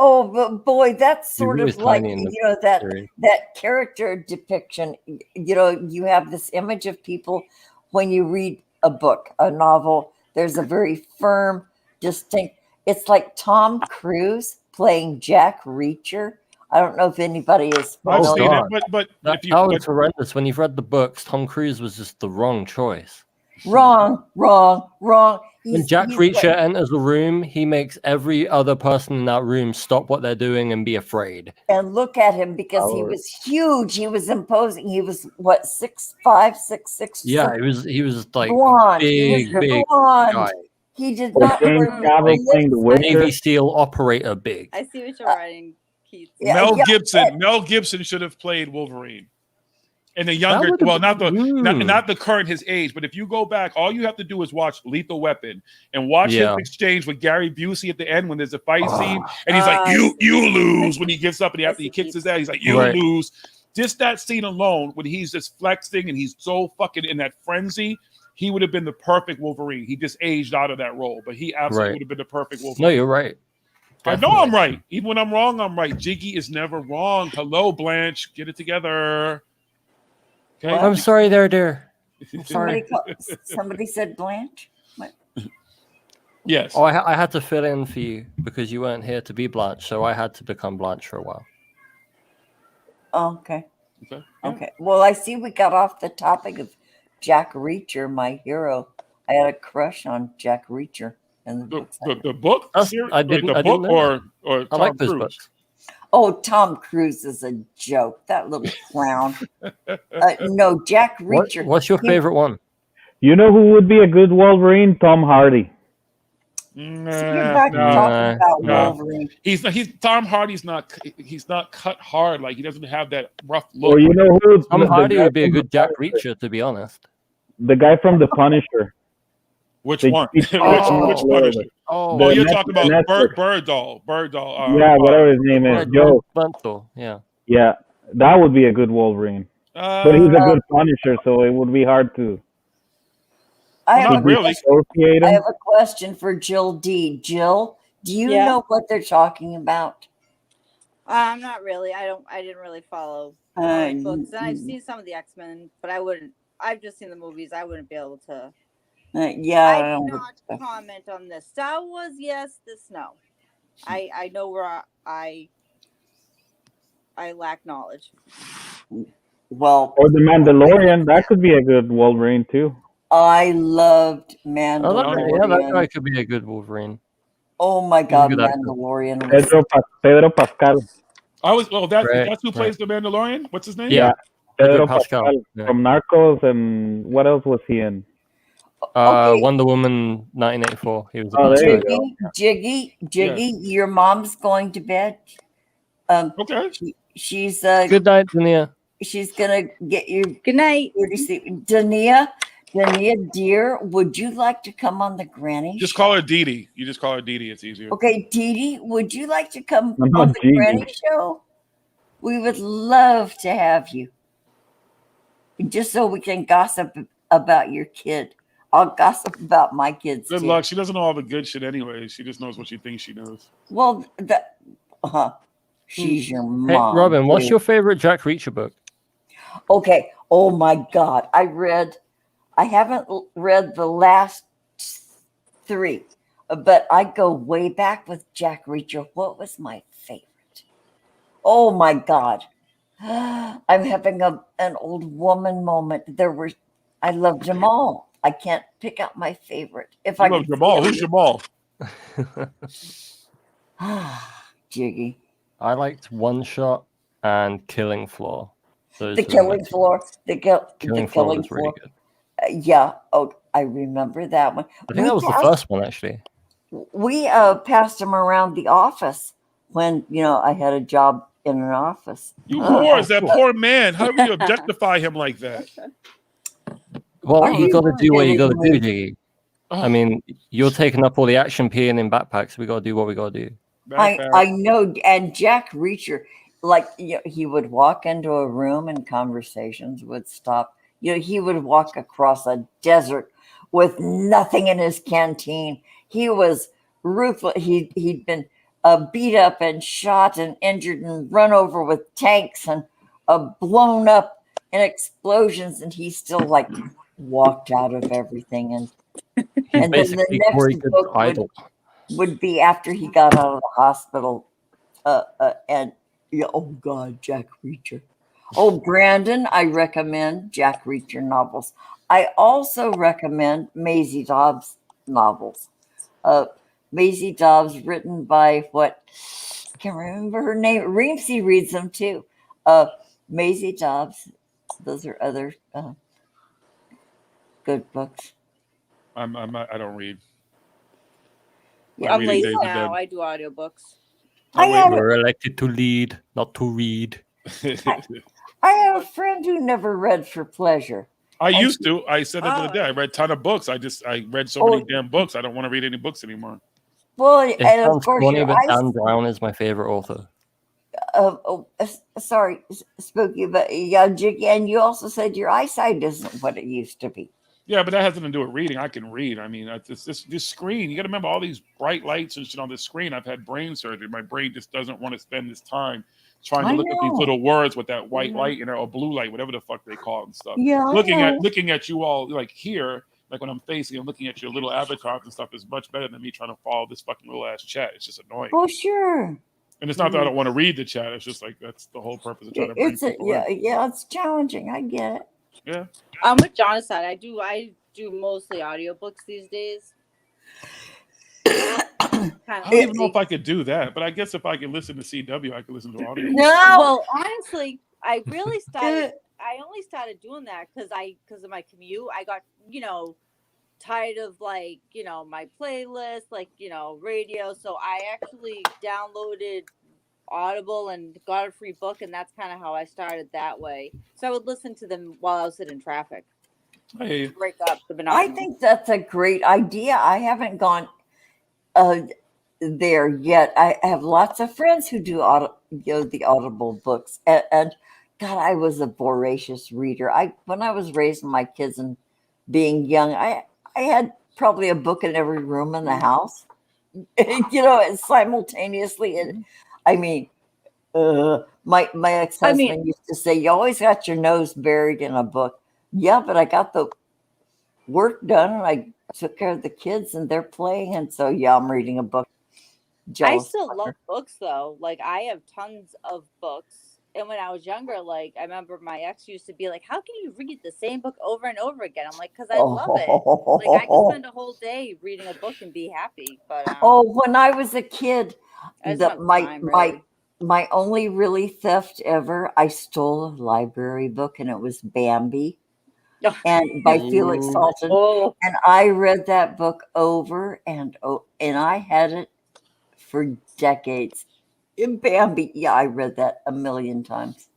Oh, but boy, that's He sort was of like, tiny in the that series. that character depiction. You have this image of people when you read a book, a novel. There's a very firm, distinct. It's like Tom Cruise playing Jack Reacher. I don't know if anybody is I've Oh, seen familiar. it, God. but That, if you that was horrendous. When you've read the books, Tom Cruise was just the wrong choice. Wrong. When Jack Reacher enters the room, he makes every other person in that room stop what they're doing and be afraid. And look at him because he was huge. He was imposing. He was what 6'5", 6'6". Yeah, he was like blonde. big, He was big blonde. guy. He did or not James wear Cavill lips. playing the Witcher. Navy SEAL operator big. I see what you're writing, Keith. Mel Gibson should have played Wolverine. And the younger, would've well, not the been- not the current his age, but if you go back, all you have to do is watch Lethal Weapon and watch Yeah. his exchange with Gary Busey at the end when there's a fight scene, and he's like, "You lose" when he gets up and after he kicks his ass, he's like, "You Right. lose." Just that scene alone, when he's just flexing and he's so fucking in that frenzy, he would have been the perfect Wolverine. He just aged out of that role, but he absolutely Right. would have been the perfect Wolverine. No, you're right. I know I'm right. Even when I'm wrong, I'm right. Jiggy is never wrong. Hello, Blanche. Get it together. Okay. I'm sorry there, dear. I'm sorry. Somebody said Blanche. What? Yes. Oh, I had to fill in for you because you weren't here to be Blanche, so I had to become Blanche for a while. Oh, okay. Okay. Okay. Well, I see we got off the topic of Jack Reacher, my hero. I had a crush on Jack Reacher in the books. The book? That's- Series? I didn't- the I book didn't know or I Tom like those Cruise? books. Oh, Tom Cruise is a joke. That little clown. No, Jack Reacher. What's your he- favorite one? You know who would be a good Wolverine? Tom Hardy. You're back talking about Wolverine. He's Tom Hardy's not cut hard, like he doesn't have that rough look. Or you know who? Tom the Hardy guy would be a from good The Jack Punisher. Reacher, to be honest. The guy from The Punisher. Which They one? speak which Spanish Punisher? Oh, Oh, you're Net- talking about Netflix. Bird Doll. Yeah, whatever his name is. Joe. Yeah. Yeah, that would be a good Wolverine. But he's a good Punisher, so it would be hard to. I have, Not really. associate I him. have a question for Jill D. Jill, do you Yeah. know what they're talking about? Not really. I didn't really follow comic books, and I've seen some of the X-Men, but I wouldn't. I've just seen the movies. I wouldn't be able to. Yeah, I I don't do know not comment on this. Star Wars, yes. This, no. I know where I lack knowledge. Well, Or the Mandalorian. That could be a good Wolverine too. I loved Oh, Mandalorian. that guy could be a good Wolverine. Oh my God, good actor. Mandalorian was Pedro Pascal. That's who plays the Mandalorian. What's his name? Yeah, Pedro Pedro Pascal. Pascal Yeah. from Narcos, and what else was he in? Wonder Woman 1984. He was a Oh, bad there you guy. go. Jiggy, your mom's going to bed. Okay. She's Good night, Dania. she's gonna get you Good night. where do you sleep. Dania, dear, would you like to come on the Granny Just Show? call her Dee Dee. You just call her Dee Dee. It's easier. Okay, Dee Dee, would you like to come I'm on not the Gigi. Granny Show? We would love to have you. Just so we can gossip about your kid. I'll gossip about my kids Good too. luck. She doesn't know all the good shit anyway. She just knows what she thinks she knows. Well, she's your Hey, mom. Robin, what's too. your favorite Jack Reacher book? Okay. Oh my God. I haven't read the last 3, but I go way back with Jack Reacher. What was my favorite? Oh my God. I'm having an old woman moment. I loved them all. I can't pick out my favorite. If You I love could Jamal. Who's Jamal? Jiggy. I liked One Shot and Killing Floor. Those The were my Killing two. Floor. The Killing Floor Killing was really Floor. good. Yeah. Oh, I remember that one. I think that was the first one, actually. We passed them around the office when I had a job in an office. You whores, that poor man. How do you objectify him like that? Well, Are you got to you do what you got to do, kidding me? Jiggy. I mean, you're taking up all the action peeing in backpacks. We got to do what we got to do. I know, and Jack Reacher, like he would walk into a room and conversations would stop. He would walk across a desert with nothing in his canteen. He was ruthless. He'd been beat up and shot and injured and run over with tanks and blown up in explosions, and he still walked out of everything. And then the Basically, Corey next Good's book idol. would be after he got out of the hospital. And oh God, Jack Reacher. Oh, Brandon, I recommend Jack Reacher novels. I also recommend Maisie Dobbs novels. Maisie Dobbs, written by can't remember her name. Reemsy reads them too. Maisie Dobbs. Those are other good books. I don't read. Yeah, I'm lazy now. I do audiobooks. We're elected to lead, not to read. I have a friend who never read for pleasure. I used to. I said that the other day. I read a ton of books. I read so many damn books. I don't want to read any books anymore. Well, It and of sounds course, corny, your but eyes. Dan Brown is my favorite author. Sorry, Spooky, but yeah, Jiggy, and you also said your eyesight isn't what it used to be. Yeah, but that has nothing to do with reading. I can read. I mean, this screen. You got to remember all these bright lights and shit on the screen. I've had brain surgery. My brain just doesn't want to spend this time trying to I look at these know. little words with that white light, or blue light, whatever the fuck they call it and stuff. Yeah, I Looking at you all like here, like when I'm facing and looking at your little avatars and stuff is much better than me trying to follow this fucking little ass chat. It's just annoying. Oh, sure. And it's not that I don't want to read the chat. It's just like that's the whole purpose of trying to bring people in. It's challenging. I get it. Yeah. I'm with Jonathan. I do mostly audiobooks these days. I don't even know if I could do that, but I guess if I could listen to CW, I could listen to audio. Well, honestly, I really started. I only started doing that because of my commute. I got tired of my playlist, radio. So I actually downloaded Audible and got a free book, and that's kind of how I started that way. So I would listen to them while I was sitting in traffic. Hey. Break up the monotony. I think that's a great idea. I haven't gone there yet. I have lots of friends who do the Audible books, and God, I was a voracious reader. When I was raising my kids and being young, I had probably a book in every room in the house. And simultaneously. And I mean, my ex-husband used to say, "You always got your nose buried in a book." Yeah, but I got the work done, and I took care of the kids, and they're playing, and so yeah, I'm reading a book. I still love books though. Like I have tons of books, and when I was younger, I remember my ex used to be like, "How can you read the same book over and over again?" I'm like, "Because I love it. Like I can spend a whole day reading a book and be happy." But when I was a kid, my only really theft ever, I stole a library book, and it was Bambi. And by Felix Salten. And I read that book over and I had it for decades. In Bambi, yeah, I read that a million times.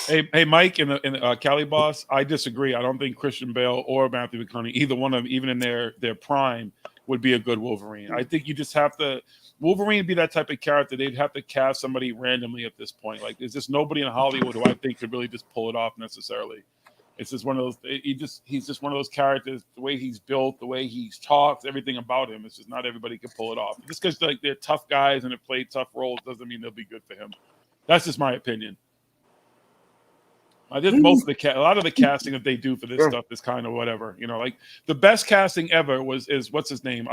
Hey, Mike and Cali Boss, I disagree. I don't think Christian Bale or Matthew McConaughey, either one of them, even in their prime, would be a good Wolverine. I think you just have to. Wolverine be that type of character. They'd have to cast somebody randomly at this point. Like, there's just nobody in Hollywood who I think could really just pull it off necessarily. It's just one of those. He's just one of those characters. The way he's built, the way he talks, everything about him. It's just not everybody can pull it off. Just because they're tough guys and have played tough roles doesn't mean they'll be good for him. That's just my opinion. I just most of the a lot of the casting that they do for this stuff is kind of whatever. You know, like the best casting ever is what's his name?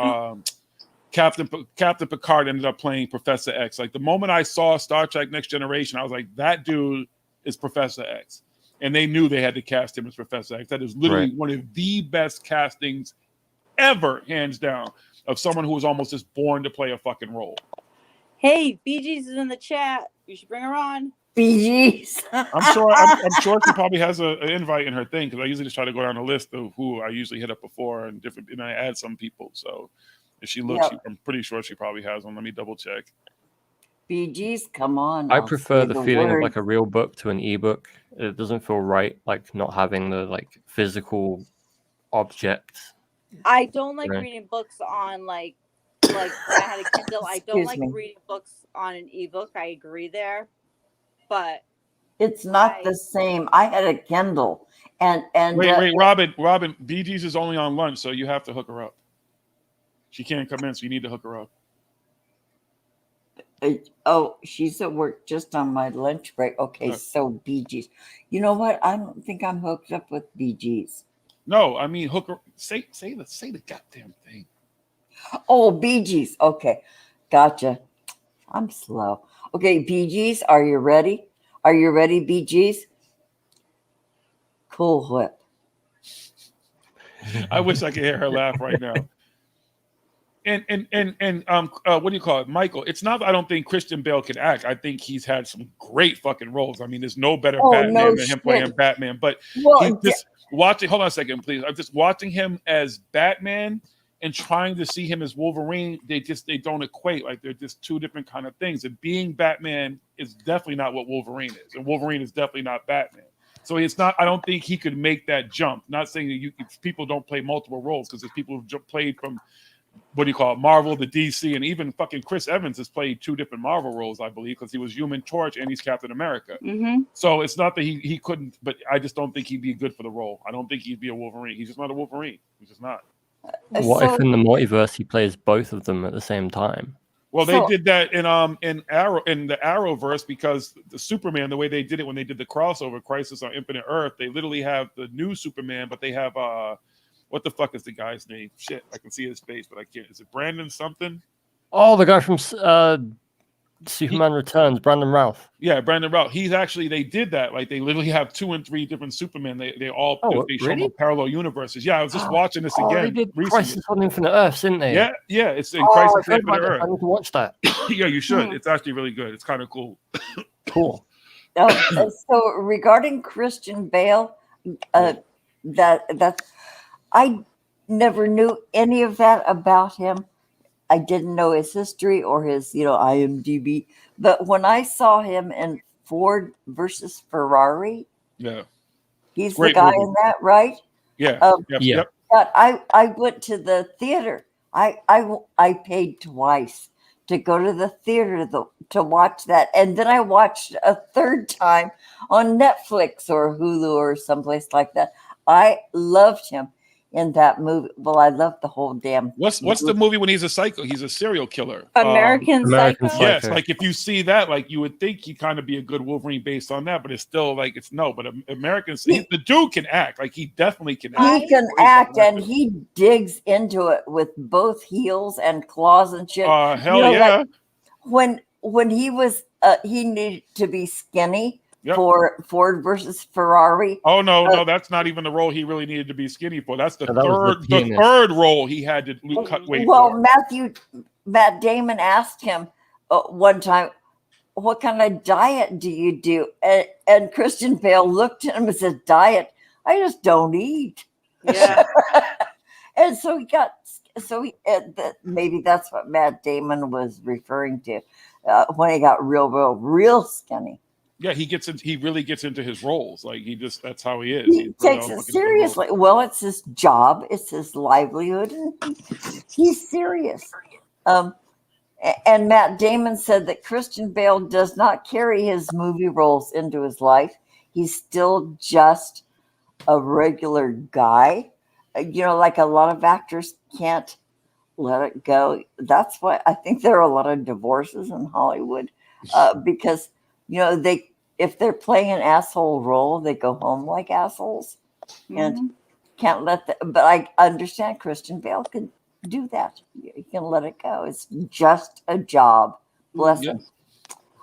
Captain Picard ended up playing Professor X. Like the moment I saw Star Trek Next Generation, I was like, that dude is Professor X. And they knew they had to cast him as Professor X. That is literally one of the best castings ever, hands down, of someone who was almost just born to play a fucking role. Hey, BG's is in the chat. You should bring her on. BG's. I'm sure she probably has an invite in her thing, because I usually just try to go down a list of who I usually hit up before and I add some people. So if she looks, I'm pretty sure she probably has one. Let me double check. BG's, come on. I prefer the feeling of like a real book to an ebook. It doesn't feel right, like not having the like physical object. I don't like reading books on like when I had a Kindle. I don't like reading books on an ebook. I agree there, but it's not the same. I had a Kindle, and wait, Robin, BG's is only on lunch, so you have to hook her up. She can't come in, so you need to hook her up. She's at work just on my lunch break. Okay, so BG's. You know what? I don't think I'm hooked up with BG's. No, I mean hook her. Say the goddamn thing. Oh, BG's. Okay, gotcha. I'm slow. Okay, BG's, are you ready? Are you ready, BG's? CoolWhip. I wish I could hear her laugh right now. And what do you call it, Michael? It's not that I don't think Christian Bale can act. I think he's had some great fucking roles. I mean, there's no better Batman than him playing Batman. But just watching. Hold on a second, please. I'm just watching him as Batman and trying to see him as Wolverine. They don't equate. Like they're just two different kind of things. And being Batman is definitely not what Wolverine is, and Wolverine is definitely not Batman. So it's not. I don't think he could make that jump. Not saying that people don't play multiple roles, because there's people who've played from, what do you call it, Marvel to DC, and even fucking Chris Evans has played two different Marvel roles, I believe, because he was Human Torch and he's Captain America. Mm-hmm. So it's not that he couldn't, but I just don't think he'd be good for the role. I don't think he'd be a Wolverine. He's just not a Wolverine. He's just not. What if in the multiverse he plays both of them at the same time? Well, they did that in the Arrowverse, because the Superman, the way they did it when they did the crossover Crisis on Infinite Earth, they literally have the new Superman, but they have what the fuck is the guy's name? Shit, I can see his face, but I can't. Is it Brandon something? Oh, the guy from Superman Returns, Brandon Routh. Yeah, Brandon Routh. He's actually, they did that. Like they literally have 2 and 3 different Supermen. They all they show them parallel universes. Yeah, I was just watching this again. They did recently. Crisis on Infinite Earths, didn't they? Yeah, it's in Crisis on Infinite Earth. I need to watch that. Yeah, you should. It's actually really good. It's kind of cool. Cool. So regarding Christian Bale, that I never knew any of that about him. I didn't know his history or his, IMDb. But when I saw him in Ford versus Ferrari, he's the guy in that, right? Yeah. Yep. But I went to the theater. I paid twice to go to the theater to watch that, and then I watched a third time on Netflix or Hulu or someplace like that. I loved him in that movie. Well, I loved the whole damn. What's the movie when he's a psycho? He's a serial killer. American Psycho. Yes, like if you see that, like you would think he'd kind of be a good Wolverine based on that, but it's still like it's no. But the dude can act. Like he definitely can act. He can act, and he digs into it with both heels and claws and shit. Hell yeah! Like when he was, he needed to be skinny. Yep. For Ford versus Ferrari. Oh no, that's not even the role he really needed to be skinny for. That's the third role he had to cut weight. Well, Matt Damon asked him one time, "What kind of diet do you do?" And Christian Bale looked at him and said, "Diet? I just don't eat." Yeah. And so maybe that's what Matt Damon was referring to when he got real skinny. Yeah, he really gets into his roles. Like that's how he is. He takes it seriously. Well, it's his job, it's his livelihood, and he's serious. And Matt Damon said that Christian Bale does not carry his movie roles into his life. He's still just a regular guy. Like a lot of actors can't let it go. That's why I think there are a lot of divorces in Hollywood, because if they're playing an asshole role, they go home like assholes, and can't let the. But I understand Christian Bale can do that. You can let it go. It's just a job. Bless him.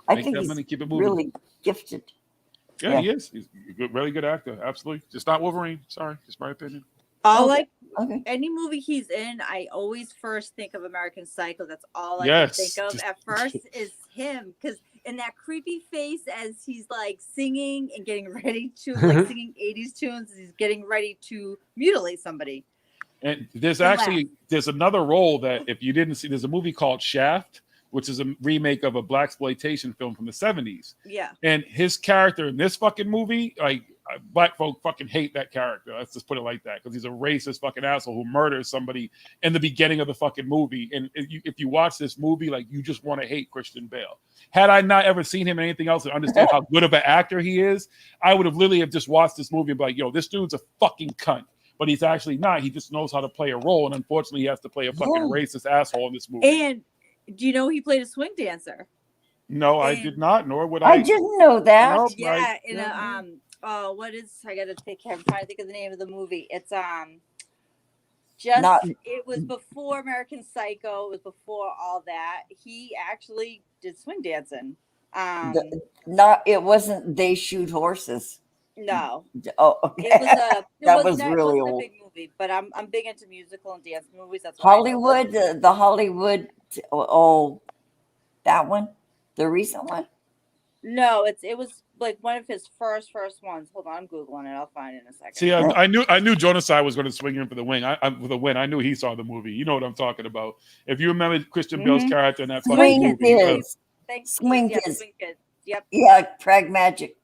I Make think that he's money, keep it moving. really gifted. Yeah, he is. He's a good, really good actor. Absolutely. Just not Wolverine. Sorry, just my opinion. All any movie he's in, I always first think of American Psycho. That's all I can think of at first is him, because in that creepy face as he's like singing and getting ready to like singing 80s tunes, he's getting ready to mutilate somebody. And there's another role that if you didn't see, there's a movie called Shaft, which is a remake of a blaxploitation film from the 70s. Yeah. And his character in this fucking movie, like black folk fucking hate that character. Let's just put it like that, because he's a racist fucking asshole who murders somebody in the beginning of the fucking movie. And if you watch this movie, like you just want to hate Christian Bale. Had I not ever seen him in anything else and understand how good of an actor he is, I would have literally have just watched this movie and be like, yo, this dude's a fucking cunt. But he's actually not. He just knows how to play a role. And unfortunately, he has to play a fucking racist asshole in this movie. And do you know he played a swing dancer? No, I did not, nor would I. I didn't know that. Nope, Yeah, in a what is, I gotta think, I'm trying to think of the name of the movie. It's it was before American Psycho, it was before all that. He actually did swing dancing. It wasn't They Shoot Horses. No. Oh, okay. It was really a old. big movie, but I'm big into musical and dance movies. That's Hollywood, the Hollywood. Oh, that one, the recent one. No, it was like one of his first ones. Hold on, I'm googling it. I'll find it in a second. See, I knew Jonasai was going to swing in for the win. I knew he saw the movie. You know what I'm talking about. If you remember Christian Bale's character in that Swing movie, Kids. Swing Kids. Yep. Yeah, Pragmagic.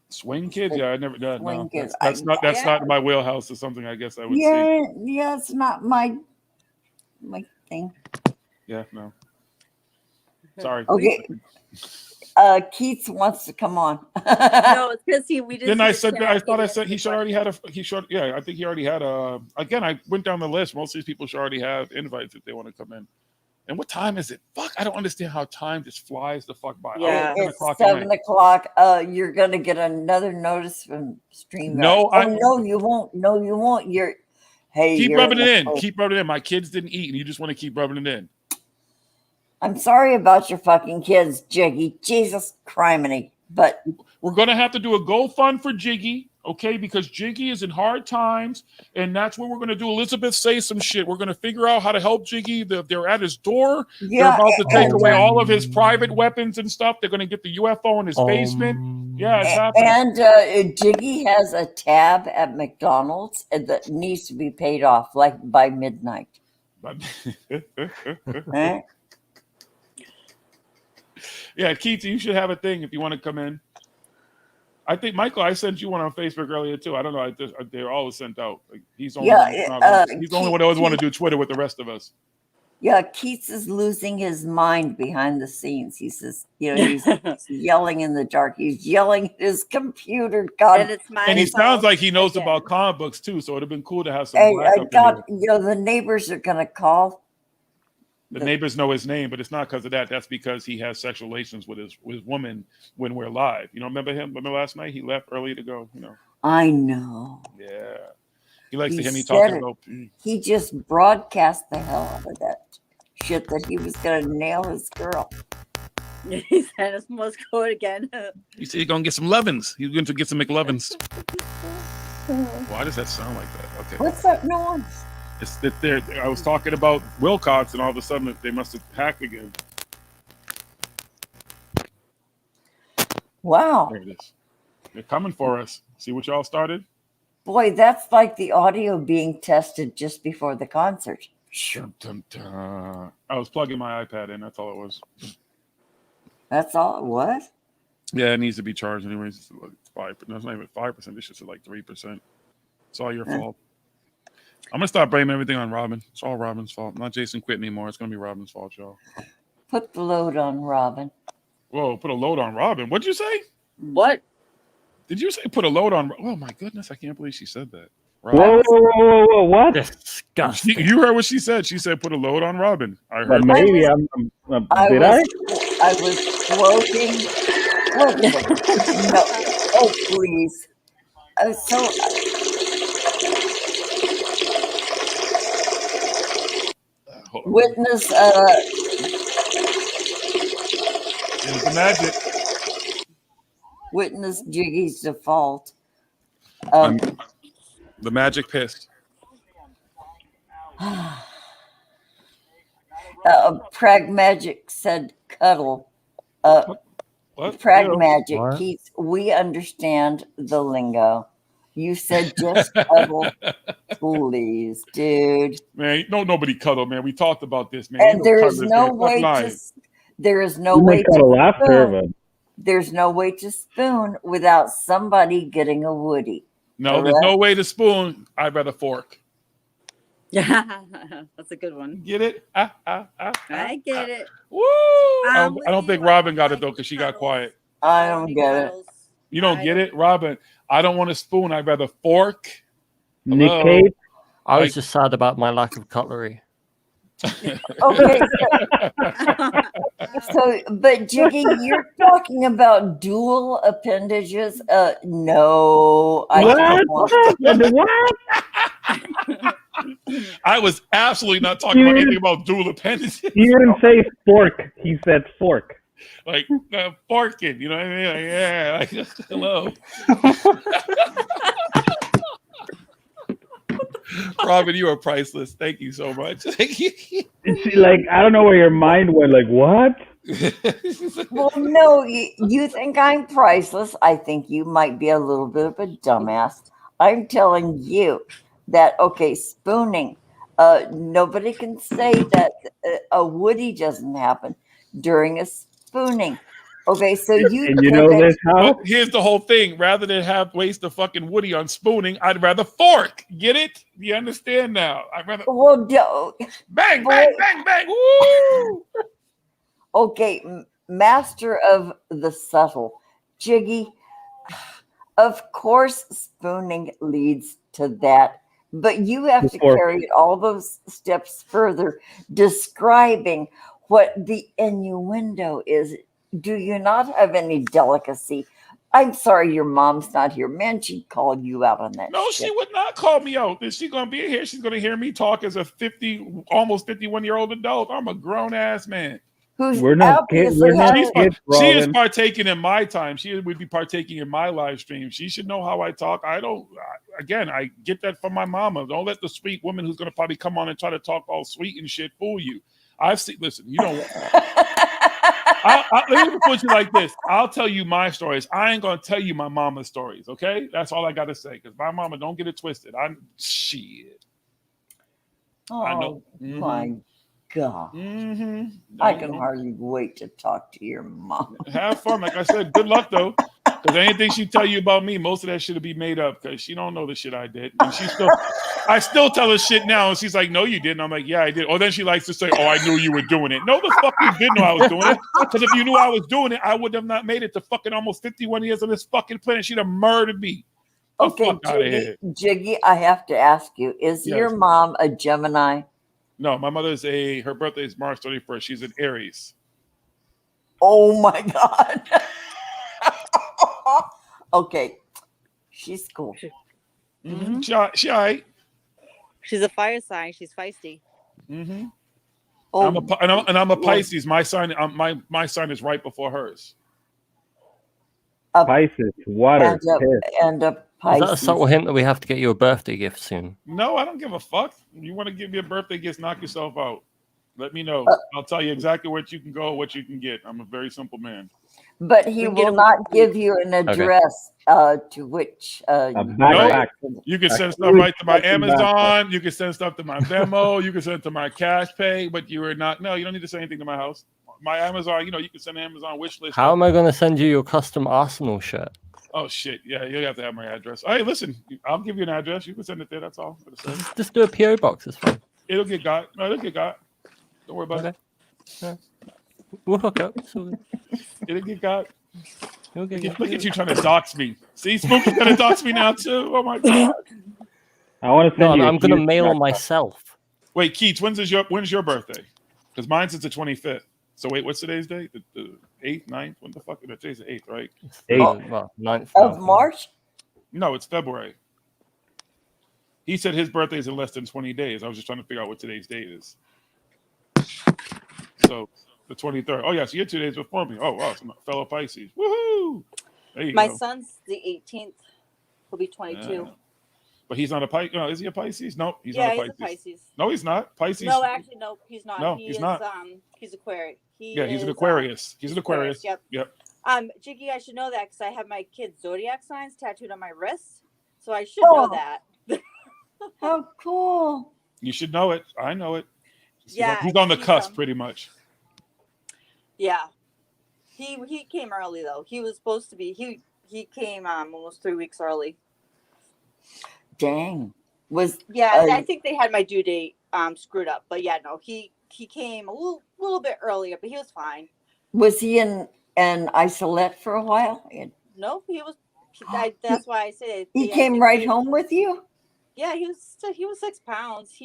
Swing Kids? Yeah, I never done. Swing No, Kids. that's not my wheelhouse or something. I guess I would see. Yeah, it's not my thing. Yeah, no. Sorry. Okay. Keith wants to come on. No, it's because we didn't. Then I thought I said he should already had yeah, I think he already had again, I went down the list. Most of these people should already have invites if they want to come in. And what time is it? Fuck, I don't understand how time just flies the fuck by. Yeah, it's 7 o'clock. You're gonna get another notice from StreamYard. No, no, you won't. No, you won't. Keep rubbing it in. Keep rubbing it in. My kids didn't eat, and you just want to keep rubbing it in. I'm sorry about your fucking kids, Jiggy. Jesus criminy. But we're gonna have to do a GoFund for Jiggy, okay? Because Jiggy is in hard times, and that's what we're gonna do. Elizabeth say some shit. We're gonna figure out how to help Jiggy. They're at his door. Yeah, they're about to take away all of his private weapons and stuff. They're gonna get the UFO in his basement. Yeah, it's happening. And Jiggy has a tab at McDonald's that needs to be paid off like by midnight. Right? Yeah, Keith, you should have a thing if you want to come in. I think, Michael, I sent you one on Facebook earlier too. I don't know. They're always sent out. Like, he's the only one that always want to do Twitter with the rest of us. Yeah, Keats is losing his mind behind the scenes. He says, he's yelling in the dark. He's yelling at his computer. God, and he sounds like he knows about comic books too. So it'd have been cool to have some. God, the neighbors are gonna call. The neighbors know his name, but it's not because of that. That's because he has sexual relations with his woman when we're live. You know, remember him? Remember last night? He left early to go. I know. Yeah. He likes to hear me talking about. He just broadcast the hell out of that shit that he was going to nail his girl. He sent us Morse code again. You said he's going to get some lovins. He's going to get some McLovins. Why does that sound like that? Okay. What's that noise? It's that I was talking about Wilcox, and all of a sudden they must have hacked again. Wow. There it is. They're coming for us. See what y'all started? Boy, that's like the audio being tested just before the concert. Dun, dun, dun. I was plugging my iPad in. That's all it was. That's all it was? Yeah, it needs to be charged anyways. It's like 5%. That's not even 5%. It's just like 3%. It's all your fault. I'm going to start blaming everything on Robin. It's all Robin's fault. Not Jason quit anymore. It's going to be Robin's fault, y'all. Put the load on Robin. Whoa, put a load on Robin. What'd you say? What? Did you say put a load on? Oh, my goodness. I can't believe she said that. Whoa, what? Disgusting. You heard what she said. She said put a load on Robin. I heard. Maybe I was quoting What the? No. Oh, please. So, Hold on. witness, Here's the magic. witness Jiggy's default. The magic piss. Pragmagic said cuddle. What? Pragmagic, What? Keith, we understand the lingo. You said just cuddle, please, dude. Man, nobody cuddle, man. We talked about this, man. And there is cuddlers, no man. Stop way lying. You might cuddle after, spoon. but There's no way to spoon without somebody getting a Woody. No, there's no way to spoon. I'd rather fork. Yeah, that's a good one. Get it? I get it. Woo! I don't think Robin got it though, because she got quiet. I don't get it. You don't get it, Robin? I don't want a spoon. I'd rather fork. Nick Hello? Cage. I was just sad about my lack of cutlery. Okay, but Jiggy, you're talking about dual appendages. No, I don't want What? I was absolutely not talking about anything about dual appendages. He didn't say fork. He said fork. Like forking, you know what I mean? Like, yeah, like, hello. Robin, you are priceless. Thank you so much. Thank you. She, like, I don't know where your mind went. Like, what? Well, no, you think I'm priceless. I think you might be a little bit of a dumbass. I'm telling you that, okay, spooning. Nobody can say that a Woody doesn't happen during a spooning. Okay, so And you know this how? But here's the whole thing. Rather than waste the fucking Woody on spooning, I'd rather fork. Get it? You understand now? I'd rather bang, bang, bang, bang. Woo! Okay, master of the subtle. Jiggy, of course spooning leads to that, but you have to carry it all those steps further, describing what the innuendo is. Do you not have any delicacy? I'm sorry your mom's not here. Man, she'd call you out on that. No, shit. she would not call me out. Is she gonna be here? She's gonna hear me talk as a almost 51-year-old adult. I'm a grown ass man. We're not kids. We're not kids. She is partaking in my time. She would be partaking in my live stream. She should know how I talk. I get that from my mama. Don't let the sweet woman who's gonna probably come on and try to talk all sweet and shit fool you. Listen, you don't. Let me put you like this. I'll tell you my stories. I ain't gonna tell you my mama's stories. Okay, that's all I gotta say. Because my mama, don't get it twisted. Shit. Oh, I know. my God. I can hardly wait to talk to your mom. Have fun. Like I said, good luck though. Because anything she tell you about me, most of that shit will be made up because she don't know the shit I did. And I still tell her shit now, and she's like, "No, you didn't." I'm like, "Yeah, I did." Or then she likes to say, "Oh, I knew you were doing it." No, the fuck you didn't know I was doing it. Because if you knew I was doing it, I would have not made it to fucking almost 51 years on this fucking planet. She'd have murdered me. Okay, Jiggy, I have to ask you: is your mom a Gemini? No, my mother's her birthday is March 31st. She's an Aries. Oh my God. Okay, she's cool. Mm-hmm. She all right. She's a fire sign. She's feisty. Mm-hmm. Oh, I'm a Pisces. My sign, my sign is right before hers. Pisces, water, and a Is that a subtle hint that we have to get you a birthday gift soon? No, I don't give a fuck. You want to give me a birthday gift, knock yourself out. Let me know. I'll tell you exactly where you can go, what you can get. I'm a very simple man. But he will not give you an address to which you can send stuff right to my Amazon. You can send stuff to my Venmo. You can send it to my Cash Pay. But you are not. No, you don't need to send anything to my house. My Amazon. You can send Amazon wish list. How am I going to send you your custom Arsenal shirt? Oh shit! Yeah, you have to have my address. Hey, listen, I'll give you an address. You can send it there. That's all. Just do a PO box. It's fine. It'll get got. No, it'll get got. Don't worry about it. Yeah. We'll hook up. It'll get got. Look at you trying to dox me. See, Spooky's gonna dox me now too. Oh my God. I want to send you. I'm gonna mail myself. Wait, Keith, when's your birthday? Because mine's is the 25th. So wait, what's today's date? 8th, 9th. When the fuck is that? Today's the 8th, right? Well, 9th of March. No, it's February. He said his birthday is in less than 20 days. I was just trying to figure out what today's date is. So the 23rd. Oh yeah, so you're 2 days before me. Oh wow, some fellow Pisces. Woohoo! There you My go. son's the 18th. He'll be 22. But he's not a Pisces. No, is he a Pisces? No, he's Yeah, not a he's Pisces. a Pisces. No, he's not. Pisces. No, actually, no, he's not. No, he he's is, not. He's Aquarius. He's an Aquarius. He's an Aquarius. Yep. Yep. Jiggy, I should know that because I have my kids' zodiac signs tattooed on my wrist, so I should know that. How cool! You should know it. I know it. Yeah, he's on the cusp, pretty much. Yeah, he came early though. He was supposed to be. He came almost 3 weeks early. Dang. I think they had my due date screwed up, but yeah, no, he came a little bit earlier, but he was fine. Was he in an isolette for a while? No, he was. That's why I said he came right home with you. Yeah, he was 6 pounds.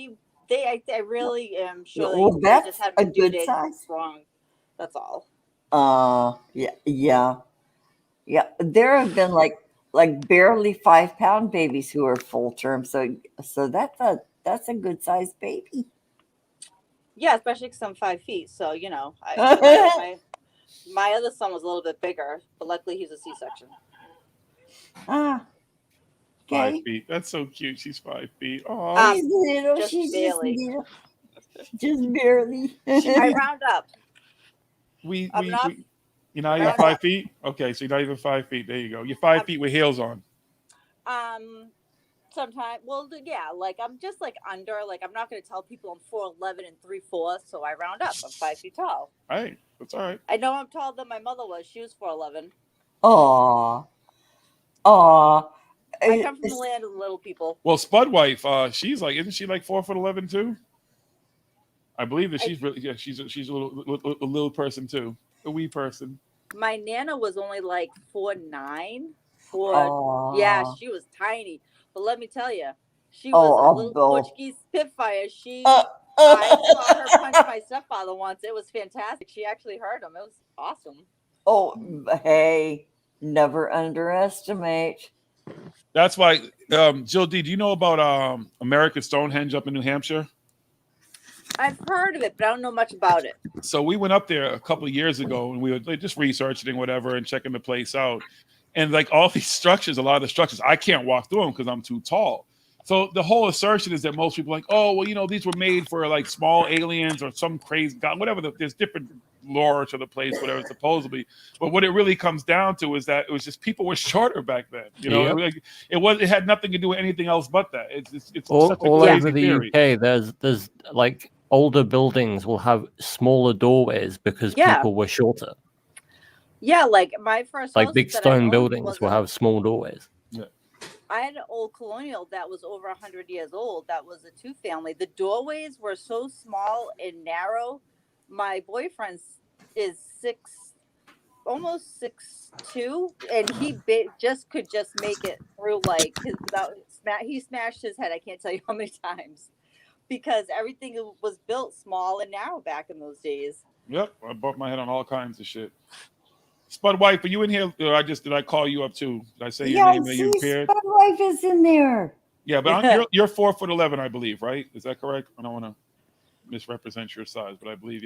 I really am sure. Well, they that's just had a my due good date size. wrong. That's all. Yeah. There have been like barely 5 pound babies who are full term. So that's a good sized baby. Yeah, especially because I'm 5 feet. So my other son was a little bit bigger, but luckily he's a C-section. 5 feet. That's so cute. She's 5 feet. Oh, she's little. She's barely. Just barely. I round up. You're not even 5 feet? Okay, so you're not even 5 feet. There you go. You're 5 feet with heels on. Sometimes, like I'm just like under. Like I'm not going to tell people I'm 4'11" and 3/4, so I round up. I'm 5 feet tall. Hey, that's all right. I know I'm taller than my mother was. She was 4'11". Aw. I come from the land of the little people. Well, Spud wife, isn't she like 4'11" too? I believe that she's really she's a little person too, a wee person. My Nana was only like 4'9". Yeah, she was tiny. But let me tell you, she was a little Portuguese spitfire. I saw her punch my stepfather once. It was fantastic. She actually hurt him. It was awesome. Oh, hey, never underestimate. That's why, Jill D, do you know about American Stonehenge up in New Hampshire? I've heard of it, but I don't know much about it. So we went up there a couple of years ago, and we were just researching whatever and checking the place out. And like all these structures, a lot of the structures, I can't walk through them because I'm too tall. So the whole assertion is that most people are like, oh, well, these were made for like small aliens or some crazy god, whatever. There's different lore to the place, whatever it's supposedly. But what it really comes down to is that it was just people were shorter back then. It had nothing to do with anything else but that. It's all such a crazy over the theory. UK. There's like older buildings will have smaller doorways because people were shorter. Yeah, like my first like house big that stone buildings will have small doorways. Yeah. I had an old colonial that was over 100 years old. That was a 2-family. The doorways were so small and narrow. My boyfriend is almost 6'2", and he could make it through like he smashed his head. I can't tell you how many times because everything was built small and narrow back in those days. Yep, I bumped my head on all kinds of shit. Spud Wife, are you in here? Or did I call you up too? Did I say your name that you appeared? Spud Wife is in there. Yeah, but you're 4'11", I believe, right? Is that correct? I don't want to misrepresent your size, but I believe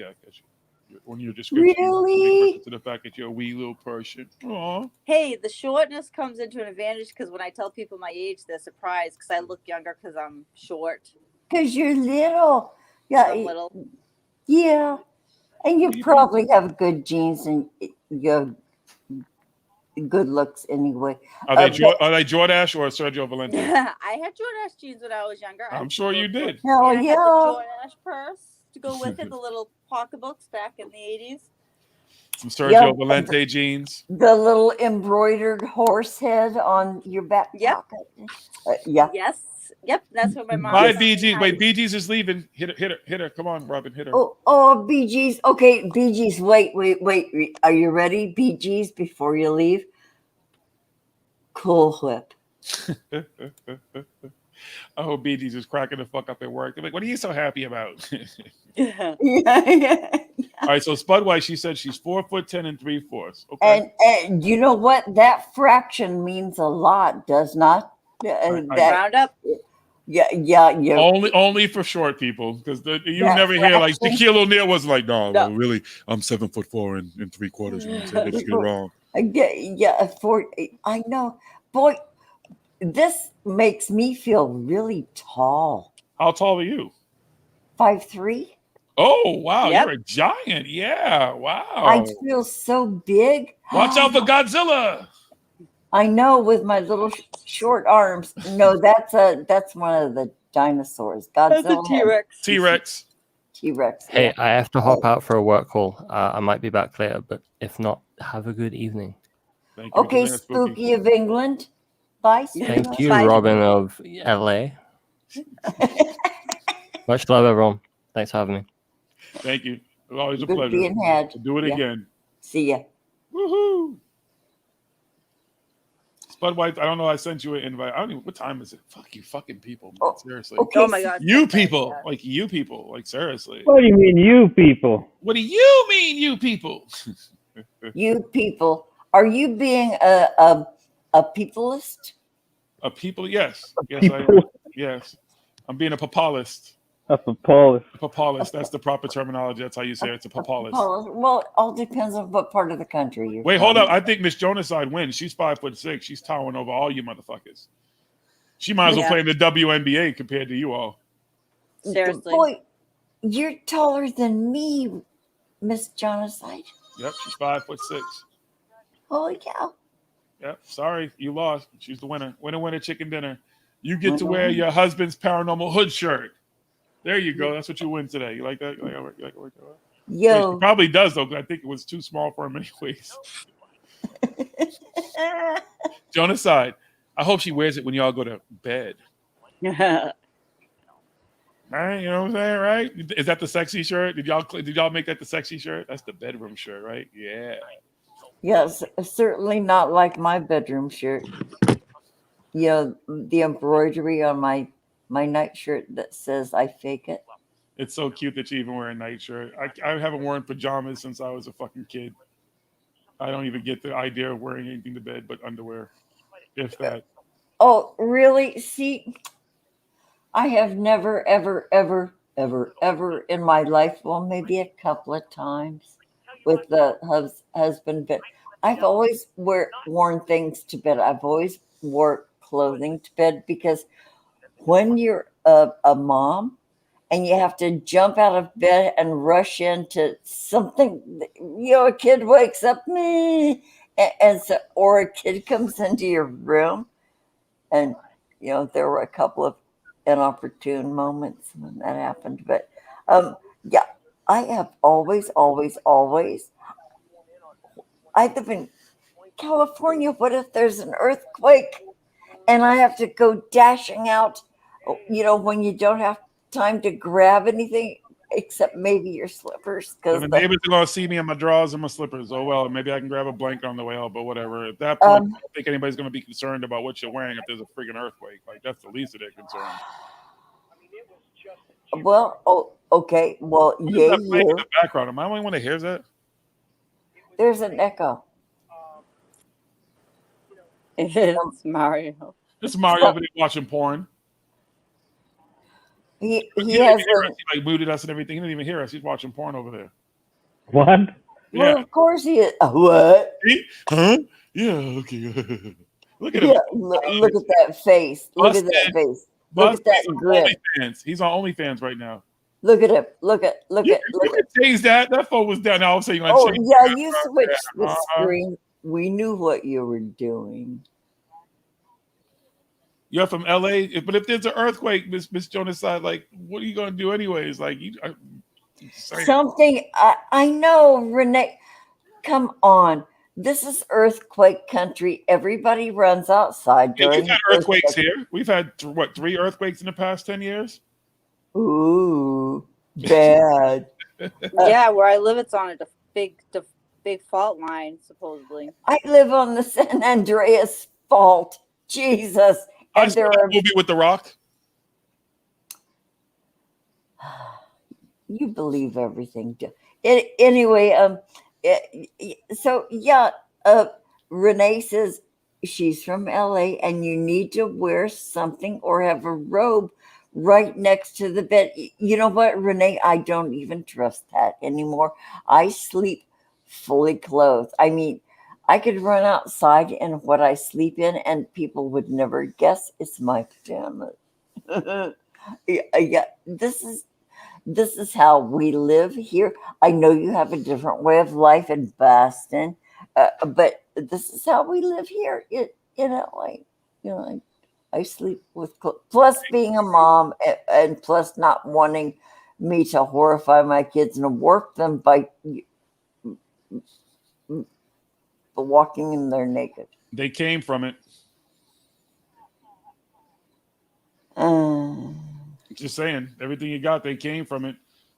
when your description really to the fact that you're a wee little person. Aww. Hey, the shortness comes into an advantage because when I tell people my age, they're surprised because I look younger because I'm short. Because you're little. Yeah, I'm little. Yeah, and you probably have good genes and you have good looks anyway. Are they Jordache or Sergio Valente? I had Jordache jeans when I was younger. I'm sure you did. Hell yeah. I had the Jordache purse to go with it, the little pocketbooks back in the 80s. Some Sergio Valente jeans. The little embroidered horse head on your back pocket. Yeah. Yes. Yep. That's what my mom. Bye, BG. Wait, BG's is leaving. Hit her. Come on, Robin. Hit her. Oh, BG's. Okay, BG's. Wait. Are you ready, BG's? Before you leave, CoolWhip. Oh, BG's is cracking the fuck up at work. They're like, "What are you so happy about?" yeah. All right, so Spud White, she said she's 4'10" and 3/4. Okay. And you know what? That fraction means a lot, does not? That Round up. yeah. Only for short people, because you That never hear like fraction- Shaquille O'Neal was like, no, No. really, I'm 7'4" and 3/4. You know what I'm saying? They just get it wrong. I know. Boy, this makes me feel really tall. How tall are you? 5'3". Oh wow, Yep. you're a giant. Yeah, wow. I feel so big. Watch out for Godzilla. I know, with my little short arms. No, that's one of the dinosaurs. That's a Godzilla. T-Rex. T-Rex. T-Rex. Hey, Yeah. I have to hop out for a work call. I might be back later, but if not, have a good evening. Thank you for Okay, giving us Spooky. Spooky of England. Bye. Thank you, Bye. Robin of LA. Much love, everyone. Thanks for having me. Thank you. It was always a Good pleasure. being had. To do it Yeah. again. See ya. Woohoo! Spud White, I don't know. I sent you an invite. I don't even. What time is it? Fuck you, fucking people. Man. Seriously. Okay. Oh my God. You people, like you people, like seriously. What do you mean, you people? What do you mean, you people? You people, are you being a peopleist? A people, yes, yes, I am. People. Yes, I'm being a papalist. That's a Polish. A papalist. That's the proper terminology. That's how you say it. It's a papalist. Well, it all depends on what part of the country you're Wait, from. hold up. I think Miss Jonaside wins. She's 5'6". She's towering over all you motherfuckers. She might as well Yeah. play in the WNBA compared to you all. Seriously. Boy, you're taller than me, Miss Jonaside. Yep, she's 5'6". Holy cow. Yep, sorry, you lost. She's the winner. Winner, chicken dinner. You get to wear your husband's paranormal hood shirt. There you go. That's what you win today. You like that? You like it? Wait, Yo. she probably does though, because I think it was too small for him anyways. Jonaside, I hope she wears it when y'all go to bed. Right? You know what I'm saying, right? Is that the sexy shirt? Did y'all make that the sexy shirt? That's the bedroom shirt, right? Yeah. Yes, certainly not like my bedroom shirt. You know, the embroidery on my nightshirt that says I fake it. It's so cute that you even wear a nightshirt. I haven't worn pajamas since I was a fucking kid. I don't even get the idea of wearing anything to bed but underwear, if that. Oh, really? See, I have never, ever in my life, well, maybe a couple of times with the husband, but I've always worn things to bed. I've always wore clothing to bed, because when you're a mom and you have to jump out of bed and rush into something, you know, a kid wakes up, and so, or a kid comes into your room, and you know, there were a couple of inopportune moments when that happened, but yeah, I have always. I live in California. What if there's an earthquake and I have to go dashing out, you know, when you don't have time to grab anything except maybe your slippers? The neighbors are going to see me in my drawers and my slippers. Oh, well, maybe I can grab a blanket on the way out, but whatever. At that point, I don't think anybody's going to be concerned about what you're wearing if there's a freaking earthquake. Like, that's the least of their concern. Well, okay. Well, yeah. In the background. Am I the only one that hears that? There's an echo. It's Mario. It's Mario over there watching porn. He has he like muted us and everything. He didn't even hear us. He's watching porn over there. What? Well, of course he is. What? Huh? Yeah. Okay. Look at him. Look at that face. Look at that face. Look at that grin. He's on OnlyFans right now. Look at him. Look at. You can change that. That phone was down. All of a sudden, oh yeah, you switched the screen. We knew what you were doing. You're from LA, but if there's an earthquake, Miss Jonaside, like, what are you gonna do anyways? Like, something. I know, Renee. Come on, this is earthquake country. Everybody runs outside during. We've had earthquakes here. We've had 3 earthquakes in the past 10 years. Ooh, bad. Yeah, where I live, it's on the big fault line, supposedly. I live on the San Andreas fault. Jesus. I saw a movie with The Rock. You believe everything. Anyway, so yeah, Renee says she's from LA and you need to wear something or have a robe right next to the bed. You know what, Renee? I don't even trust that anymore. I sleep fully clothed. I mean, I could run outside in what I sleep in and people would never guess it's my pajamas. Yeah, this is how we live here. I know you have a different way of life in Boston, but this is how we live here in LA. You know, I sleep with plus being a mom and plus not wanting me to horrify my kids and work them by walking in there naked. They came from it. Just saying, everything you got, they came from it.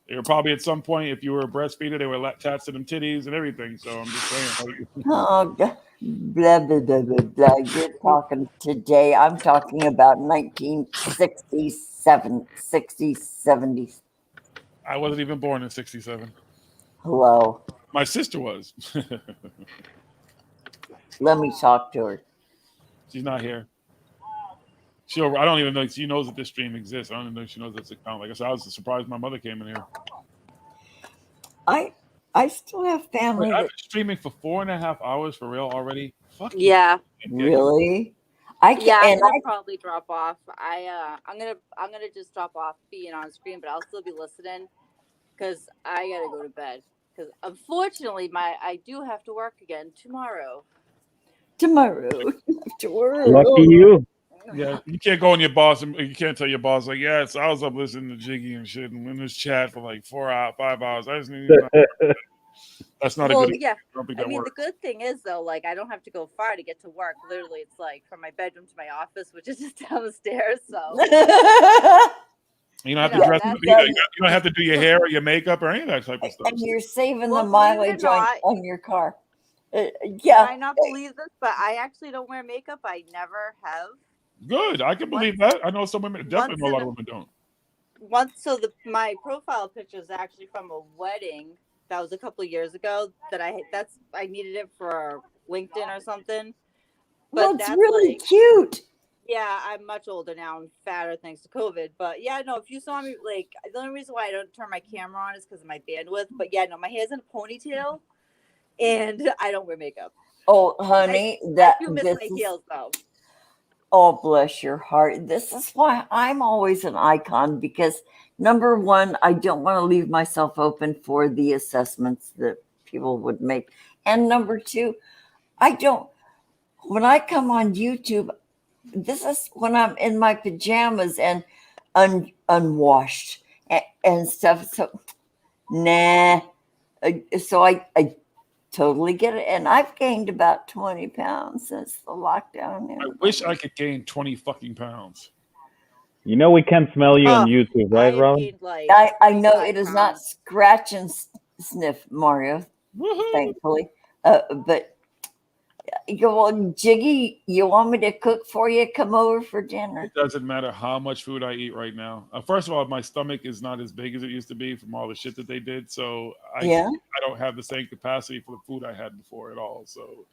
They were probably at some point, if you were a breastfeeder, they were attached to them titties and everything. So I'm just saying. Oh, blah, blah, blah, blah, blah. You're talking today. I'm talking about 1967, 60s, 70s. I wasn't even born in '67. Hello. My sister was. Let me talk to her. She's not here. I don't even know. She knows that this stream exists. I don't even know if she knows that's account. Like I said, I was surprised my mother came in here. I still have family. Wait, I've been streaming for 4.5 hours for real already. Fuck Yeah. Really? I can. Yeah, I'm And gonna probably drop off. I'm gonna just drop off being on screen, but I'll still be listening because I gotta go to bed. Because unfortunately, I do have to work again tomorrow. After work. Lucky you. Yeah, you can't go on your boss and you can't tell your boss like, yeah, so I was up listening to Jiggy and shit and in this chat for like 5 hours. I just need that's not a good. Yeah. I think I that mean, works. the good thing is though, like I don't have to go far to get to work. Literally, it's like from my bedroom to my office, which is just down the stairs. So You don't have to dress up either. You don't have to do your hair or your makeup or any of that type of stuff. And you're saving Well, the believe it or mileage not, on your car. Yeah. You might not believe this, but I actually don't wear makeup. I never have. Good. I can believe that. I know some women, definitely know a lot of women don't. My profile picture is actually from a wedding that was a couple of years ago. I needed it for LinkedIn or something. But Well, it's that's really like, cute. yeah, I'm much older now and fatter thanks to COVID. But yeah, no, if you saw me, like the only reason why I don't turn my camera on is because of my bandwidth. But yeah, no, my hair's in a ponytail, and I don't wear makeup. Oh, honey, I do miss my heels though. Oh, bless your heart. This is why I'm always an icon because number one, I don't want to leave myself open for the assessments that people would make. And number two, when I come on YouTube, this is when I'm in my pajamas and unwashed and stuff. So, nah. So I totally get it. And I've gained about 20 pounds since the lockdown. I wish I could gain 20 fucking pounds. You know we can't smell you on YouTube, right, Robin? I know it is not scratch and sniff, Mario, thankfully. But Jiggy, you want me to cook for you? Come over for dinner. It doesn't matter how much food I eat right now. First of all, my stomach is not as big as it used to be from all the shit that they did. So I don't have the same capacity for the food I had before at all. So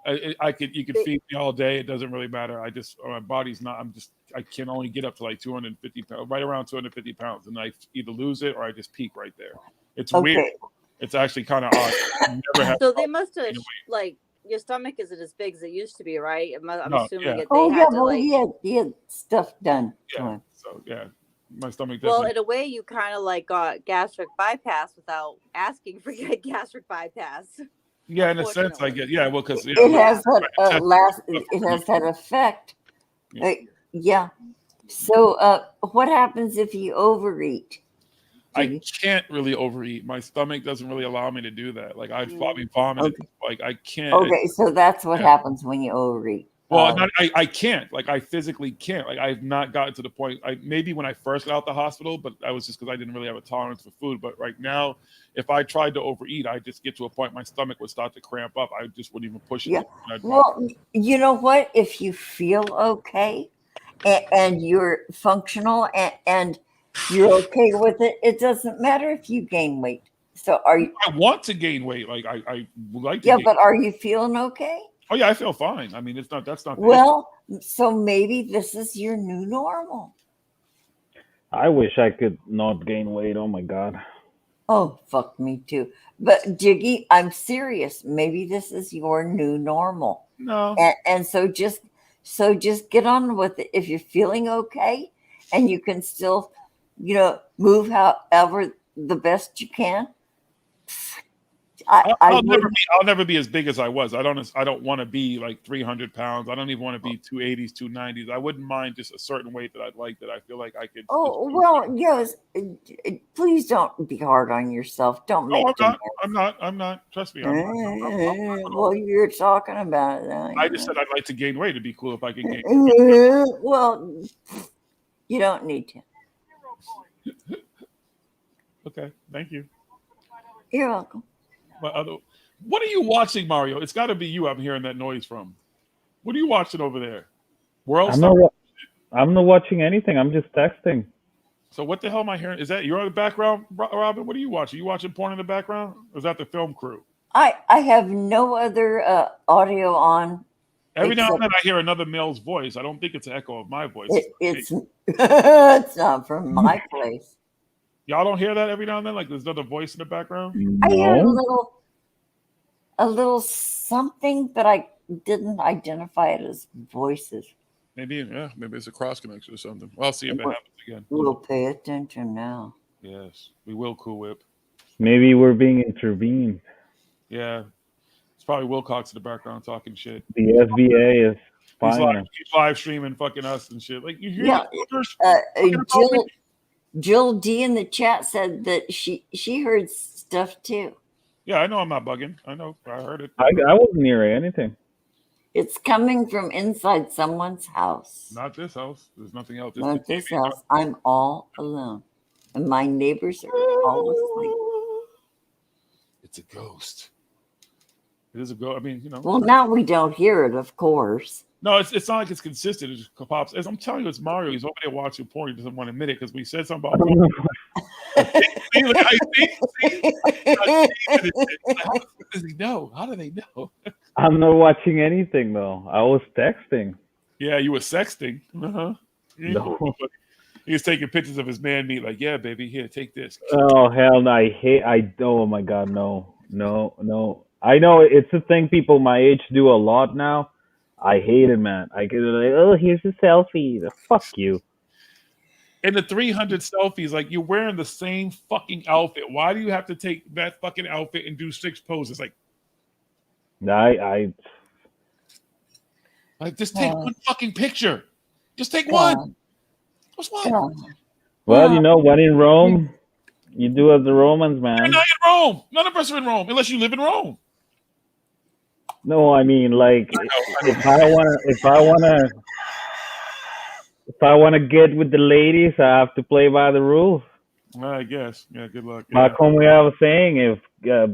you could feed me all day. It doesn't really matter. My body's not. I can only get up to like 250 pounds, right around 250 pounds, and I either lose it or I just peak right there. It's weird. It's actually kind of odd. So they must have like. Your stomach isn't as big as it used to be, right? I'm assuming that he had stuff done. Yeah. So my stomach. Well, in a way, you kind of like got gastric bypass without asking for gastric bypass. Yeah, in a sense, I get. Yeah, well, because it has that effect. Yeah. So, what happens if you overeat? I can't really overeat. My stomach doesn't really allow me to do that. Like I'd probably vomit. Okay. Like I can't. Okay, so that's what happens when you overeat. Well, I can't. Like I physically can't. Like I've not gotten to the point. Maybe when I first got out the hospital, but that was just because I didn't really have a tolerance for food. But right now, if I tried to overeat, I just get to a point my stomach would start to cramp up. I just wouldn't even push it. Yeah. Well, you know what? If you feel okay and you're functional and you're okay with it, it doesn't matter if you gain weight. So are you? I want to gain weight. Like I would like to. Yeah, gain but are you feeling okay? Oh yeah, I feel fine. I mean, it's not. That's not. The Well, so maybe this is your new normal. I wish I could not gain weight. Oh my god. Oh, fuck me too. But Jiggy, I'm serious. Maybe this is your new normal. No. And so just get on with it. If you're feeling okay and you can still, move however the best you can. I'll never be as big as I was. I don't want to be like 300 pounds. I don't even want to be 280s, 290s. I wouldn't mind just a certain weight that I'd like, that I feel like I could. Oh, well, yes. Please don't be hard on yourself. Don't make I'm not. Trust me. Well, you're talking about it. I just said I'd like to gain weight. It'd be cool if I could gain Well, you don't need to. Okay. Thank you. You're welcome. What are you watching, Mario? It's got to be you. I'm hearing that noise from. What are you watching over there? I'm not watching anything. I'm just texting. So what the hell am I hearing? Is that you're in the background, Robin? What are you watching? You watching porn in the background? Or is that the film crew? I have no other audio on. Every now and then I hear another male's voice. I don't think it's an echo of my voice. It's it's not from my place. Y'all don't hear that every now and then? Like there's another voice in the background? I hear a little something, but I didn't identify it as voices. Maybe it's a cross connection or something. Well, I'll see if it happens again. We'll pay attention now. Yes, we will, CoolWhip. Maybe we're being intervened. Yeah. It's probably Wilcox in the background talking shit. The SBA is fine. He's live streaming fucking us and shit. Like you hear Jill D in the chat said that she heard stuff too. Yeah, I know I'm not bugging. I know. I heard it. I wasn't hearing anything. It's coming from inside someone's house. Not this house. There's nothing else. Not this house. I'm all alone. And my neighbors are all asleep. It's a ghost. It is a ghost. I mean, Well, now we don't hear it, of course. No, it's not like it's consistent. It just pops. As I'm telling you, it's Mario. He's over there watching porn. He doesn't want to admit it because we said something about porn. How does he know? How do they know? I'm not watching anything though. I was texting. Yeah, you were sexting. No. He was taking pictures of his man meat. Like, yeah, baby, here, take this. Oh hell no! Oh my god, no. I know it's a thing people my age do a lot now. I hate it, man. I get like, oh, here's a selfie. Fuck you. And the 300 selfies, like you're wearing the same fucking outfit. Why do you have to take that fucking outfit and do 6 poses? Like just take one fucking picture. Just take one. What's one? Well, when in Rome, you do as the Romans, man. You're not in Rome. None of us are in Rome unless you live in Rome. No, I mean, like, if I wanna get with the ladies, I have to play by the rules. I guess. Yeah. Good luck. How come we have a saying? If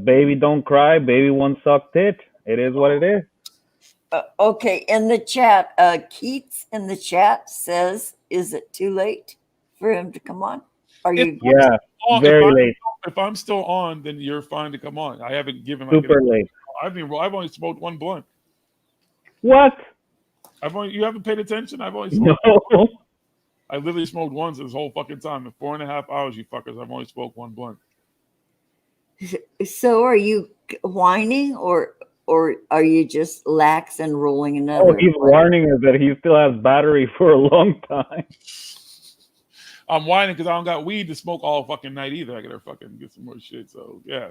baby don't cry, baby won't suck tit. It is what it is. Okay, in the chat, Keats in the chat says, "Is it too late for him to come on?" Are you? Yeah, very late. If I'm still on, then you're fine to come on. I haven't given super late. I've only smoked one blunt. What? You haven't paid attention? I've only smoked no. I literally smoked once this whole fucking time. In 4.5 hours, you fuckers, I've only smoked one blunt. So are you whining or are you just lax and rolling another? Oh, he's warning us that he still has battery for a long time. I'm whining because I don't got weed to smoke all fucking night either. I gotta fucking get some more shit. So yeah,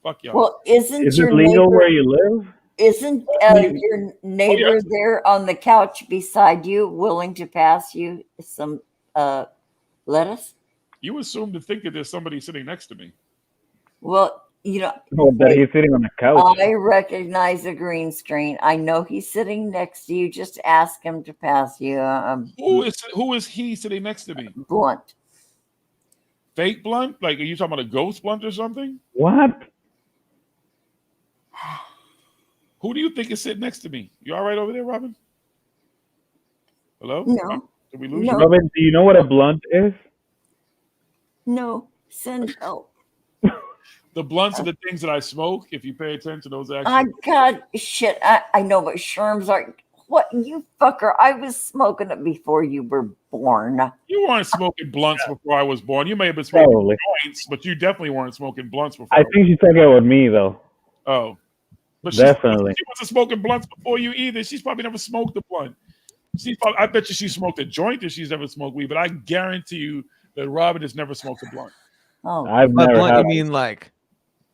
fuck y'all. Well, is it legal neighbor, where you live? Isn't your neighbor there on the couch beside you willing to pass you some lettuce? You assume to think that there's somebody sitting next to me. Well, that he's sitting on the couch. I recognize a green screen. I know he's sitting next to you. Just ask him to pass you. Who is he sitting next to me? Blunt. Fake blunt? Like, are you talking about a ghost blunt or something? What? Who do you think is sitting next to me? You all right over there, Robin? Hello? No. Did we lose No. you? Robin, do you know what a blunt is? No. Send help. The blunts are the things that I smoke. If you pay attention, those I actually. God, shit. I know what sherms are. What, you fucker? I was smoking it before you were born. You weren't smoking blunts before I was born. You may have been smoking Probably. joints, but you definitely weren't smoking blunts before. I think she's talking about me though. Oh, but Definitely. she wasn't smoking blunts before you either. She's probably never smoked a blunt. I bet you she smoked a joint if she's ever smoked weed. But I guarantee you that Robin has never smoked a blunt. Oh, I've By never blunt, had. you mean like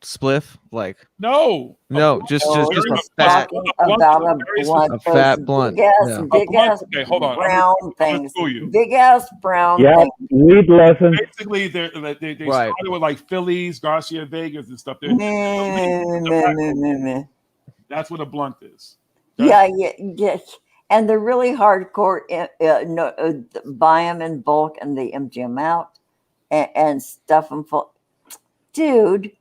spliff? Like No, just No, a he's fat, talking about a blunt. a fat Those blunt. Big ass, Yeah. big ass Okay, hold on. brown I'm gonna things. school you. Big ass brown Yeah, things. weed lesson. Basically, they Right. started with like Phillies, Garcia Vegas, and stuff. Meh. That's what a blunt is. Yeah. And they're really hardcore. Buy them in bulk and they empty them out and stuff them full. Dude,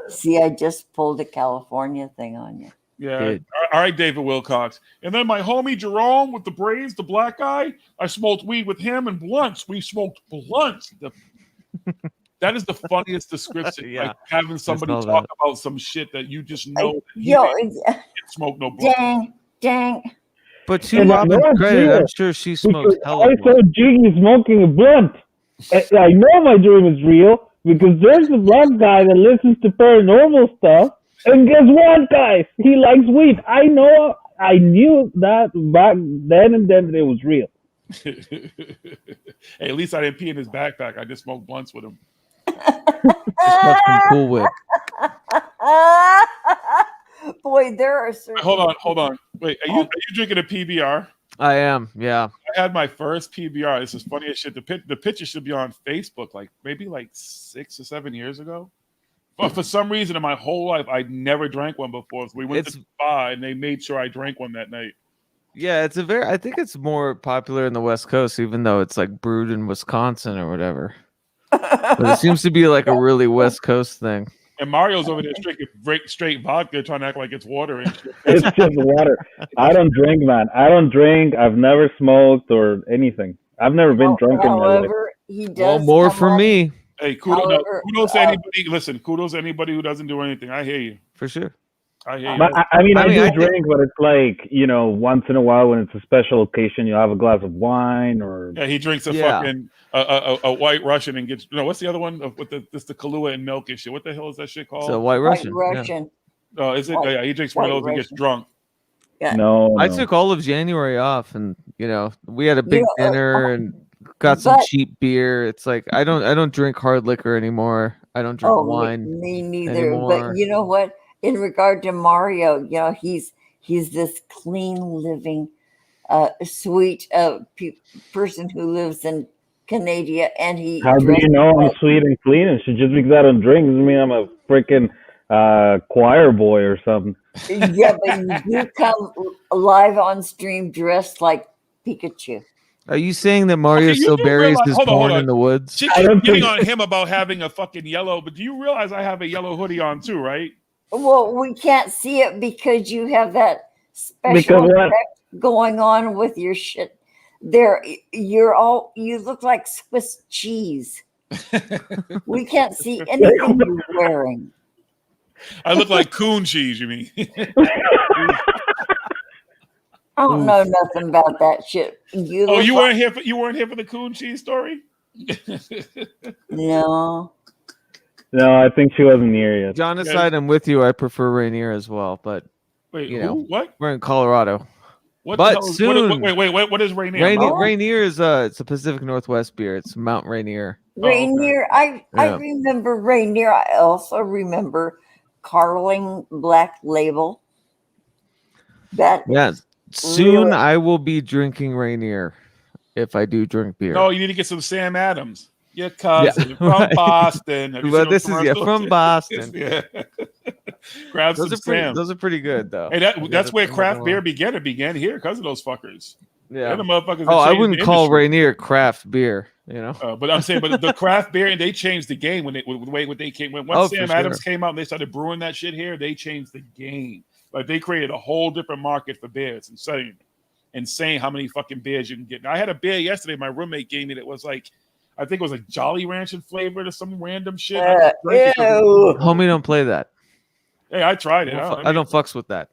see, I just pulled a California thing on you. Yeah. Dude. All right, David Wilcox. And then my homie Jerome with the braids, the black guy, I smoked weed with him and blunts. We smoked blunts. That is the funniest description. Yeah. Like having somebody all talk that. about some shit that you just know that he Yo, didn't smoke no blunt. dang. But to And I Robin's know it's credit, real, I'm sure she smokes because hella I saw blunt. Jiggy smoking a blunt. And I know my dream is real because there's a black guy that listens to paranormal stuff. And guess what, guys? He likes weed. I knew that back then and then it was real. Hey, at least I didn't pee in his backpack. I just smoked blunts with him. Just smoked some Cool Whip. Boy, there are certain. Hold on. Wait, are you drinking a PBR? I am, yeah. I had my first PBR. This is funny as shit. The picture should be on Facebook, maybe 6 or 7 years ago. But for some reason, in my whole life, I never drank one before. So we went to the spa, and they made sure I drank one that night. Yeah, I think it's more popular in the West Coast, even though it's like brewed in Wisconsin or whatever. But it seems to be like a really West Coast thing. And Mario's over there drinking straight vodka, trying to act like it's water and shit. It's just water. I don't drink, man. I don't drink. I've never smoked or anything. I've never been drunk in my life. However, he does. Well, more come for on- me, Hey, kudos However, to anybody. Listen, kudos to anybody who doesn't do anything. I hear you. for sure. I hear you. But I mean, I do I think- drink, but it's like, once in a while when it's a special occasion, you have a glass of wine or. Yeah, he drinks a Yeah. fucking a White Russian and gets what's the other one with the Kahlua and milk and shit? What the hell is that shit called? So White White Russian. Russian. Is it? White- Yeah, he drinks one of White those and gets Russian. drunk. Yeah. No, I no. took all of January off, and we had a big Yeah, dinner and got some but- cheap beer. It's like I don't drink hard liquor anymore. I don't drink Oh, wine. me neither. anymore. But you know what? In regard to Mario, he's this clean living, sweet person who lives in Canada, and he. How do you dresses know I'm like- sweet and clean? And shit, just because I don't drink doesn't mean I'm a freaking choir boy or something. Yeah, but you come live on stream dressed like Pikachu. Are you saying that Mario Okay, you still do buries realize- his hold on, porn hold in the woods? She I keeps don't getting think- on him about having a fucking yellow, but do you realize I have a yellow hoodie on too, right? Well, we can't see it because you have that Because special what? effect going on with your shit. There, you look like Swiss cheese. We can't see anything you're wearing. I look like coon cheese. You mean? I don't know nothing about that shit. You Oh, look you like- weren't here for the coon cheese story? No. No, I think she wasn't near yet. John aside, I'm with you. I prefer Rainier as well, but Wait, you who? know, What? we're in Colorado. What? But the hell is, soon- wait. What is Rainier? Rainier, Oh. Rainier is it's a Pacific Northwest beer. It's Mount Rainier. Rainier, I Yeah. remember Rainier. I also remember Carling Black Label. That Yeah. Soon Really? I will be drinking Rainier if I do drink beer. No, you need to get some Sam Adams. Your cousin Yeah, from right. Boston. Have you Well, seen those this is commercials? from Boston. Yeah. Grab some Sam. Those are pretty good though. Hey, Yeah, that's where I'm not craft gonna beer lie. began. It began here because of those fuckers. Yeah. They're the motherfuckers. Oh, that I changed wouldn't the call industry. Rainier craft beer. But I'm saying, but the craft beer, and they changed the game when they came. When Oh, for Sam Adams sure. came out and they started brewing that shit here, they changed the game. Like they created a whole different market for beers. Insane how many fucking beers you can get. Now, I had a beer yesterday. My roommate gave me that was like, I think it was like Jolly Rancher flavored or some random shit. I just drank it 'cause it was good. Homie, don't play that. Hey, I tried it. I don't fucks with that.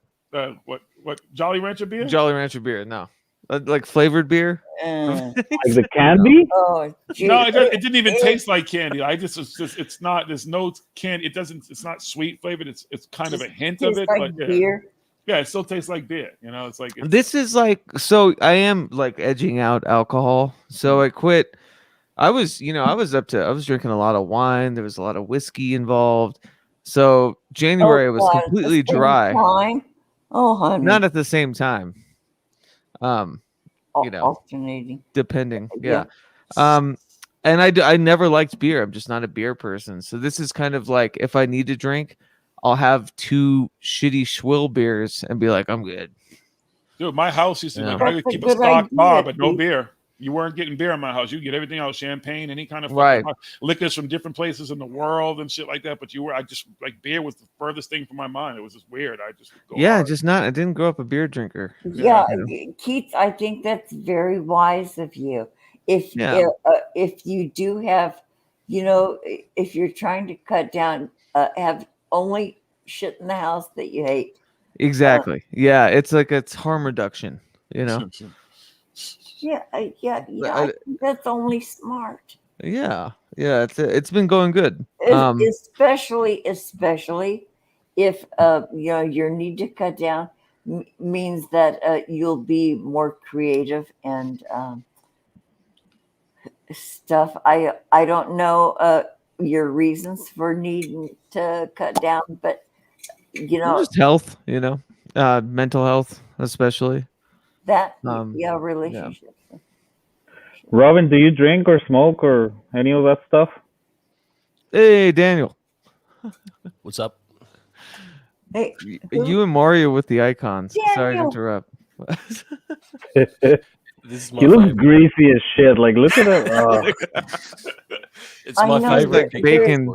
What Jolly Rancher beer? Jolly Rancher beer, no. Like flavored beer. Like the candy? Oh, No, it didn't even taste like candy. It's not. There's no candy. It's not sweet flavored. It's kind of a hint of it, like but beer. Yeah, it still tastes like beer. You know, it's like This is like, so I am like edging out alcohol. So I quit. I was drinking a lot of wine. There was a lot of whiskey involved. So January was God, completely at the same dry. time? Oh, honey. Not at the same time. Alternating. Depending. Yeah. And I never liked beer. I'm just not a beer person. So this is kind of like, if I need to drink, I'll have 2 shitty swill beers and be like, I'm good. Dude, my house used to Yeah. I would keep a stock bar, but no beer. You weren't getting beer in my house. You get everything else, champagne, any kind of liquors from different places in the world and shit like that. But I just like beer was the furthest thing from my mind. It was just weird. I just I didn't grow up a beer drinker. Yeah, Keith, I think that's very wise of you. If you do have, if you're trying to cut down, have only shit in the house that you hate. Exactly. It's like it's harm reduction. Yeah, I think that's only smart. Yeah. It's been going good. Especially if your need to cut down means that you'll be more creative and stuff. I don't know your reasons for needing to cut down, but just health, mental health especially. That relationships. Robin, do you drink or smoke or any of that stuff? Hey, Daniel. What's up? Hey, you and Mario with the icons. Sorry to Daniel. interrupt. He looks greasy as shit. Like, look at it. It's my favorite like bacon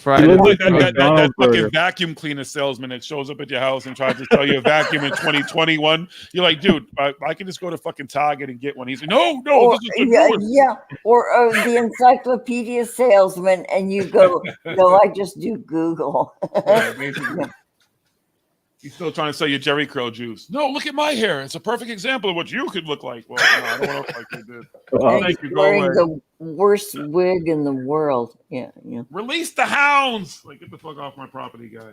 fried. Like that fucking vacuum cleaner salesman that shows up at your house and tries to sell you a vacuum in 2021. You're like, dude, I can just go to fucking Target and get one. He's like, no, Or, this is the newest. or the encyclopedia salesman, and you go, no, I just do Google. Yeah, basically. He's still trying to sell you Jerry Curl juice. No, look at my hair. It's a perfect example of what you could look like. Well, no, I don't want to look like you did. Thank you. Go Wearing away. the worst wig in the world. Yeah. Release the hounds. Like, get the fuck off my property, guy.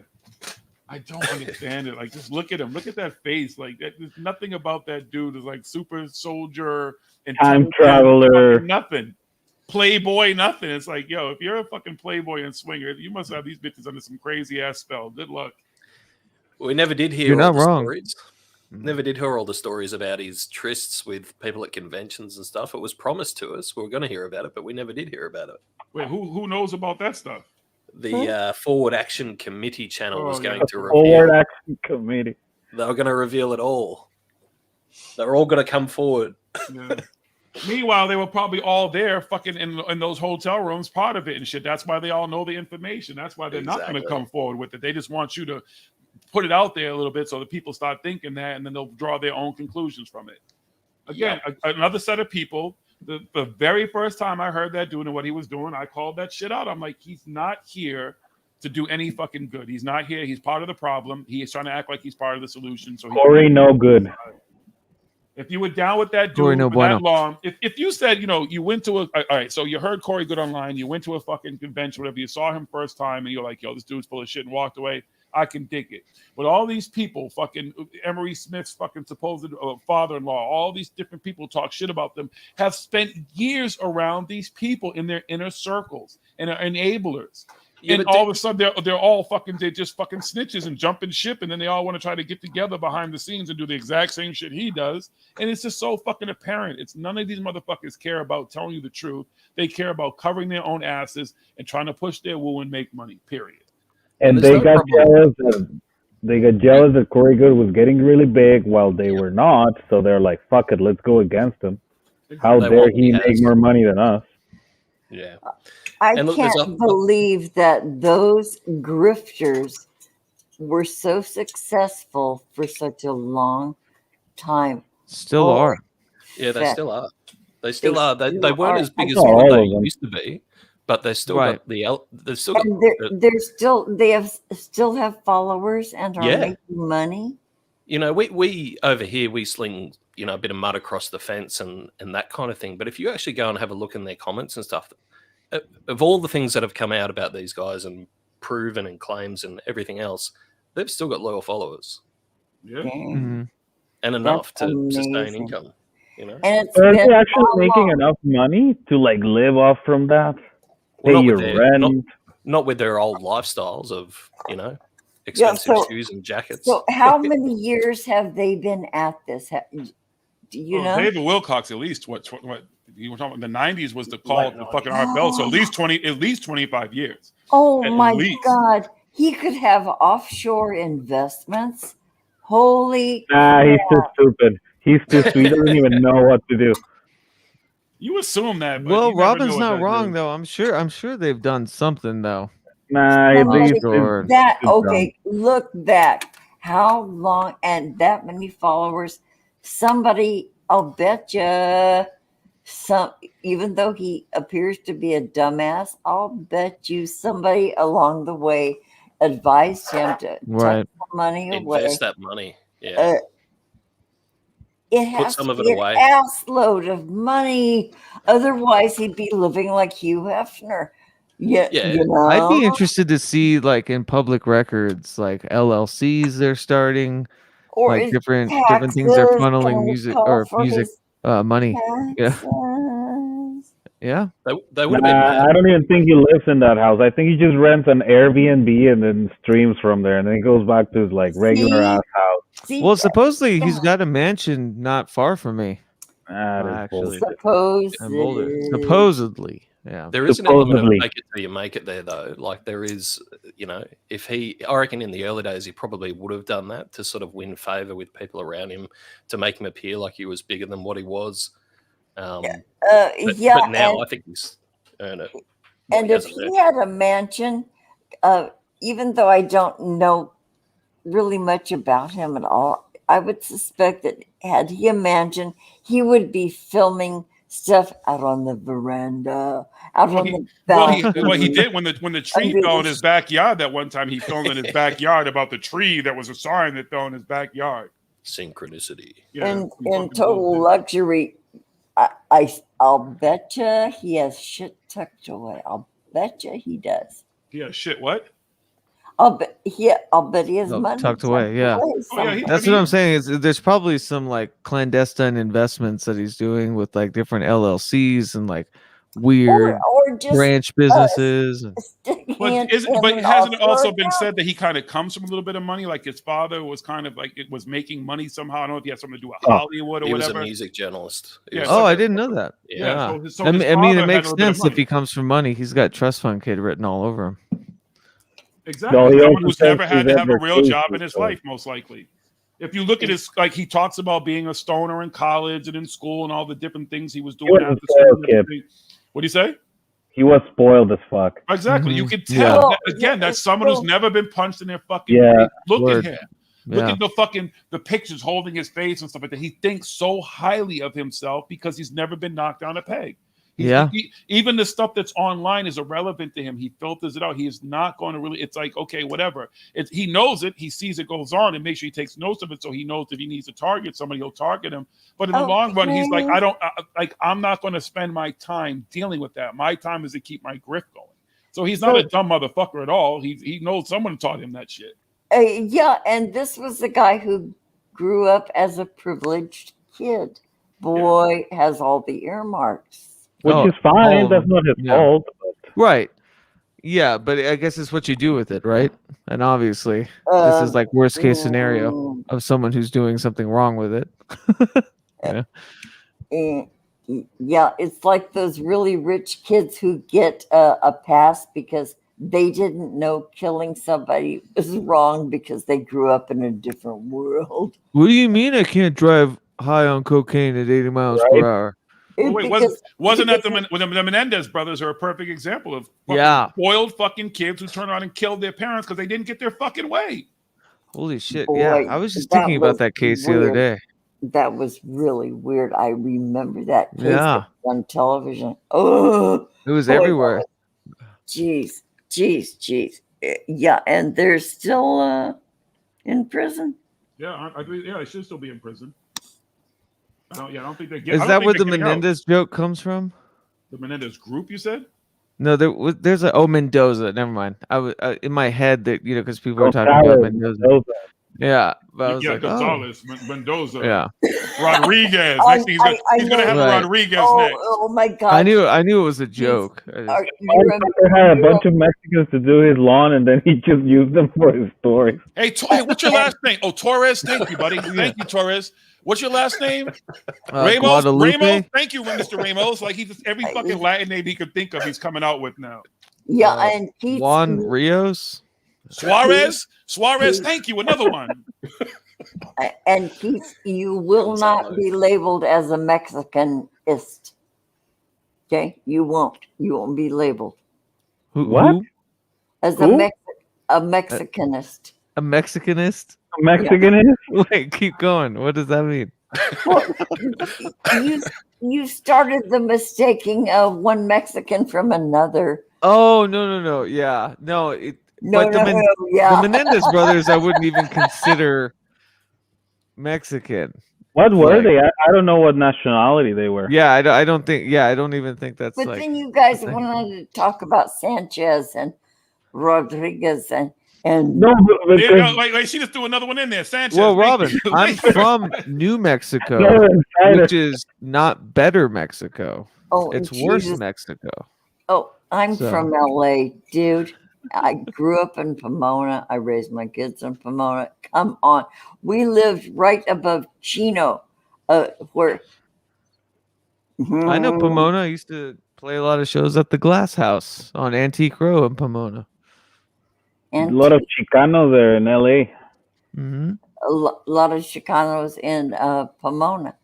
I don't understand it. Like, just look at him. Look at that face. Like, there's nothing about that dude is like super soldier and time traveler. Nothing. Playboy, nothing. It's like, yo, if you're a fucking playboy and swinger, you must have these bitches under some crazy ass spell. Good luck. We never did hear You're all not the wrong. stories. Never did hear all the stories about his trysts with people at conventions and stuff. It was promised to us. We were going to hear about it, but we never did hear about it. Wait, who knows about that stuff? The Forward Action Committee channel was going to reveal. Forward Action Committee. They were going to reveal it all. They were all going to come forward. Yeah. Meanwhile, they were probably all there fucking in those hotel rooms, part of it and shit. That's why they all know the information. That's why they're not going to come forward with it. They just want you to put it out there a little bit so that people start thinking that, and then they'll draw their own conclusions from it. Again, another set of people. The very first time I heard that dude and what he was doing, I called that shit out. I'm like, he's not here to do any fucking good. He's not here. He's part of the problem. He is trying to act like he's part of the solution. So Corey, no good. If you were down with that dude Corey, no for bueno. that long, if you said, you went to all right, so you heard Corey Good online, you went to a fucking convention, whatever, you saw him first time, and you're like, yo, this dude's full of shit, and walked away, I can dig it. But all these people, fucking Emery Smith's fucking supposed father-in-law, all these different people talk shit about them, have spent years around these people in their inner circles and are enablers. Yeah, and all of a sudden they're just fucking snitches and jumping ship, and then they all want to try to get together behind the scenes and do the exact same shit he does. And it's just so fucking apparent. It's none of these motherfuckers care about telling you the truth. They care about covering their own asses and trying to push their woo and make money. Period. And they got jealous. They got jealous that Corey Good was getting really big while they were not. So they're like, "Fuck it, let's go against him." How dare he make more money than us? Yeah. I can't believe that those grifters were so successful for such a long time. Still are. Yeah, they still are. They still are. They still weren't are. as big as Not what all they of them. used to be, but they still Right. got they've still got And still have followers and are Yeah. making money. You know, we over here we sling, you know, a bit of mud across the fence and that kind of thing. But if you actually go and have a look in their comments and stuff, of all the things that have come out about these guys and proven and claims and everything else, they've still got loyal followers. Yeah. Dang. And enough That's to sustain amazing. income. You know, And it's Are been they actually how making long? enough money to like live off from that? well, Pay not your with their rent. not with their old lifestyles of, you know, Yeah, expensive so shoes and jackets. so how many years have they been at this? Do you know? David Wilcox, at least what you were talking about, the 90s was the call the fucking RFL, so at least 25 years. Oh At my least. God. He could have offshore investments. Holy Nah, he's too crap. stupid. He's too stupid. He doesn't even know what to do. You assume that, but Well, you never know Robin's what not that wrong is. though. I'm sure they've done something though. Nah, Somebody, he's Or- that too okay, look back. How long and that many followers? Somebody, I'll bet you even though he appears to be a dumbass, I'll bet you somebody along the way advised him to Right. tuck the money away. Invest that money. Yeah. It has some to of it be away. an ass load of money. Otherwise, he'd be living like Hugh Hefner. Yeah, Yeah. you know. I'd be interested to see like in public records, like LLCs they're starting, Or like his different things they're taxes, funneling can we music call or for music his money. Yeah. taxes? Yeah. They would have been Nah, I don't even think he lives in that house. I think he just rents an Airbnb and then streams from there, and then he goes back to his like regular ass house. See, Well, supposedly he's yeah. got a mansion not far from me. That is Actually, bullshit. in Boulder. Supposedly, yeah. There is an element of Supposedly. make it till you make it there, though. Like there is, you know, I reckon in the early days he probably would have done that to sort of win favor with people around him, to make him appear like he was bigger than what he was. But now I think he's earned it. And if he had a mansion, even though I don't know really much about him at all, I would suspect that had he a mansion, he would be filming stuff out on the veranda, out on the balcony. Well, he did when the tree under fell the in his backyard that one time. He filmed in his backyard about the tree that was a sign that fell in his backyard. Synchronicity. in total luxury. I'll bet you he has shit tucked away. I'll bet you he does. Yeah, shit. What? I'll bet he has Oh, money tucked away. Yeah. somewhere. That's what I'm saying. Is there's probably some like clandestine investments that he's doing with like different LLCs and like weird or just branch businesses. But hasn't it also been said that he kind of comes from a little bit of money? Like his father was kind of like it was making money somehow. I don't know if he had something to do with Hollywood or He was whatever. a music journalist. Yeah, Oh, I didn't know that. Yeah, Yeah. so I his mean, it father had makes a little bit of sense if money. he comes from money. He's got trust fund kid written all over him. Exactly. No, he Someone also who's says never had he's to have a ever real tasted job in his stuff. life, most likely. If you look at his, like he talks about being a stoner in college and in school and all the different things he was doing was a after spoiled school. and kid. everything. What do you say? He was spoiled as fuck. Exactly. You Mhm. can tell Yeah. that, again, that's someone who's never been punched in their fucking Yeah, face. Look word. at him. Look Yeah. at the pictures holding his face and stuff like that. He thinks so highly of himself because he's never been knocked down a peg. Yeah. Even the stuff that's online is irrelevant to him. He filters it out. He is not going to really. It's like, okay, whatever. He knows it. He sees it goes on and makes sure he takes notes of it, so he knows if he needs to target somebody, he'll target him. But in the long run, he's like, I'm not going to spend my time dealing with that. My time is to keep my grift going. So he's not a dumb motherfucker at all. He knows someone taught him that shit. Yeah, and this was the guy who grew up as a privileged kid. Boy, has all the earmarks. Which Oh, is fine. all That's of not his yeah. fault. Right. Yeah, but I guess it's what you do with it, right? And obviously, this is like worst case scenario of someone who's doing something wrong with it. Yeah. Yeah, it's like those really rich kids who get a pass because they didn't know killing somebody was wrong because they grew up in a different world. What do you mean I can't drive high on cocaine at 80 miles per hour? Oh, wait, wasn't that the Menendez brothers are a perfect example of spoiled fucking kids who turn around and killed their parents because they didn't get their fucking way. Holy shit. Boy, yeah. I was just that thinking about was that case the other weird. day. that was really weird. I remember that case Yeah. on television. Oh, It was boy, everywhere. Jeez. Yeah, and they're still in prison. Yeah, I agree. Yeah, they should still be in prison. I don't think they get. Is that where the Menendez joke comes from? The Menendez group, you said? No, there's a Mendoza. Never mind. I was in my head that because people were talking about Mendoza. Yeah, but I was like, Gonzalez, Mendoza, yeah, Rodriguez. Next thing he's gonna have Right. Rodriguez Oh, next. oh my God! I knew it was a joke. You They had a bunch of Mexicans to do his lawn, and then he just used them for his stories. Hey, what's your last name? Oh, Torres. Thank you, buddy. Thank you, Torres. What's your last name? Ramos. Guadalupe? Ramos. Thank you, Mr. Ramos. Like every fucking Latin name he could think of, he's coming out with now. Yeah, and Keith Juan Rios. Suarez. Thank you. Another one. And Keith, you will not be labeled as a Mexicanist. Okay, you won't. You won't be labeled Who? as Who? a Mexicanist. A Mexicanist? A Mexicanist? Wait, keep going. What does that mean? Well, you started the mistaking of one Mexican from another. Oh no. Yeah. No, yeah. the Menendez brothers I wouldn't even consider Mexican. What were they? I don't know what nationality they were. Yeah, I don't think. Yeah, I don't even think that's. But like, then you guys wanted to talk about Sanchez and Rodriguez and no, wait, she just threw another one in there. Sanchez. Well, Robin, I'm from New Mexico, which is not better Mexico. Oh, it's worse Jesus. Mexico. Oh, I'm So- from LA, dude. I grew up in Pomona. I raised my kids in Pomona. Come on. We lived right above Chino, where I know Pomona. I used to play a lot of shows at the Glass House on Antique Row in Pomona. A lot of Chicanos there in LA. Mm-hmm. a lot of Chicanos in Pomona.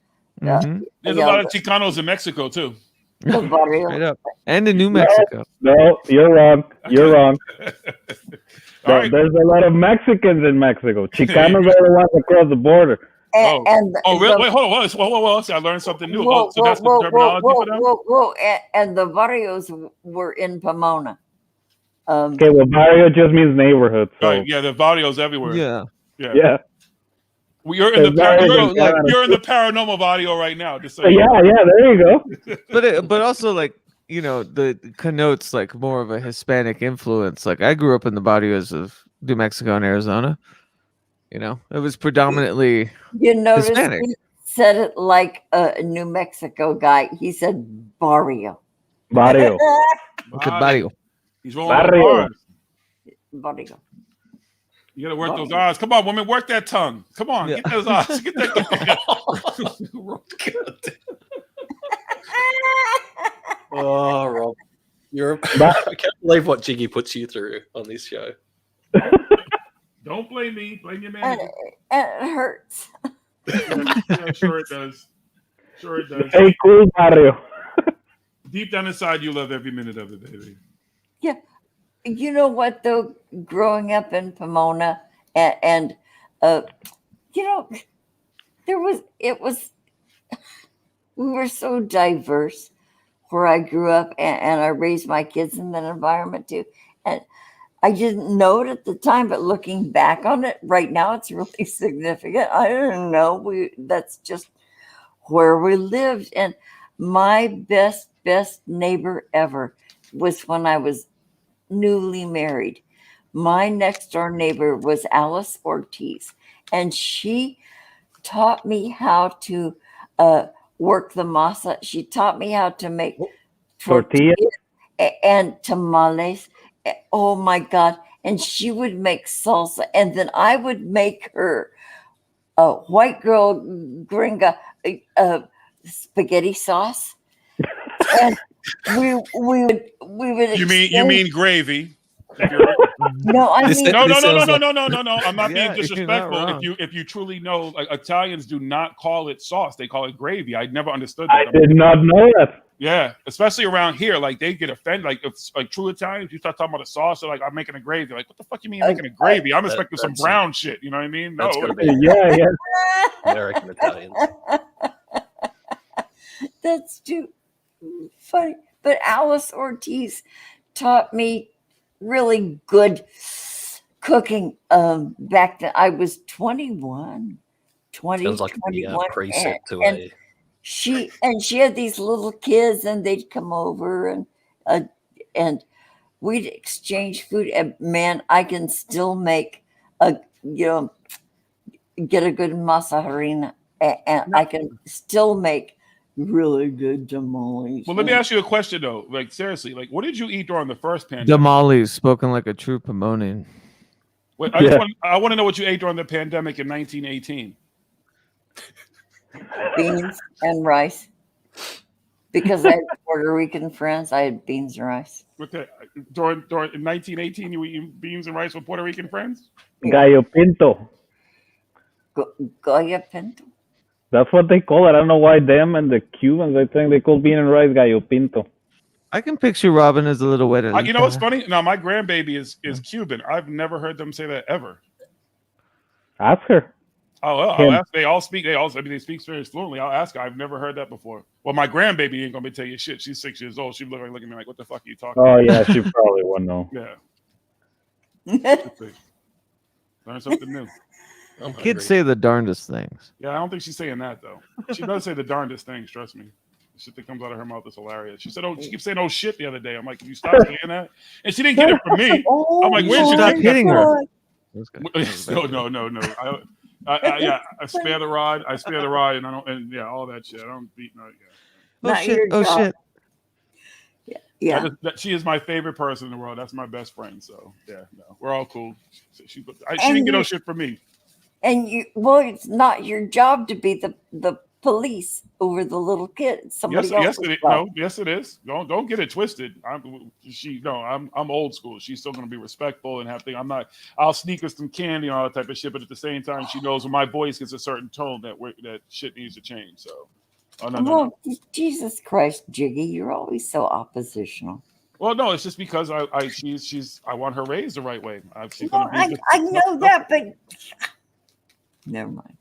Mm-hmm. There's a lot of Chicanos in Mexico too. The barrio. Straight up. And in New Mexico. No, you're wrong. You're wrong. right. There's a lot of Mexicans in Mexico. Chicanos are the ones across the border. And really? Wait, hold on. I learned something new. So that's the terminology for them? Whoa. And the barrios were in Pomona. Okay, well, barrio just means neighborhood. So. Right, yeah, the barrios everywhere. Yeah. Well, you're in the paranormal barrio right now. Just so yeah, there you go. But also like the connotes like more of a Hispanic influence. Like I grew up in the barrios of New Mexico and Arizona. It was predominantly Hispanic. He said it like a New Mexico guy. He said barrio. Barrio. Okay, barrio. He's rolling barrio. Barrio. You gotta work those R's. Come on, women, work that tongue. Come on, get those R's. Get that. Oh, Rob, I can't believe what Jiggy puts you through on this show. Don't blame me. Blame your man. And it hurts. Yeah, sure it does. Hey, cool barrio. Deep down inside, you love every minute of it, baby. Yeah. You know what, though? Growing up in Pomona and we were so diverse where I grew up and I raised my kids in that environment too. And I didn't know it at the time, but looking back on it right now, it's really significant. I don't know. That's just where we lived. And my best neighbor ever was when I was newly married. My next door neighbor was Alice Ortiz, and she taught me how to work the masa. She taught me how to make tortillas and tamales. Oh my God. And she would make salsa, and then I would make her a white girl gringa spaghetti sauce. And we would You mean gravy? No, I mean, No. This sounds like- I'm not Yeah, being you're not disrespectful. wrong. If you truly know, like, Italians do not call it sauce; they call it gravy. I never understood I that. did not know that. Yeah, especially around here, like they get offended. Like if like true Italians, you start talking about a sauce, they're like, "I'm making a gravy." Like, what the fuck you mean you're making a gravy? I'm expecting some that's- brown shit. You know what I mean? No, That's gotta be Yeah, yeah. American Italians. that's too funny. But Alice Ortiz taught me really good cooking back then. I was 21, Sounds like a 21. preset to and a. she had these little kids, and they'd come over, and we'd exchange food. And man, I can still make get a good masa harina, and I can still make really good tamales. Well, let me ask you a question though. Like seriously, like what did you eat during the first pandemic? Damales, spoken like a true Pomonian. Wait, Yeah. I want to know what you ate during the pandemic in 1918. Beans and rice. Because I had Puerto Rican friends, I had beans and rice. Okay, during in 1918, you were eating beans and rice with Puerto Rican friends. Gallo Pinto. Goya Pinto. That's what they call it. I don't know why them and the Cubans, I think they call bean and rice Gallo Pinto. I can picture Robin as a little wet. You know what's funny? No, my grandbaby is Cuban. I've never heard them say that ever. Ask her. Oh, well, Kim. I'll ask. They speak Spanish fluently. I'll ask her. I've never heard that before. Well, my grandbaby ain't gonna be tell you shit. She's 6 years old. She's looking at me like, "What the fuck are you talking?" Oh about? yeah, she probably won't know. Yeah. Learn something new. Kids say the darndest things. Yeah, I don't think she's saying that though. She does say the darndest things. Trust me. The shit that comes out of her mouth is hilarious. She said, "Oh, she keeps saying oh shit" the other day. I'm like, "Can you stop saying that?" And she didn't get it from me. I'm like, "Where'd you Stop get hitting that her. from?" No. I spare the rod. I spare the rod, and I don't. And yeah, all that shit. I don't beat. No, yeah. Oh Not shit! your Oh job. shit! Yeah. She is my favorite person in the world. That's my best friend. So yeah, no, we're all cool. She And didn't get no you- shit from me. And it's not your job to be the police over the little kid. It's somebody else's job. Yes, it is. Don't get it twisted. I'm old school. She's still gonna be respectful and have things. I'll sneak her some candy and all that type of shit, but at the same time, she knows when my voice gets a certain tone that shit needs to change. So, no. Jesus Christ, Jiggy, you're always so oppositional. Well, no, it's just because I want her raised the right way. She's Well, gonna be I know that, but never mind.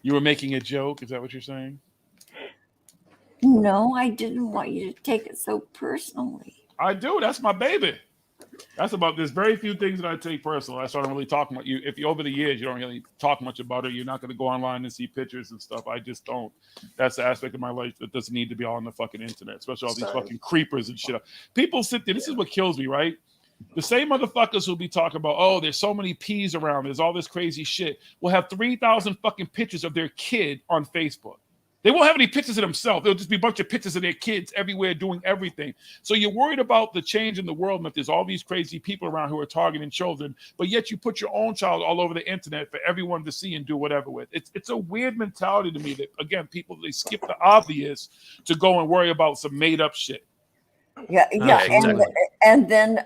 You were making a joke. Is that what you're saying? No, I didn't want you to take it so personally. I do. That's my baby. That's about. There's very few things that I take personal. I started really talking about you. If you over the years you don't really talk much about her, you're not going to go online and see pictures and stuff. I just don't. That's the aspect of my life that doesn't need to be all on the fucking internet, especially all these fucking creepers and shit. People sit there. This is what kills me, right? The same motherfuckers who'll be talking about, oh, there's so many peas around, there's all this crazy shit, will have 3,000 fucking pictures of their kid on Facebook. They won't have any pictures of themselves. There'll just be a bunch of pictures of their kids everywhere doing everything. So you're worried about the change in the world and that there's all these crazy people around who are targeting children, but yet you put your own child all over the internet for everyone to see and do whatever with. It's a weird mentality to me that, again, they skip the obvious to go and worry about some made up shit. Yeah, exactly. and then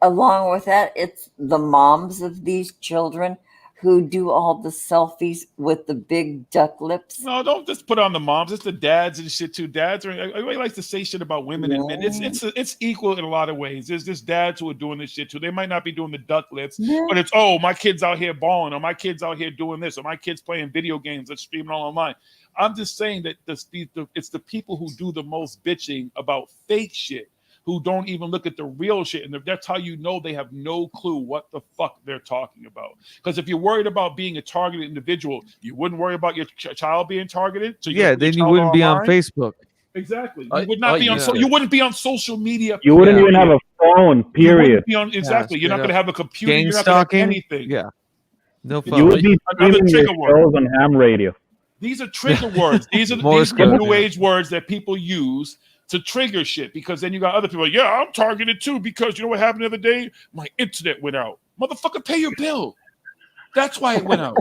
along with that, it's the moms of these children who do all the selfies with the big duck lips. No, don't just put on the moms. It's the dads and shit too. Dads everybody likes to say shit about women and men. It's equal in a lot of ways. There's just dads who are doing this shit too. They might not be doing the duck lips, but it's my kid's out here balling, or my kid's out here doing this, or my kid's playing video games and streaming all online. I'm just saying that it's the people who do the most bitching about fake shit, who don't even look at the real shit. And that's how you know they have no clue what the fuck they're talking about. Because if you're worried about being a targeted individual, you wouldn't worry about your child being targeted. So Yeah, then you wouldn't be on Facebook. Exactly. You would not be on. You wouldn't be on social media. You wouldn't even have a phone. Period. Exactly. You're not going to have a computer. Gang you're not going to stalking. have anything. Yeah. No phone. You would be Another streaming your trigger word. shows on ham radio. These are trigger words. These are Morse these code. new age words that people use to trigger shit, because then you got other people like, yeah, I'm targeted too, because you know what happened the other day? My internet went out. Motherfucker, pay your bill. That's why it went out.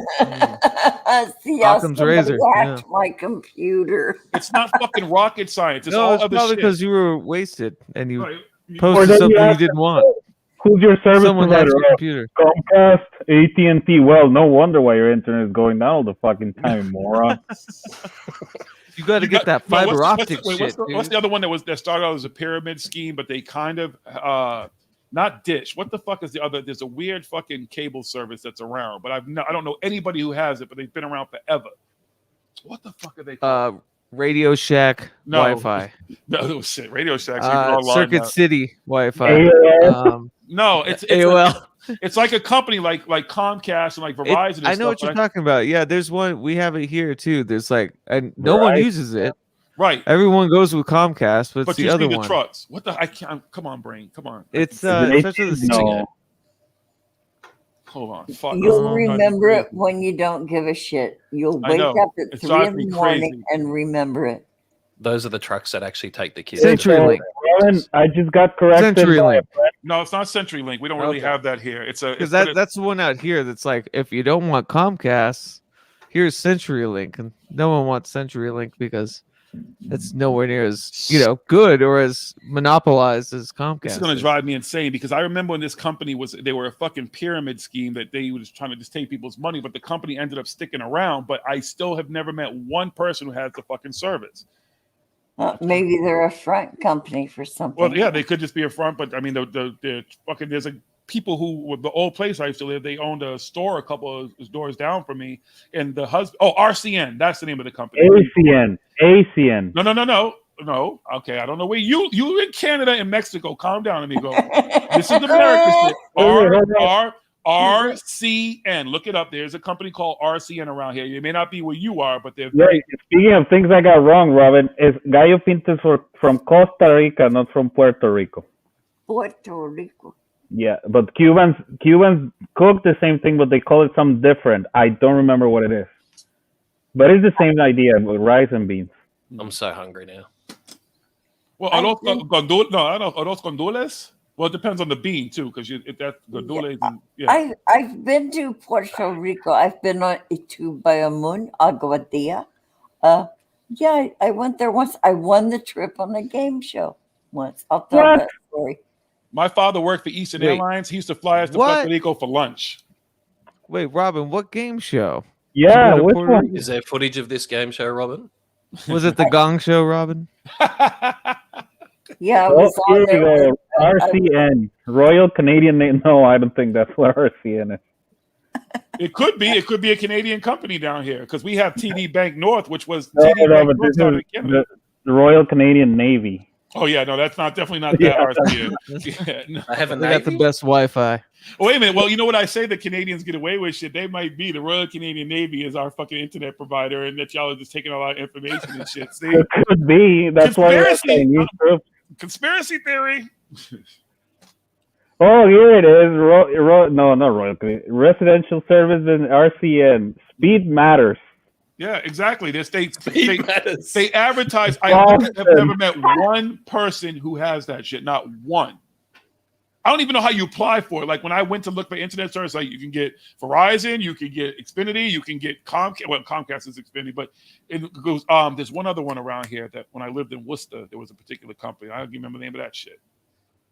See how Occam's somebody razor, hacked my computer. It's not fucking rocket science. It's No, all it's other probably shit. because you were wasted and you Right. Or posted then something you have didn't to want. Who's your service Someone provider? hacked your computer. Comcast, AT&T. Well, no wonder why your internet is going down all the fucking time, moron. You got to get that No, fiber what's optic the, wait, shit, what's dude. the other one that started out as a pyramid scheme, but they kind of not Dish. What the fuck is the other? There's a weird fucking cable service that's around, but I don't know anybody who has it, but they've been around forever. What the fuck are they called? Radio Shack No. Wi-Fi. No, shit. Radio Shack's even online Circuit now. City Wi-Fi. No, it's AOL. It's like a company like Comcast and like Verizon. And I know what you're talking about. Yeah, there's one. We have it here too. There's like, and no one uses it. Right. Everyone goes with Comcast, but it's the you other see the one. trucks. What the? I can't. Come on, brain. Come on. It's especially the no. Hold on. Fuck. You'll remember it when you don't give a shit. You'll wake up at 3 in the morning and remember it. Those are the trucks that actually take the kids. CenturyLink. I just got corrected. CenturyLink. No, it's not CenturyLink. We don't really have that here. It's a because that's the one out here that's like, if you don't want Comcast, here's CenturyLink, and no one wants CenturyLink because it's nowhere near as good or as monopolized as Comcast. This is going to drive me insane because I remember when this company they were a fucking pyramid scheme that they was trying to just take people's money, but the company ended up sticking around. But I still have never met one person who has the fucking service. Maybe they're a front company for something. Well, yeah, they could just be a front, but I mean, the fucking there's people who with the old place I used to live. They owned a store a couple of doors down from me, and the husband. Oh, RCN, that's the name of the company. ACN. No. Okay, I don't know where you in Canada and Mexico. Calm down, amigo. This is America shit. RCN. Look it up. There's a company called RCN around here. It may not be where you are, but they're very. Speaking of things I got wrong, Robin, is Gallo Pinto from Costa Rica, not from Puerto Rico. Puerto Rico. Yeah, but Cubans cook the same thing, but they call it something different. I don't remember what it is. But it's the same idea with rice and beans. I'm so hungry now. Well, are those condules? Well, it depends on the bean too, because if that's condules, I've been to Puerto Rico. I've been to Bayamun, Aguadilla. Yeah, I went there once. I won the trip on a game show once. I'll tell that story. My father worked for Eastern Airlines. He used to fly us to Puerto Rico for lunch. Wait, Robin, what game show? Yeah, which one? Is there footage of this game show, Robin? Was it the Gong Show, Robin? Yeah, it was here we go. RCN, Royal Canadian Navy. No, I don't think that's what RCN is. It could be. It could be a Canadian company down here because we have TD Bank North, which was No, TD Bank but North this started is in Canada. the Royal Canadian Navy. Oh yeah, no, that's definitely not that RCN. Yeah, no. I haven't. They got the best Wi-Fi. Wait a minute. Well, you know what I say? The Canadians get away with shit. They might be. The Royal Canadian Navy is our fucking internet provider, and that y'all are just taking a lot of information and shit. See? It could be. That's why we're saying Conspiracy theory. Oh, here it is. No, not Royal Canadian. Residential Service and RCN. Speed matters. Yeah, exactly. They advertise. I have never met one person who has that shit. Not one. I don't even know how you apply for it. Like when I went to look for internet service, like you can get Verizon, you can get Xfinity, you can get Comcast. Well, Comcast is Xfinity, but it goes. There's one other one around here that when I lived in Worcester, there was a particular company. I don't remember the name of that shit.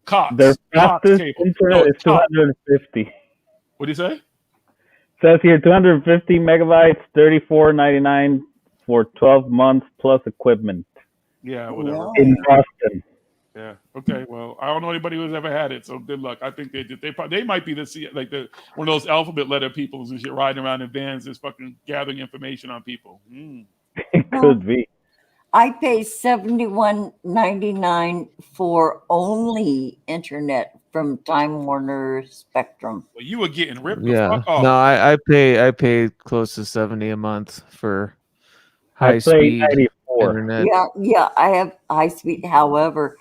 Cox. Their fastest cable. internet is 250. What do you say? Says here 250 megabytes, $34.99 for 12 months plus equipment. Yeah, whatever. In Boston. Yeah. Okay. Well, I don't know anybody who's ever had it, so good luck. I think they might be one of those alphabet letter people who's riding around in vans, just fucking gathering information on people. It could be. I pay $71.99 for only internet from Time Warner Spectrum. Well, you were getting ripped. Yeah. The fuck off. No, I pay close to $70 a month for high speed internet. Yeah, I have high speed. However,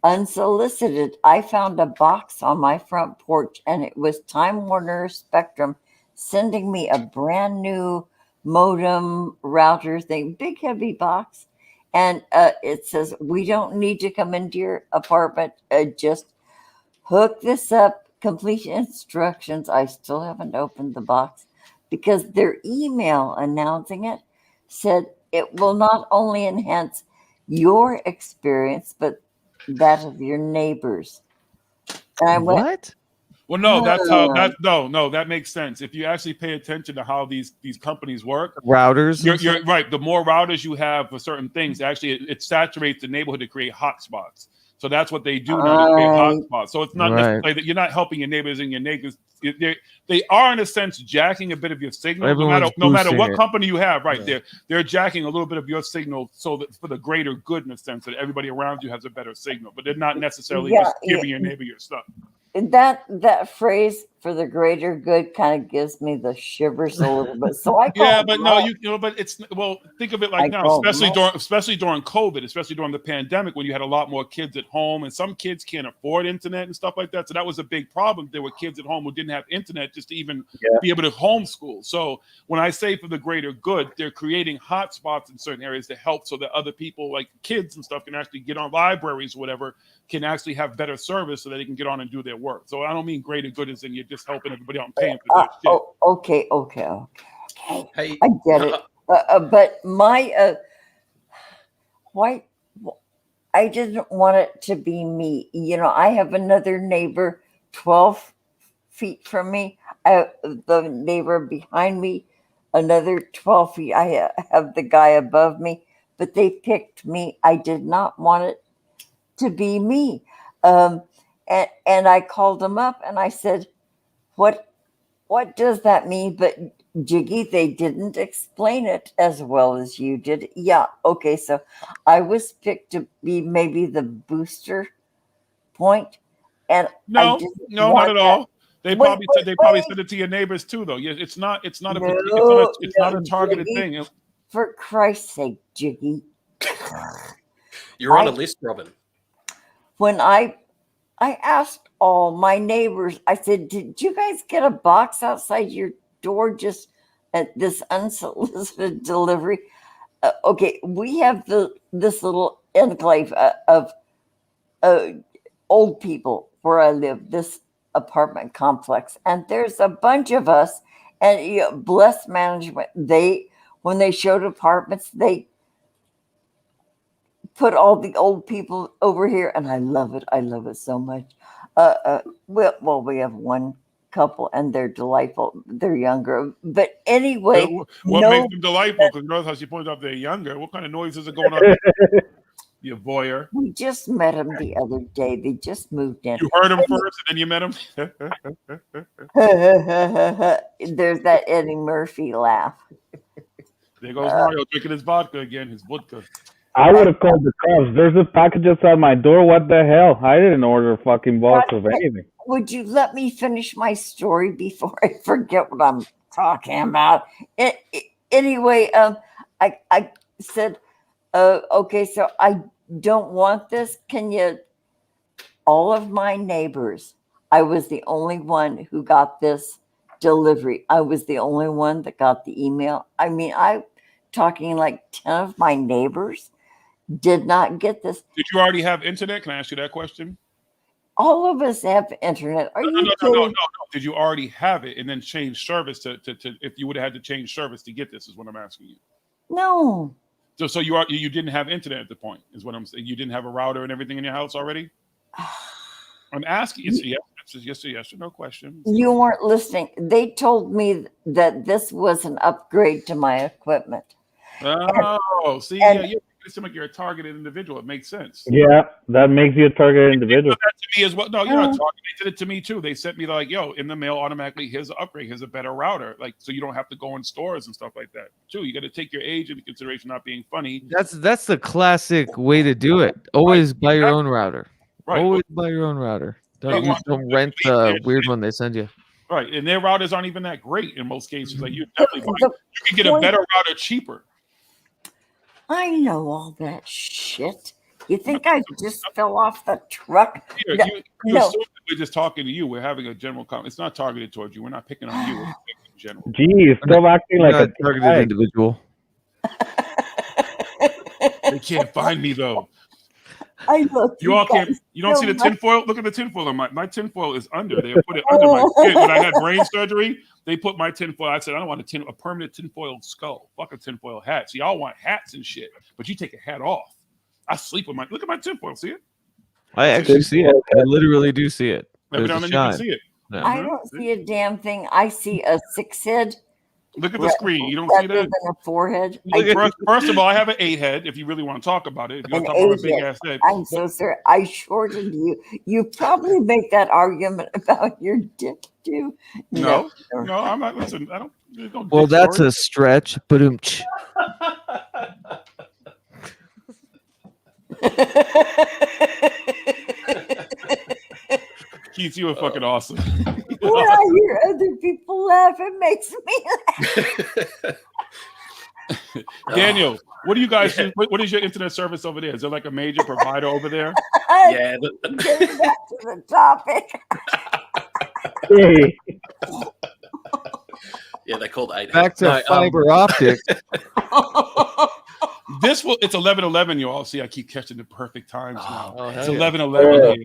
unsolicited, I found a box on my front porch, and it was Time Warner Spectrum sending me a brand new modem router thing, big heavy box, and it says, "We don't need to come into your apartment. Just hook this up. Complete instructions." I still haven't opened the box because their email announcing it said it will not only enhance your experience but that of your neighbors. And I went, What? Well, no, that's how "Oh." that makes sense. If you actually pay attention to how these companies work, Routers. you're right. The more routers you have for certain things, actually it saturates the neighborhood to create hotspots. So that's what they do now. They create hotspots. So it's not necessarily that you're not helping your neighbors, and your neighbors they are in a sense jacking a bit of your signal. No matter what company you have, right? Yeah. They're jacking a little bit of your signal so that for the greater good, in a sense that everybody around you has a better signal. But they're not necessarily just giving your neighbor your stuff. That phrase for the greater good kind of gives me the shivers a little bit. So I call but no, but it's think of it like now, especially during COVID, especially during the pandemic when you had a lot more kids at home, and some kids can't afford internet and stuff like that. So that was a big problem. There were kids at home who didn't have internet just to even be able to homeschool. So when I say for the greater good, they're creating hotspots in certain areas to help so that other people like kids and stuff can actually get on libraries or whatever, can actually have better service so that they can get on and do their work. So I don't mean greater good as in you're just helping everybody out and paying for their shit. Okay. Hey, I get it. But my why I didn't want it to be me. You know, I have another neighbor 12 feet from me. The neighbor behind me, another 12 feet. I have the guy above me, but they picked me. I did not want it to be me. And I called them up and I said, what does that mean? But Jiggy, they didn't explain it as well as you did. Yeah. Okay. So I was picked to be maybe the booster point. And not at all. They probably said it to your neighbors too, though. Yeah, it's not a targeted Jiggy, thing. For Christ's sake, Jiggy. You're on a list, Robin. When I asked all my neighbors, I said, did you guys get a box outside your door just at this unsolicited delivery? Okay, we have this little enclave of old people where I live, this apartment complex. And there's a bunch of us, and bless management, when they showed apartments, they put all the old people over here, and I love it. I love it so much. We have one couple, and they're delightful. They're younger, but anyway, what makes them delightful? Because notice how she points out they're younger. What kind of noises are going on? You voyeur. We just met them the other day. They just moved in. You heard them first, and then you met them. There's that Eddie Murphy laugh. There goes Mario drinking his vodka again. His vodka. I would have called the cops. There's a package outside my door. What the hell? I didn't order a fucking box of anything. Would you let me finish my story before I forget what I'm talking about? Anyway, I said, okay, so I don't want this. Can you? All of my neighbors, I was the only one who got this delivery. I was the only one that got the email. I mean, I'm talking like 10 of my neighbors did not get this. Did you already have internet? Can I ask you that question? All of us have internet. Are you kidding? No. Did you already have it and then change service to if you would have had to change service to get this? Is what I'm asking you. No. So you didn't have internet at the point. Is what I'm saying. You didn't have a router and everything in your house already. I'm asking. It's yes or yes or no question. You weren't listening. They told me that this was an upgrade to my equipment. It seems like you're a targeted individual. It makes sense. Yeah, that makes you a targeted individual. That to me as well. No, you're not targeted. They did it to me too. They sent me like, yo, in the mail automatically, here's an upgrade, here's a better router. Like, so you don't have to go in stores and stuff like that. Too, you got to take your age into consideration, not being funny. That's the classic way to do it. Always buy your own router. Right. Always buy your own router. Don't rent the weird one they send you. Right, and their routers aren't even that great in most cases. Like you can get a better router cheaper. I know all that shit. You think I just fell off the truck? You assume that we're just talking to you. We're having a general comment. It's not targeted towards you. We're not picking on you. We're picking in general. Geez, stop acting like a targeted individual. They can't find me though. I look. You all can't. You don't see the tinfoil? Look at the tinfoil on my tinfoil is under. They put it under my skin. When I had brain surgery, they put my tinfoil. I said, I don't want a permanent tinfoil skull. Fuck a tinfoil hat. See, y'all want hats and shit, but you take a hat off. I sleep with look at my tinfoil. See it? I actually see it. I literally do see it. Every now and then you can see it. Yeah. I don't see a damn thing. I see a 6 head. Look at the screen. You don't see rather that? than a 4 head. First of all, I have an 8 head. If you really want to talk about it, if you want An to talk about a 8 big head. ass head. I'm so sorry. I shortened you. You probably make that argument about your dick too. No, I'm not. Listen, I don't. There's no Well, dick that's story. a stretch, but Keith, you were fucking awesome. When I hear other people laugh, it makes me laugh. Daniel, what do you guys do? What is your internet service over there? Is there like a major provider over there? Yeah. Getting back to the topic. Yeah, they're called 8. back to fiber optics. It's 11:11. You all see, I keep catching the perfect times now. It's yeah. 11:11 here.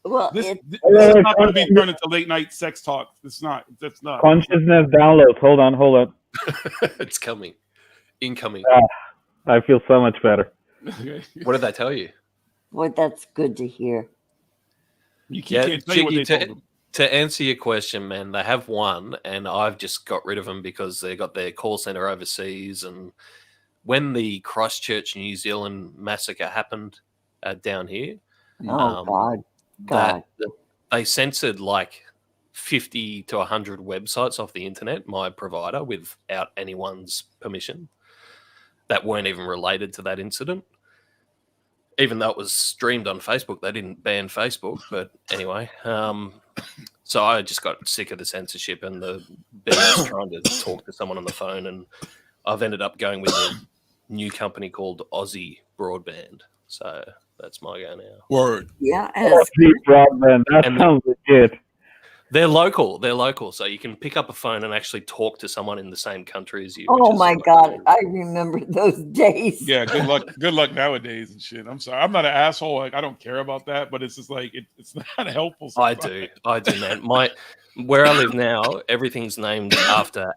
Well, This is not going to be turned into late night sex talk. It's not. That's not. Consciousness downloads. Hold on. It's coming. Incoming. I feel so much better. Okay. What did they tell you? Boy, that's good to hear. You can't tell you what Jiggy, they told them. to answer your question, man, they have one, and I've just got rid of them because they got their call center overseas. And when the Christchurch, New Zealand massacre happened down here, God. that they censored like 50 to 100 websites off the internet, my provider, without anyone's permission, that weren't even related to that incident. Even though it was streamed on Facebook, they didn't ban Facebook. But anyway, so I just got sick of the censorship and the BS trying to talk to someone on the phone, and I've ended up going with a new company called Aussie Broadband. So that's my go now. Word. Yeah. Broadband. That sounds legit. They're local, so you can pick up a phone and actually talk to someone in the same country as you. Oh my God, I remember those days. Yeah, good luck. Good luck nowadays and shit. I'm sorry, I'm not an asshole. Like, I don't care about that, but it's just like it's not helpful. Sometimes. I do, man. Where I live now, everything's named after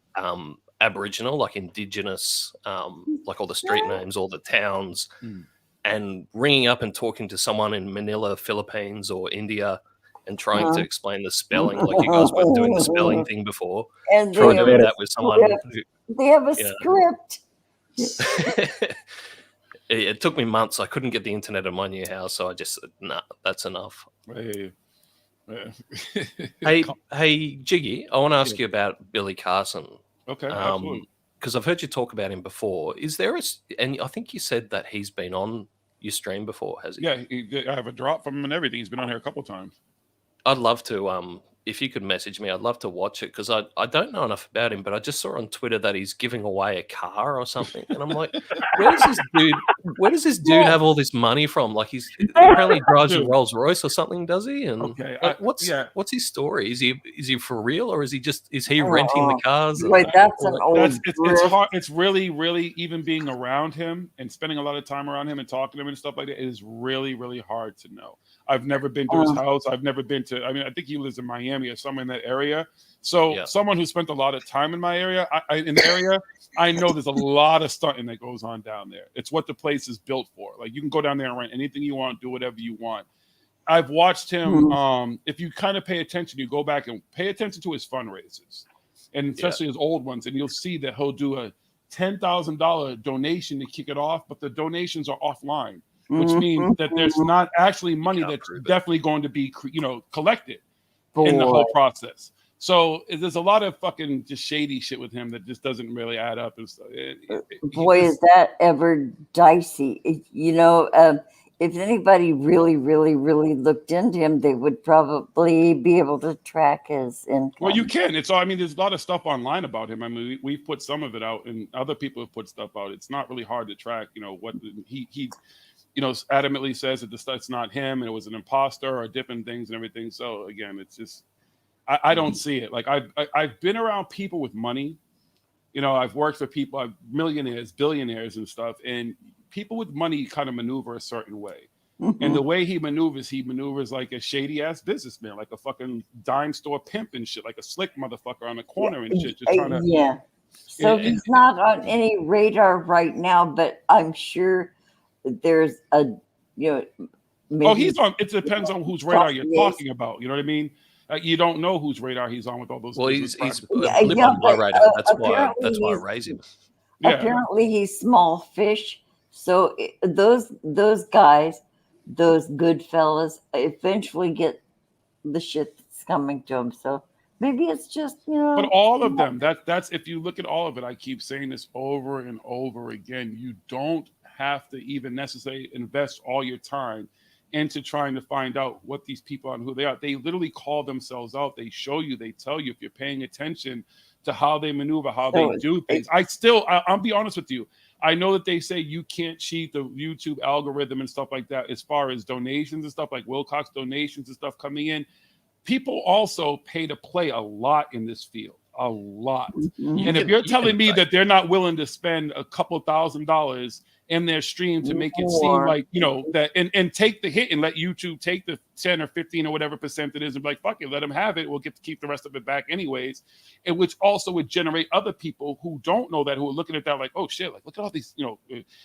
Aboriginal, like Indigenous, like all the street names, all the towns, and ringing up and talking to someone in Manila, Philippines, or India, and trying to explain the spelling, like you guys were doing the spelling thing before, And trying to do that with someone. They have a script. It took me months. I couldn't get the internet in my new house, so I just said, nah, that's enough. Hey, Jiggy, I want to ask you about Billy Carson. Okay, absolutely. Because I've heard you talk about him before. Is there and I think you said that he's been on your stream before, has he? Yeah, I have a drop from him and everything. He's been on here a couple times. I'd love to, if you could message me, I'd love to watch it, because I don't know enough about him, but I just saw on Twitter that he's giving away a car or something. And I'm like, where does this dude have all this money from? Like, he's apparently drives a Rolls Royce or something, does he? And like, what's his story? Is he for real, or is he renting the cars? Wait, that's an old it's hard. It's really even being around him and spending a lot of time around him and talking to him and stuff like that is really hard to know. I've never been to his house. I've never been to, I think he lives in Miami or somewhere in that area. So someone who spent a lot of time in my area, I know there's a lot of stunting that goes on down there. It's what the place is built for. Like, you can go down there and rent anything you want, do whatever you want. I've watched him. If you kind of pay attention, you go back and pay attention to his fundraisers, and especially his old ones, and you'll see that he'll do a $10,000 donation to kick it off, but the donations are offline. Which means that there's not actually money that's definitely going to be, collected in the whole process. So there's a lot of fucking just shady shit with him that just doesn't really add up. And stuff. Is that ever dicey? If anybody really looked into him, they would probably be able to track his income. Well, you can. There's a lot of stuff online about him. We've put some of it out, and other people have put stuff out. It's not really hard to track. What he adamantly says that it's not him and it was an imposter or different things and everything. So again, it's just, I don't see it. Like, I've been around people with money. I've worked for people, millionaires, billionaires and stuff, and people with money kind of maneuver a certain way. And the way he maneuvers like a shady ass businessman, like a fucking dime store pimp and shit, like a slick motherfucker on the corner and shit, just trying to. So he's not on any radar right now, but I'm sure there's a, he's on. It depends on whose radar you're talking about. You know what I mean? You don't know whose radar he's on with all those. Well, business he's a practices. blip on my but radar. That's why apparently I he's raise him. Yeah. apparently he's small fish. So those guys, those good fellas, eventually get the shit that's coming to them. So maybe it's just But all of them, that's if you look at all of it, I keep saying this over and over again. You don't have to even necessarily invest all your time into trying to find out what these people are and who they are. They literally call themselves out. They show you, they tell you if you're paying attention to how they maneuver, how they do things. I'll be honest with you. I know that they say you can't cheat the YouTube algorithm and stuff like that as far as donations and stuff like Wilcox donations and stuff coming in. People also pay to play a lot in this field, a lot. And if you're telling me that they're not willing to spend a couple $1,000s in their stream to make it seem like, that and take the hit and let YouTube take the 10 or 15 or whatever percent it is and be like, fuck it, let them have it. We'll get to keep the rest of it back anyways. And which also would generate other people who don't know that, who are looking at that like, oh shit, like look at all these,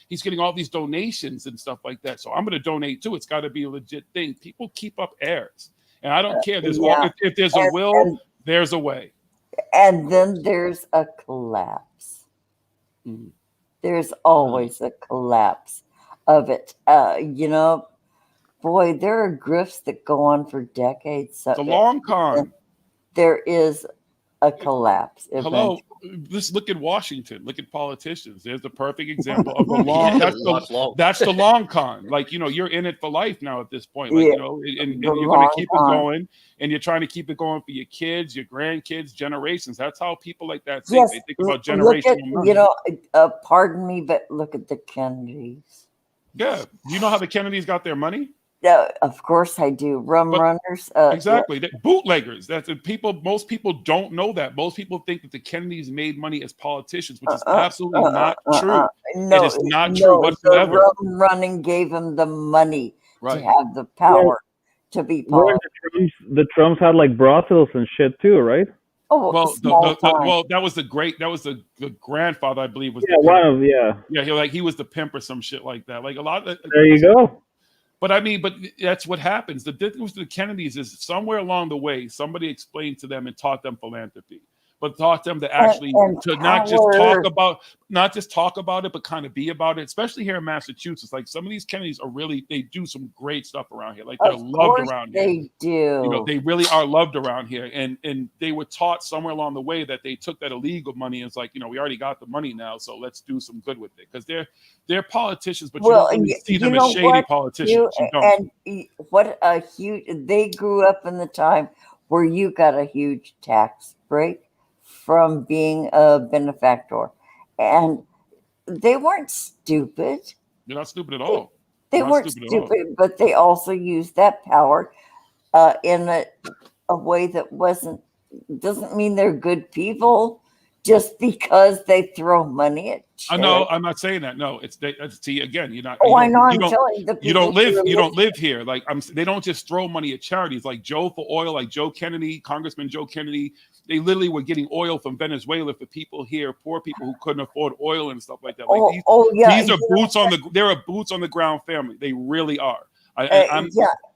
he's getting all these donations and stuff like that. So I'm going to donate too. It's got to be a legit thing. People keep up airs. And I don't care. There's if there's a will, there's a way. And then there's a collapse. There's always a collapse of it. Boy, there are grifts that go on for decades. So it's a long con. There is a collapse. Hello, just look at Washington. Look at politicians. There's the perfect example of the long. That's the long con. Like you're in it for life now at this point. Like and you're going to keep it going, and you're trying to keep it going for your kids, your grandkids, generations. That's how people like that think. Yes, they think about generational. Pardon me, but look at the Kennedys. Yeah, you know how the Kennedys got their money? Yeah, of course I do. Runners. Exactly. Bootleggers. That's people. Most people don't know that. Most people think that the Kennedys made money as politicians, which is absolutely not true. No, it is not true whatsoever. The rum running gave them the money to have the power to be politics. The Trumps had like brothels and shit too, right? Oh, well, that was the grandfather, I believe, was he was the pimp or some shit like that. Like a lot of there you go. But that's what happens. The difference with the Kennedys is somewhere along the way, somebody explained to them and taught them philanthropy, but taught them to actually not just talk about it, but kind of be about it. Especially here in Massachusetts, like some of these Kennedys they do some great stuff around here. Like they're loved around here. They do. They really are loved around here, and they were taught somewhere along the way that they took that illegal money and it's like, we already got the money now, so let's do some good with it, because they're politicians, but you don't really see them as shady politicians. And what a huge! They grew up in the time where you got a huge tax break from being a benefactor, and they weren't stupid. They're not stupid at all. They weren't stupid, but they also used that power in a way that doesn't mean they're good people just because they throw money at shit. No, I'm not saying that. No, see again. You're not. I know. I'm telling you, you don't live here. Like they don't just throw money at charities. Like Joe for oil. Like Joe Kennedy, Congressman Joe Kennedy. They literally were getting oil from Venezuela for people here, poor people who couldn't afford oil and stuff like that. Like these are boots on the. They're a boots on the ground family. They really are.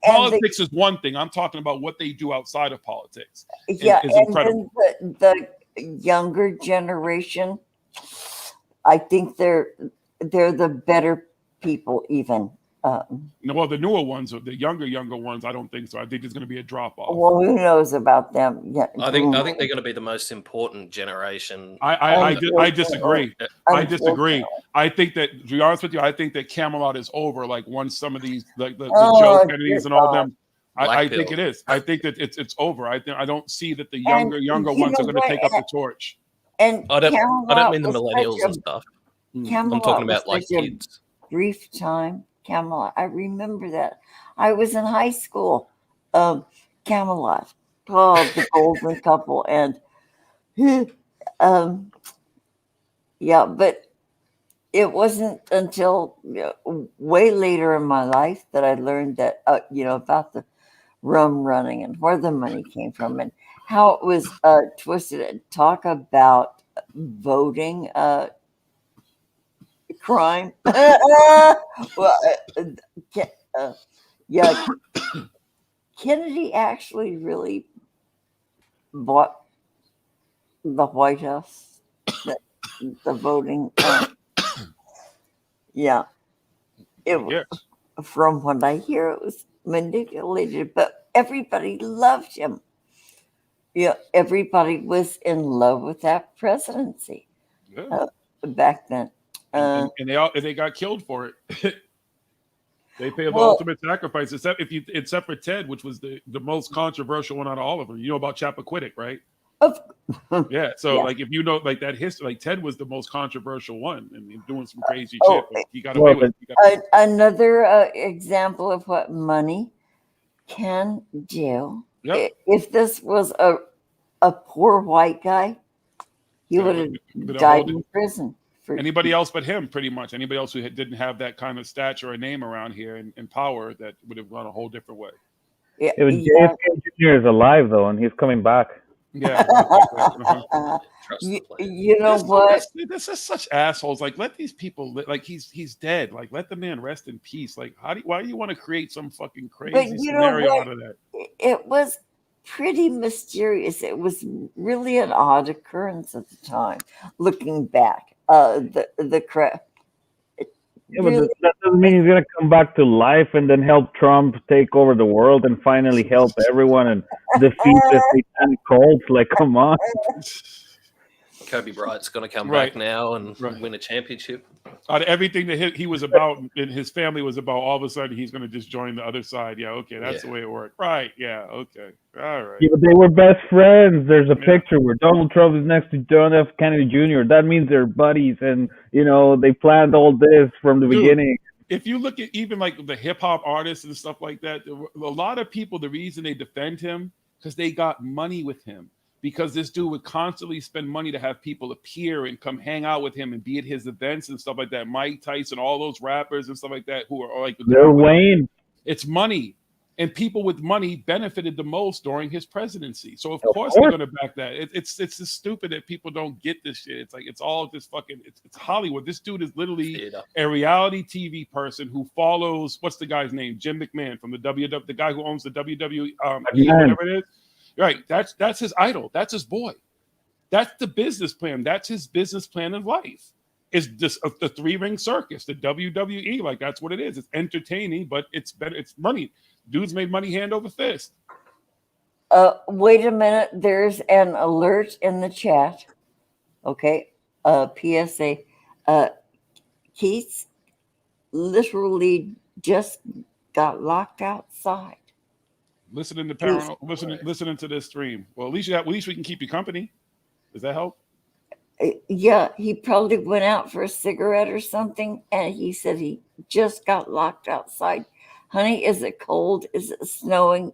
Politics is one thing. I'm talking about what they do outside of politics. Is incredible. And then the younger generation, I think they're the better people even. Well, the newer ones, the younger ones, I don't think so. I think there's going to be a drop off. Well, who knows about them? Yeah, I think they're going to be the most important generation. I disagree. I disagree. I think that, to be honest with you, I think that Camelot is over. Like once some of these, like the Joe Kennedys and all of them. I think it is. I think that it's over. I don't see that the younger ones are going to take up the torch. And I don't mean the millennials and stuff. I'm talking about like kids. Brief time. Camelot. I remember that. I was in high school. Camelot. Oh, the golden couple. And but it wasn't until way later in my life that I learned that about the rum running and where the money came from and how it was twisted. Talk about voting crime. Kennedy actually really bought the White House, the voting. Yeah, Yes. From what I hear, it was manipulated, but everybody loved him. Yeah, everybody was in love with that presidency back then. And they got killed for it. They pay the Well- ultimate sacrifice, except for Ted, which was the most controversial one out of all of them. You know about Chappaquiddick, right? Yeah. So Yeah. like if you know like that history, like Ted was the most controversial one and doing some crazy Oh, shit, but he got away with it. Another example of what money can do. Yep. If this was a poor white guy, he would have Been a died whole- in prison. Anybody else but him, pretty much. Anybody else who didn't have that kind of stature or name around here and power, that would have gone a whole different way. Yeah, It was JFK Jr. is alive though, and he's coming back. Yeah. You know what? That's just such assholes. Like, let these people like he's dead. Like, let the man rest in peace. Like, why do you want to create some fucking crazy you know scenario what? out of that? It was pretty mysterious. It was really an odd occurrence at the time. Looking back, the crap. Yeah, but that doesn't mean he's gonna come back to life and then help Trump take over the world and finally help everyone and defeat the satanic cults. Like, come on. Kobe Bryant's going to come Right. back now and win a championship. Out of everything that he was about and his family was about, all of a sudden he's going to just join the other side. Yeah, okay, that's the way it worked. Right? Yeah, okay, all right. Yeah, but they were best friends. There's a picture where Donald Trump is next to John F. Kennedy Jr. That means they're buddies, and they planned all this from the beginning. If you look at even like the hip hop artists and stuff like that, a lot of people, the reason they defend him because they got money with him. Because this dude would constantly spend money to have people appear and come hang out with him and be at his events and stuff like that. Mike Tyson, all those rappers and stuff like that who are like They're Wayne. It's money, and people with money benefited the most during his presidency. So of course they're going to back that. It's just stupid that people don't get this shit. It's like it's all just fucking. It's Hollywood. This dude is literally a reality TV person who follows what's the guy's name? Jim McMahon from the WWE, the guy who owns the WWE, whatever it is. Right, that's his idol. That's his boy. That's the business plan. That's his business plan in life. It's just the three-ring circus, the WWE. Like that's what it is. It's entertaining, but it's better. It's money. Dudes made money hand over fist. Wait a minute. There's an alert in the chat. Okay. PSA. Keith literally just got locked outside. Listening to paranormal, listening to this stream. Well, at least we can keep you company. Does that help? Yeah, he probably went out for a cigarette or something, and he said he just got locked outside. Honey, is it cold? Is it snowing?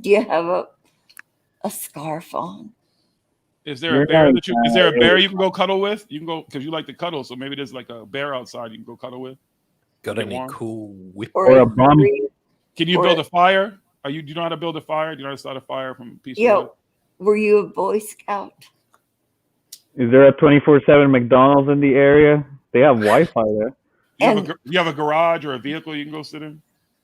Do you have a scarf on? Is there a bear is there a bear you can go cuddle with? You can go because you like to cuddle, so maybe there's like a bear outside you can go cuddle with. Got any cool whip or a bomb? Can you build a fire? Do you know how to build a fire? Do you know how to start a fire from a piece of wood? Were you a Boy Scout? Is there a 24/7 McDonald's in the area? They have Wi-Fi there. You have a garage or a vehicle you can go sit in?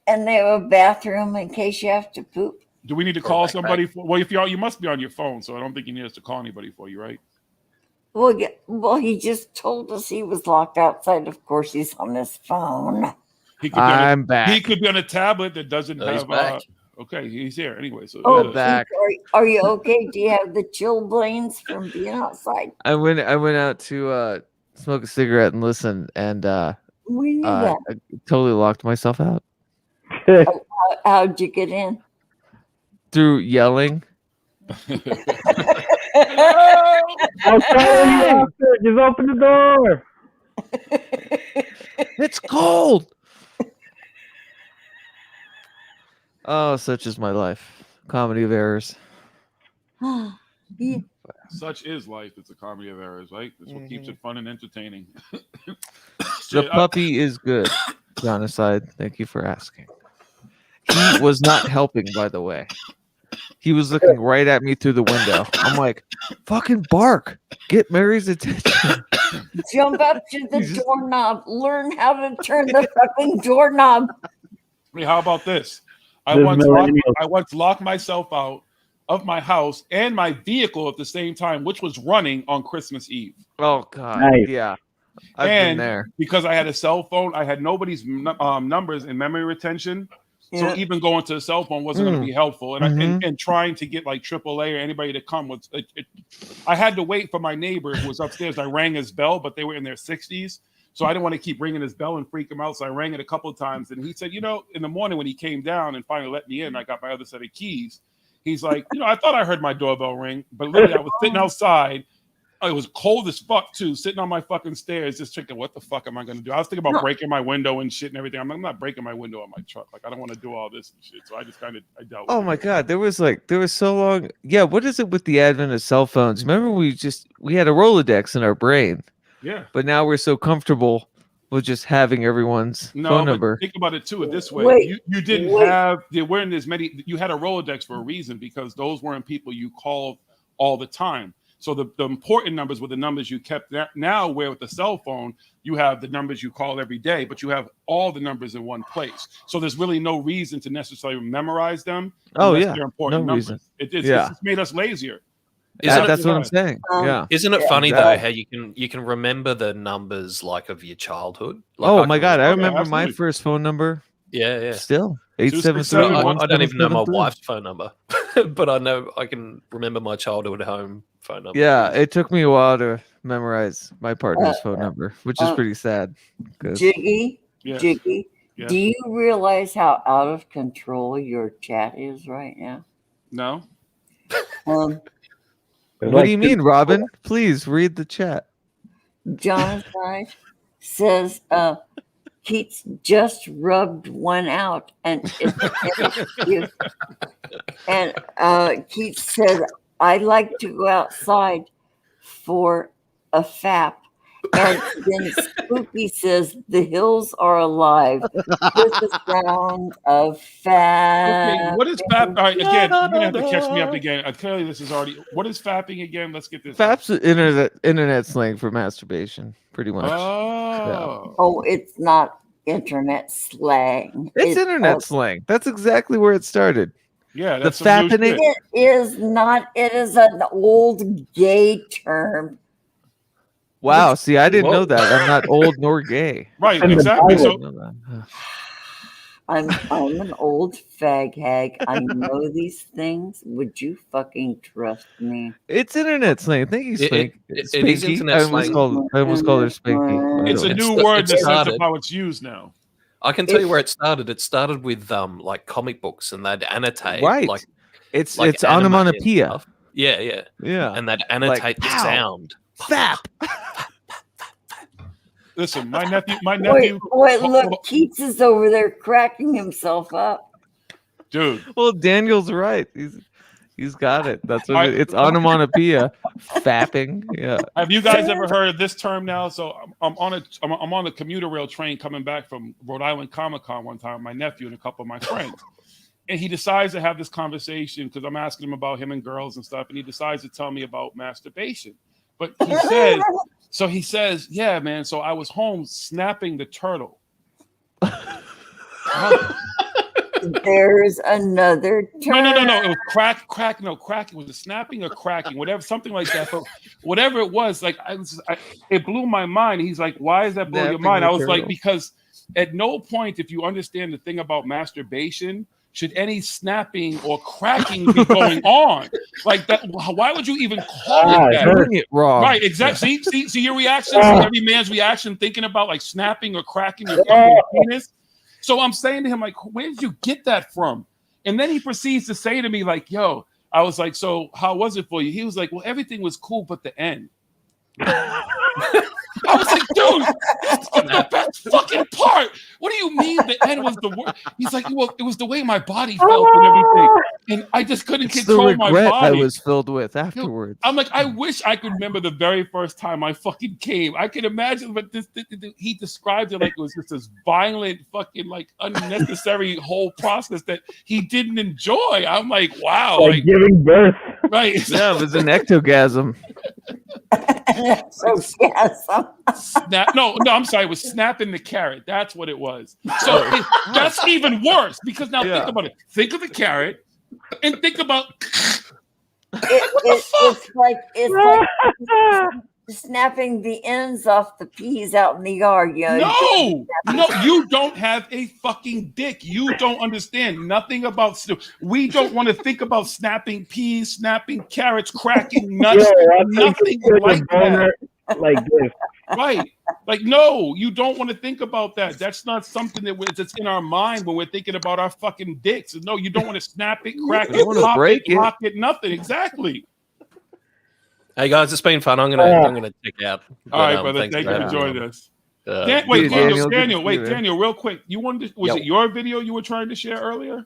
And they have a bathroom in case you have to poop. Do we need to call somebody? Well, if you must be on your phone, so I don't think you need us to call anybody for you, right? Well, yeah, he just told us he was locked outside. Of course, he's on his phone. I'm back. He could be on a tablet that doesn't he's have. back. Okay, he's here anyway. So back. Are you okay? Do you have the chilblains from being outside? I went out to smoke a cigarette and listen, and We knew that. I totally locked myself out How'd you get in? through yelling. I'll tell you after. Just open the door. It's cold. Oh, such is my life. Comedy of errors. Yeah. Such is life. It's a comedy of errors, right? That's what keeps it fun and entertaining. The puppy is good. John aside, thank you for asking. He was not helping, by the way. He was looking right at me through the window. I'm like, fucking bark. Get Mary's attention. Jump up to the doorknob. Learn how to turn the fucking doorknob. Hey, how about this? I once locked myself out of my house and my vehicle at the same time, which was running on Christmas Eve. Oh God, Nice. yeah, I've been there. Because I had a cell phone, I had nobody's numbers in memory retention. So Yeah. even going to a cell phone wasn't going to be helpful. And, and trying to get like AAA or anybody to come was, I had to wait for my neighbor who was upstairs. I rang his bell, but they were in their 60s. So I didn't want to keep ringing his bell and freak him out. So I rang it a couple of times. And he said, you know, in the morning when he came down and finally let me in, I got my other set of keys. He's like, you know, I thought I heard my doorbell ring, but literally I was sitting outside. It was cold as fuck too, sitting on my fucking stairs, just thinking, what the fuck am I going to do? I was thinking about breaking my window and shit and everything. I'm not breaking my window on my truck. Like, I don't want to do all this and shit. So I just kind of, I dealt with Oh it. my God, there was so long. Yeah, what is it with the advent of cell phones? Remember, we had a Rolodex in our brain. Yeah. But now we're so comfortable with just having everyone's phone number. Think about it too. This way, Wait, you didn't have, there weren't as many. You had a Rolodex for a reason, because those weren't people you called all the time. So the important numbers were the numbers you kept. Now, where with the cell phone, you have the numbers you call every day, but you have all the numbers in one place. So there's really no reason to necessarily memorize them. Oh unless yeah, they're important no numbers. reason. It's Yeah. just made us lazier. That's what I'm saying. Yeah. Isn't it Yeah, funny exactly. though how you can remember the numbers like of your childhood? Like, Oh my God, I can remember my first phone number. Yeah. Still I 873. don't even know my wife's phone number, but I know I can remember my childhood home phone number. Yeah, it took me a while to memorize my partner's phone number, which is pretty sad. 'cause- Jiggy, Yes. Jiggy, Yes. do you realize how out of control your chat is right now? No. What do you mean, Robin? Please read the chat. Jonathan says Keats just rubbed one out, and Keats said, I like to go outside for a fap. And then Spooky says, the hills are alive with the sound of fap. Okay, what is fap? All right, again, you're gonna have to catch me up again. Clearly, this is already. What is fapping again? Let's get this. Fap's internet slang for masturbation, pretty much. Oh, it's not internet slang. It's internet slang. That's exactly where it started. Yeah, the fappening. It is not. It is an old gay term. Wow. See, I didn't know that. I'm not old nor gay. Right. Exactly. So I'm an old fag hag. I know these things. Would you fucking trust me? It's internet slang. Thank you, Spank. It is Spanky. internet slang. I almost called her Spanky. it's a new word in the sense of how it's used now. I can tell you where it started. It started with like comic books, and they'd annotate. Right. Like it's anime and onomatopoeia. stuff. Yeah. Yeah. And they'd annotate Like, the pow. sound. Fap. Listen, my nephew. Wait, look, Keats is over there cracking himself up. Dude. Well, Daniel's right. He's got it. That's what it's onomatopoeia. Fapping. Yeah. Have you guys ever heard of this term now? So I'm on a commuter rail train coming back from Rhode Island Comic-Con one time, my nephew and a couple of my friends. And he decides to have this conversation because I'm asking him about him and girls and stuff. And he decides to tell me about masturbation. But he says, yeah, man. So I was home snapping the turtle. There's another term. No. It was crack. No, crack. It was a snapping or cracking, whatever, something like that. But whatever it was, like it blew my mind. He's like, why is that blowing your mind? I was like, because at no point, if you understand the thing about masturbation, should any snapping or cracking be going on like that? Why would you even call it that? Doing it wrong. Right, exactly. See your reaction. Every man's reaction, thinking about like snapping or cracking your fucking penis. So I'm saying to him, like, where did you get that from? And then he proceeds to say to me, like, yo, I was like, so how was it for you? He was like, well, everything was cool, but the end. I was like, dude, the best fucking part. What do you mean the end was the worst? He's like, well, it was the way my body felt and everything. And I just couldn't It's the control my regret I body. was filled with afterwards. I'm like, I wish I could remember the very first time I fucking came. I can imagine, but he described it like it was just this violent, fucking, like unnecessary whole process that he didn't enjoy. I'm like, wow. Like giving birth. Right. Yeah, it was an ectogasm. No, I'm sorry. It was snapping the carrot. That's what it was. So that's even worse because now think about it. Think of the carrot and think about It's like snapping the ends off the peas out in the yard. You know, No, you don't have a fucking dick. You don't understand nothing about. We don't want to think about snapping peas, snapping carrots, cracking nuts. Nothing like that. Like this. Right. Like, no, you don't want to think about that. That's not something that's in our mind when we're thinking about our fucking dicks. No, you don't want to snap it, crack it, pop it, nothing. Exactly. Hey guys, it's been fun. I'm gonna check out. All right, brother. Thank you for joining us. Daniel, real quick. You wanted to, was it your video you were trying to share earlier?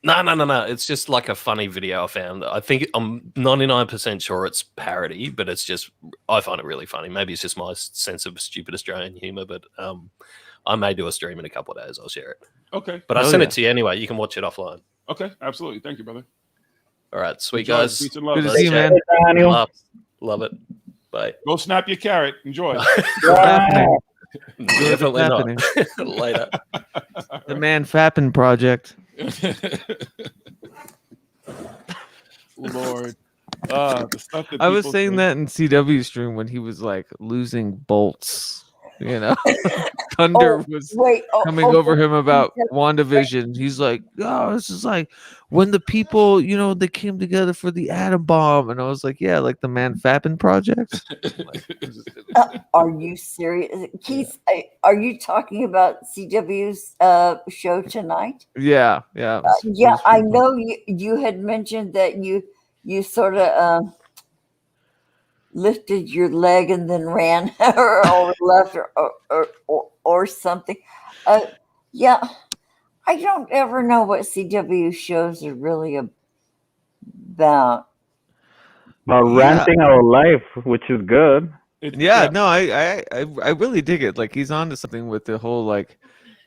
No. It's just like a funny video I found. I think I'm 99% sure it's parody, but it's just I find it really funny. Maybe it's just my sense of stupid Australian humor, but I may do a stream in a couple of days. I'll share it. Okay. But I sent it to you anyway. You can watch it offline. Okay, absolutely. Thank you, brother. All right, sweet Enjoy. guys. Peace and love. Good to see you, man. Love it. Bye. Go snap your carrot. Enjoy. Definitely not. Later. The Man Fappin Project. Lord. The stuff that I was people saying say. that in CW stream when he was like losing bolts. You know, Thunder was coming over him about WandaVision. He's like, "Oh, this is like when the people, you know, they came together for the atom bomb." And I was like, "Yeah, like the Man Fappin Project." Are you serious, Keith? Are you talking about CW's show tonight? Yeah. Yeah, I know you had mentioned that you sort of lifted your leg and then ran or left or something. Yeah, I don't ever know what CW shows are really about. Ranting our life, which is good. No, I really dig it. Like he's onto something with the whole like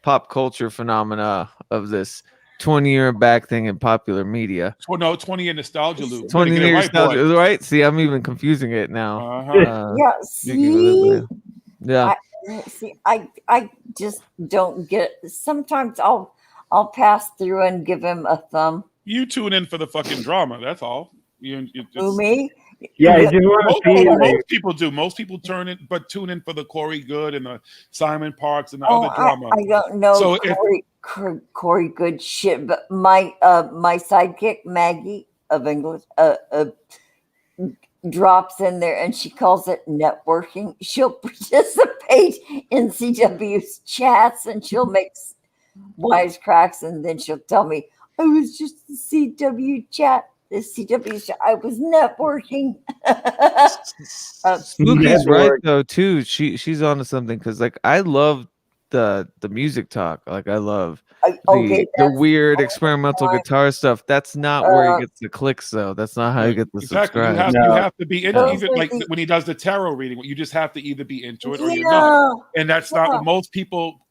pop culture phenomena of this 20-year back thing in popular media. 20-year nostalgia loop. 20-year nostalgia, right? See, I'm even confusing it now. Yeah, see? Yeah. I just don't get it. Sometimes I'll pass through and give him a thumb. You tune in for the fucking drama. That's all. Who, me? Yeah, you just want to see. Most people do. Most people tune in for the Corey Good and the Simon Parks and the other drama. I don't know So Corey Good shit, but my sidekick Maggie of English drops in there and she calls it networking. She'll participate in CW's chats and she'll make wisecracks and then she'll tell me I was just the CW chat. The CW chat. I was networking. Spooky's right though too. She's onto something because like I love the music talk. Like I love the weird experimental guitar stuff. That's not where he gets the clicks though. That's not how you get the subscribe. You have to be into even like when he does the tarot reading. You just have to either be into it or you're not. And that's not most people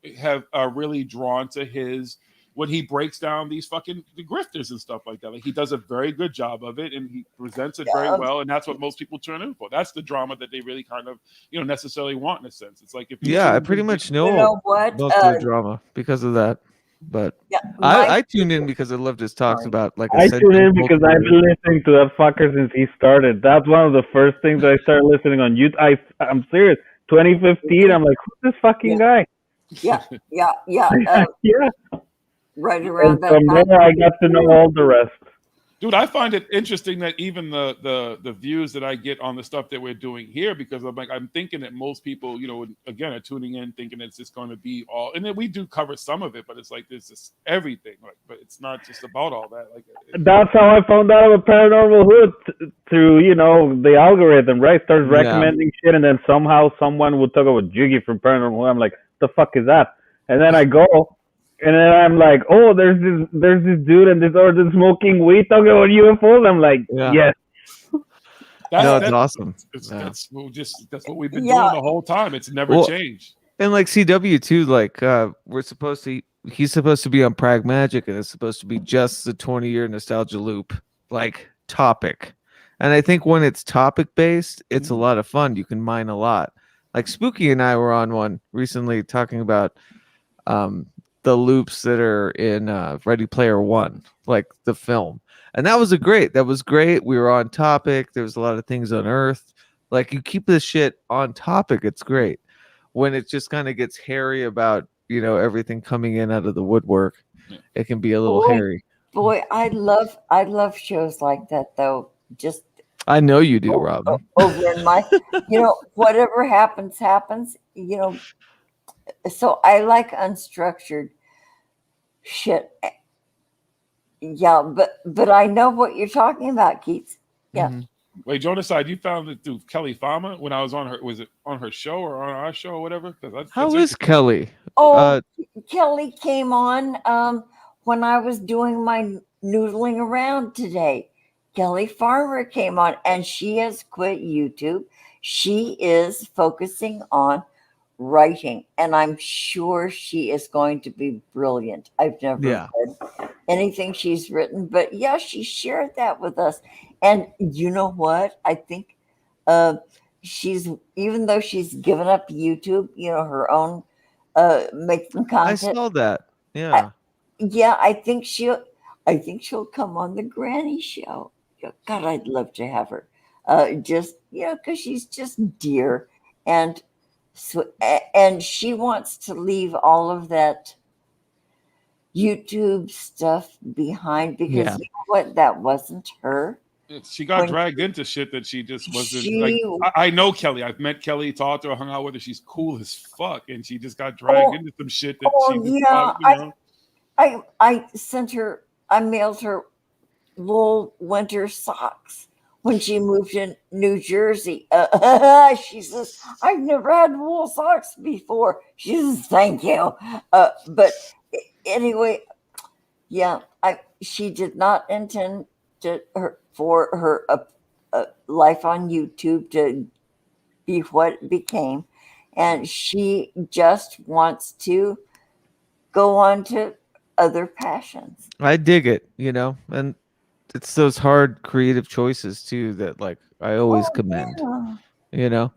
are really drawn to his when he breaks down these fucking grifters and stuff like that. Like he does a very good job of it and he presents it very well. And that's what most people turn in for. That's the drama that they really kind of, necessarily want in a sense. It's like if I pretty much know most of the drama because of that. But I tuned in because I loved his talks about like I tuned in because I've been listening to that fucker since he started. That's one of the first things I started listening on YouTube. I'm serious. 2015, I'm like, who's this fucking guy? Yeah. Yeah. Right around that time. From there, I got to know all the rest. Dude, I find it interesting that even the views that I get on the stuff that we're doing here, because I'm thinking that most people, again, are tuning in thinking it's just going to be all, and then we do cover some of it, but it's like there's just everything, but it's not just about all that. That's how I found out about Paranormal Hood through the algorithm, right? Started recommending shit, and then somehow someone would talk about Jiggy from Paranormal Hood. I'm like, the fuck is that? And then I go. And then I'm like, oh, there's this dude and this other smoking weed talking about UFOs. I'm like, yes. That's awesome. That's what we've been doing the whole time. It's never changed. And like CW too, like he's supposed to be on Pragmagic and it's supposed to be just the 20-year nostalgia loop like topic. And I think when it's topic based, it's a lot of fun. You can mine a lot. Like Spooky and I were on one recently talking about the loops that are in Ready Player One, like the film. And that was that was great. We were on topic. There was a lot of things unearthed. Like, you keep this shit on topic, it's great. When it just kind of gets hairy about, you know, everything coming in out of the woodwork, it can be a little hairy. Boy, I love shows like that though. Just I know you do, Robin. over in my, you know, whatever happens, you know. So I like unstructured shit. Yeah, but I know what you're talking about, Keith. Yeah. Mm-hmm. Wait, Jonaside, you found it through Kelly Fama when I was on her. Was it on her show or on our show or whatever? How is Kelly? Oh, Kelly came on when I was doing my noodling around today. Kelly Farmer came on, and she has quit YouTube. She is focusing on writing, and I'm sure she is going to be brilliant. I've never read anything she's written, but yeah, she shared that with us. And you know what? I think she's, even though she's given up YouTube, you know, her own making content. I saw that. Yeah. I think she'll come on the Granny Show. God, I'd love to have her. Just, you know, because she's just dear, and so, and she wants to leave all of that YouTube stuff behind, because you know what, that wasn't her. She got dragged into shit that she just wasn't like. I know Kelly. I've met Kelly, talked to her, hung out with her. She's cool as fuck, and she just got dragged into some shit that she. Just, you know. I sent her. I mailed her wool winter socks when she moved to New Jersey. She says, "I've never had wool socks before." She says, "Thank you," but anyway, yeah, she did not intend for her life on YouTube to be what it became, and she just wants to go on to other passions. I dig it, you know, and it's those hard creative choices too that, like, I always commend, you know.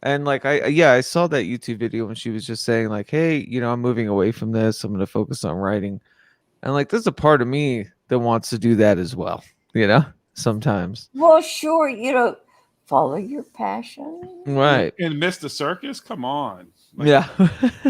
And like, I saw that YouTube video when she was just saying like, hey, you know, I'm moving away from this, I'm going to focus on writing. And like, there's a part of me that wants to do that as well, you know, sometimes. Well, sure, you know, follow your passion. Right. And miss the circus? Come on. Like, yeah.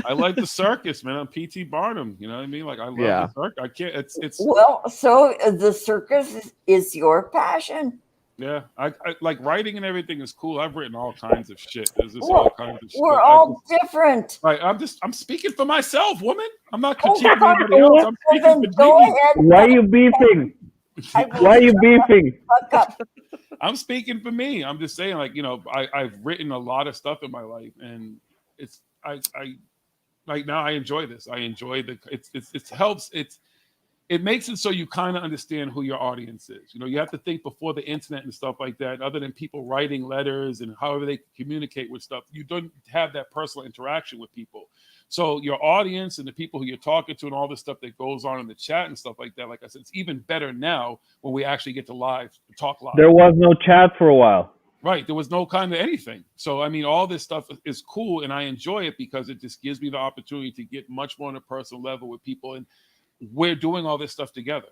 I like the circus, man. I'm P.T. Barnum. You know what I mean? Like, I love the circus. I can't, it's. Well, so the circus is your passion. Yeah, I like writing and everything is cool. I've written all kinds of shit. There's just all kinds of shit. We're all different. Right. I'm speaking for myself, woman. I'm not critiquing anybody else. I'm speaking for me. Why are you beefing? Why are you beefing? I'm speaking for me. I'm just saying, like, you know, I've written a lot of stuff in my life, and it's I like now I enjoy this. I enjoy it helps. It makes it so you kind of understand who your audience is. You know, you have to think before the internet and stuff like that, other than people writing letters and however they communicate with stuff, you don't have that personal interaction with people. So your audience and the people who you're talking to and all the stuff that goes on in the chat and stuff like that, like I said, it's even better now when we actually get to talk live. There was no chat for a while. Right. There was no kind of anything. So, I mean, all this stuff is cool, and I enjoy it because it just gives me the opportunity to get much more on a personal level with people. And we're doing all this stuff together.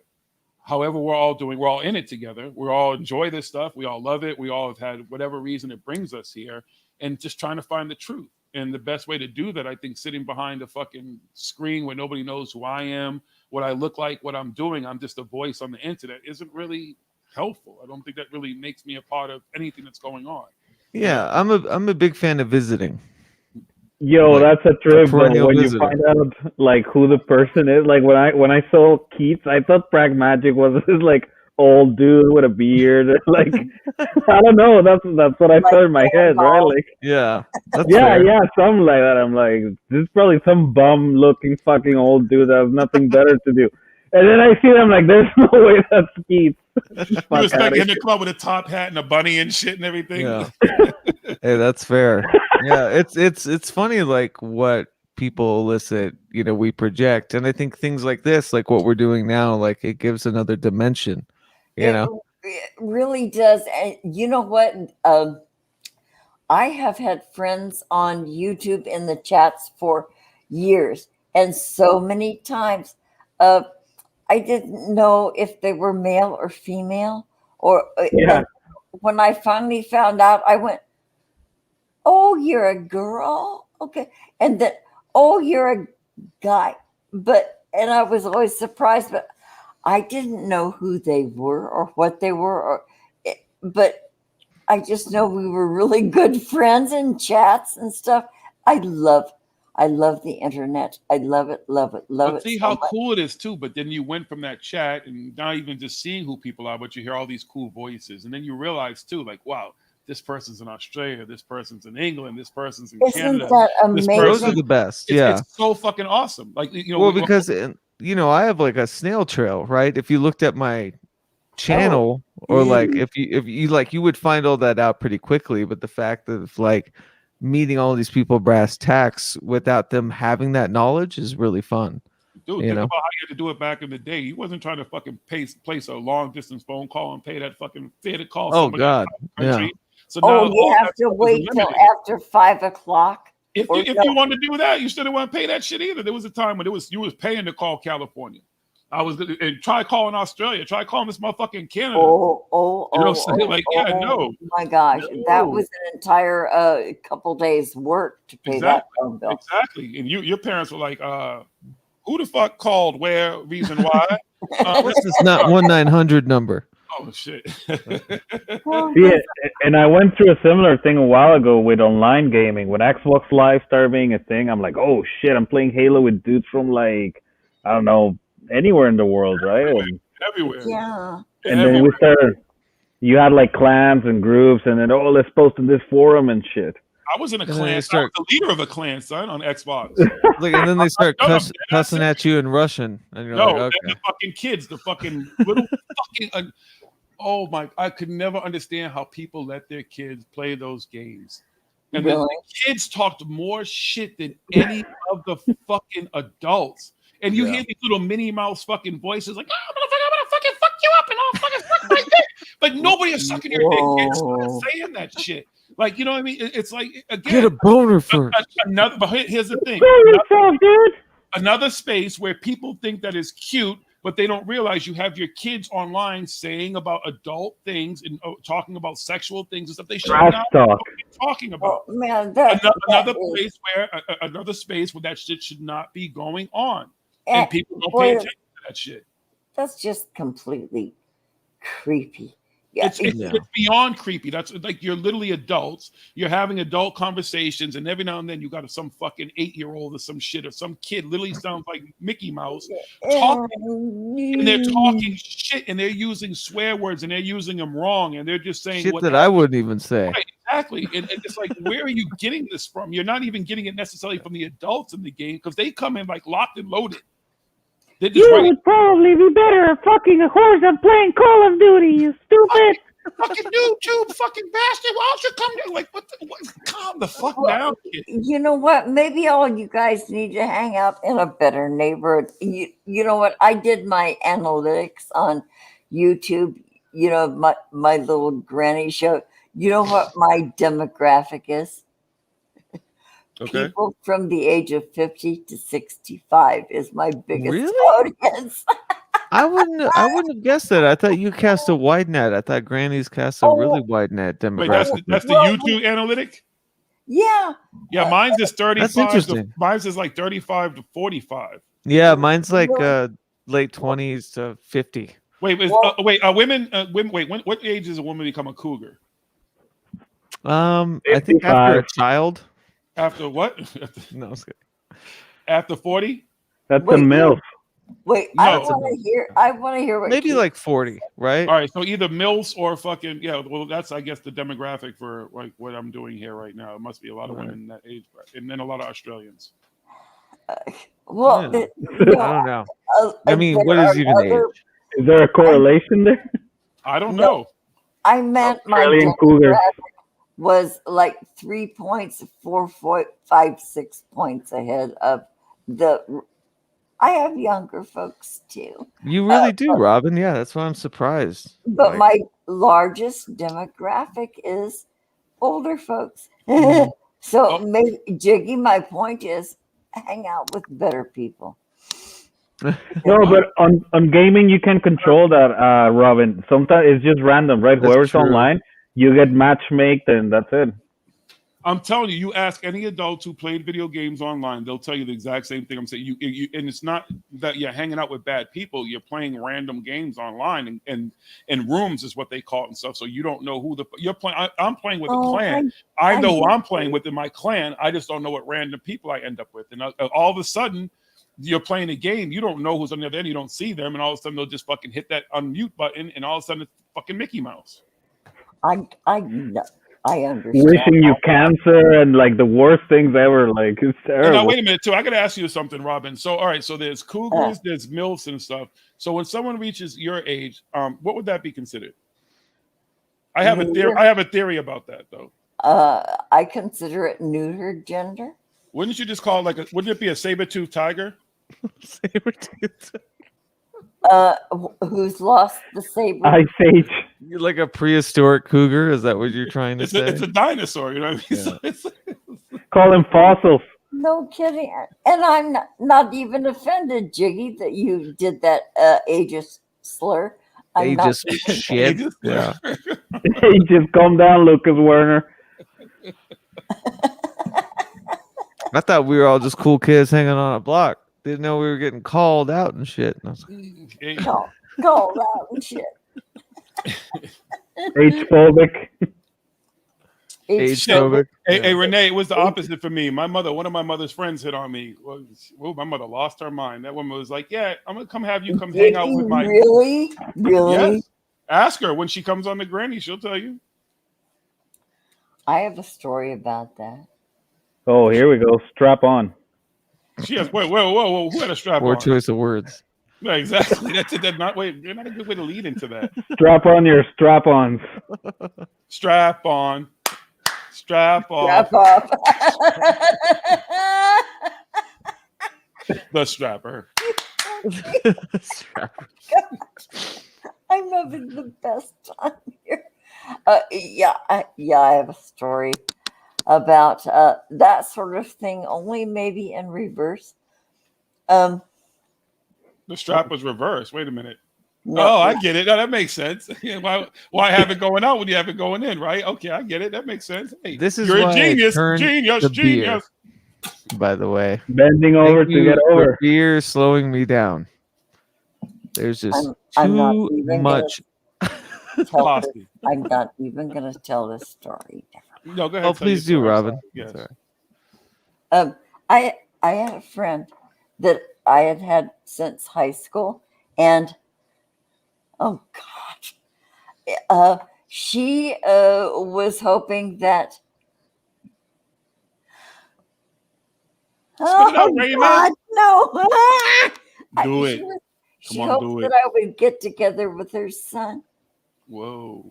However, we're all in it together. We all enjoy this stuff. We all love it. We all have had whatever reason it brings us here, and just trying to find the truth. And the best way to do that, I think, sitting behind a fucking screen where nobody knows who I am, what I look like, what I'm doing, I'm just a voice on the internet, isn't really helpful. I don't think that really makes me a part of anything that's going on. Yeah, I'm a big fan of visiting. Yo, Like, that's a trip though, when visitor. you find out like who the person is. Like when I saw Keats, I thought Pragmagic was this like old dude with a beard. Like I don't know, that's what I thought in my head, right? Like Yeah. That's yeah, fair. yeah, something like that. I'm like, this is probably some bum looking fucking old dude that has nothing better to do. And then I see them like, there's no way that's Keats. You expect him to come up with a top hat and a bunny and shit and everything. Yeah. Hey, that's fair. Yeah, it's funny, like what people elicit, you know, we project, and I think things like this, like what we're doing now, like it gives another dimension, you know. It really does. And you know what? I have had friends on YouTube in the chats for years, and so many times I didn't know if they were male or female, or Yeah. and when I finally found out, I went, "Oh, you're a girl, okay," and then, "Oh, you're a guy," and I was always surprised, but I didn't know who they were or what they were, but I just know we were really good friends in chats and stuff. I love, I love the internet. I love it, love it, love But it see so how much. cool it is too. But then you went from that chat and not even just seeing who people are, but you hear all these cool voices, and then you realize too, like, wow, this person's in Australia, this person's in England, this person's in Isn't Canada, that this Those are person. the best. It's Yeah. so fucking awesome. Like Well, because I have like a snail trail, right? If you looked at my channel, or like if you like, you would find all that out pretty quickly. But the fact of like meeting all these people brass tacks without them having that knowledge is really fun. dude, You think know? about how you had to do it back in the day. You wasn't trying to fucking place a long distance phone call and pay that fucking fare to call Oh somebody God, out of the country. yeah. So Oh, now you all have that to stuff is wait till eliminated. after 5 o'clock. If or you no. wanted to do that, you shouldn't want to pay that shit either. There was a time when you was paying to call California. And try calling Australia. Try calling this motherfucking Canada. You know what I'm saying? Like, yeah, no. My gosh, that No. was an entire couple days work to pay that phone bill. Exactly. And your parents were like, who the fuck called? Where? Reason why? What's this not 1-900 number? Oh shit. Yeah, and I went through a similar thing a while ago with online gaming. When Xbox Live started being a thing, I'm like, oh shit, I'm playing Halo with dudes from like, I don't know, anywhere in the world, right? Everywhere. Yeah. And then we started, you had like clans and groups, and then, let's post in this forum and shit. I was in a And then clan. they I was start- the leader of a clan, son, on Xbox. Like, and then they start No, cussing at you in Russian, and you're No, like, they're okay. the fucking kids, the fucking little fucking. Oh my! I could never understand how people let their kids play those games. And Really? the kids talked more shit than any of the fucking adults. And you hear these little Minnie Mouse fucking voices like, "Oh, motherfucker, I'm gonna fucking fuck you up and all fucking suck my dick." But nobody is sucking your dick. Kids started saying that shit. Like, you know what I mean? It's like, again, Get a boner first. another. But here's the thing. Another space where people think that is cute, but they don't realize you have your kids online saying about adult things and talking about sexual things and stuff they should Trash not talk. be talking about. Oh, man, Another place where another space where that shit should not be going on, and people don't pay attention to that shit. That's just completely creepy. Yeah, It's beyond creepy. That's like, you're literally adults. You're having adult conversations, and every now and then you got some fucking 8-year-old or some shit, or some kid literally sounds like Mickey Mouse talking, and they're talking shit, and they're using swear words, and they're using them wrong, and they're just saying Shit what that I wouldn't even say. Right, exactly. And it's like, where are you getting this from? You're not even getting it necessarily from the adults in the game, because they come in like locked and loaded. They're just You ready. would probably be better at fucking a horse than playing Call of Duty, you stupid. Fucking YouTube, fucking bastard! Why don't you come here? Like, what? Calm the fuck down, kid. You know what? Maybe all you guys need to hang out in a better neighborhood. You know what? I did my analytics on YouTube. You know, my little granny show. You know what my demographic is? Okay. People from the age of 50 to 65 is my biggest Really? audience. I wouldn't have guessed that. I thought you cast a wide net. I thought grannies cast a really wide net demographic. Wait, that's the YouTube analytic? Yeah. Yeah, mine's is 35. That's interesting. Mine's is like 35 to 45. Yeah, mine's like late 20s to 50. Wait, women. Wait, what age does a woman become a cougar? I think after a child. After what? No, I'm kidding. After 40? That's a MILF. Wait, No. I want to hear what Maybe Keith- like 40, right? All right, so either MILFs or fucking, yeah, well, that's, I guess, the demographic for like what I'm doing here right now. It must be a lot of women that age, and then a lot of Australians. Well, Yeah. I don't know. I mean, there what is are even other- age? Is there a correlation there? I don't No. know. I meant my Australian cougar. demographic was like 3 points, 4, 5, 6 points ahead of the. I have younger folks too, You really do, Robin. Yeah, that's why I'm surprised. but Like, my largest demographic is older folks. So maybe, Jiggy, my point is, hang out with better people. No, but on gaming you can control that, Robin. Sometimes it's just random, right? That's Whoever's true. online, you get matchmaked, and that's it. I'm telling you, you ask any adult who played video games online, they'll tell you the exact same thing I'm saying. You and it's not that you're hanging out with bad people. You're playing random games online, and in rooms is what they call it and stuff. So you don't know who you're playing. I'm playing with a clan. I know who I'm playing with in my clan. I just don't know what random people I end up with. And all of a sudden, you're playing a game. You don't know who's on the other end. You don't see them, and all of a sudden they'll just fucking hit that unmute button, and all of a sudden it's fucking Mickey Mouse. I understand. Wishing you cancer and like the worst things ever. Like it's And terrible. now wait a minute too. I got to ask you something, Robin. So all right, so there's cougars, there's MILFs and stuff. So when someone reaches your age, what would that be considered? I have a theory. I have a theory about that though. I consider it neutered gender. Wouldn't you just call it like wouldn't it be a saber-toothed tiger? Saber-toothed. Who's lost the saber? Ice Age. You're like a prehistoric cougar. Is that what you're trying to say? It's a dinosaur. You know what I mean? Yeah. Call them fossils. No kidding. And I'm not even offended, Jiggy, that you did that ageist slur. I'm not Ageist shit. Yeah. Hey, just calm down, Lucas Werner. I thought we were all just cool kids hanging on a block. Didn't know we were getting called out and shit. And I was like, called out and shit. Age-phobic. Age-phobic. Hey, Renee, it was the opposite for me. One of my mother's friends hit on me. Well, my mother lost her mind. That woman was like, "Yeah, I'm gonna come have you come hang out with my." Really? Yes. Ask her when she comes on the granny. She'll tell you. I have a story about that. Oh, here we go. Strap on. She has. Whoa! Who had a strap poor on? choice of words. No, exactly. That's it. That's not. Wait, you're not a good way to lead into that. Strap on your strap-ons. Strap on. Strap off. Strap off. The strapper. I'm having the best time here. Yeah, I have a story about that sort of thing, only maybe in reverse. The strap was reversed. Wait a minute. No, oh, I get it. No, that makes sense. Why have it going out when you have it going in, right? Okay, I get it. That makes sense. Hey, This is you're why a genius. I turned Genius. to beer, Genius. by the way. Bending over Thank to you get for over. beer slowing me down. There's just I'm not too even much. I'm not even going to tell this story. No, go ahead. Oh, please do, Robin. Yes. I had a friend that I had since high school, and oh God, she was hoping that. Spit it out, Raymond. God, no! Do it. She Come on, hoped do it. that I would get together with her son. Whoa.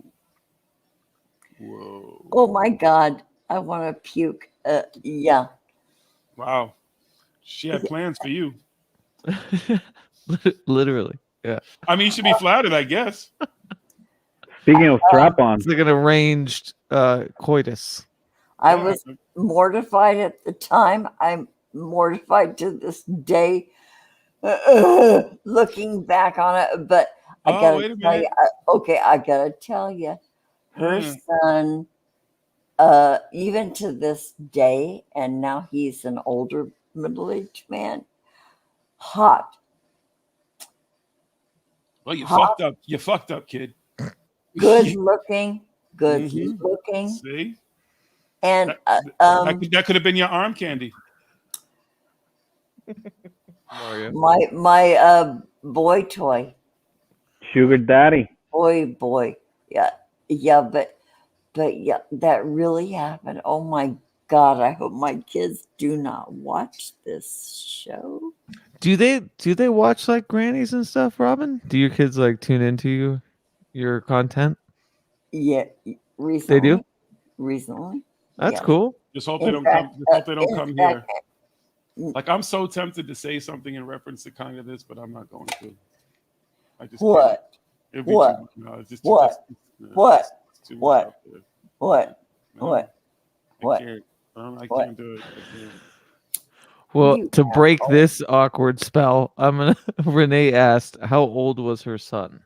Whoa. Oh my God, I want to puke. Yeah. Wow. She had plans for you. Literally. Yeah. I mean, you should be flattered, I guess. Speaking of strap-ons. It's like an arranged coitus. I was mortified at the time. I'm mortified to this day, looking back on it. But I gotta tell you, I gotta tell you, her son, even to this day, and now he's an older middle-aged man, hot. Well, you fucked up. You fucked up, kid. Good looking. Looking. See? And that could have been your arm candy. my boy toy. Sugar daddy. Boy. Yeah, but yeah, that really happened. Oh my God, I hope my kids do not watch this show. Do they watch like grannies and stuff, Robin? Do your kids like tune into your content? Yeah, recently. They do? Recently. That's yeah. cool. Just hope they don't come here. Like, I'm so tempted to say something in reference to kind of this, but I'm not going to. I just what? Can't. What? No, it's just what? What? What? What? No, What? I can't. I can't do it. Well, You to break asshole. this awkward spell, I'm gonna. Renee asked, "How old was her son?"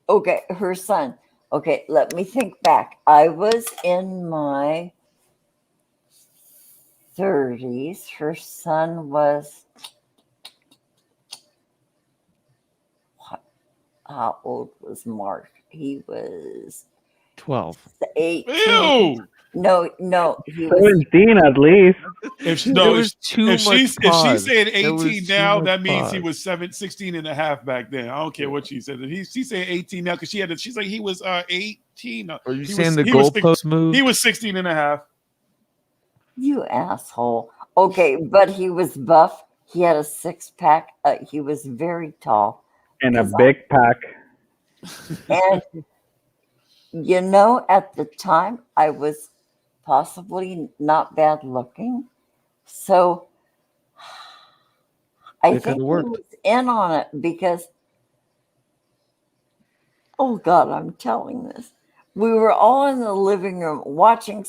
Okay, her son. Okay, let me think back. I was in my 30s. Her son was, how old was Mark? He was 12. 18. Ew. No, he was 17 at least. If There no, was too if much she's pause. saying There was 18 too now, much that means he pause. was 16 and a half back then. I don't care what she said. She's saying 18 now because she's like he was 18. Are you He saying was the he was goalpost moved? he was 16 and a half. You asshole. Okay, but he was buff. He had a six-pack. He was very tall. And a 'Cause big pack. And you know, at the time, I was possibly not bad looking. So I It think coulda he worked. was in on it because, oh God, I'm telling this. We were all in the living room watching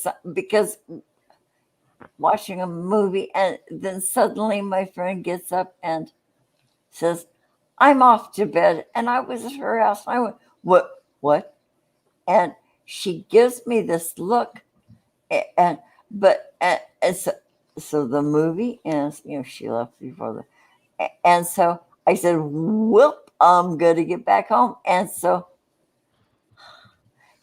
watching a movie, and then suddenly my friend gets up and says, "I'm off to bed." And I was at her house. And I went, "What? And she gives me this look, and so the movie ends. You know, she left before and so I said, "Whoop, I'm gonna get back home." And so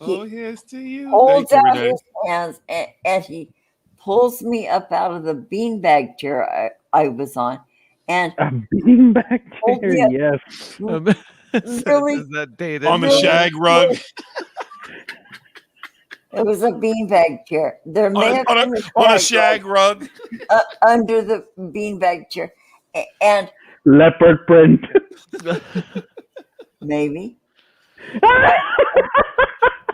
Oh, he here's to you. holds Thank you, out Renee. his hands, and he pulls me up out of the beanbag chair I was on, and A beanbag pulled chair, me up yes. really, Is that dated? On the really shag rug. close. It was a beanbag chair. There may have been On a a shag rug. under the beanbag chair, and Leopard print. maybe.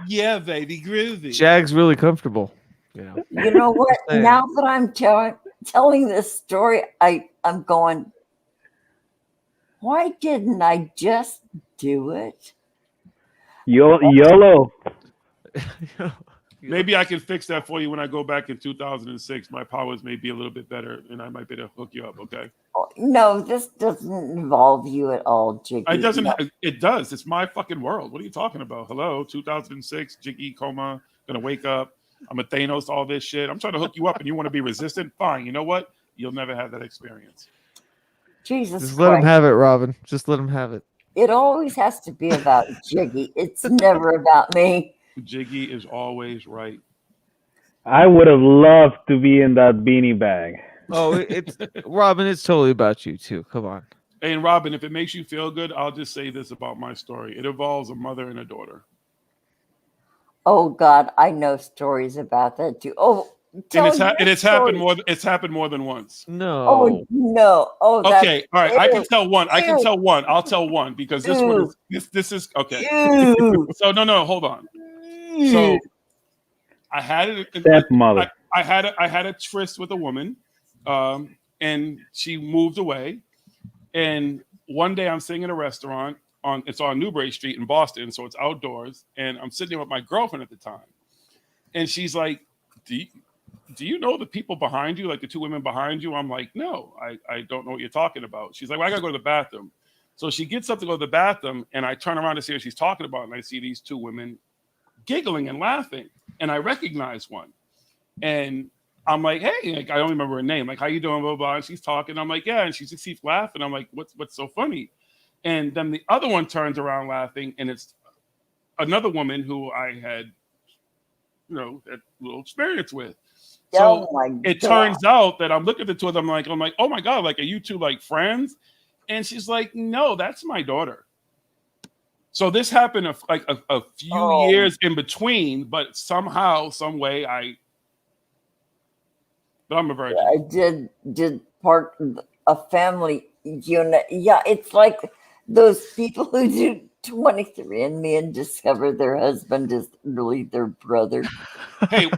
Yeah, baby, groovy. Shag's really comfortable. Yeah. You know what? saying. Now that I'm telling this story, I'm going, why didn't I just do it? YOLO. Maybe I can fix that for you when I go back in 2006. My powers may be a little bit better, and I might be able to hook you up. Okay? No, this doesn't involve you at all, Jiggy. It doesn't. No. It does. It's my fucking world. What are you talking about? Hello, 2006, Jiggy coma, gonna wake up. I'm a Thanos. All this shit. I'm trying to hook you up, and you want to be resistant. Fine. You know what? You'll never have that experience. Jesus Just let him Christ. have it, Robin. Just let him have it. It always has to be about Jiggy. It's never about me. Jiggy is always right. I would have loved to be in that beanie bag. Oh, it's Robin. It's totally about you too. Come on. And Robin, if it makes you feel good, I'll just say this about my story. It involves a mother and a daughter. Oh God, I know stories about that too. Oh, And it's happened more. It's happened more than once. No. Oh no. Oh, that's, Okay, all right. I can tell one. I can tell one. I'll tell one because this one is this is okay. So no, hold on. So I had it. Stepmother. I had a tryst with a woman, and she moved away. And one day I'm sitting in a restaurant it's on Newbury Street in Boston, so it's outdoors. And I'm sitting there with my girlfriend at the time, and she's like, "Do you know the people behind you, like the two women behind you?" I'm like, "No, I don't know what you're talking about." She's like, "Well, I gotta go to the bathroom." So she gets up to go to the bathroom, and I turn around to see what she's talking about, and I see these two women giggling and laughing, and I recognize one, and I'm like, "Hey," like, I don't remember her name. Like, "How you doing?" Blah, blah, blah. And she's talking. I'm like, "Yeah," and she just keeps laughing. I'm like, "What's so funny?" And then the other one turns around laughing, and it's another woman who I had, a little experience with. So it turns out that I'm looking at the two of them, I'm like, "Oh my God, like, are you two like friends?" And she's like, "No, that's my daughter." So this happened a few years in between, but somehow, some way, but I'm a virgin. I did part a family unit. Yeah, it's like those people who do 23andMe and discover their husband is really their brother. Hey,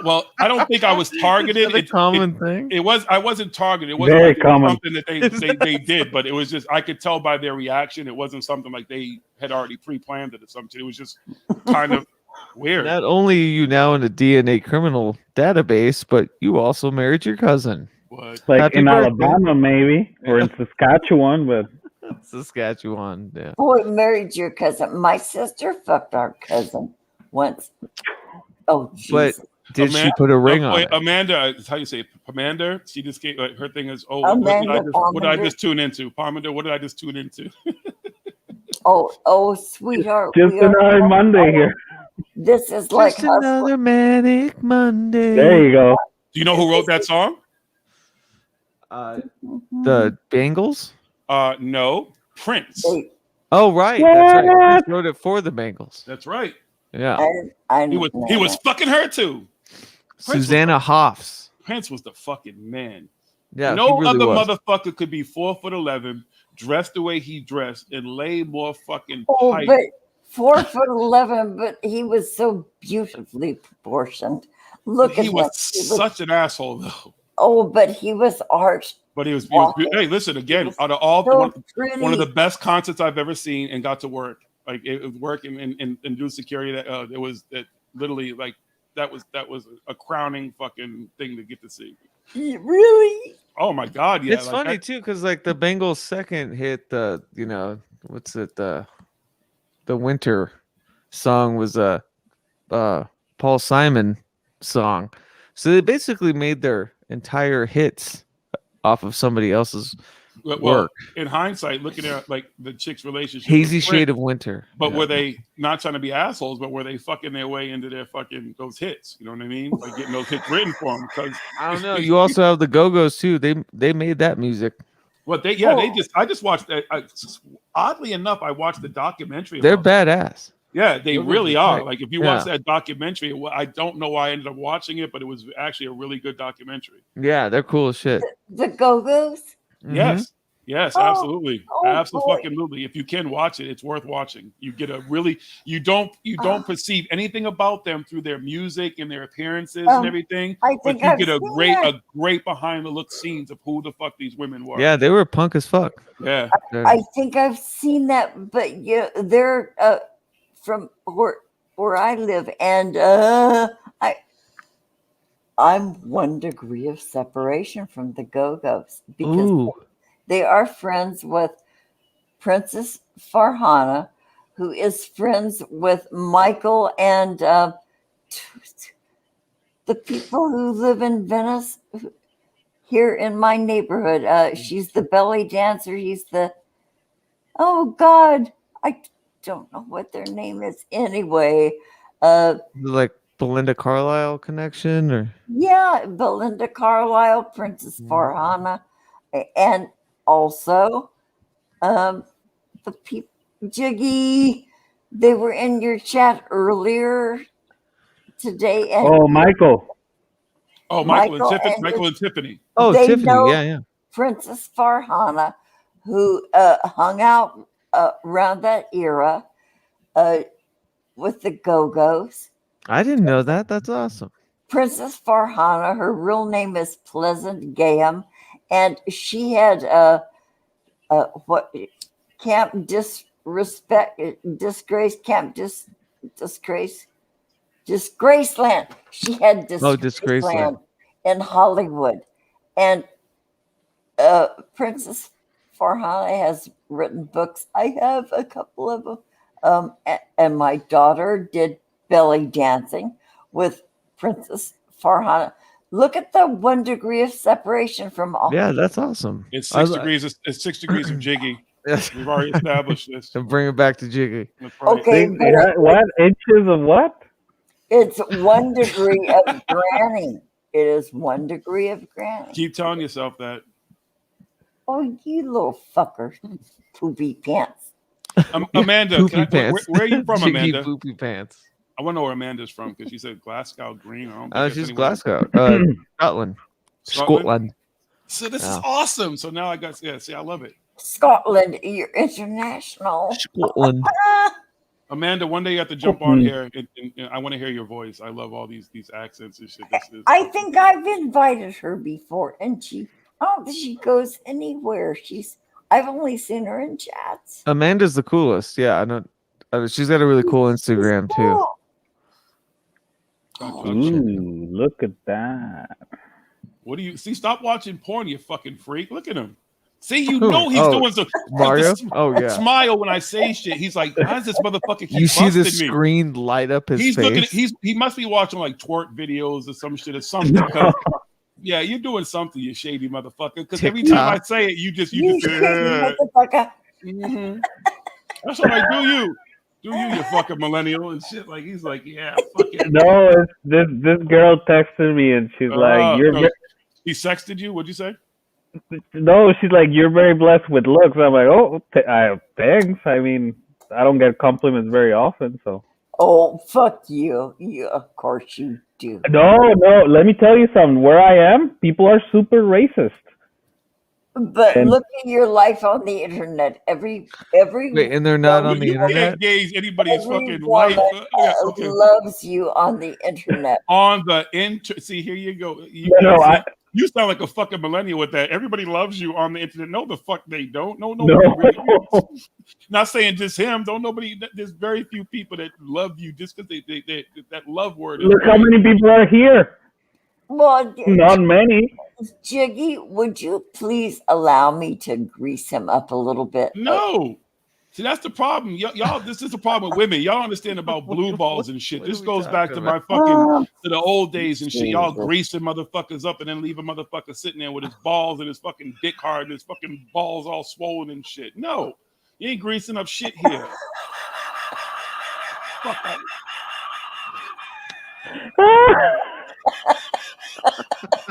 well, I don't think I was targeted. It's a common thing. I wasn't targeted. It wasn't Very like it was common. something that they did, but it was just I could tell by their reaction. It wasn't something like they had already pre-planned it or something. It was just kind of Weird. Not only are you now in the DNA criminal database, but you also married your cousin. What? Like Happy in birthday. Alabama, maybe, or in Saskatchewan, but Saskatchewan, yeah. Boy, married your cousin. My sister fucked our cousin once. Oh, But Jesus. did she put a ring on wait, it? Amanda, is how you say it, Pomander? She just gave her thing is Amanda what did I Pomander. just tune into? Pomander, what did I just tune into? Oh, sweetheart. just we are another Monday here. This is like Just another manic Monday. There you go. Do you know who wrote that song? The Bengals? No, Prince. Oh, right. That's right. He wrote it for the Bengals. That's right. Yeah. He was fucking her too. Susanna Hoffs. Prince was the fucking man. Yeah, no he really other was. motherfucker could be 4'11", dressed the way he dressed, and lay more fucking Oh, pipe. but 4'11", but he was so beautifully proportioned. Look at He him. was such an asshole though. Oh, but he was art. But he was walking. hey, listen again. Out of all So one of the pretty. best concerts I've ever seen, and got to work like it work and do security. That it was that literally like that was a crowning fucking thing to get to see. Really? Oh my god, yeah. It's funny too, because like the Bengals' second hit, the what's it, the winter song was a Paul Simon song. So they basically made their entire hits off of somebody else's Well, work. in hindsight, looking at like the chick's relationship, Hazy with Shade Prince, of Winter. But Yeah. were they not trying to be assholes? But were they fucking their way into their fucking those hits? You know what I mean? Like getting those hits written for them. Because I don't know. You also have the Go-Go's too. They made that music. Well, I just watched that. Oddly enough, I watched the documentary. They're about them. badass. Yeah, they Go-Go's really are are. great. Like if you watch that documentary, I don't know why I ended up watching it, but it was actually a really good documentary. Yeah, they're cool as shit. The Go-Go's? Yes. Yes, Oh, absolutely. oh, Absolutely. If you can watch it, it's worth watching. You get you don't perceive anything about them through their music and their appearances and everything. I But think you I've get a seen great behind the look scenes of who the fuck these women were. Yeah, they were punk as fuck. Yeah. I think I've seen that, but yeah, they're from where I live, and I'm 1 degree of separation from the Go-Go's because Ooh. they are friends with Princess Farhana, who is friends with Michael and the people who live in Venice here in my neighborhood. She's the belly dancer. He's the, oh God, I don't know what their name is anyway. Like Belinda Carlisle connection, or Yeah, Belinda Carlisle, Princess Farhana, and also the people, Jiggy, they were in your chat earlier today. And Oh, Michael. Oh, Michael and his- Tiffany. Oh, they Tiffany. know Yeah, yeah. Princess Farhana, who hung out around that era with the Go-Go's. I didn't know that. That's awesome. Princess Farhana, her real name is Pleasant Gayam, and she had what Camp Disgraceland. She had Disgraceland in Hollywood, and Princess Farhana has written books. I have a couple of them, and my daughter did belly dancing with Princess Farhana. Look at the 1 degree of separation from all. Yeah, that's awesome. It's 6 degrees. It's 6 degrees of Jiggy. Yes. We've already established this. And bring it back to Jiggy. That's right. Okay, What inches of what? It's 1 degree of granny. It is 1 degree of granny. Keep telling yourself that. Oh, you little fucker. Poopy pants. Amanda, Poopy pants. where are you from, Jiggy Amanda? Poopy pants. I want to know where Amanda's from because she said Glasgow Green. I don't think that's She's anywhere. Glasgow, Scotland. Scotland. So this is Yeah. awesome. So now I got see, I love it. Scotland, you're international. Scotland. Amanda, one day you have to jump on here, and I want to hear your voice. I love all these accents and shit. I think I've invited her before, and I don't think she goes anywhere. I've only seen her in chats. Amanda's the coolest. Yeah, I know. She's got a really cool Instagram too. Ooh, look at that. What do you see? Stop watching porn, you fucking freak. Look at him. See, you Who? know he's Oh, doing so. Mario? Oh, yeah. Smile when I say shit. He's like, how does this motherfucker keep You see the busting me? screen light up his He's face. looking. He must be watching like twerk videos or some shit or something. 'Cause, yeah, you're doing something, you shady motherfucker. Because every time I say it, you just motherfucker. Mm-hmm. That's all right. Do you fucking millennial and shit? Like he's like, yeah, fucking. No, it's this girl texted me and she's like, "You're." No, he sexted you. What'd you say? No, she's like, "You're very blessed with looks." I'm like, "Oh, thanks." I mean, I don't get compliments very often, so. Oh, fuck you. You, of course you do. No. Let me tell you something. Where I am, people are super racist. But look at your life on the internet. Every Wait, and they're not on the You internet? can't gauge anybody's every fucking woman life. Okay. loves you on the internet. On the See, here you go. You sound like a fucking millennial with that. Everybody loves you on the internet. No, the fuck they don't. No. Really. Not saying just him. There's very few people that love you just because they that love word. Look how many people are here. Well, not many. Jiggy, would you please allow me to grease him up a little bit? No. See, that's the problem. Y'all, this is the problem with women. Y'all understand about blue balls and shit. This goes back to my fucking to the old days and shit. Y'all greasing motherfuckers up and then leave a motherfucker sitting there with his balls and his fucking dick hard and his fucking balls all swollen and shit. No, you ain't greasing up shit here. Fuck that.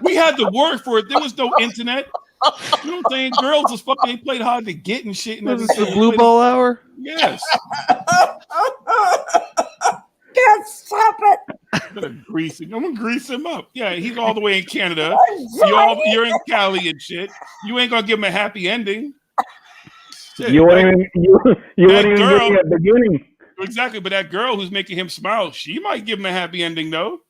We had to work for it. There was no internet. You know what I'm saying? Girls was fucking, they played hard to get and shit. And Was this the blue ball hour? Yes. Can't stop it. I'm gonna grease him up. Yeah, he's all the way in Canada. You're in Cali and shit. You ain't gonna give him a happy ending. Shit, You wouldn't even give me a beginning. Exactly, but that girl who's making him smile, she might give him a happy ending though.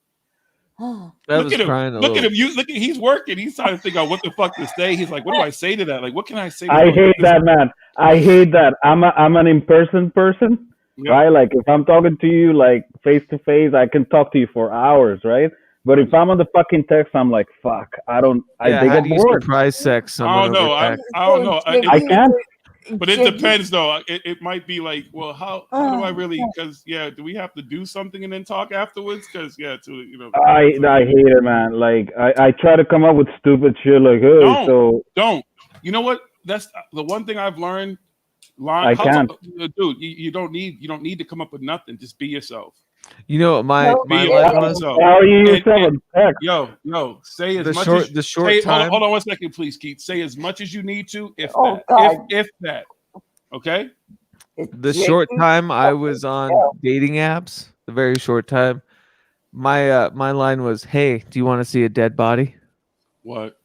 Look at him. Look at him. He's working. He's trying to think out what the fuck to say. He's like, what do I say to that? Like, what can I say? I hate that, man. I hate that. I'm an in-person person, right? Like if I'm talking to you like face to face, I can talk to you for hours, right? But if I'm on the fucking text, I'm like, fuck. I think how I'm do you bored. surprise sex I someone? don't know. over text? I don't know. I can't. But it depends, though. It might be like, well, how do I really? Because do we have to do something and then talk afterwards? Because I hate it, man. Like I try to come up with stupid shit like, hey, don't. You know what? That's the one thing I've learned. I can't. Dude. You don't need to come up with nothing. Just be yourself. You know what my Be line was? How are you yourself? Yo, say as The much short- as the short say, time- Hold on 1 second, please, Keith. Say as much as you need to, if that. Okay. The short time I was on dating apps, the very short time, my line was, "Hey, do you want to see a dead body?" What?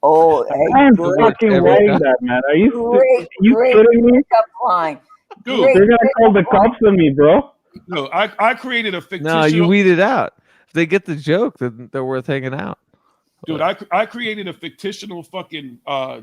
Oh, I'm fucking writing that, man. Are you kidding me? Line. Dude, they're gonna call the cops on me, bro. No, I created a fictitious. No, you weed it out. If they get the joke, then they're worth hanging out. Dude, I created a fictional fucking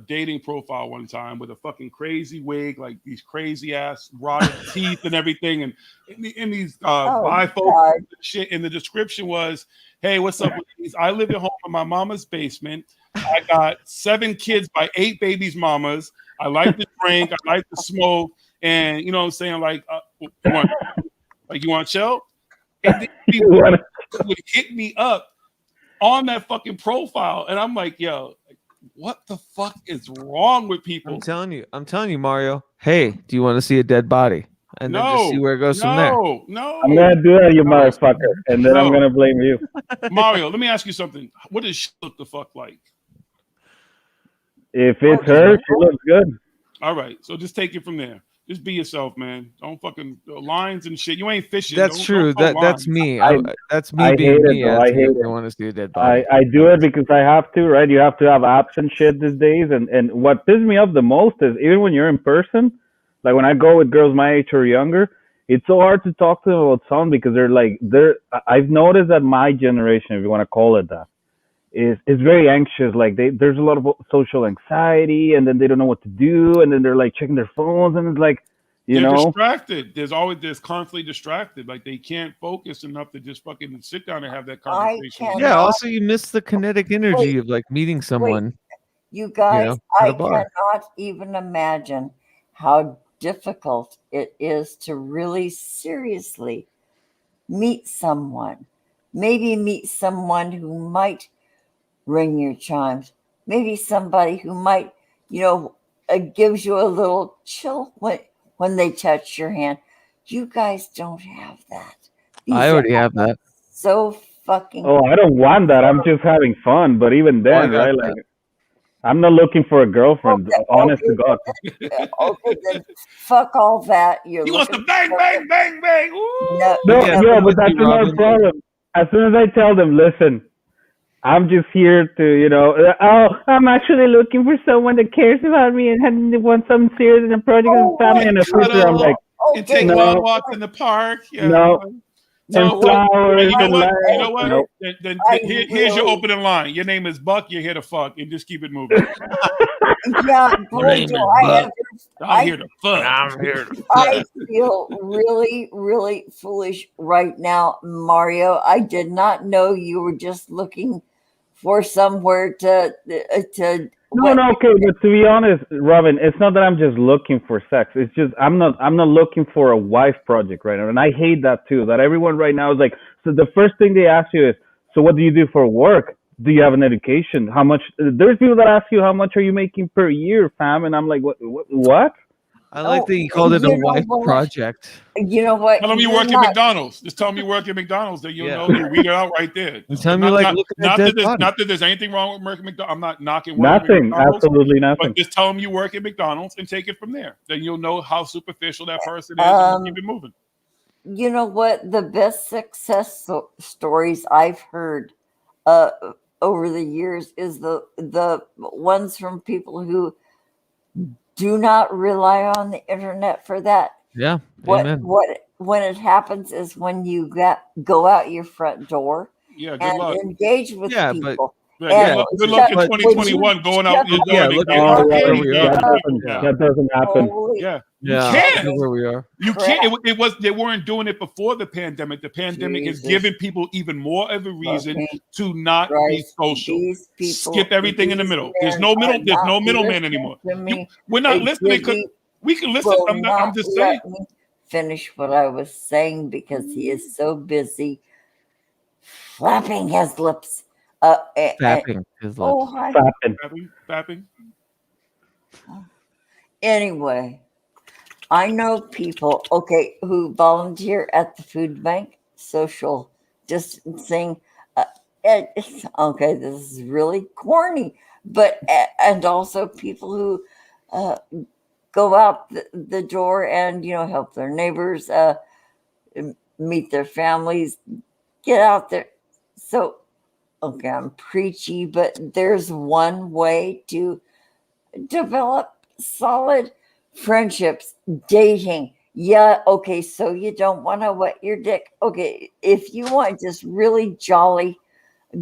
dating profile one time with a fucking crazy wig, like these crazy ass rotted teeth and everything, and in these bifocals and shit. And the description was, "Hey, what's up, ladies? I live at home in my mama's basement. I got 7 kids by 8 babies' mamas. I like to drink. I like to smoke, and you know what I'm saying, like, you want to chill?" And then he would hit me up on that fucking profile, and I'm like, yo, what the fuck is wrong with people? I'm telling you, Mario. Hey, do you want to see a dead body? And then just see where it goes from there. No, I'm gonna do that, you motherfucker, and then I'm gonna blame you. Mario, let me ask you something. What does she look the fuck like? If it's her, she looks good. All right, so just take it from there. Just be yourself, man. Don't fucking lines and shit. You ain't fishing. That's true. That's me. That's me I being hate me. it, though. I hate it. I want to see a dead body. I do it because I have to, right? You have to have apps and shit these days. And what pisses me off the most is even when you're in person, like when I go with girls my age or younger, it's so hard to talk to them about something because I've noticed that my generation, if you want to call it that, is very anxious. Like there's a lot of social anxiety, and then they don't know what to do, and then they're like checking their phones, and it's like, You They're know? distracted. There's constantly distracted. Like they can't focus enough to just fucking sit down and have that I conversation. cannot. Yeah. Also, you miss the kinetic energy of like meeting someone. You guys, at I a bar. cannot even imagine how difficult it is to really seriously meet someone. Maybe meet someone who might ring your chimes. Maybe somebody who might, gives you a little chill when they touch your hand. You guys don't have that. I already have that. So fucking. Oh, I don't want that. I'm just having fun. But even Oh, I then, got right? that. Like, I'm not looking for a girlfriend. Honest to God. Okay, then fuck all that. He wants to bang, bang, bang, bang. Ooh. No, No, Yeah, yeah, I'm but with that's you, another Robin. problem. As soon as I tell them, listen, I'm just here to, I'm actually looking for someone that cares about me and wants something serious in a project and family and a future. I'm like, and take no, long walks in the park. Yeah. no, and So, flowers you know and what? lights. You know what? Nope. Then here's your opening line. Your name is Buck. You're here to fuck, and just keep it moving. Yeah, boy, do I ever. I'm here to fuck. I'm here to I feel really, really foolish right now, Mario. I did not know you were just looking for somewhere to. No, okay, but to be honest, Robin, it's not that I'm just looking for sex. It's just I'm not looking for a wife project right now, and I hate that too. That everyone right now is like, so the first thing they ask you is, so what do you do for work? Do you have an education? How much? There's people that ask you how much are you making per year, fam, and I'm like, what? I like that you called it a wife project. You know what? Tell them you work at McDonald's. Just tell them you work at McDonald's. Then you'll know you read it out right there. Tell me like not that there's anything wrong with working at McDonald's. I'm not knocking working at Nothing, McDonald's, absolutely nothing. But just tell them you work at McDonald's and take it from there. Then you'll know how superficial that person is and keep it moving. You know what? The best success stories I've heard over the years is the ones from people who do not rely on the internet for that. Yeah. When it happens is when you go out your front door and engage with people. Good luck in 2021 going out your door. That doesn't happen. You can't. Where we are. You can't. They weren't doing it before the pandemic. The pandemic is giving people even more of a reason to not be social. Skip everything in the middle. There's no middleman anymore. We're not listening because we can listen. I'm just saying. Let me finish what I was saying because he is so busy flapping his lips. Fapping his lips. Oh, hi. Fapping. Anyway, I know people, who volunteer at the food bank, social distancing. This is really corny, but and also people who go out the door and help their neighbors, meet their families, get out there. So, I'm preachy, but there's one way to develop solid friendships, dating. Yeah, okay, so you don't want to wet your dick. Okay, if you want just really jolly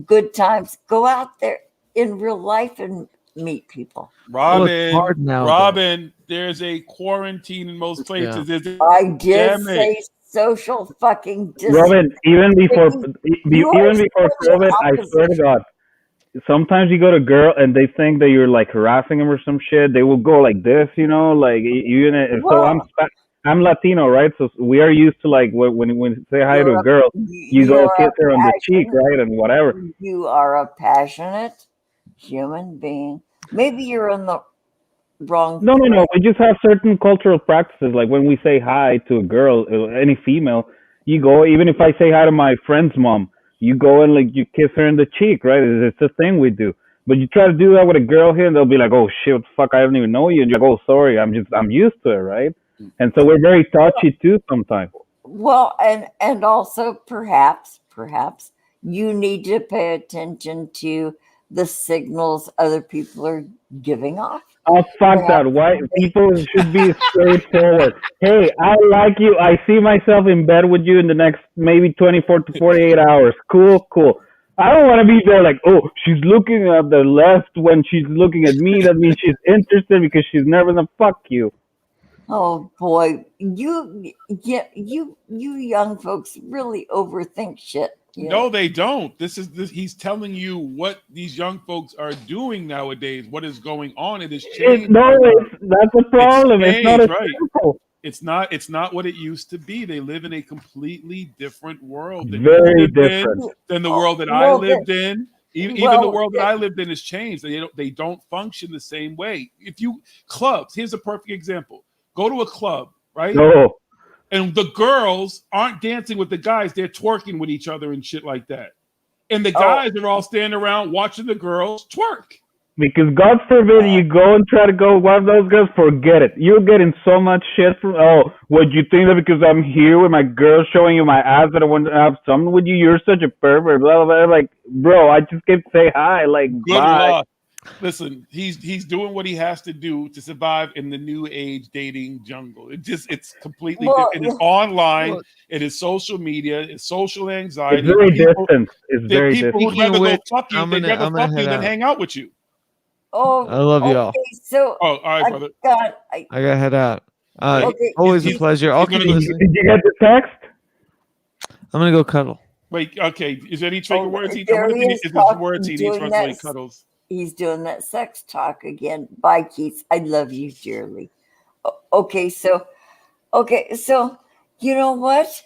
good times, go out there in real life and meet people. Robin, there's a quarantine in most places. I did say social fucking distance. Robin, even before COVID, I swear to God, sometimes you go to a girl and they think that you're like harassing them or some shit. They will go like this, like you. So I'm Latino, right? So we are used to like when you say hi to a girl, you go kiss her on the cheek, right, and whatever. You are a passionate human being. Maybe you're in the wrong. No. We just have certain cultural practices. Like when we say hi to a girl, any female, you go. Even if I say hi to my friend's mom, you go and like you kiss her in the cheek, right? It's a thing we do. But you try to do that with a girl here, and they'll be like, "Oh shit, fuck, I don't even know you." And you're like, "Oh, sorry, I'm used to it, right?" And so we're very touchy too sometimes. Well, and also perhaps you need to pay attention to the signals other people are giving off. Oh, fuck that. Why people should be straightforward. Hey, I like you. I see myself in bed with you in the next maybe 24 to 48 hours. Cool. I don't want to be there like, oh, she's looking at the left when she's looking at me. That means she's interested because she's never gonna fuck you. Oh boy, you young folks really overthink shit. No, they don't. This. He's telling you what these young folks are doing nowadays. What is going on? It has changed. That's the problem. It's not changed, as right? simple. It's not. It's not what it used to be. They live in a completely different world than Very you lived different. in, than the world that I Well, lived in. Even the world that I lived in has changed. They don't function the same way. If you clubs, here's a perfect example. Go to a club, right? No. And the girls aren't dancing with the guys; they're twerking with each other and shit like that. And the guys are all standing around watching the girls twerk. Because God forbid you go and try to go one of those girls, forget it. You're getting so much shit from, would you think that because I'm here with my girl showing you my ass that I want to have something with you, you're such a pervert, blah, blah, blah. Like, bro, I just came to say hi, like, Good bye. luck. Listen, he's doing what he has to do to survive in the new age dating jungle. It's completely different. It is online. It is social media. It's social anxiety. It's very distant. It's very people distant. who'd rather go fuck you. I'm They'd rather gonna fuck you head than out. hang out with you. Oh, I love y'all. okay, so all right, brother. I gotta head out. Okay. Always a pleasure. I'll keep listening. Did you get the text? I'm gonna go cuddle. Wait, okay. Is there any trigger words? I There wonder he if is there's talk- words he needs doing for us that to like cuddles. He's doing that sex talk again. Bye, Keith. I love you dearly. Okay, so you know what?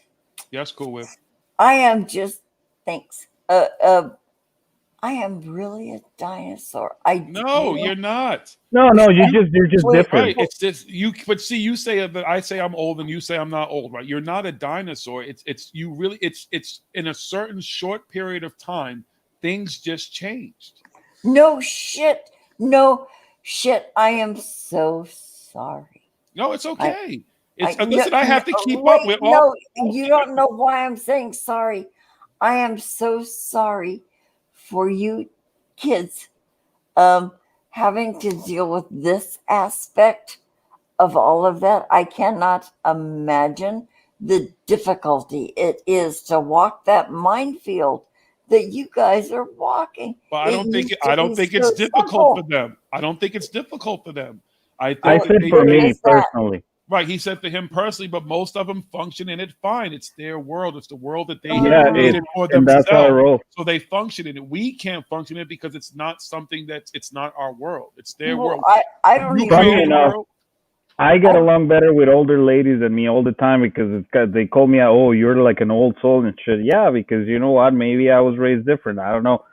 Yes, CoolWhip. I am just thanks. I am really a dinosaur. No, you're not. No, you're just different. Right. It's just you. But see, you say that I say I'm old, and you say I'm not old. Right? You're not a dinosaur. It's you really. It's in a certain short period of time, things just changed. No shit. No shit. I am so sorry. No, it's okay. Listen, I have to keep up with all. No, you don't know why I'm saying sorry. I am so sorry for you kids having to deal with this aspect of all of that. I cannot imagine the difficulty it is to walk that minefield that you guys are walking. But I don't think it's difficult for them. I don't think it's difficult for them. I said for me personally. Right, he said to him personally, but most of them function in it fine. It's their world. It's the world that they created for and themselves. that's how I roll. So they function in it. We can't function in it because it's not something it's not our world. It's their Well, world. I don't You even created know. the world. I get along better with older ladies than me all the time because they call me, oh, you're like an old soul and shit. Yeah, because you know what? Maybe I was raised different. I don't know.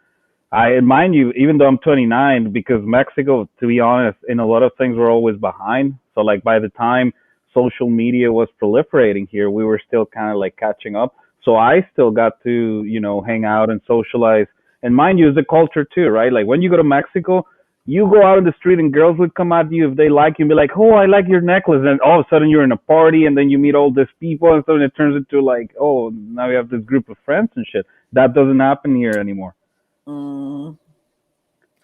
Mind you, even though I'm 29, because Mexico, to be honest, in a lot of things we're always behind. So like by the time social media was proliferating here, we were still kind of like catching up. So I still got to, hang out and socialize. And mind you, it's a culture too, right? Like when you go to Mexico, you go out in the street and girls would come at you if they like you and be like, oh, I like your necklace. And all of a sudden you're in a party and then you meet all these people and so it turns into like, oh, now you have this group of friends and shit. That doesn't happen here anymore.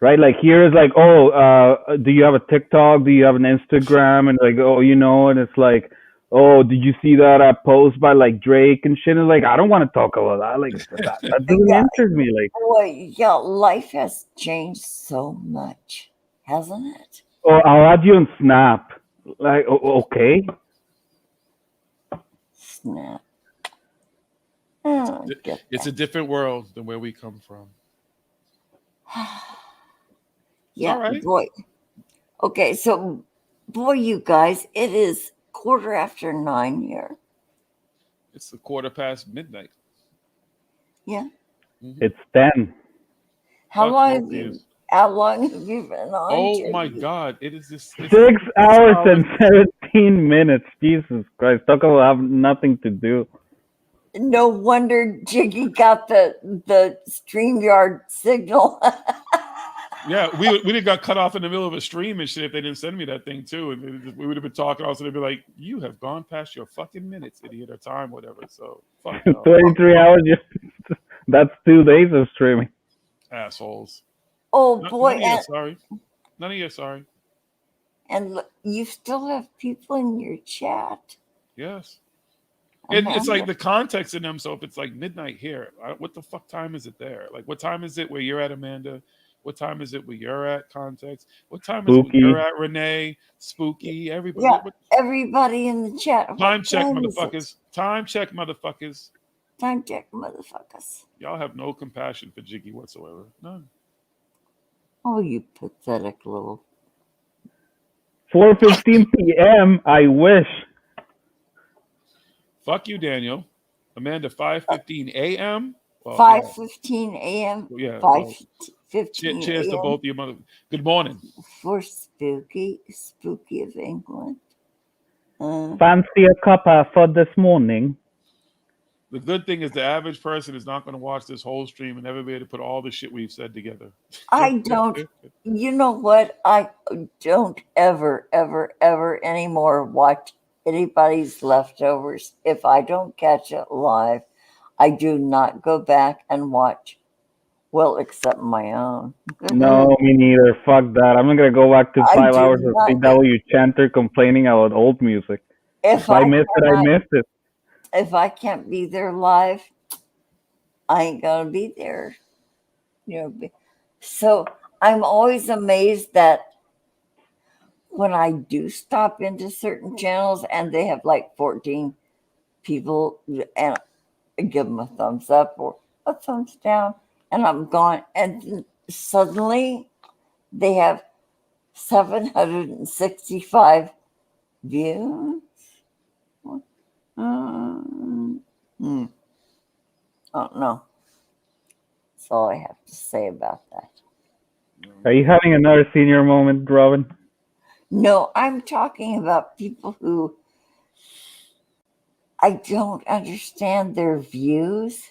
Right? Like here is like, oh, do you have a TikTok? Do you have an Instagram? And like, oh, and it's like, oh, did you see that post by like Drake and shit? And like, I don't want to talk about that. Like that doesn't interest me. Like, boy, yeah, life has changed so much, hasn't it? oh, I'll add you on Snap. Like, okay. Snap. It's a different world than where we come from. Yeah, all right. Boy. Okay, so boy, you guys, it is 9:15 here. It's a midnight. Yeah. It's 10. How long have you been on? Oh Jiggy? my God! It is this 6 hours and 17 minutes. Jesus Christ! Talk about have nothing to do. No wonder Jiggy got the StreamYard signal. Yeah, we would have got cut off in the middle of a stream and shit if they didn't send me that thing too. And we would have been talking. Also, they'd be like, "You have gone past your fucking minutes, idiot, or time, whatever." So, fuck 23 hours. That's 2 days of streaming. Assholes. Oh boy! None of you sorry. And look, you still have people in your chat. Yes. And it's like the context in them. So if it's like midnight here, what the fuck time is it there? Like, what time is it where you're at, Amanda? What time is it where you're at? Context. What time is it where Spooky. you're at, Renee? Spooky. Everybody. Yeah, everybody in the chat. What Time check, time is it? motherfuckers. Time check, motherfuckers. Time check, motherfuckers. Y'all have no compassion for Jiggy whatsoever. None. Oh, you pathetic little. 4:15 p.m. I wish. Fuck you, Daniel. Amanda, 5:15 a.m. Well, 5:15 a.m. Yeah. 5:15 Cheers to a.m. both of you, mother. Good morning. For Spooky of England. Fancy a cuppa for this morning. The good thing is the average person is not going to watch this whole stream and never be able to put all the shit we've said together. I don't, you know what? I don't ever anymore watch anybody's leftovers. If I don't catch it live, I do not go back and watch. Well, except my own. No, me neither. Fuck that. I'm not gonna go back to I 5 do hours of not. CW Chanter complaining about old music. If I missed it, I missed it. If I can't be there live, I ain't gonna be there. You know, so I'm always amazed that when I do stop into certain channels and they have like 14 people and I give them a thumbs up or a thumbs down and I'm gone, and suddenly they have 765 views. I don't know. That's all I have to say about that. Are you having another senior moment, Robin? No, I'm talking about people who I don't understand their views.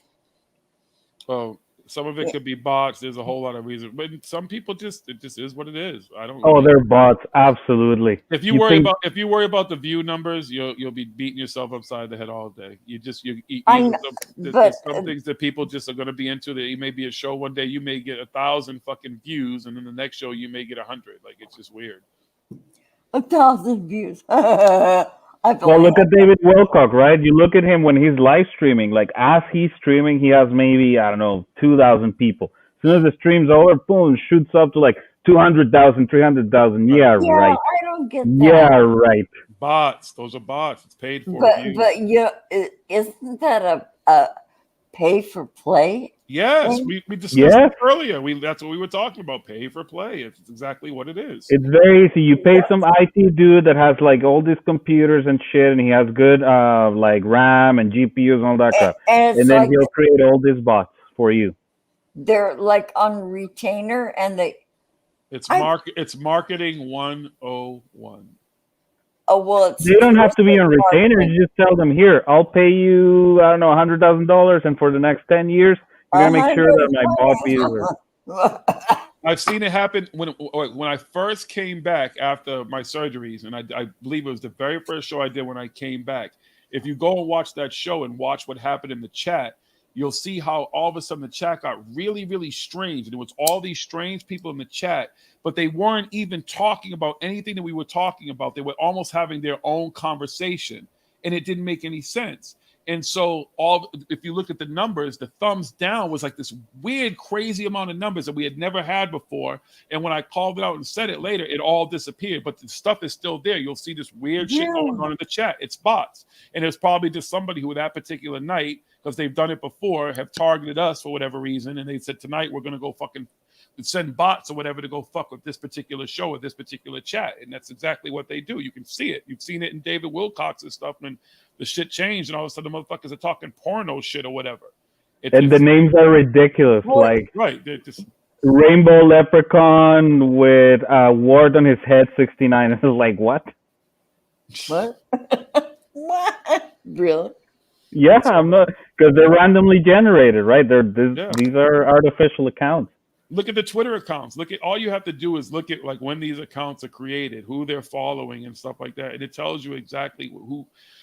Oh, some of it could be bots. There's a whole lot of reasons, but some people it just is what it is. I don't. Oh, they're bots. Absolutely. If you worry about the view numbers, you'll be beating yourself upside the head all day. There's some things that people just are going to be into. That you may be a show one day, you may get 1,000 fucking views, and then the next show you may get 100. Like it's just weird. 1,000 views. Well, look at David Wilcock, right? You look at him when he's live streaming. Like, as he's streaming, he has maybe, I don't know, 2,000 people. As soon as the stream's over, boom, shoots up to like 200,000, 300,000. Yeah, right. I don't get that. Yeah, right. Bots. Those are bots. It's paid for. But isn't that a pay for play? Yes, we discussed it earlier. That's what we were talking about. Pay for play. It's exactly what it is. It's very easy. You pay some IT dude that has like all these computers and shit, and he has good like RAM and GPUs and all that crap. And then like he'll create all these bots for you. They're like on retainer, and It's marketing 101. Oh well, you don't have to be on retainer. You just tell them, here, I'll pay you, I don't know, $100,000, and for the next 10 years, you're gonna make sure that my bot views. I've seen it happen when I first came back after my surgeries, and I believe it was the very first show I did when I came back. If you go and watch that show and watch what happened in the chat, you'll see how all of a sudden the chat got really, really strange. And it was all these strange people in the chat, but they weren't even talking about anything that we were talking about. They were almost having their own conversation, and it didn't make any sense. And so if you look at the numbers, the thumbs down was like this weird, crazy amount of numbers that we had never had before. And when I called it out and said it later, it all disappeared. But the stuff is still there. You'll see this weird shit going on in the chat. It's bots. And it's probably just somebody who that particular night, because they've done it before, have targeted us for whatever reason. And they said, tonight we're going to go fucking send bots or whatever to go fuck with this particular show or this particular chat. And that's exactly what they do. You can see it. You've seen it in David Wilcox's stuff when the shit changed and all of a sudden the motherfuckers are talking porno shit or whatever. And the names are ridiculous. Like just Rainbow Leprechaun with wart on his head 69. It's like, what? What? What? Really? Yeah, I'm not, because they're randomly generated, right? These are artificial accounts. Look at the Twitter accounts. All you have to do is look at like when these accounts are created, who they're following and stuff like that. And it tells you exactly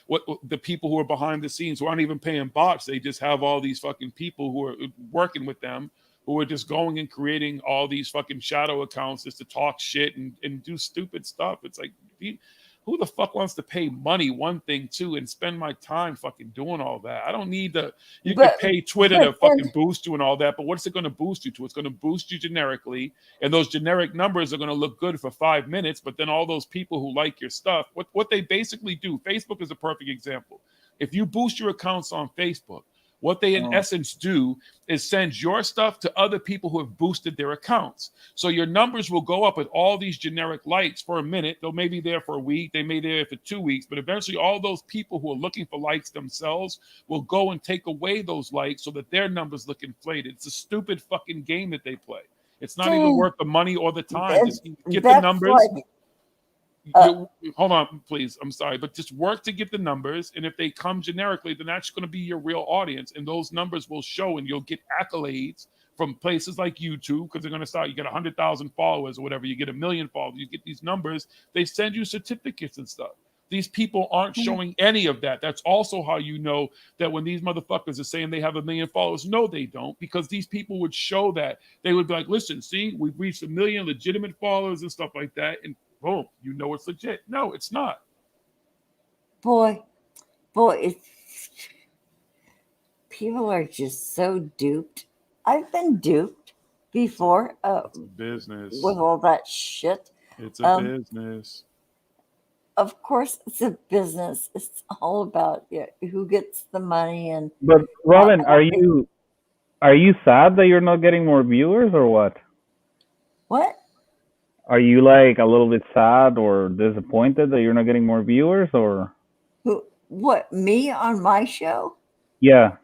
what the people who are behind the scenes who aren't even paying bots. They just have all these fucking people who are working with them, who are just going and creating all these fucking shadow accounts just to talk shit and do stupid stuff. It's like, Who the fuck wants to pay money, one thing, too, and spend my time fucking doing all that? I don't need the, you can pay Twitter to fucking boost you and all that, but what's it going to boost you to? It's going to boost you generically, and those generic numbers are going to look good for 5 minutes, but then all those people who like your stuff, what they basically do, Facebook is a perfect example. If you boost your accounts on Facebook, what they in essence do is send your stuff to other people who have boosted their accounts. So your numbers will go up with all these generic likes for a minute. They'll maybe there for a week. They may be there for 2 weeks. But eventually all those people who are looking for likes themselves will go and take away those likes so that their numbers look inflated. It's a stupid fucking game that they play. It's not even worth the money or the time. Just get the numbers. Hold on, please. I'm sorry, but just work to get the numbers. And if they come generically, then that's going to be your real audience. And those numbers will show, and you'll get accolades from places like YouTube because they're going to start. You get 100,000 followers or whatever. You get 1 million followers. You get these numbers. They send you certificates and stuff. These people aren't showing any of that. That's also how you know that when these motherfuckers are saying they have 1 million followers, no, they don't, because these people would show that. They would be like, listen, see, we've reached 1 million legitimate followers and stuff like that. And boom, you know it's legit. No, it's not. Boy, people are just so duped. I've been duped before. It's a business. With all that shit. It's a business. Of course, it's a business. It's all about who gets the money and. But Robin, are you sad that you're not getting more viewers or what? What? Are you like a little bit sad or disappointed that you're not getting more viewers or? Who? What? Me on my show? Yeah.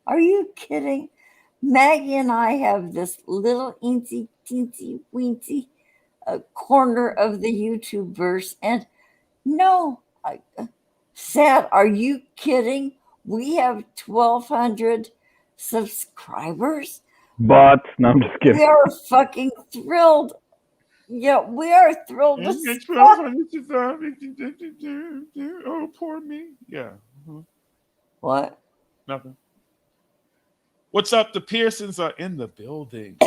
Are you kidding? Maggie and I have this little eensy teensy weensy corner of the YouTube verse, and no, sad. Are you kidding? We have 1,200 subscribers. But no, I'm just kidding. We are fucking thrilled. Yeah, we are thrilled. Oh, poor me. Yeah. What? Nothing. What's up? The Pearsons are in the building.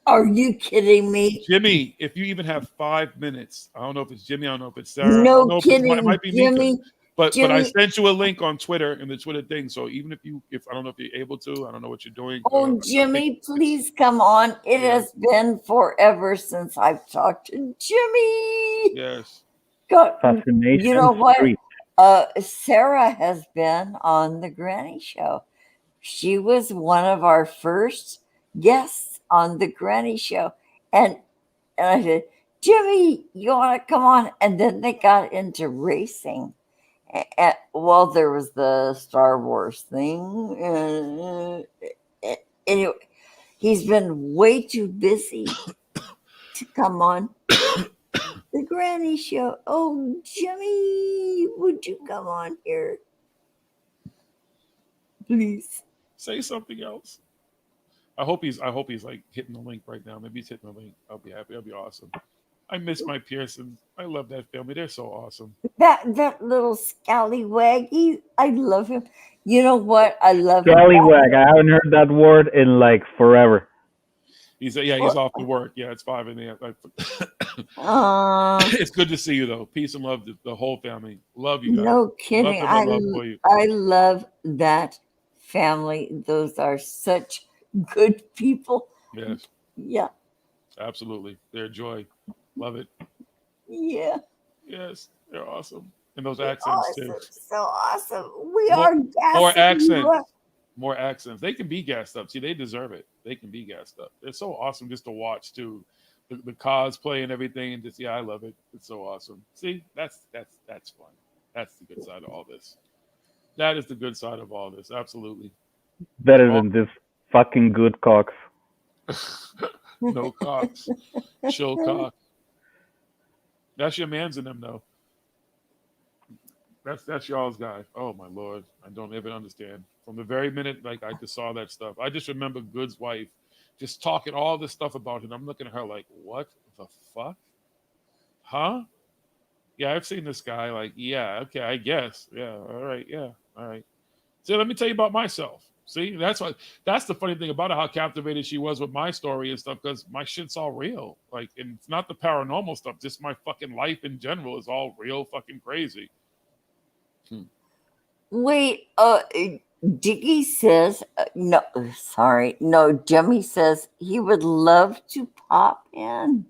Are you kidding me? Jimmy, if you even have 5 minutes, I don't know if it's Jimmy, I don't know if it's Sarah. No kidding, it might be Jimmy. Mika. But I sent you a link on Twitter in the Twitter thing. So even if I don't know if you're able to, I don't know what you're doing. Oh, Jimmy, please come on. It has been forever since I've talked to Jimmy. Yes. Fascination. You know what? Sarah has been on the Granny Show. She was one of our first guests on the Granny Show. And I said, Jimmy, you want to come on? And then they got into racing. Well, there was the Star Wars thing. Anyway, he's been way too busy to come on the Granny Show. Oh, Jimmy, would you come on here? Please. Say something else. I hope he's like hitting the link right now. Maybe he's hitting the link. I'll be happy. That'll be awesome. I miss my Pearsons. I love that family. They're so awesome. That little scallywag. I love him. You know what? I love scallywag. I haven't heard that word in like forever. He's off to work. Yeah, it's 5 a.m. It's good to see you though. Peace and love to the whole family. Love you guys. No kidding. I love that family. Those are such good people. Yes. Yeah. Absolutely. They're a joy. Love it. Yeah. Yes. They're awesome. And those accents too. So awesome. We are gassing. More accents. More accents. They can be gassed up. See, they deserve it. They can be gassed up. It's so awesome just to watch too. The cosplay and everything, and just I love it. It's so awesome. See, that's fun. That's the good side of all this. That is the good side of all this. Absolutely. Better than this fucking good cocks. No cocks. Chill cock. That's your man's in them though. That's y'all's guy. Oh my Lord. I don't even understand. From the very minute like I just saw that stuff, I just remember Good's wife just talking all this stuff about him. I'm looking at her like, what the fuck? Huh? Yeah, I've seen this guy. Like, yeah, okay, I guess. Yeah, all right, yeah, all right. So let me tell you about myself. See, that's the funny thing about it, how captivated she was with my story and stuff, because my shit's all real. Like, and it's not the paranormal stuff, just my fucking life in general is all real fucking crazy. Wait, Diggy says, no, sorry. No, Jimmy says he would love to pop in.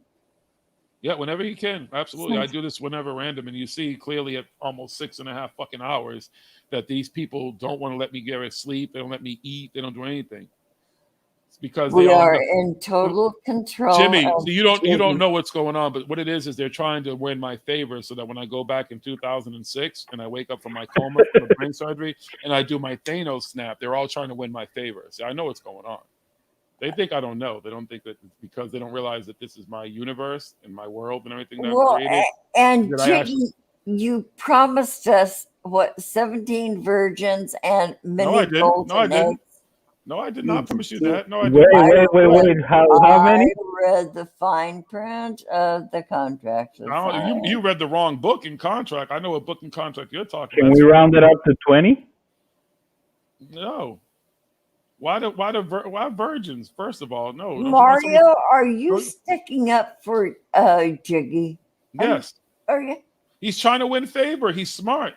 Yeah, whenever he can. Absolutely. I do this whenever random. And you see clearly at almost 6.5 fucking hours that these people don't want to let me get to sleep. They don't let me eat. They don't do anything. It's because We they all are know. in total control. Jimmy, of so you don't Jimmy. know what's going on, but what it is they're trying to win my favor so that when I go back in 2006 and I wake up from my coma from the brain surgery and I do my Thanos snap, they're all trying to win my favor. So I know what's going on. They think I don't know. They don't think that it's because they don't realize that this is my universe and my world and everything that I've created. And that I Jiggy, actually, you promised us what 17 virgins and many no, I didn't. golden No, I didn't. eggs. No, I did not promise you did. that. No, I didn't. Wait. How many? I read the fine print of the contract. You read the wrong book and contract. I know what book and contract you're talking Can about. we round it up to 20? No. Why virgins? First of all, no. Don't you want Mario, somebody- are you sticking up for Jiggy? Yes. Are you? He's trying to win favor. He's smart.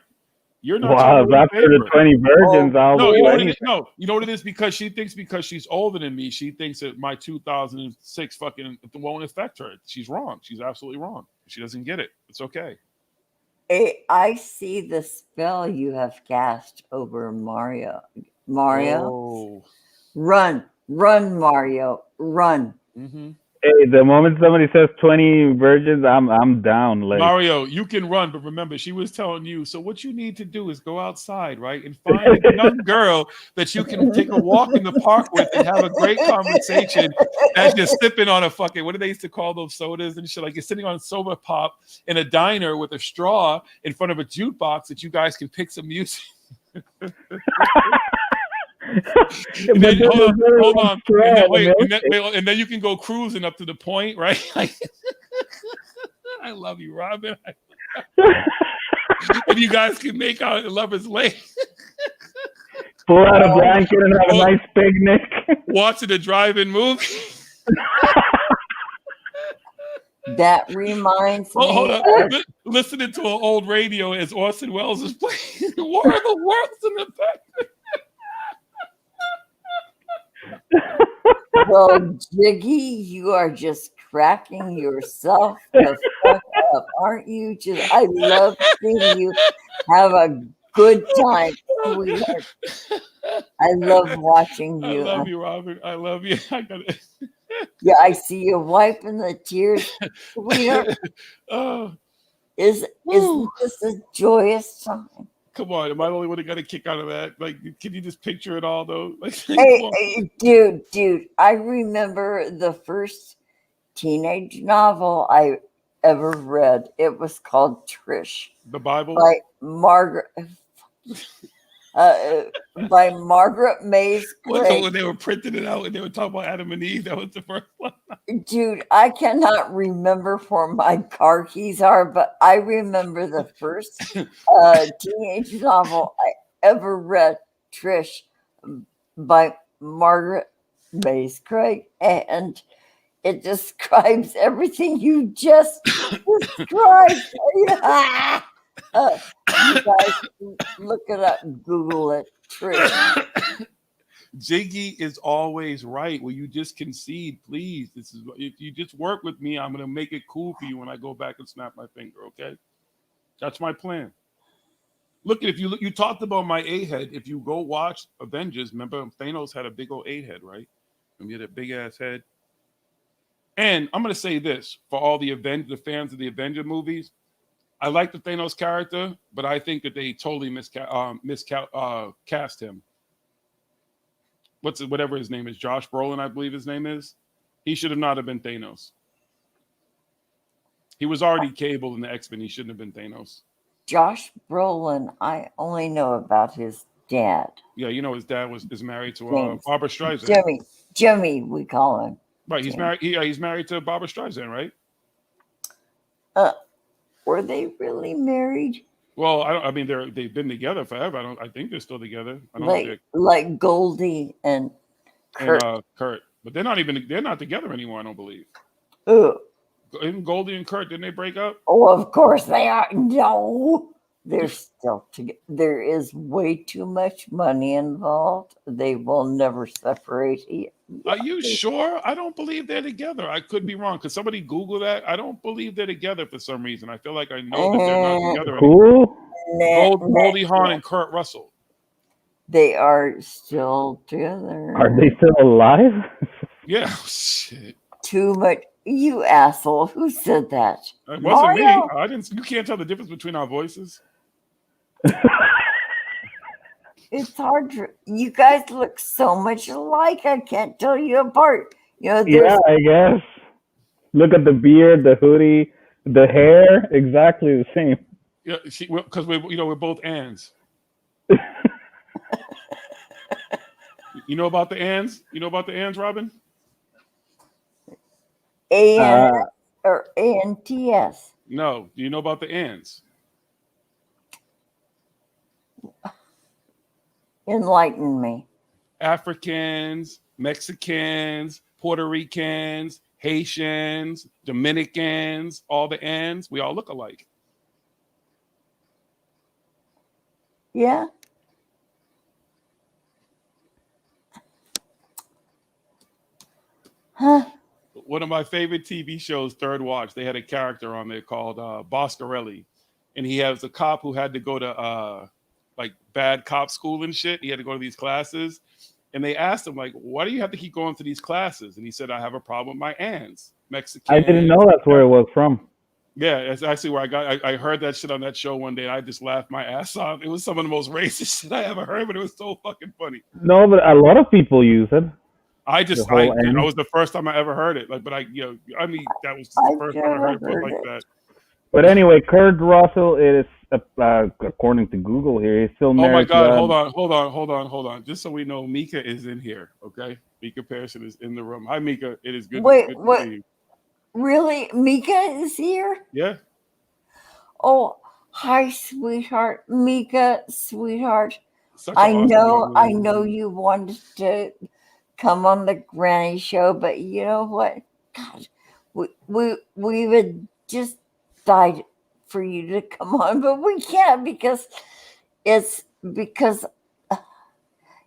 You're not Wow, trying to win after the favor. 20 virgins, I'll No, do you know what it anything. is? No, you know what it is? Because she's older than me, she thinks that my 2006 fucking won't affect her. She's wrong. She's absolutely wrong. She doesn't get it. It's okay. I see the spell you have cast over Mario. Mario, Oh. run, Mario, run. Mm-hmm. Hey, the moment somebody says 20 virgins, I'm down. Like Mario, you can run, but remember, she was telling you, so what you need to do is go outside, right? And find a young girl that you can take a walk in the park with and have a great conversation as you're sipping on a fucking, what do they used to call those sodas and shit? Like you're sitting on soda pop in a diner with a straw in front of a jukebox that you guys can pick some music. And then, hold on. And then you can go cruising up to the point, right? I love you, Robin. And you guys can make out in Lover's Lane. Pull out a blanket and have a nice picnic. Watching a drive-in movie. That reminds me. Hold on. Listening to an old radio as Orson Welles is playing War of the Worlds in the back. Well, Jiggy, you are just cracking yourself the fuck up, aren't you? I love seeing you have a good time, sweetheart. I love watching you. I love you, Robert. I love you. Yeah, I see you wiping the tears, sweetheart. Isn't this a joyous time? Come on, am I the only one that got a kick out of that? Like, can you just picture it all though? Like, Hey, dude, I remember the first teenage novel I ever read. It was called Trish. The Bible? By Margaret Mays Craig. When they were printing it out and they were talking about Adam and Eve, that was the first one. Dude, I cannot remember where my car keys are, but I remember the first teenage novel I ever read, Trish, by Margaret Mays Craig, and it describes everything you just described. You guys look it up, Google it, Trish. Jiggy is always right. Will you just concede, please? If you just work with me, I'm gonna make it cool for you when I go back and snap my finger. Okay, that's my plan. Look, if you talked about my A head. If you go watch Avengers, remember Thanos had a big old A head, right? And he had a big ass head. And I'm gonna say this for all the fans of the Avenger movies. I like the Thanos character, but I think that they totally miscast him. Whatever his name is, Josh Brolin, I believe his name is. He should have not have been Thanos. He was already Cable in the X-Men. He shouldn't have been Thanos. Josh Brolin, I only know about his dad. Yeah, you know his dad is married to Barbara Streisand. Jimmy, we call him. Right, he's married. He's married to Barbara Streisand, right? Were they really married? Well, I mean, they've been together forever. I think they're still together. I don't know if like Goldie and Kurt. Kurt, but they're not together anymore. I don't believe. Ooh. Isn't Goldie and Kurt, didn't they break up? Oh, of course they are. No, they're still together. There is way too much money involved. They will never separate. Are you sure? I don't believe they're together. I could be wrong. Could somebody Google that? I don't believe they're together for some reason. I feel like I know that they're not together anymore. Goldie Hawn and Kurt Russell. They are still together. Are they still alive? Yeah. Shit. Too much. You asshole. Who said that? It wasn't me. I didn't. You can't tell the difference between our voices. It's hard to. You guys look so much alike. I can't tell you apart. You know. Yeah, I guess. Look at the beard, the hoodie, the hair. Exactly the same. Yeah, because we're both Anns. You know about the Anns? You know about the Anns, Robin? AN or ANTS. No. Do you know about the Anns? Enlighten me. Africans, Mexicans, Puerto Ricans, Haitians, Dominicans, all the Anns, we all look alike. Yeah. Huh. One of my favorite TV shows, Third Watch, they had a character on there called Boscarelli. And he has a cop who had to go to like bad cop school and shit. He had to go to these classes. And they asked him, like, why do you have to keep going to these classes? And he said, I have a problem with my Anns. Mexican. I didn't know that's where it was from. Yeah, it's actually where I heard that shit on that show one day. And I just laughed my ass off. It was some of the most racist shit I ever heard, but it was so fucking funny. No, but a lot of people use it. I was the first time I ever heard it. Like, but that was the first time I heard it like that. But anyway, Kurt Russell is, according to Google here, he's still married. Oh my God! Hold on. Just so we know, Mika is in here. Okay, Mika Pearson is in the room. Hi, Mika. It is good. Wait, good what? To see you. Really, Mika is here? Yeah. Oh, hi, sweetheart, Mika, sweetheart. Such I an awesome know, I know you wanted to come on the Granny Show, but you know what? God, we would just died for you to come on, but we can't because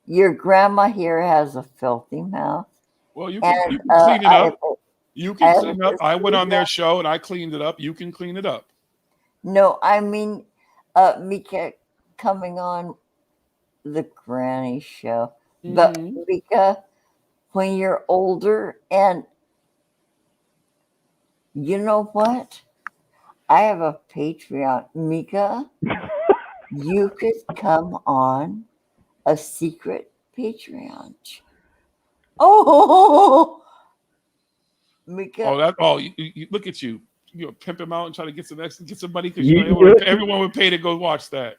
your grandma here has a filthy mouth. Well, you can clean it up. You can clean it up. I went on their show and I cleaned it up. You can clean it up. No, I mean, Mika coming on the Granny Show. Mm-hmm. But Mika, when you're older, and you know what? I have a Patreon. Mika, you could come on a secret Patreon. Oh, Mika. You look at you. You pimp him out and try to get some money because everyone would pay to go watch that.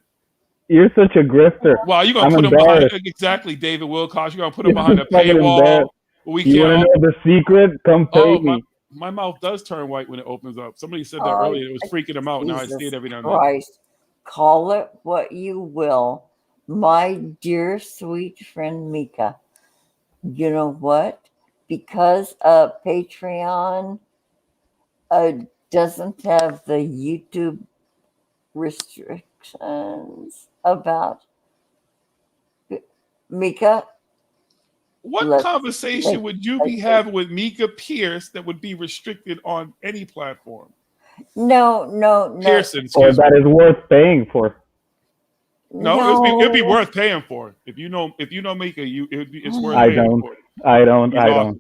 You're such a grifter. Wow, you're gonna put him behind exactly, David Wilcox. You're gonna put him behind a paywall. You want to know the secret? Come pay me. My mouth does turn white when it opens up. Somebody said that earlier. It was freaking him out. Now I see it every now and then. Christ, call it what you will, my dear sweet friend Mika. You know what? Because Patreon doesn't have the YouTube restrictions about Mika. What conversation would you be having with Mika Pierce that would be restricted on any platform? No. Pearson, or that is worth paying for. No. It'd be worth paying for. If you know Mika, it's worth paying for. I don't.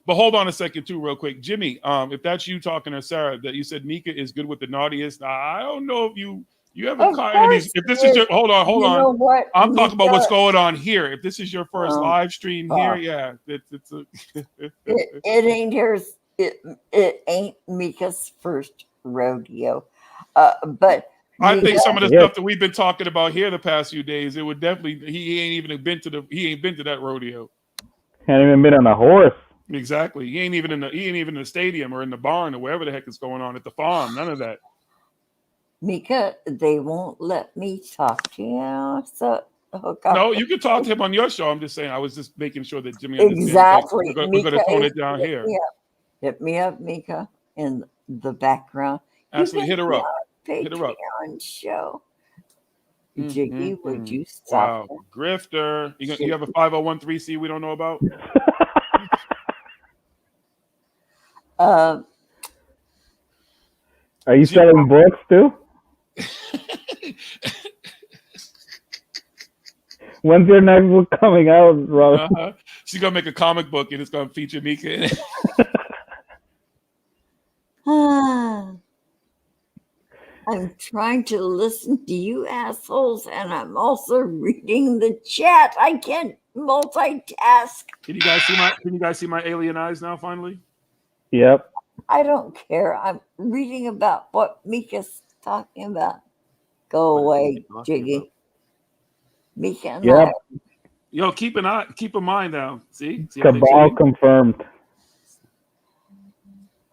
But hold on a second too, real quick, Jimmy. If that's you talking to Sarah, that you said Mika is good with the naughtiest. I don't know if you haven't caught any. If this is your hold on. You know what? I'm talking about what's going on here. If this is your first live stream here, yeah, it's a. it ain't hers. It ain't Mika's first rodeo, but. I think some of the stuff that we've been talking about here the past few days, it would definitely he ain't been to that rodeo. Can't even been on a horse. Exactly. He ain't even in the stadium or in the barn or wherever the heck is going on at the farm. None of that. Mika, they won't let me talk to you. So hook up. No, you can talk to him on your show. I'm just saying. I was just making sure that Jimmy understands. Exactly. We're going Mika to tone is- it down hit here. me up. Hit me up, Mika, in the background. Absolutely, hit her up. Hit her up. Patreon show. Jiggy, would you stop? Wow, grifter. You have a 501(c) we don't know about? Are you selling books too? When's your next book coming out, Robin? She's gonna make a comic book and it's gonna feature Mika in it. I'm trying to listen to you assholes, and I'm also reading the chat. I can't multitask. Can you guys see my alien eyes now? Finally. Yep. I don't care. I'm reading about what Mika's talking about. Go away, Jiggy. Mika and Yep. Yo, keep in mind now. See how they Cabal cheating? confirmed.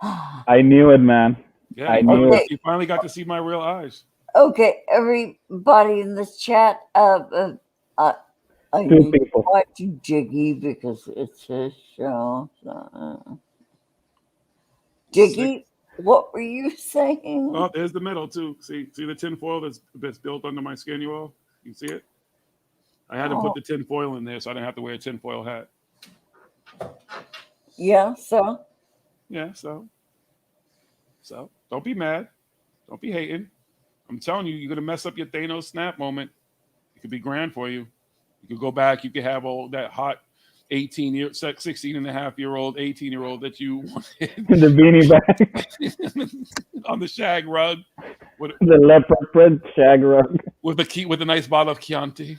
I knew it, man. Yeah, I knew it. you finally got to see my real eyes. Okay, everybody in this chat, I need people. to watch Jiggy because it's his show. Jiggy, what were you saying? Oh, there's the metal too. See the tin foil that's built under my skin, you all? You see it? I had to put the tin foil in there so I didn't have to wear a tin foil hat. Yeah, so? Yeah, so don't be mad. Don't be hating. I'm telling you, you're gonna mess up your Thanos snap moment. It could be grand for you. You could go back, you could have all that hot 16 and a half year old, 18-year-old that you wanted. The beanie bag. On the shag rug. The leopard print shag rug. With a nice bottle of Chianti.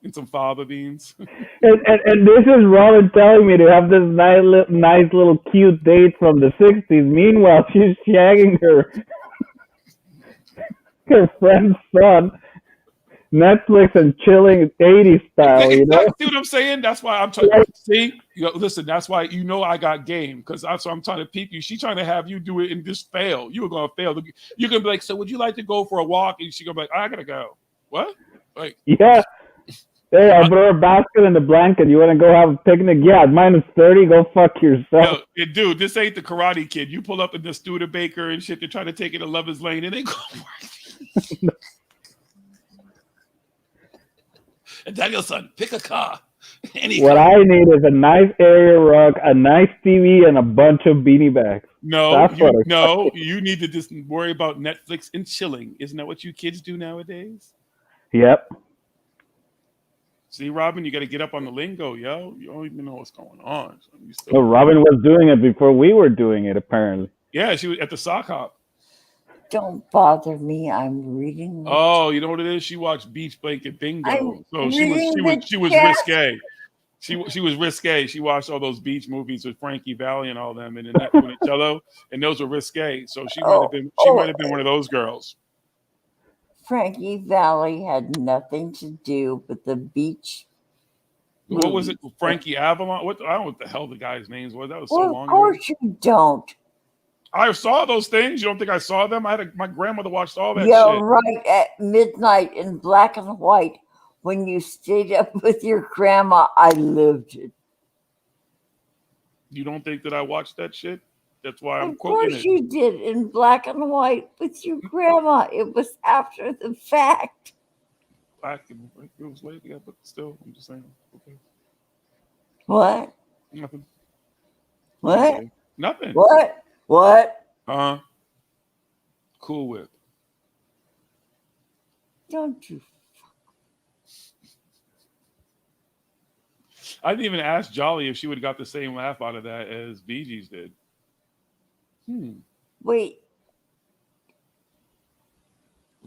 And some fava beans. And this is Robin telling me to have this nice little cute date from the 60s. Meanwhile, she's shagging her friend's son. Netflix and chilling 80s style, you know? See what I'm saying? That's why I'm trying. See, listen. That's why I got game because that's why I'm trying to peep you. She's trying to have you do it and just fail. You were gonna fail. You're gonna be like, so would you like to go for a walk? And she's gonna be like, I gotta go. What? Like, yeah. Hey, I'll throw a basket and a blanket. You want to go have a picnic? Yeah, -30. Go fuck yourself. Yo, dude, this ain't the Karate Kid. You pull up in the Studebaker and shit. They're trying to take it to Lover's Lane and they go. And Danielson, pick a car. What I need is a nice area rug, a nice TV, and a bunch of beanie bags. No, you need to just worry about Netflix and chilling. Isn't that what you kids do nowadays? Yep. See, Robin, you got to get up on the lingo, yo. You don't even know what's going on. So Well, Robin was doing it before we were doing it, apparently. Yeah, she was at the sock hop. Don't bother me. I'm reading. Oh, you know what it is? She watched Beach Blanket Bingo, so she was chat. risque. She was risque. She watched all those beach movies with Frankie Valli and all them, and Annette Funicello, and those were risque. So she might have been one of those girls. Frankie Valli had nothing to do with the beach. What was it? Frankie Avalon? I don't know what the hell the guy's names was. That was so Well, long of ago. course you don't. I saw those things. You don't think I saw them? My grandmother watched all that Yeah, shit. right at midnight in black and white when you stayed up with your grandma. I lived it. You don't think that I watched that shit? That's why I'm quoting Of course it. you did in black and white with your grandma. It was after the fact. Black and white. It was late, yeah, but still, I'm just saying. Okay. What? Nothing. What? Nothing. What? CoolWhip. Don't you? I didn't even ask Jolly if she would have got the same laugh out of that as VG's did. Wait.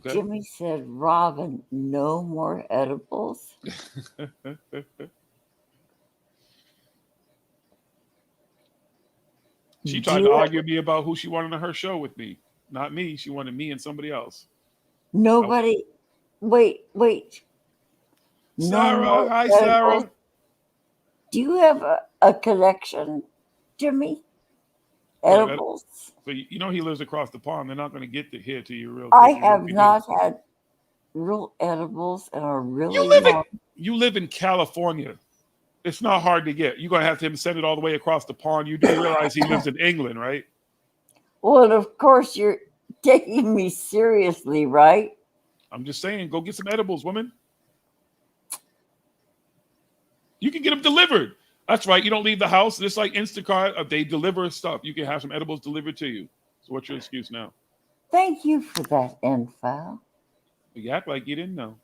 Okay. Jimmy said, Robin, no more edibles. She tried to argue with me about who she wanted on her show with me. Not me. She wanted me and somebody else. Nobody. Wait. Sarah, more hi, edibles. Sarah. Do you have a connection, Jimmy? Edibles. So you know he lives across the pond. They're not going to get to here to you real I quick. have not had real edibles in a really long. You live in California. It's not hard to get. You're going to have to send it all the way across the pond. You do realize he lives in England, right? Well, of course you're taking me seriously, right? I'm just saying, go get some edibles, woman. You can get them delivered. That's right. You don't leave the house. Just like Instacart, they deliver stuff. You can have some edibles delivered to you. So what's your excuse now? Thank you for that info. You act like you didn't know.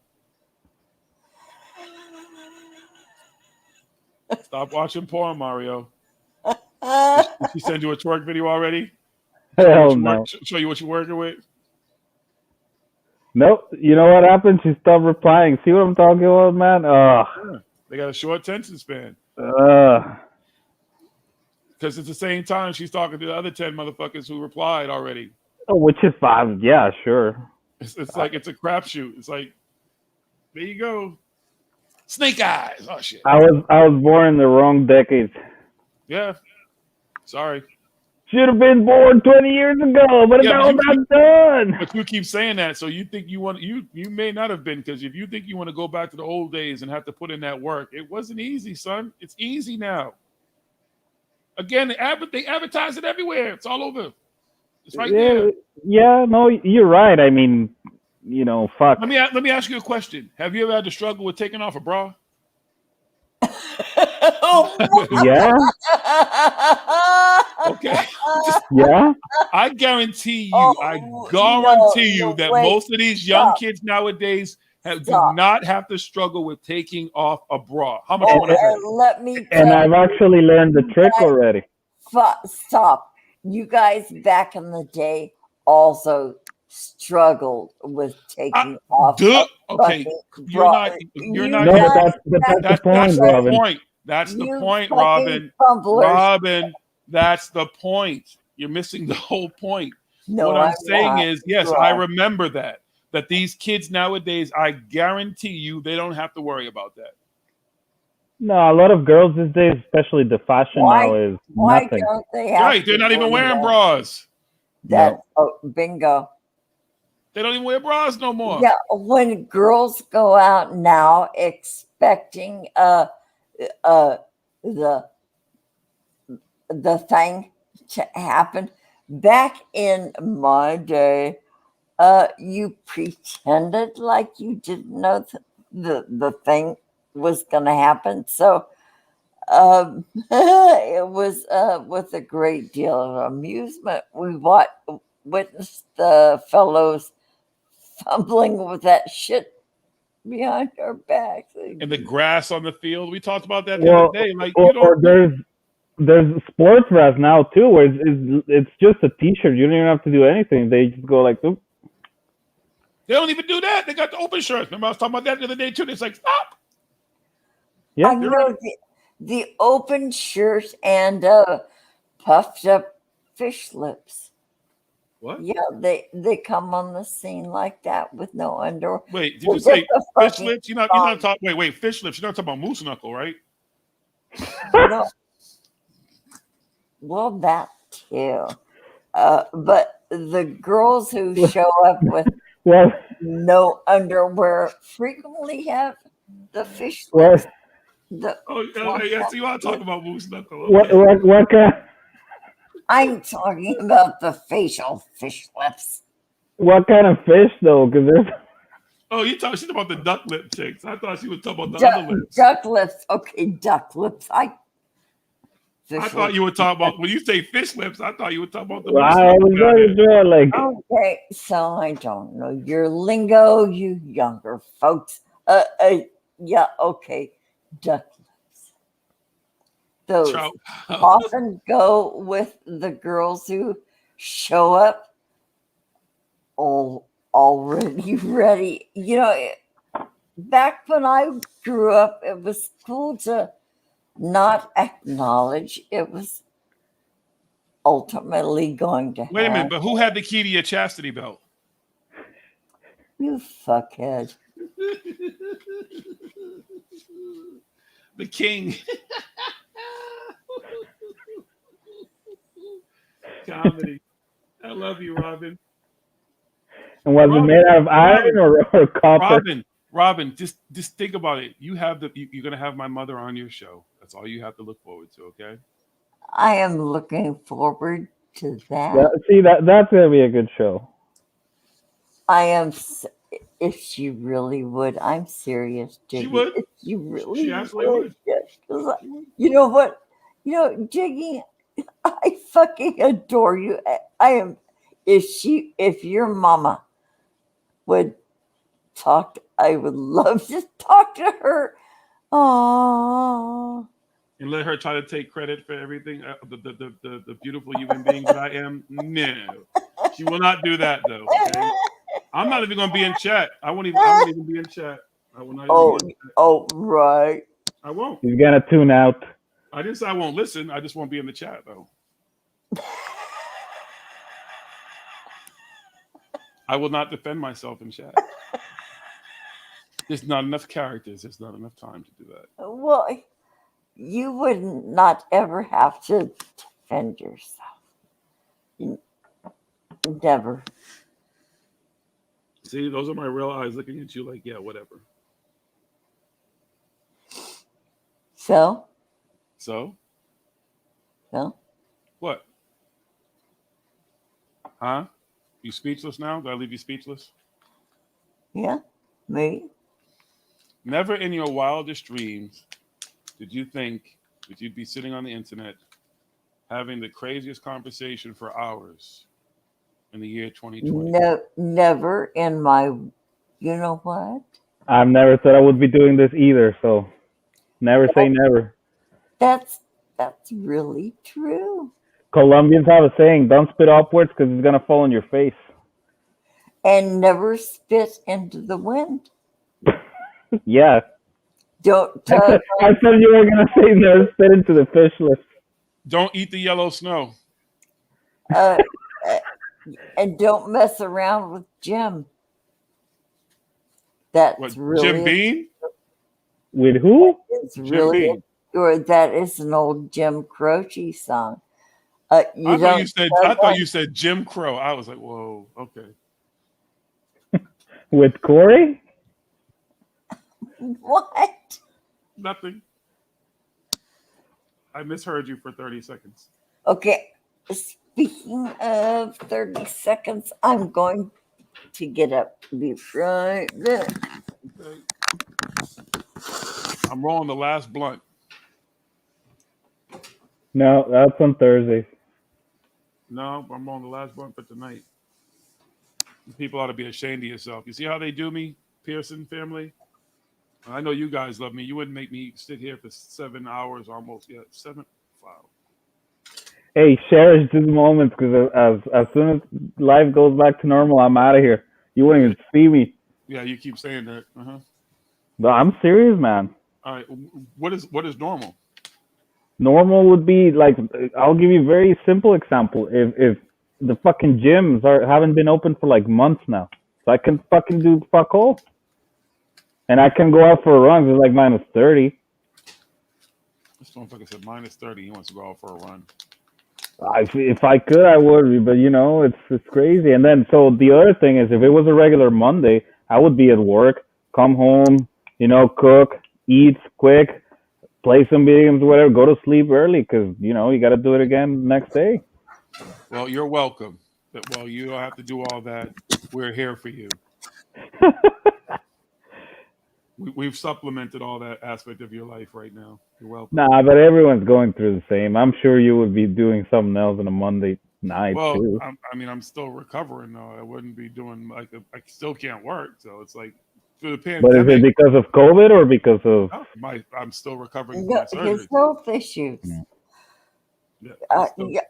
Stop watching porn, Mario. Did she send you a twerk video already? Hell no. Show you what you're working with? Nope. You know what happened? She stopped replying. See what I'm talking about, man? Yeah, they got a short attention span. Because at the same time, she's talking to the other 10 motherfuckers who replied already. which is fine. Yeah, sure. It's like it's a crapshoot. It's like, there you go. Snake eyes. Oh shit. I was born in the wrong decade. Yeah. Sorry. Should have been born 20 years ago, but now I'm not done. But you keep saying that, so you think you want you may not have been, because if you think you want to go back to the old days and have to put in that work, it wasn't easy, son. It's easy now. Again, they advertise it everywhere. It's all over. It's right there. Yeah, no, you're right. I mean, fuck. Let me ask you a question. Have you ever had to struggle with taking off a bra? Yeah. Okay. Yeah. I guarantee you, that most of these young kids nowadays do not have to struggle with taking off a bra. How much you want to bet? Let me And I've actually learned the trick already. Stop. You guys back in the day also struggled with taking off. Okay, you're not. No, but that's the point, Robin. That's the point, Robin. Robin, that's the point. You're missing the whole point. No, what I'm saying is, yes, Right. I remember that these kids nowadays, I guarantee you, they don't have to worry about that. No, a lot of girls these days, especially the fashion now, is Why nothing. don't they have Right, they're not even wearing bras. Bingo. They don't even wear bras no more. Yeah, when girls go out now expecting the thing to happen, back in my day, you pretended like you didn't know the thing was going to happen. So it was with a great deal of amusement we witnessed the fellows fumbling with that shit behind our backs. And the grass on the field. We talked about that the Well, other day. Like, or there's sports bras now too, where it's just a T-shirt. You don't even have to do anything. They just go like, oop. They don't even do that. They got the open shirts. Remember I was talking about that the other day too. It's like, stop. Yeah, I know the open shirt and puffed up fish lips. What? Yeah, they come on the scene like that with no underwear. Wait, did you say fish lips? You're not talking. Wait, fish lips. You're not talking about moose knuckle, right? No. Well, that too. But the girls who show up with no underwear frequently have the fish lips. Yeah, so you want to talk about moose knuckle? Okay. What kind? I'm talking about the facial fish lips. What kind of fish though? Because there's. Oh, she's about the duck lip chicks. I thought she was talking about the other lips. Duck lips. Okay, duck lips. I thought you were talking about, when you say fish lips, I thought you were talking about the Okay, so I don't know your lingo, you younger folks. Yeah, okay. Duck lips. Those often go with the girls who show up already ready. Back when I grew up, it was cool to not acknowledge it was ultimately going to happen. Wait a minute, but who had the key to your chastity belt? You fuckhead. The king. Comedy. I love you, Robin. And was it made out of iron or copper? Robin, just think about it. You have you're gonna have my mother on your show. That's all you have to look forward to. Okay. I am looking forward to Yeah, that. see that's gonna be a good show. I am. If she really would, I'm serious, Jiggy. She would. If she really She absolutely would. Yeah, 'cause you know what? Jiggy, I fucking adore you. I am. If your mama would talk, I would love to talk to her. Aww. And let her try to take credit for everything, the beautiful human being that I am. No, she will not do that though. Okay, I'm not even going to be in chat. I won't even be in chat. I will not. Even be in chat. Oh, right. I won't. He's gonna tune out. I didn't say I won't listen. I just won't be in the chat though. I will not defend myself in chat. There's not enough characters. There's not enough time to do that. Well, you would not ever have to defend yourself. Never. See, those are my real eyes looking at you like, yeah, whatever. So? So? No. What? Huh? You speechless now? Did I leave you speechless? Yeah, maybe. Never in your wildest dreams did you think that you'd be sitting on the internet having the craziest conversation for hours in the year 2020. No, never in my, you know what? I've never thought I would be doing this either, so never say never. That's really true. Colombians have a saying, don't spit upwards because it's going to fall on your face. And never spit into the wind. Yeah. Don't I thought you were going to say never spit into the fish list. Don't eat the yellow snow. And don't mess around with Jim. That's What, really Jim Beam? With who? It's Jim really, Beam. or that is an old Jim Croce song. I thought you said Jim Crow. I was like, whoa, okay. With Corey? What? Nothing. I misheard you for 30 seconds. Okay. Speaking of 30 seconds, I'm going to get up. Be right there. Okay. I'm rolling the last blunt. No, that's on Thursday. No, I'm rolling the last blunt for tonight. People ought to be ashamed of yourself. You see how they do me, Pearson family? I know you guys love me. You wouldn't make me sit here for 7 hours almost. Yeah, 7. Wow. Hey, cherish these moments because as soon as life goes back to normal, I'm out of here. You won't even see me. Yeah, you keep saying that. Uh-huh. No, I'm serious, man. All right. What is normal? Normal would be like, I'll give you a very simple example. If the fucking gyms haven't been open for like months now, so I can fucking do fuck all, and I can go out for a run. It's like -30. This motherfucker said -30. He wants to go out for a run. If I could, I would, but it's crazy. And then so the other thing is, if it was a regular Monday, I would be at work, come home, cook, eat quick, play some video games, whatever, go to sleep early because you got to do it again next day. Well, you're welcome. Well, you don't have to do all that. We're here for you. We've supplemented all that aspect of your life right now. You're welcome. Nah, but everyone's going through the same. I'm sure you would be doing something else on a Monday night too. I'm still recovering though. I wouldn't be doing I still can't work. So it's like through the pandemic. But is it because of COVID or because of? I'm still recovering from my surgery. His health issues. Yeah, Yeah.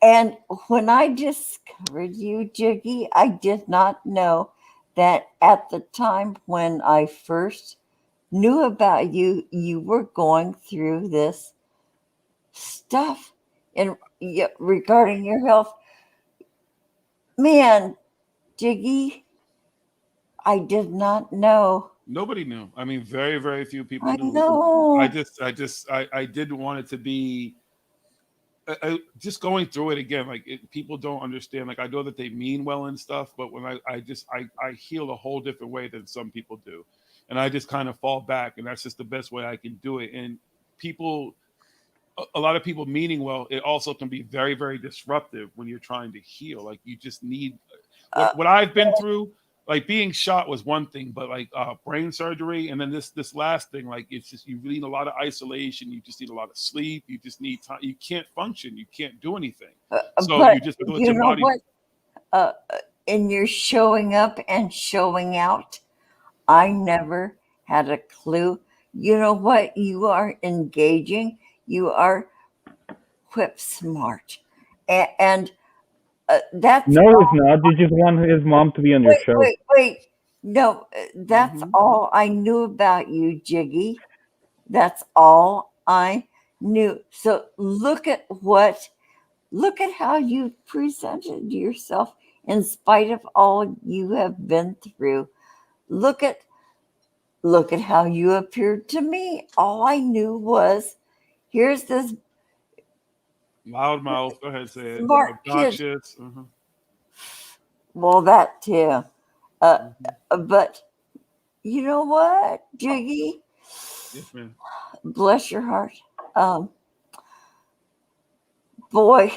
And when I discovered you, Jiggy, I did not know that at the time when I first knew about you, you were going through this stuff regarding your health. Man, Jiggy, I did not know. Nobody knew. I mean, very, very few people knew. I know. I didn't want it to be just going through it again, like people don't understand. Like I know that they mean well and stuff, but when I heal a whole different way than some people do, and I just kind of fall back, and that's just the best way I can do it. And people, a lot of people meaning well, it also can be very, very disruptive when you're trying to heal. Like you just need what I've been through. Like being shot was one thing, but like brain surgery, and then this last thing, like it's just you need a lot of isolation. You just need a lot of sleep. You just need time. You can't function. You can't do anything. So But you just let you your know body. what? In your showing up and showing out, I never had a clue. You know what? You are engaging. You are whip smart, and that's No, all. it's not. You just want his mom to be on your Wait, show. wait. No, that's all I knew about you, Jiggy. That's all I knew. So look at how you presented yourself in spite of all you have been through. Look at how you appeared to me. All I knew was here's this Loudmouth. Go ahead, say it. smart kid. Obnoxious. Well, that too. But you know what, Jiggy? Yes, ma'am. Bless your heart. Boy,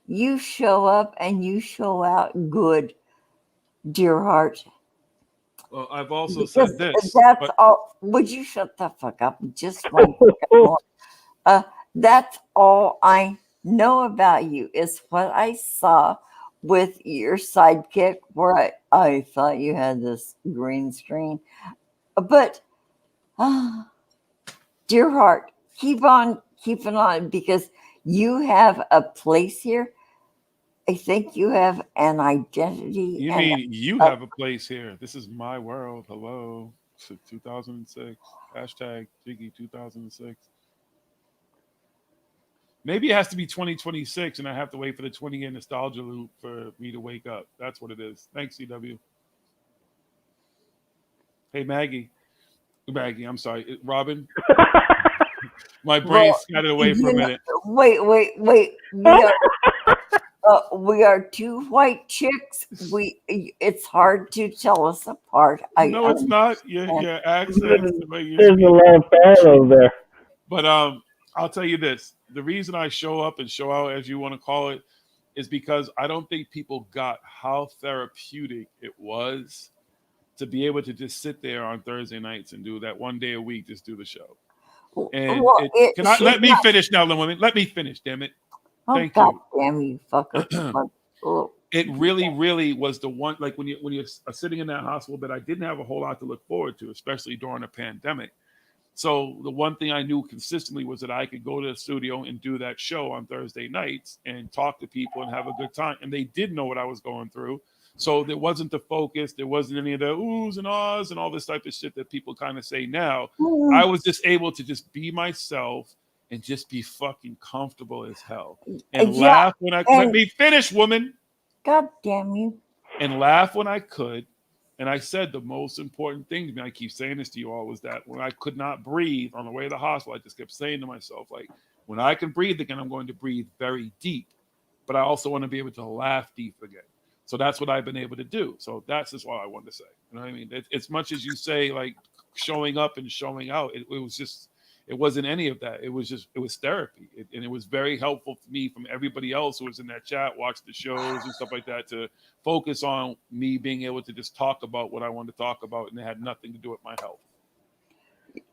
you show up and you show out good, dear heart. Well, I've also Because said this. that's But all. Would you shut the fuck up just one second more? That's all I know about you is what I saw with your sidekick, where I thought you had this green screen. But dear heart, keep on keeping on, because you have a place here. I think you have an identity. you And mean you have a place here? This is my world. Hello. It's 2006. Hashtag Jiggy 2006. Maybe it has to be 2026, and I have to wait for the 20-year nostalgia loop for me to wake up. That's what it is. Thanks, CW. Hey, Maggie, I'm sorry, Robin. My brain scattered away for a minute. Wait. We are two white chicks. It's hard to tell us apart. No, it's not. Your accents, the way you There's speak. a lot of parallels there. But I'll tell you this: the reason I show up and show out, as you want to call it, is because I don't think people got how therapeutic it was to be able to just sit there on Thursday nights and do that one day a week, just do the show. And let me finish now, little women. Let me finish, damn it. Thank God you. damn you, fucker. It really, really was the one. Like when you're sitting in that hospital bed, I didn't have a whole lot to look forward to, especially during a pandemic. So the one thing I knew consistently was that I could go to the studio and do that show on Thursday nights and talk to people and have a good time. And they did know what I was going through. So there wasn't the focus. There wasn't any of the oohs and ahs and all this type of shit that people kind of say now. I was just able to just be myself and just be fucking comfortable as hell. And laugh when let me finish, woman. God damn you. And laugh when I could. And I said the most important thing to me, I keep saying this to you all, was that when I could not breathe on the way to the hospital, I just kept saying to myself, like, when I can breathe again, I'm going to breathe very deep. But I also want to be able to laugh deep again. So that's what I've been able to do. So that's just all I wanted to say. You know what I mean? As much as you say, like, showing up and showing out, it was just, it wasn't any of that. It was therapy. And it was very helpful for me from everybody else who was in that chat, watched the shows and stuff like that, to focus on me being able to just talk about what I wanted to talk about. And it had nothing to do with my health.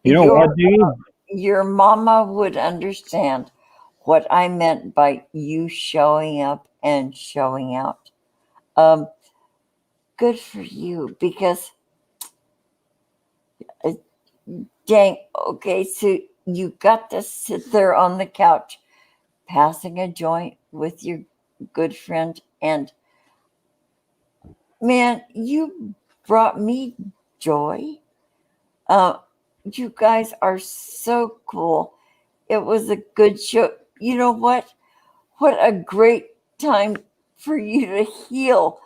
You know what, dude? Your mama would understand what I meant by you showing up and showing out. Good for you, because dang, okay, so you got to sit there on the couch passing a joint with your good friend, and man, you brought me joy. You guys are so cool. It was a good show. You know what a great time for you to heal.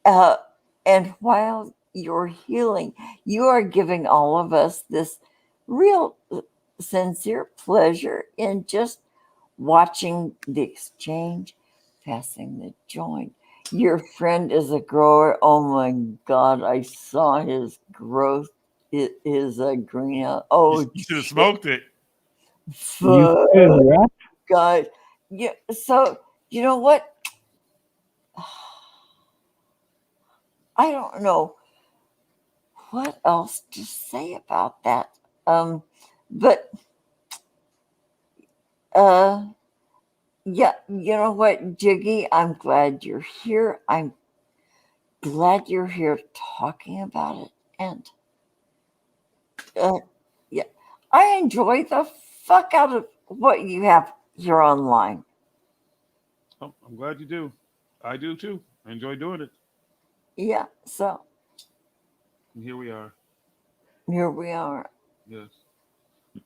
And while you're healing, you are giving all of us this real sincere pleasure in just watching the exchange, passing the joint. Your friend is a grower. Oh my God, I saw his growth. It is a greenhouse. Oh, You should have smoked it. fuck, said what? God. Yeah. So you know what? I don't know what else to say about that. But yeah, you know what, Jiggy? I'm glad you're here. I'm glad you're here talking about it. And yeah, I enjoy the fuck out of what you have here online. Oh, I'm glad you do. I do too. I enjoy doing it. Yeah, so And here we are. here we are. Yes.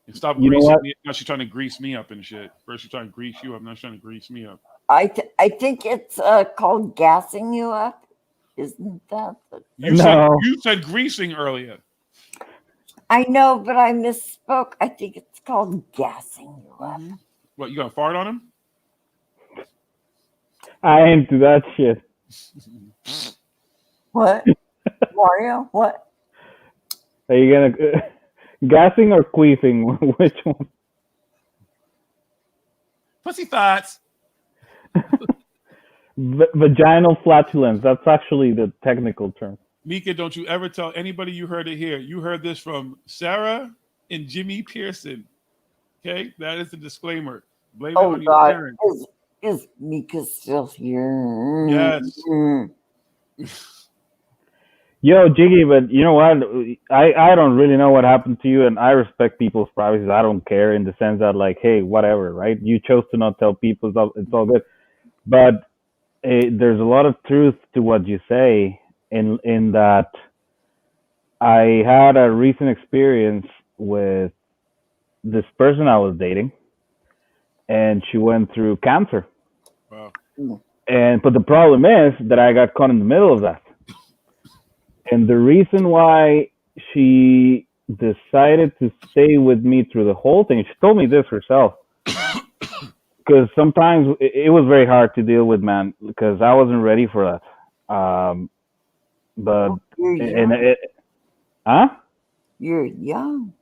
And stop You know greasing what? me. Now she's trying to grease me up and shit. First she's trying to grease you up. Now she's trying to grease me up. I think it's called gassing you up. Isn't that the You said greasing earlier. I know, but I misspoke. I think it's called gassing you up. What, you gonna fart on him? I ain't do that shit. What? Mario? What? Are you gonna gassing or queefing? Which one? Pussy thoughts. Vaginal flatulence. That's actually the technical term. Mika, don't you ever tell anybody you heard it here. You heard this from Sarah and Jimmy Pearson. Okay? That is the disclaimer. Blame it Oh on your God, parents. is Mika still here? Yes. Yo, Jiggy, but you know what? I don't really know what happened to you, and I respect people's privacy. I don't care in the sense that, like, hey, whatever, right? You chose to not tell people, it's all good. But there's a lot of truth to what you say in that I had a recent experience with this person I was dating, and she went through cancer. Wow. But the problem is that I got caught in the middle of that. And the reason why she decided to stay with me through the whole thing, she told me this herself. Because sometimes it was very hard to deal with, man, because I wasn't ready for that. You're young.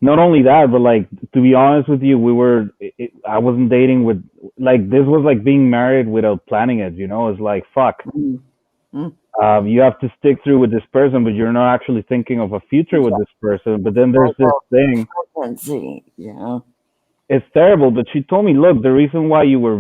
Not only that, but like, to be honest with you, I wasn't dating with, like, this was like being married without planning it, you know? It's like, fuck. You have to stick through with this person, but you're not actually thinking of a future with this person. But then there's this thing. Pregnancy, yeah. It's terrible, but she told me, look, the reason why you were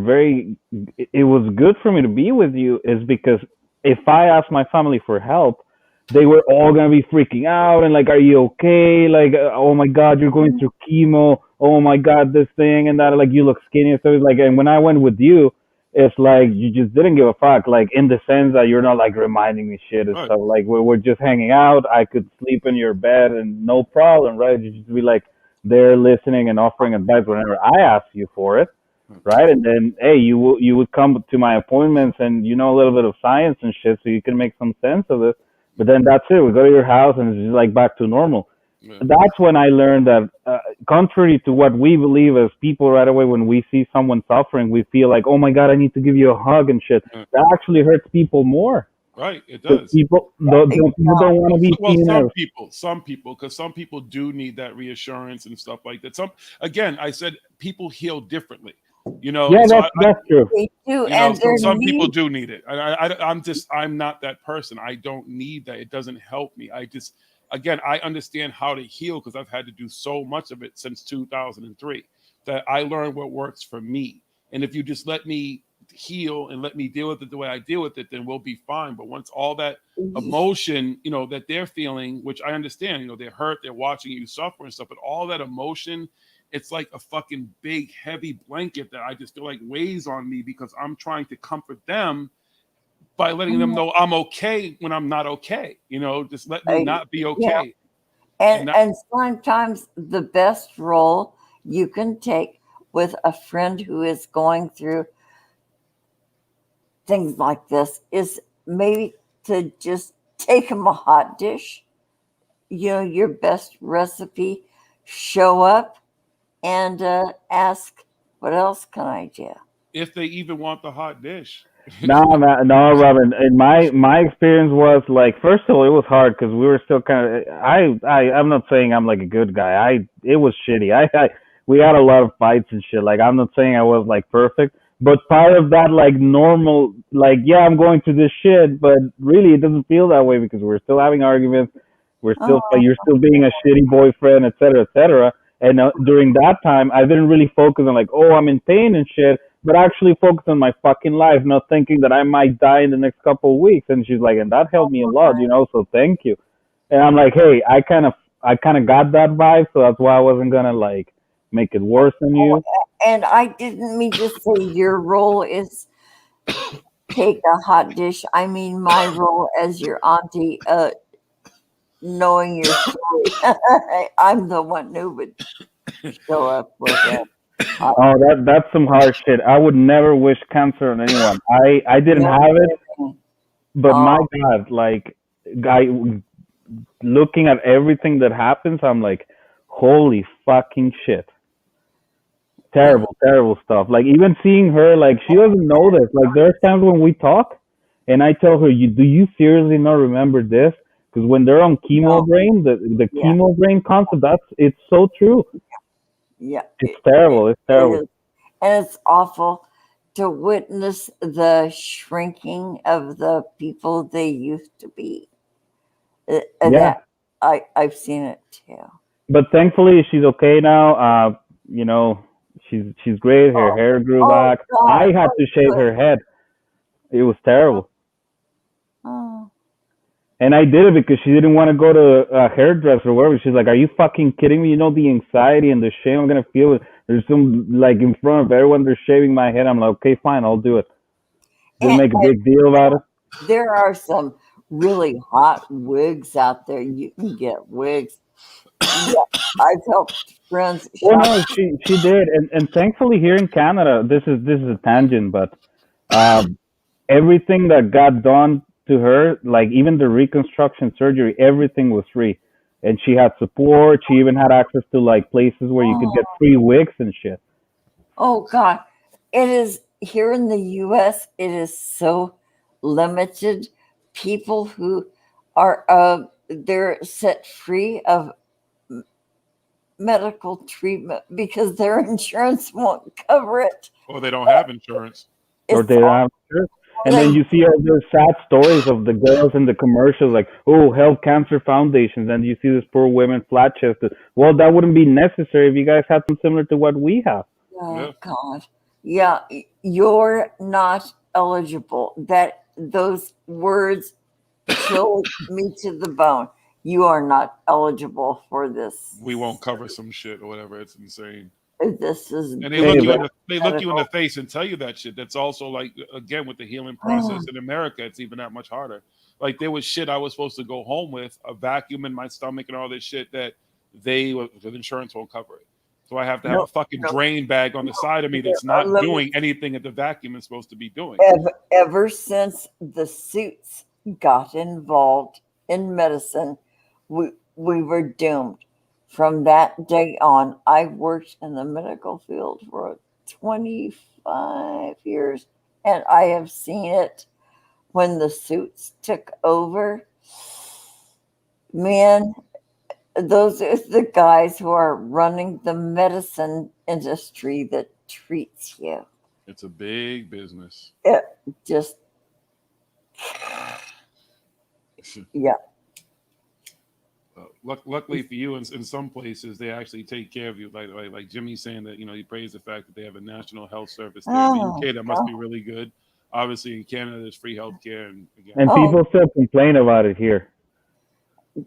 it was good for me to be with you is because if I asked my family for help, they were all going to be freaking out and like, are you okay? Like, oh my God, you're going through chemo. Oh my God, this thing and that, like, you look skinny. So it's like, and when I went with you, it's like, you just didn't give a fuck, like, in the sense that you're not like reminding me shit and stuff. Like, we're just hanging out. I could sleep in your bed and no problem, right? You just be like, there listening and offering advice whenever I ask you for it, right? And then, hey, you would come to my appointments and you know a little bit of science and shit, so you can make some sense of it. But then that's it. We go to your house and it's just like back to normal. That's when I learned that, contrary to what we believe as people right away, when we see someone suffering, we feel like, oh my God, I need to give you a hug and shit. That actually hurts people more. Right, it does. People don't want to be seen as. Some people, because some people do need that reassurance and stuff like that. Again, I said people heal differently. You know, yeah, that's true. They do, and some people do need it. I'm not that person. I don't need that. It doesn't help me. Again, I understand how to heal because I've had to do so much of it since 2003 that I learned what works for me. And if you just let me heal and let me deal with it the way I deal with it, then we'll be fine. But once all that emotion, you know, that they're feeling, which I understand, you know, they're hurt, they're watching you suffer and stuff, but all that emotion, it's like a fucking big, heavy blanket that I just feel like weighs on me because I'm trying to comfort them by letting them know I'm okay when I'm not okay. You know, just let me not be okay. Yeah. And sometimes the best role you can take with a friend who is going through things like this is maybe to just take them a hot dish, you know, your best recipe, show up and ask What else can I do? If they even want the hot dish. No, man, no, Robin. And my experience was like, first of all, it was hard because we were still kind of. I'm not saying I'm like a good guy. It was shitty. We had a lot of fights and shit. Like, I'm not saying I was like perfect, but part of that like normal, like, yeah, I'm going through this shit, but really it doesn't feel that way because we're still having arguments. We're still you're still being a shitty boyfriend, etc., etc. And during that time, I didn't really focus on like, oh, I'm in pain and shit, but actually focus on my fucking life, not thinking that I might die in the next couple of weeks. And she's like, and that helped me a lot, you know. So thank you. And I'm like, hey, I kind of got that vibe, so that's why I wasn't gonna like make it worse than you. And I didn't mean to say your role is take a hot dish. I mean my role as your auntie, knowing your story. I'm the one who would show up with it. Oh, that's some hard shit. I would never wish cancer on anyone. I didn't have it, but my God, like, looking at everything that happens, I'm like, holy fucking shit. Terrible, terrible stuff. Like, even seeing her, like, she doesn't know this. Like, there's times when we talk, and I tell her, do you seriously not remember this? Because when they're on chemo brain, the chemo brain concept, it's so true. Yeah. It's terrible. It's terrible. And it's awful to witness the shrinking of the people they used to be. Yeah. I've seen it too. But thankfully, she's okay now. You know, she's great. Her hair grew back. God. I had to shave her head. It was terrible. Oh. And I did it because she didn't want to go to a hairdresser or whatever. She's like, are you fucking kidding me? You know the anxiety and the shame I'm going to feel. There's some, like, in front of everyone, they're shaving my head. I'm like, okay, fine, I'll do it. Didn't make a big deal about it. There are some really hot wigs out there. You can get wigs. Yeah, I've helped friends. Well, no, she did. And thankfully here in Canada, this is a tangent, but everything that got done to her, like even the reconstruction surgery, everything was free. And she had support. She even had access to like places where you could get free wigs and shit. Oh God. It is here in the US, it is so limited. People who are they're set free of medical treatment because their insurance won't cover it. Or they don't have insurance. Or they don't have insurance. And then you see all the sad stories of the girls in the commercials, like, oh, help cancer foundations. And you see this poor women flat chested. Well, that wouldn't be necessary if you guys had something similar to what we have. Oh God. Yeah, you're not eligible. Those words chill me to the bone. You are not eligible for this. We won't cover some shit or whatever. It's insane. This is and they look you in the face and tell you that shit. That's also like, again, with the healing process in America, it's even that much harder. Like there was shit I was supposed to go home with, a vacuum in my stomach and all this shit that the insurance won't cover it. So I have to have a fucking drain bag on the side of me that's not doing anything that the vacuum is supposed to be doing. Ever since the suits got involved in medicine, we were doomed. From that day on, I worked in the medical field for 25 years, and I have seen it when the suits took over. Man, those are the guys who are running the medicine industry that treats you. It's a big business. It just, yeah. Luckily for you, in some places they actually take care of you. Like Jimmy's saying that, you know, he praised the fact that they have a national health service there. In the UK, that must be really good. Obviously, in Canada, there's free healthcare, and people still complain about it here.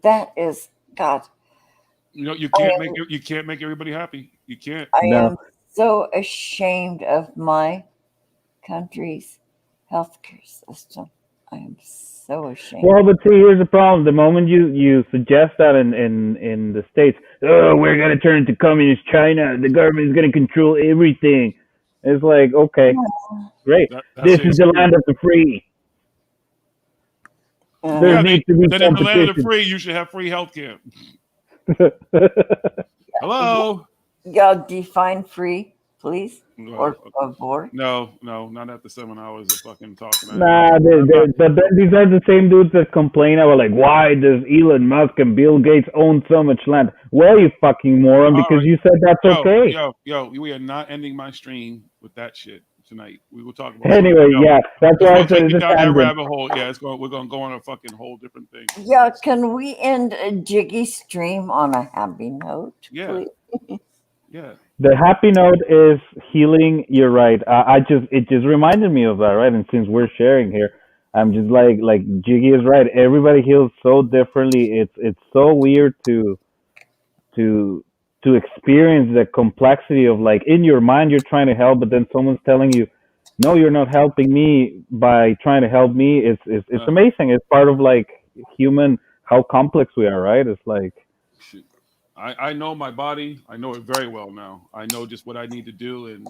That is God. You know, you can't make everybody happy. You can't. I am so ashamed of my country's healthcare system. I am so ashamed. Well, but see, here's the problem. The moment you suggest that in the States, oh, we're going to turn to communist China. The government is going to control everything. It's like, okay, great. This is the land of the free. There needs to be then in the land of the free, you should have free healthcare. Hello? Y'all define free, please. Por favor. No, not after 7 hours of fucking talking. Nah, but then these are the same dudes that complain about like, why does Elon Musk and Bill Gates own so much land? Well, you fucking moron, because you said that's okay. Yo, we are not ending my stream with that shit tonight. We will talk about anyway. Yeah, that's why I said it's down that tangent. rabbit hole. Yeah, we're gonna go on a fucking whole different thing. Yeah, can we end a Jiggy stream on a happy note? Yeah. Please? Yeah. The happy note is healing. You're right. It just reminded me of that, right? And since we're sharing here, I'm just like Jiggy is right. Everybody heals so differently. It's so weird to experience the complexity of like in your mind you're trying to help, but then someone's telling you, no, you're not helping me by trying to help me. It's amazing. It's part of like human how complex we are, right? It's like. I know my body. I know it very well now. I know just what I need to do. And,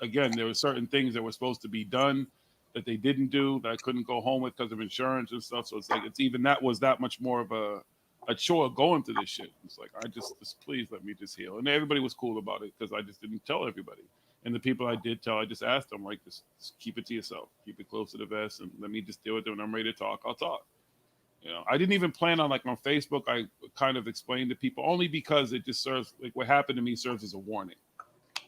again, there were certain things that were supposed to be done that they didn't do, that I couldn't go home with because of insurance and stuff. So it's like, that was that much more of a chore going through this shit. It's like, just please let me just heal. And everybody was cool about it because I just didn't tell everybody. And the people I did tell, I just asked them, like, just keep it to yourself. Keep it close to the vest and let me just deal with it. When I'm ready to talk, I'll talk. I didn't even plan on, like, on Facebook, I kind of explained to people only because it just serves, like, what happened to me serves as a warning,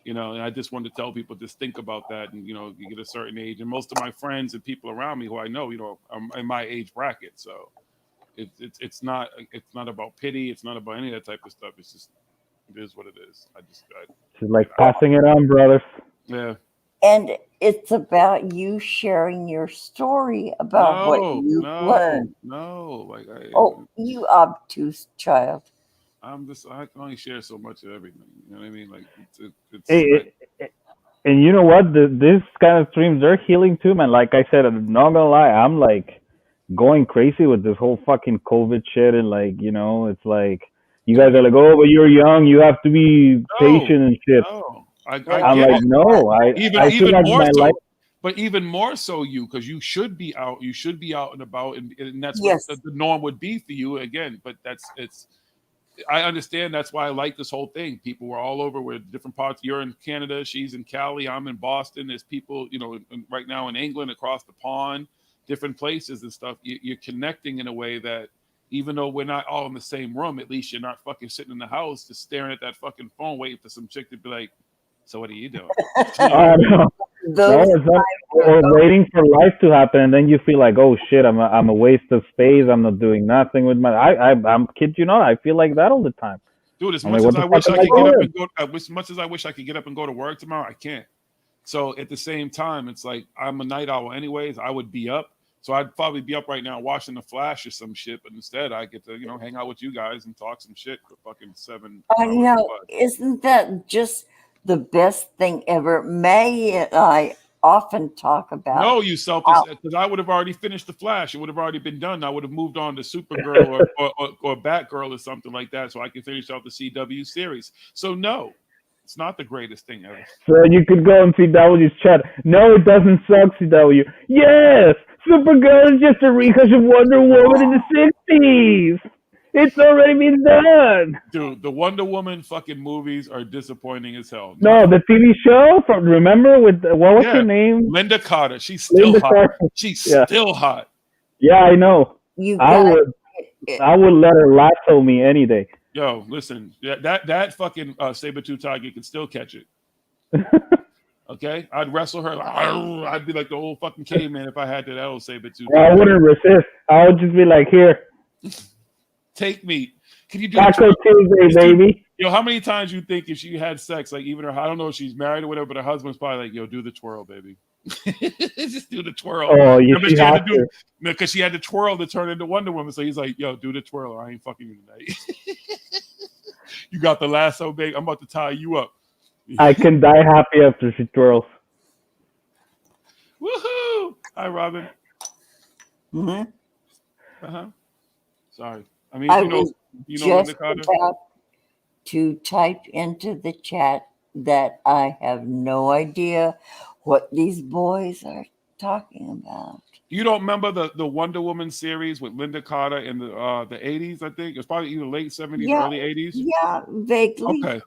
and I just wanted to tell people, just think about that. And, you get a certain age, and most of my friends and people around me who I know, I'm in my age bracket. So it's not about pity. It's not about any of that type of stuff. It's just, it is what it is. It's like passing it on, brothers. Yeah. And it's about you sharing your story about what you learned. No, you obtuse child. I can only share so much of everything. You know what I mean? Like, and you know what? This kind of streams, they're healing too, man. Like I said, I'm not gonna lie, I'm like going crazy with this whole fucking COVID shit, and like, it's like you guys are like, oh, but you're young, you have to be patient and shit. No. I'm like, no, I feel like more my so, life. but even more so because you should be out. You should be out and about, and that's Yes. what the norm would be for you again. But I understand. That's why I like this whole thing. People were all over. We're different parts. You're in Canada. She's in Cali. I'm in Boston. There's people, right now in England, across the pond, different places and stuff. You're connecting in a way that, even though we're not all in the same room, at least you're not fucking sitting in the house just staring at that fucking phone, waiting for some chick to be like, so what are you doing? No, or waiting for life to happen, and then you feel like, oh shit, I'm a waste of space. I'm not doing nothing with my. I'm kid you not. I feel like that all the time. Dude, as I'm much like, as I wish I could get up and go, as much as I wish I could get up and go to work tomorrow, I can't. So at the same time, it's like I'm a night owl anyways. I would be up, so I'd probably be up right now watching The Flash or some shit. But instead, I get to hang out with you guys and talk some shit for fucking 7 I hours. know. Isn't that just the best thing ever? May and I often talk about. No, you selfish, because I would have already finished The Flash. It would have already been done. I would have moved on to Supergirl or Batgirl or something like that, so I can finish off the CW series. So no, it's not the greatest thing ever. So you could go on CW's chat. No, it doesn't suck, CW. Yes, Supergirl is just a rehash of Wonder Woman in the 60s. It's already been done. Dude, the Wonder Woman fucking movies are disappointing as hell. No, the TV show remember with what was her name? Linda Carter. She's still hot. Carter. She's still hot. Yeah, I know. I would let her lasso me any day. Yo, listen, that fucking saber-tooth tiger can still catch it. Okay, I'd wrestle her. I'd be like the old fucking caveman if I had that old saber-tooth. I wouldn't resist. I would just be like, here. Take me. Can you do Taco Tuesday, baby? Yo, how many times you think if she had sex, like even her, I don't know if she's married or whatever, but her husband's probably like, yo, do the twirl, baby. Just do the twirl. Oh, you she have to. Because she had to twirl to turn into Wonder Woman. So he's like, yo, do the twirl or I ain't fucking you tonight. You got the lasso, baby. I'm about to tie you up. I can die happy after she twirls. Woohoo! Hi, Robin. Mm-hmm. Sorry. I mean, I you know just about to type into the chat that I have no idea what these boys are talking about. You don't remember the Wonder Woman series with Linda Carter in the 80s, I think? It's probably either late 70s, early 80s. Yeah, vaguely. Okay.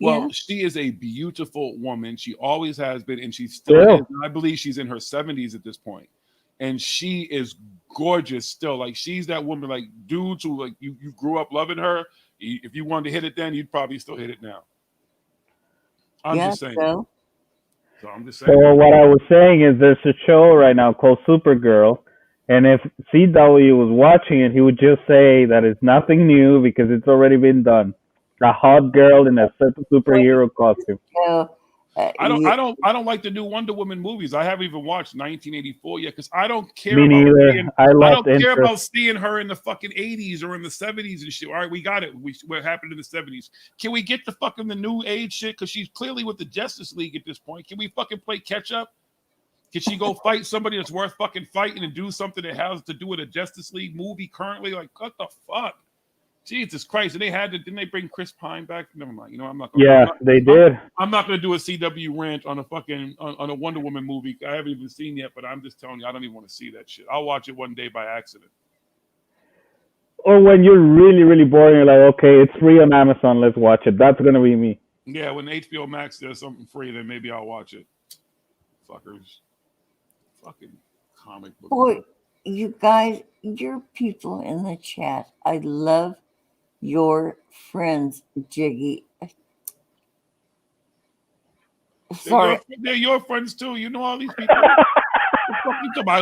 Well, Yeah. she is a beautiful woman. She always has been, and she still Yeah. is. And I believe she's in her 70s at this point. And she is gorgeous still. Like she's that woman, like dudes who like you grew up loving her. If you wanted to hit it then, you'd probably still hit it now. I'm Yeah. just saying. So So I'm just So saying. what I was saying is there's a show right now called Supergirl, and if CW was watching it, he would just say that it's nothing new because it's already been done. A hot girl in a superhero costume. so yeah, I don't like the new Wonder Woman movies. I haven't even watched 1984 yet because I don't care Me about neither. seeing. I I lost don't care about interest. seeing her in the fucking 80s or in the 70s and shit. All right, we got it. What happened in the 70s? Can we get the fucking the new age shit? Because she's clearly with the Justice League at this point. Can we fucking play catch up? Can she go fight somebody that's worth fucking fighting and do something that has to do with a Justice League movie currently? Like, what the fuck? Jesus Christ! And they had to. Didn't they bring Chris Pine back? Never mind. You know, I'm not. Gonna, Yeah, they did. I'm not going to do a CW rant on a fucking on a Wonder Woman movie I haven't even seen yet. But I'm just telling you, I don't even want to see that shit. I'll watch it one day by accident. Or when you're really, really bored, you're like, okay, it's free on Amazon. Let's watch it. That's gonna be me. Yeah, when HBO Max does something free, then maybe I'll watch it. Fuckers, fucking comic book. boy, you guys, your people in the chat. I love your friends, Jiggy. Sorry. They're your friends too. You know all these people. I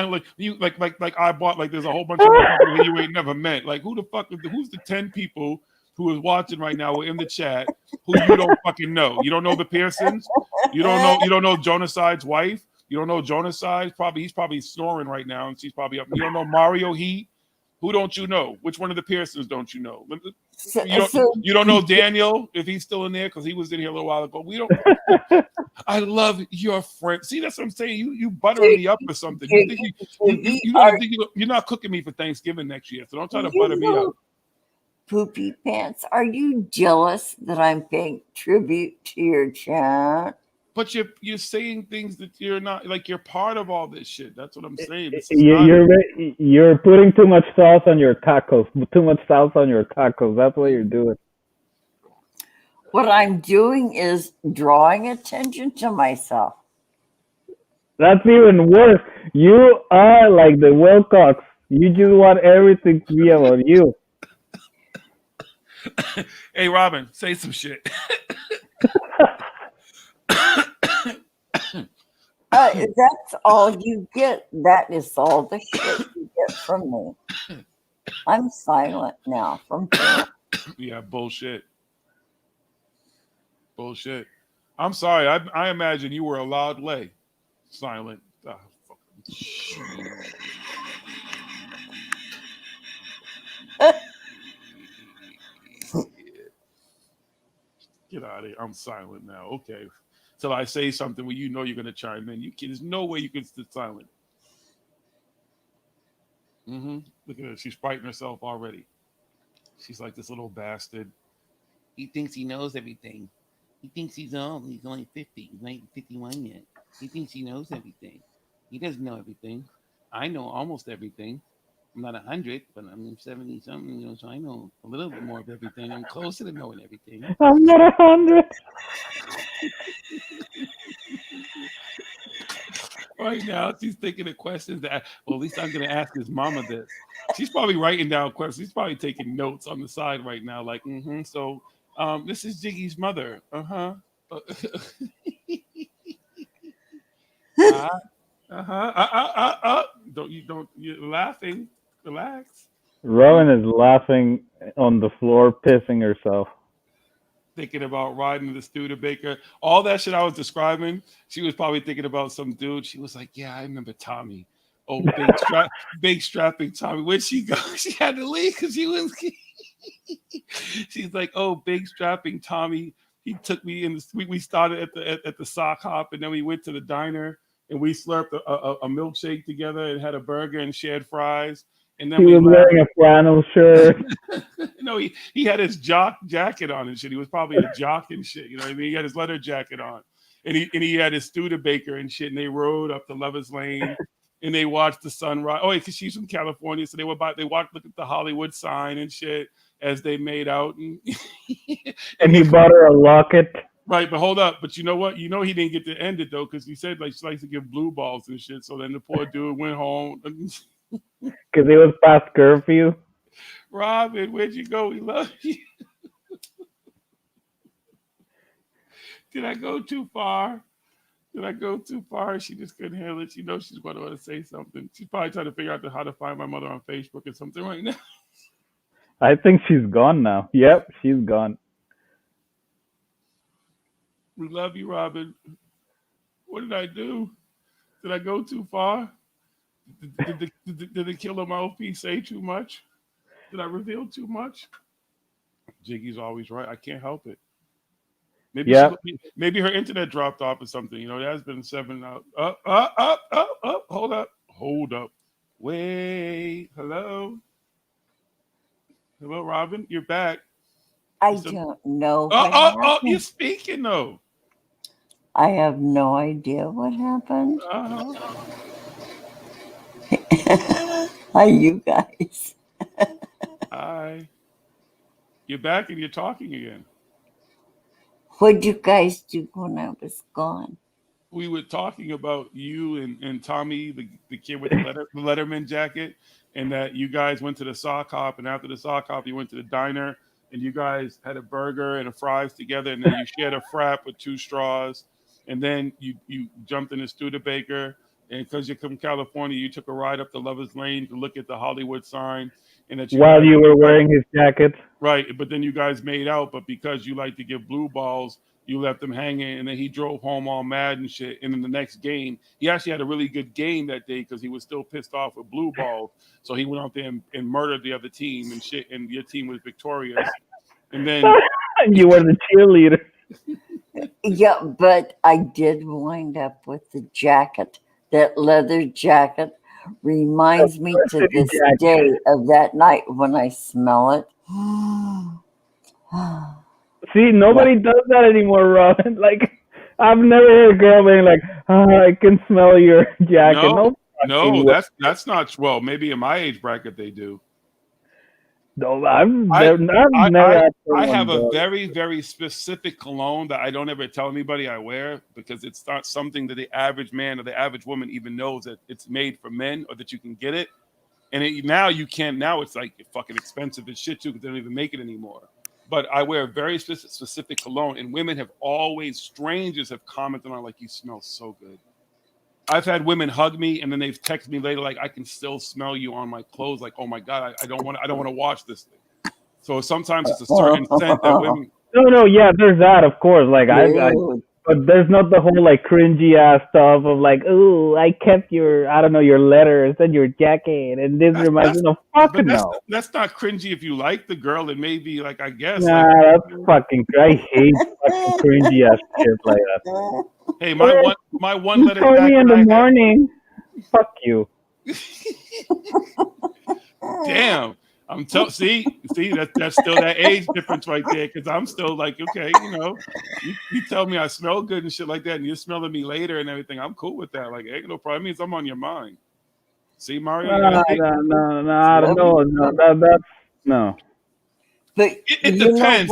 look you like I bought like there's a whole bunch of people who you ain't never met. Like who the fuck who's the 10 people who is watching right now or in the chat who you don't fucking know? You don't know the Pearsons? You don't know Jonaside's wife? You don't know Jonaside? He's probably snoring right now and she's probably up. You don't know Mario Heat? Who don't you know? Which one of the Pearsons don't you know? You don't know Daniel if he's still in there because he was in here a little while ago. We don't. I love your friend. See, that's what I'm saying. You buttering me up or something. You're not cooking me for Thanksgiving next year, so don't try to butter me up. Poopy pants. Are you jealous that I'm paying tribute to your chat? But you're saying things that you're not like you're part of all this shit. That's what I'm saying. You're putting too much sauce on your tacos. Too much sauce on your tacos. That's what you're doing. What I'm doing is drawing attention to myself. That's even worse. You are like the Wilcox. You just want everything to be about you. Hey, Robin, say some shit. That's all you get. That is all the shit you get from me. I'm silent now from here. Yeah, bullshit. Bullshit. I'm sorry. I imagine you were a loud lay. Silent. Get out of here. I'm silent now. Okay. Till I say something where you know you're going to chime in. There's no way you can sit silent. Look at her. She's fighting herself already. She's like this little bastard. He thinks he knows everything. He thinks he's old. He's only 50. He's not even 51 yet. He thinks he knows everything. He doesn't know everything. I know almost everything. I'm not 100, but I'm 70 something, so I know a little bit more of everything. I'm closer to knowing everything. I'm not 100. Right now, she's thinking of questions that, well, at least I'm going to ask his mama this. She's probably writing down questions. She's probably taking notes on the side right now, like, so this is Jiggy's mother. You're laughing. Relax. Rowan is laughing on the floor, pissing herself. Thinking about riding the Studebaker. All that shit I was describing, she was probably thinking about some dude. She was like, yeah, I remember Tommy. Oh, big strapping Tommy. Where'd she go? She had to leave because she was. She's like, oh, big strapping Tommy. He took me in. We started at the sock hop, and then we went to the diner, and we slurped a milkshake together and had a burger and shared fries. And then he was wearing a flannel shirt. No, he had his jock jacket on and shit. He was probably a jock and shit. You know what I mean? He had his leather jacket on, and he had his Studebaker and shit. And they rode up to Lovers Lane, and they watched the sunrise. Oh, because she's from California, so they look at the Hollywood sign and shit as they made out. And he bought her a locket. Right, but hold up. But you know what? You know he didn't get to end it though, because he said like she likes to give blue balls and shit. So then the poor dude went home. Because it was past curfew. Robin, where'd you go? We love you. Did I go too far? Did I go too far? She just couldn't handle it. She knows she's going to want to say something. She's probably trying to figure out how to find my mother on Facebook or something right now. I think she's gone now. Yep, she's gone. We love you, Robin. What did I do? Did I go too far? Did the killer mouthpiece say too much? Did I reveal too much? Jiggy's always right. I can't help it. Maybe maybe her internet dropped off or something. You know, it has been 7 out. Up. Hold up. Wait. Hello, Robin. You're back. I don't know. You're speaking though. I have no idea what happened. Hi, you guys. Hi. You're back and you're talking again. What'd you guys do when I was gone? We were talking about you and Tommy, the kid with the Letterman jacket, and that you guys went to the sock hop, and after the sock hop, you went to the diner, and you guys had a burger and a fries together, and then you shared a frap with 2 straws, and then you jumped in a Studebaker, and because you're from California, you took a ride up the Lover's Lane to look at the Hollywood sign, and that While you were wearing his jacket. Right, but then you guys made out, but because you like to give blue balls, you left him hanging, and then he drove home all mad and shit. And in the next game, he actually had a really good game that day because he was still pissed off with blue balls. So he went out there and murdered the other team and shit, and your team was victorious. And then you were the cheerleader. Yeah, but I did wind up with the jacket. That leather jacket reminds me to this day of that night when I smell it. See, nobody does that anymore, Robin. Like, I've never heard a girl being like, I can smell your jacket. No, that's not. Well, maybe in my age bracket they do. No, I never have a very, very specific cologne that I don't ever tell anybody I wear because it's not something that the average man or the average woman even knows that it's made for men or that you can get it. And now you can't. Now it's like fucking expensive as shit too because they don't even make it anymore. But I wear a very specific cologne, and women have always, strangers have commented on like, you smell so good. I've had women hug me, and then they've texted me later like, I can still smell you on my clothes. Like, oh my god, I don't want to wash this thing. So sometimes it's a certain scent that women. No, yeah, there's that, of course. Like but there's not the whole like cringy ass stuff of like, oh, I kept your letters and your jacket, and this reminds me of fucking no. That's not cringy if you like the girl. It may be like, I guess. Nah, like, that's fucking. I hate fucking cringy ass shit like that. Hey, my one letter. Call me in the morning. Fuck you. Damn. See, that's still that age difference right there. Because I'm still like, okay, you tell me I smell good and shit like that, and you're smelling me later and everything. I'm cool with that. Like, ain't no problem. It means I'm on your mind. See, Mario? No. That's no. But it depends.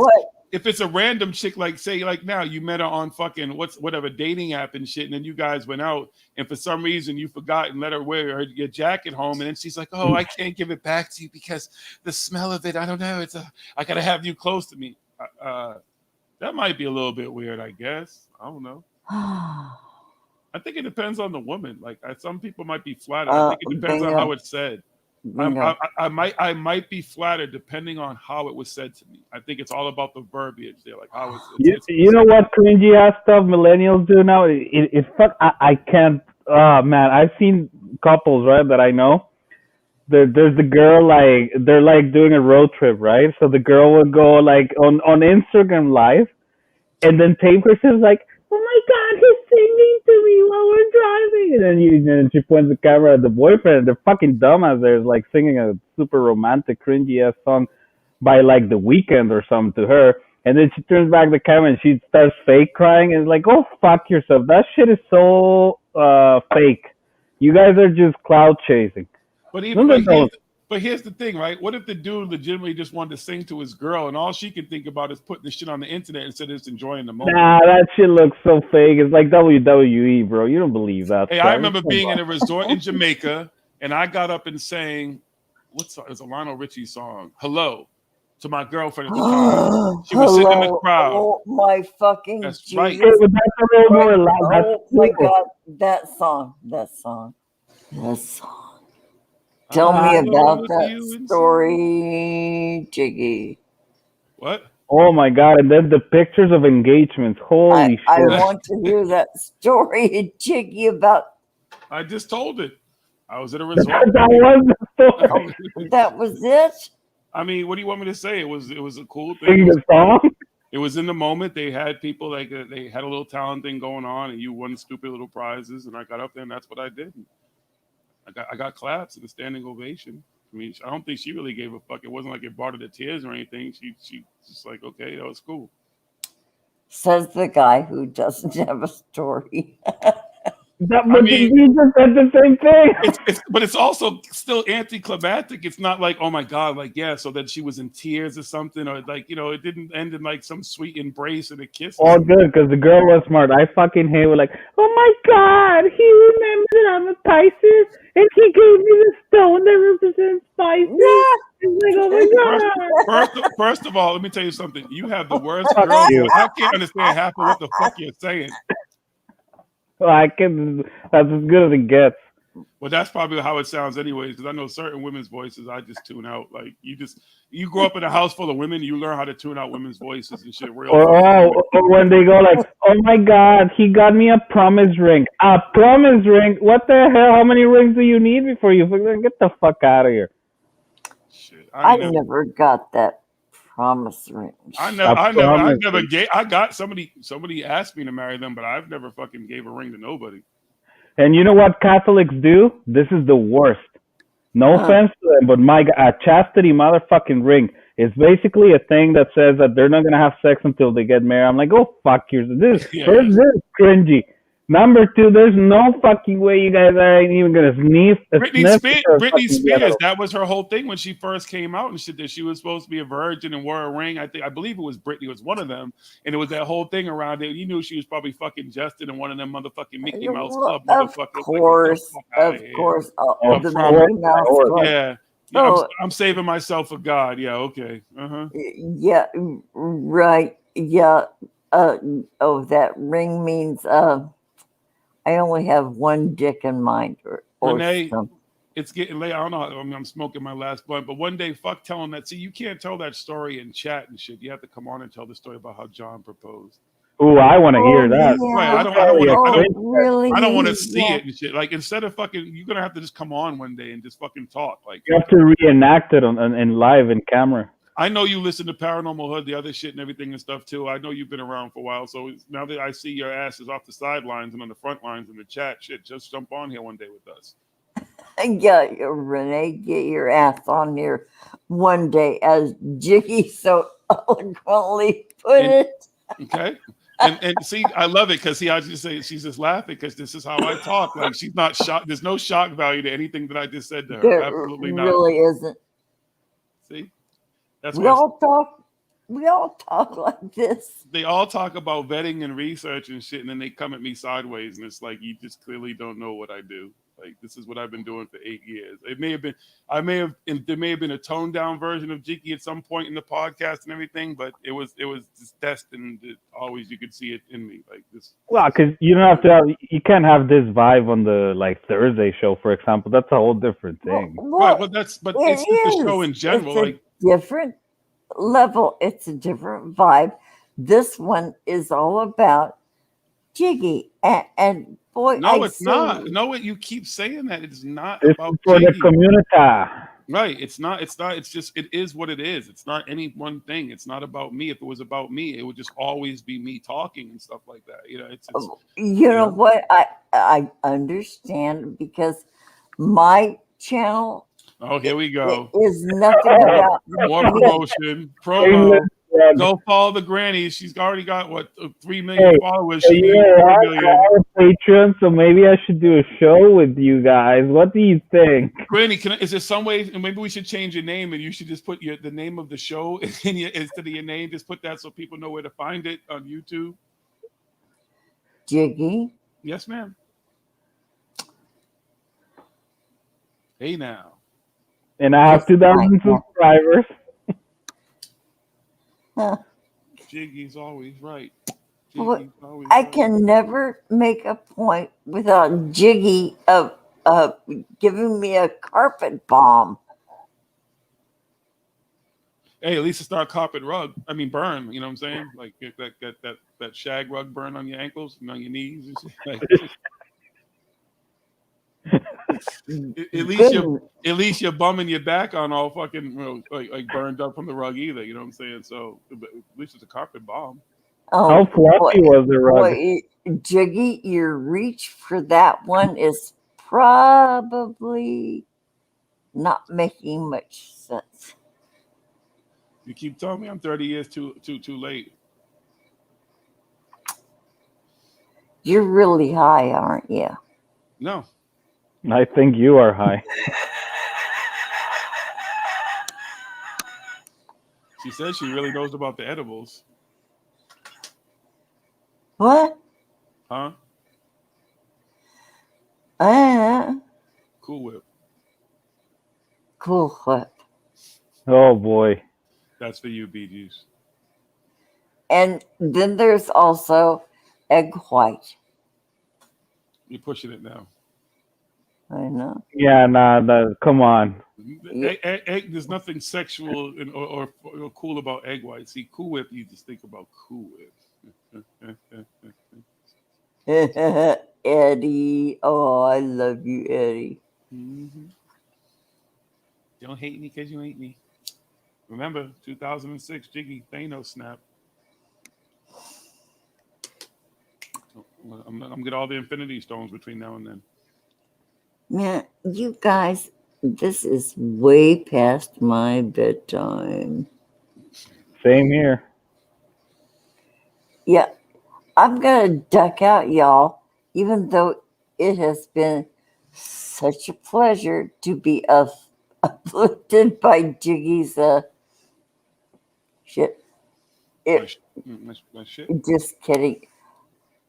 If it's a random chick, like say, like now you met her on fucking whatever dating app and shit, and then you guys went out, and for some reason you forgot and let her wear your jacket home, and then she's like, "Oh, I can't give it back to you because the smell of it. I don't know. I gotta have you close to me." That might be a little bit weird, I guess. I don't know. I think it depends on the woman. Like some people might be flattered. I think it depends on how it's said. I might be flattered depending on how it was said to me. I think it's all about the verbiage there, like how it's you know what cringy ass stuff millennials do now? It's fuck. I can't. Oh man, I've seen couples right that I know. There's the girl like they're like doing a road trip, right? So the girl would go like on Instagram Live, and then tape herself like, "Oh my god, he's singing to me while we're driving," and then she points the camera at the boyfriend. The fucking dumbass there is like singing a super romantic, cringy ass song by like The Weeknd or something to her, and then she turns back the camera and she starts fake crying and is like, "Oh fuck yourself, that shit is so fake." You guys are just cloud chasing. But No, even they like don't. here's the thing, right? What if the dude legitimately just wanted to sing to his girl, and all she can think about is putting the shit on the internet instead of just enjoying the moment? Nah, that shit looks so fake. It's like WWE, bro. You don't believe that. Hey, stuff. I remember Come being on. in a resort in Jamaica, and I got up and sang, what's it's a Lionel Richie song, "Hello," to my girlfriend at the time. She was sitting in the Hello. crowd. Oh my fucking That's Jesus. right. Okay, but that's a little more loud. Oh That's my cool. God, that song. Tell I me will about look that you and story, Jiggy. What? Oh my god! And then the pictures of engagements. Holy I shit! want to hear that story, Jiggy, about I just told it. I was at a That resort. was the story. that was it. I mean, what do you want me to say? It was a cool thing. Sing the song. It was in the moment. They had people like they had a little talent thing going on, and you won stupid little prizes. And I got up there, and that's what I did. I got claps and a standing ovation. I mean, I don't think she really gave a fuck. It wasn't like it brought her to tears or anything. She just like, okay, that was cool. Says the guy who doesn't have a story. I mean, you just said the same thing. but it's also still anticlimactic. It's not like, oh my god, like yeah, so that she was in tears or something, or like it didn't end in like some sweet embrace and a kiss. All good, because the girl was smart. I fucking hate it. Like, oh my god, he remembered that I'm a Pisces, and he gave me the stone that represents Pisces. It's like, oh my god. First of all, let me tell you something. You have the worst Fuck girl you. voice. I can't understand half of what the fuck you're saying. Well, that's as good as it gets. Well, that's probably how it sounds anyways, because I know certain women's voices I just tune out. Like you grow up in a house full of women, you learn how to tune out women's voices and shit real fast. Or when they go like, oh my god, he got me a promise ring. A promise ring? What the hell? How many rings do you need before you get the fuck out of here? Shit, I never got that promise ring. I never gave. I got somebody asked me to marry them, but I've never fucking gave a ring to nobody. And you know what Catholics do? This is the worst. No offense to them, but a chastity motherfucking ring is basically a thing that says that they're not gonna have sex until they get married. I'm like, oh fuck yourself. This is cringy. Number two, there's no fucking way you guys ain't even gonna sniff. Britney Spears, that was her whole thing when she first came out and shit. That she was supposed to be a virgin and wore a ring. I believe it was Britney was one of them, and it was that whole thing around it. You knew she was probably fucking Justin and one of them motherfucking Mickey Mouse Club motherfuckers. Of course. The Mickey Mouse Club. Yeah. I'm saving myself for God. Yeah. Okay. Yeah. Right. Yeah. That ring means I only have one dick in mind, or Renee, something. It's getting late. I don't know. I'm smoking my last blunt, but one day, fuck telling that. See, you can't tell that story in chat and shit. You have to come on and tell the story about how John proposed. Ooh, I want to hear that. Yeah. Right, I don't want to see it and shit. Like instead of fucking, you're gonna have to just come on one day and just fucking talk. Like you have to reenact it in live in camera. I know you listen to Paranormal Hood, the other shit and everything and stuff too. I know you've been around for a while. So now that I see your asses off the sidelines and on the front lines in the chat, shit, just jump on here one day with us. Yeah, Renee, get your ass on here one day, as Jiggy so eloquently put it. Okay. And see, I love it because I just say she's just laughing because this is how I talk. Like she's not shocked. There's no shock value to anything that I just said to her. There Absolutely not. Really isn't. See, that's we all talk like this. They all talk about vetting and research and shit, and then they come at me sideways, and it's like you just clearly don't know what I do. Like this is what I've been doing for 8 years. There may have been a toned down version of Jiggy at some point in the podcast and everything, but it was just destined. Always you could see it in me like this. Well, because you can't have this vibe on the Thursday show, for example. That's a whole different thing. Right. Well, it's just a show in general. It's a different level. It's a different vibe. This one is all about Jiggy and boy. No, it's not. No, you keep saying that. It's not This about is for Jiggy. the community. Right. It's not. It's just. It is what it is. It's not any one thing. It's not about me. If it was about me, it would just always be me talking and stuff like that. You know. You know what? I understand because my channel. Oh, here we go. Is nothing about more promotion. Promo. rug. Go follow the granny. She's already got what 3 million Hey, followers. so She needs you're 4 a million. hardcore patron, so maybe I should do a show with you guys. What do you think? Granny, is there some way? And maybe we should change your name, and you should just put the name of the show instead of your name. Just put that so people know where to find it on YouTube. Jiggy. Yes, ma'am. Hey now. And I have 2,000 subscribers. Jiggy's always right. Well, Jiggy's always I right. can never make a point without Jiggy giving me a carpet bomb. Hey, at least it's not carpet rug. I mean, burn. You know what I'm saying? Like get that shag rug burn on your ankles and on your knees. And shit. Like, at least you're bumming your back on all fucking like burned up from the rug either. You know what I'm saying? So at least it's a carpet bomb. Oh, How fluffy was the rug? Boy, Jiggy, your reach for that one is probably not making much sense. You keep telling me I'm 30 years too late. You're really high, aren't you? No. I think you are high. She says she really knows about the edibles. What? Huh? CoolWhip. Oh boy. That's for you, Bee Gees. And then there's also egg white. You're pushing it now. I know. Yeah, come on. Egg, there's nothing sexual or cool about egg white. See, CoolWhip, you just think about CoolWhip. Eddie. Oh, I love you, Eddie. Mm-hmm. Don't hate me because you ain't me. Remember, 2006, Jiggy, Thanos snap. I'm going to get all the Infinity Stones between now and then. Man, you guys, this is way past my bedtime. Same here. Yeah, I'm going to duck out, y'all, even though it has been such a pleasure to be uplifted by Jiggy's shit. My shit. Just kidding.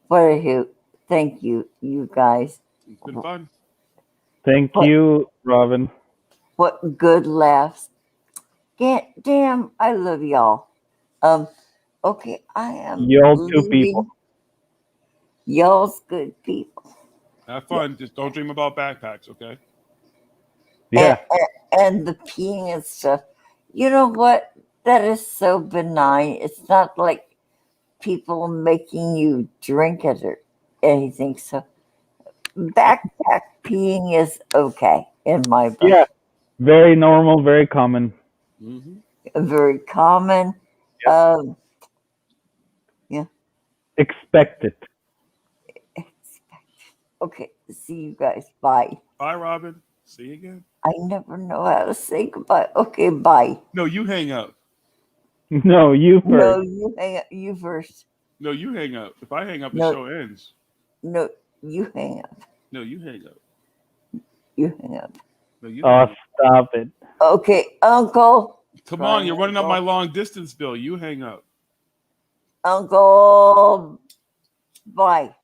What a hoot. Thank you, you guys. It's been fun. Thank you, Robin. What good laughs. Damn, I love y'all. Okay, I am Y'all two leaving. people. Y'all's good people. Have fun. Just don't dream about backpacks, okay? Yeah. And the peeing and stuff. You know what? That is so benign. It's not like people making you drink it or anything. So backpack peeing is okay in my book. Yeah. Very normal, very common. Mm-hmm. Very common. Yep. Yeah. Expected. Okay. See you guys. Bye. Bye, Robin. See you again. I never know how to say goodbye. Okay, bye. No, you hang up. No, you first. No, you hang up. You first. No, you hang up. If I hang up, the No. show ends. No, you hang up. No, you hang up. You hang up. No, you Oh, hang up. stop it. Okay, Uncle. Come on, you're running up my long distance bill. You hang up. Uncle. Bye.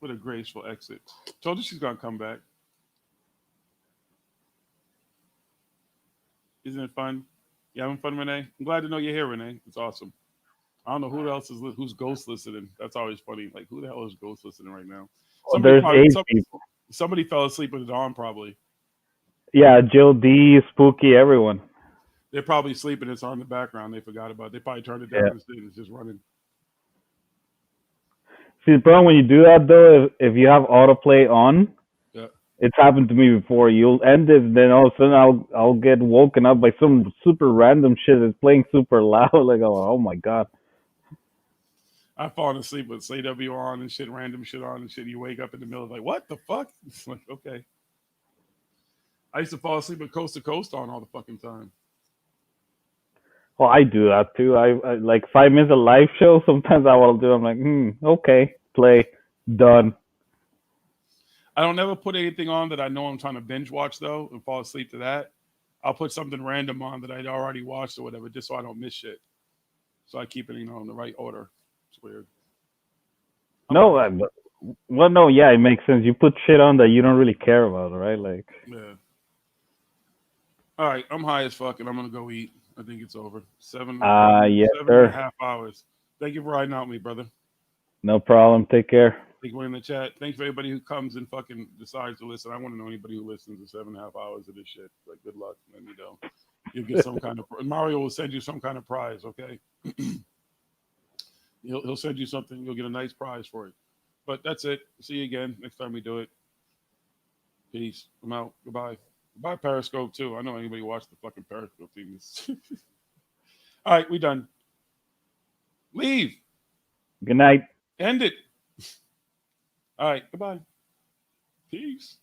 What a graceful exit. Told you she's going to come back. Isn't it fun? You having fun, Renee? I'm glad to know you're here, Renee. It's awesome. I don't know who else who's ghost listening. That's always funny. Like, who the hell is ghost listening right now? There's 8 people. Somebody fell asleep with it on, probably. Yeah, Jill D, Spooky, everyone. They're probably sleeping. It's on in the background. They forgot about it. They probably turned it down and it's just running. See, the problem when you do that, though, if you have autoplay on, it's happened to me before. You'll end it, then all of a sudden I'll get woken up by some super random shit that's playing super loud. Like, oh my God. I've fallen asleep with CW on and shit, random shit on and shit. You wake up in the middle of like, what the fuck? It's like, okay. I used to fall asleep with Coast to Coast on all the fucking time. Well, I do that too. I like 5 minutes of live show. Sometimes I will do. I'm like, okay, play, done. I don't never put anything on that I know I'm trying to binge watch though and fall asleep to that. I'll put something random on that I'd already watched or whatever, just so I don't miss shit. So I keep it, in the right order. It's weird. No, well, no, yeah, it makes sense. You put shit on that you don't really care about, right? Like, Yeah. All right, I'm high as fuck, and I'm gonna go eat. I think it's over. yes, seven and sir. a half hours. Thank you for riding out with me, brother. No problem. Take care. Thank you for in the chat. Thanks for everybody who comes and fucking decides to listen. I want to know anybody who listens to 7.5 hours of this shit. Like, good luck. Let me know. You'll get some kind of Mario will send you some kind of prize. Okay. He'll send you something. You'll get a nice prize for it. But that's it. See you again next time we do it. Peace. I'm out. Goodbye. Goodbye, Periscope, too. I know anybody watched the fucking Periscope thing. All right, we done. Leave. Good night. End it. All right, goodbye. Peace.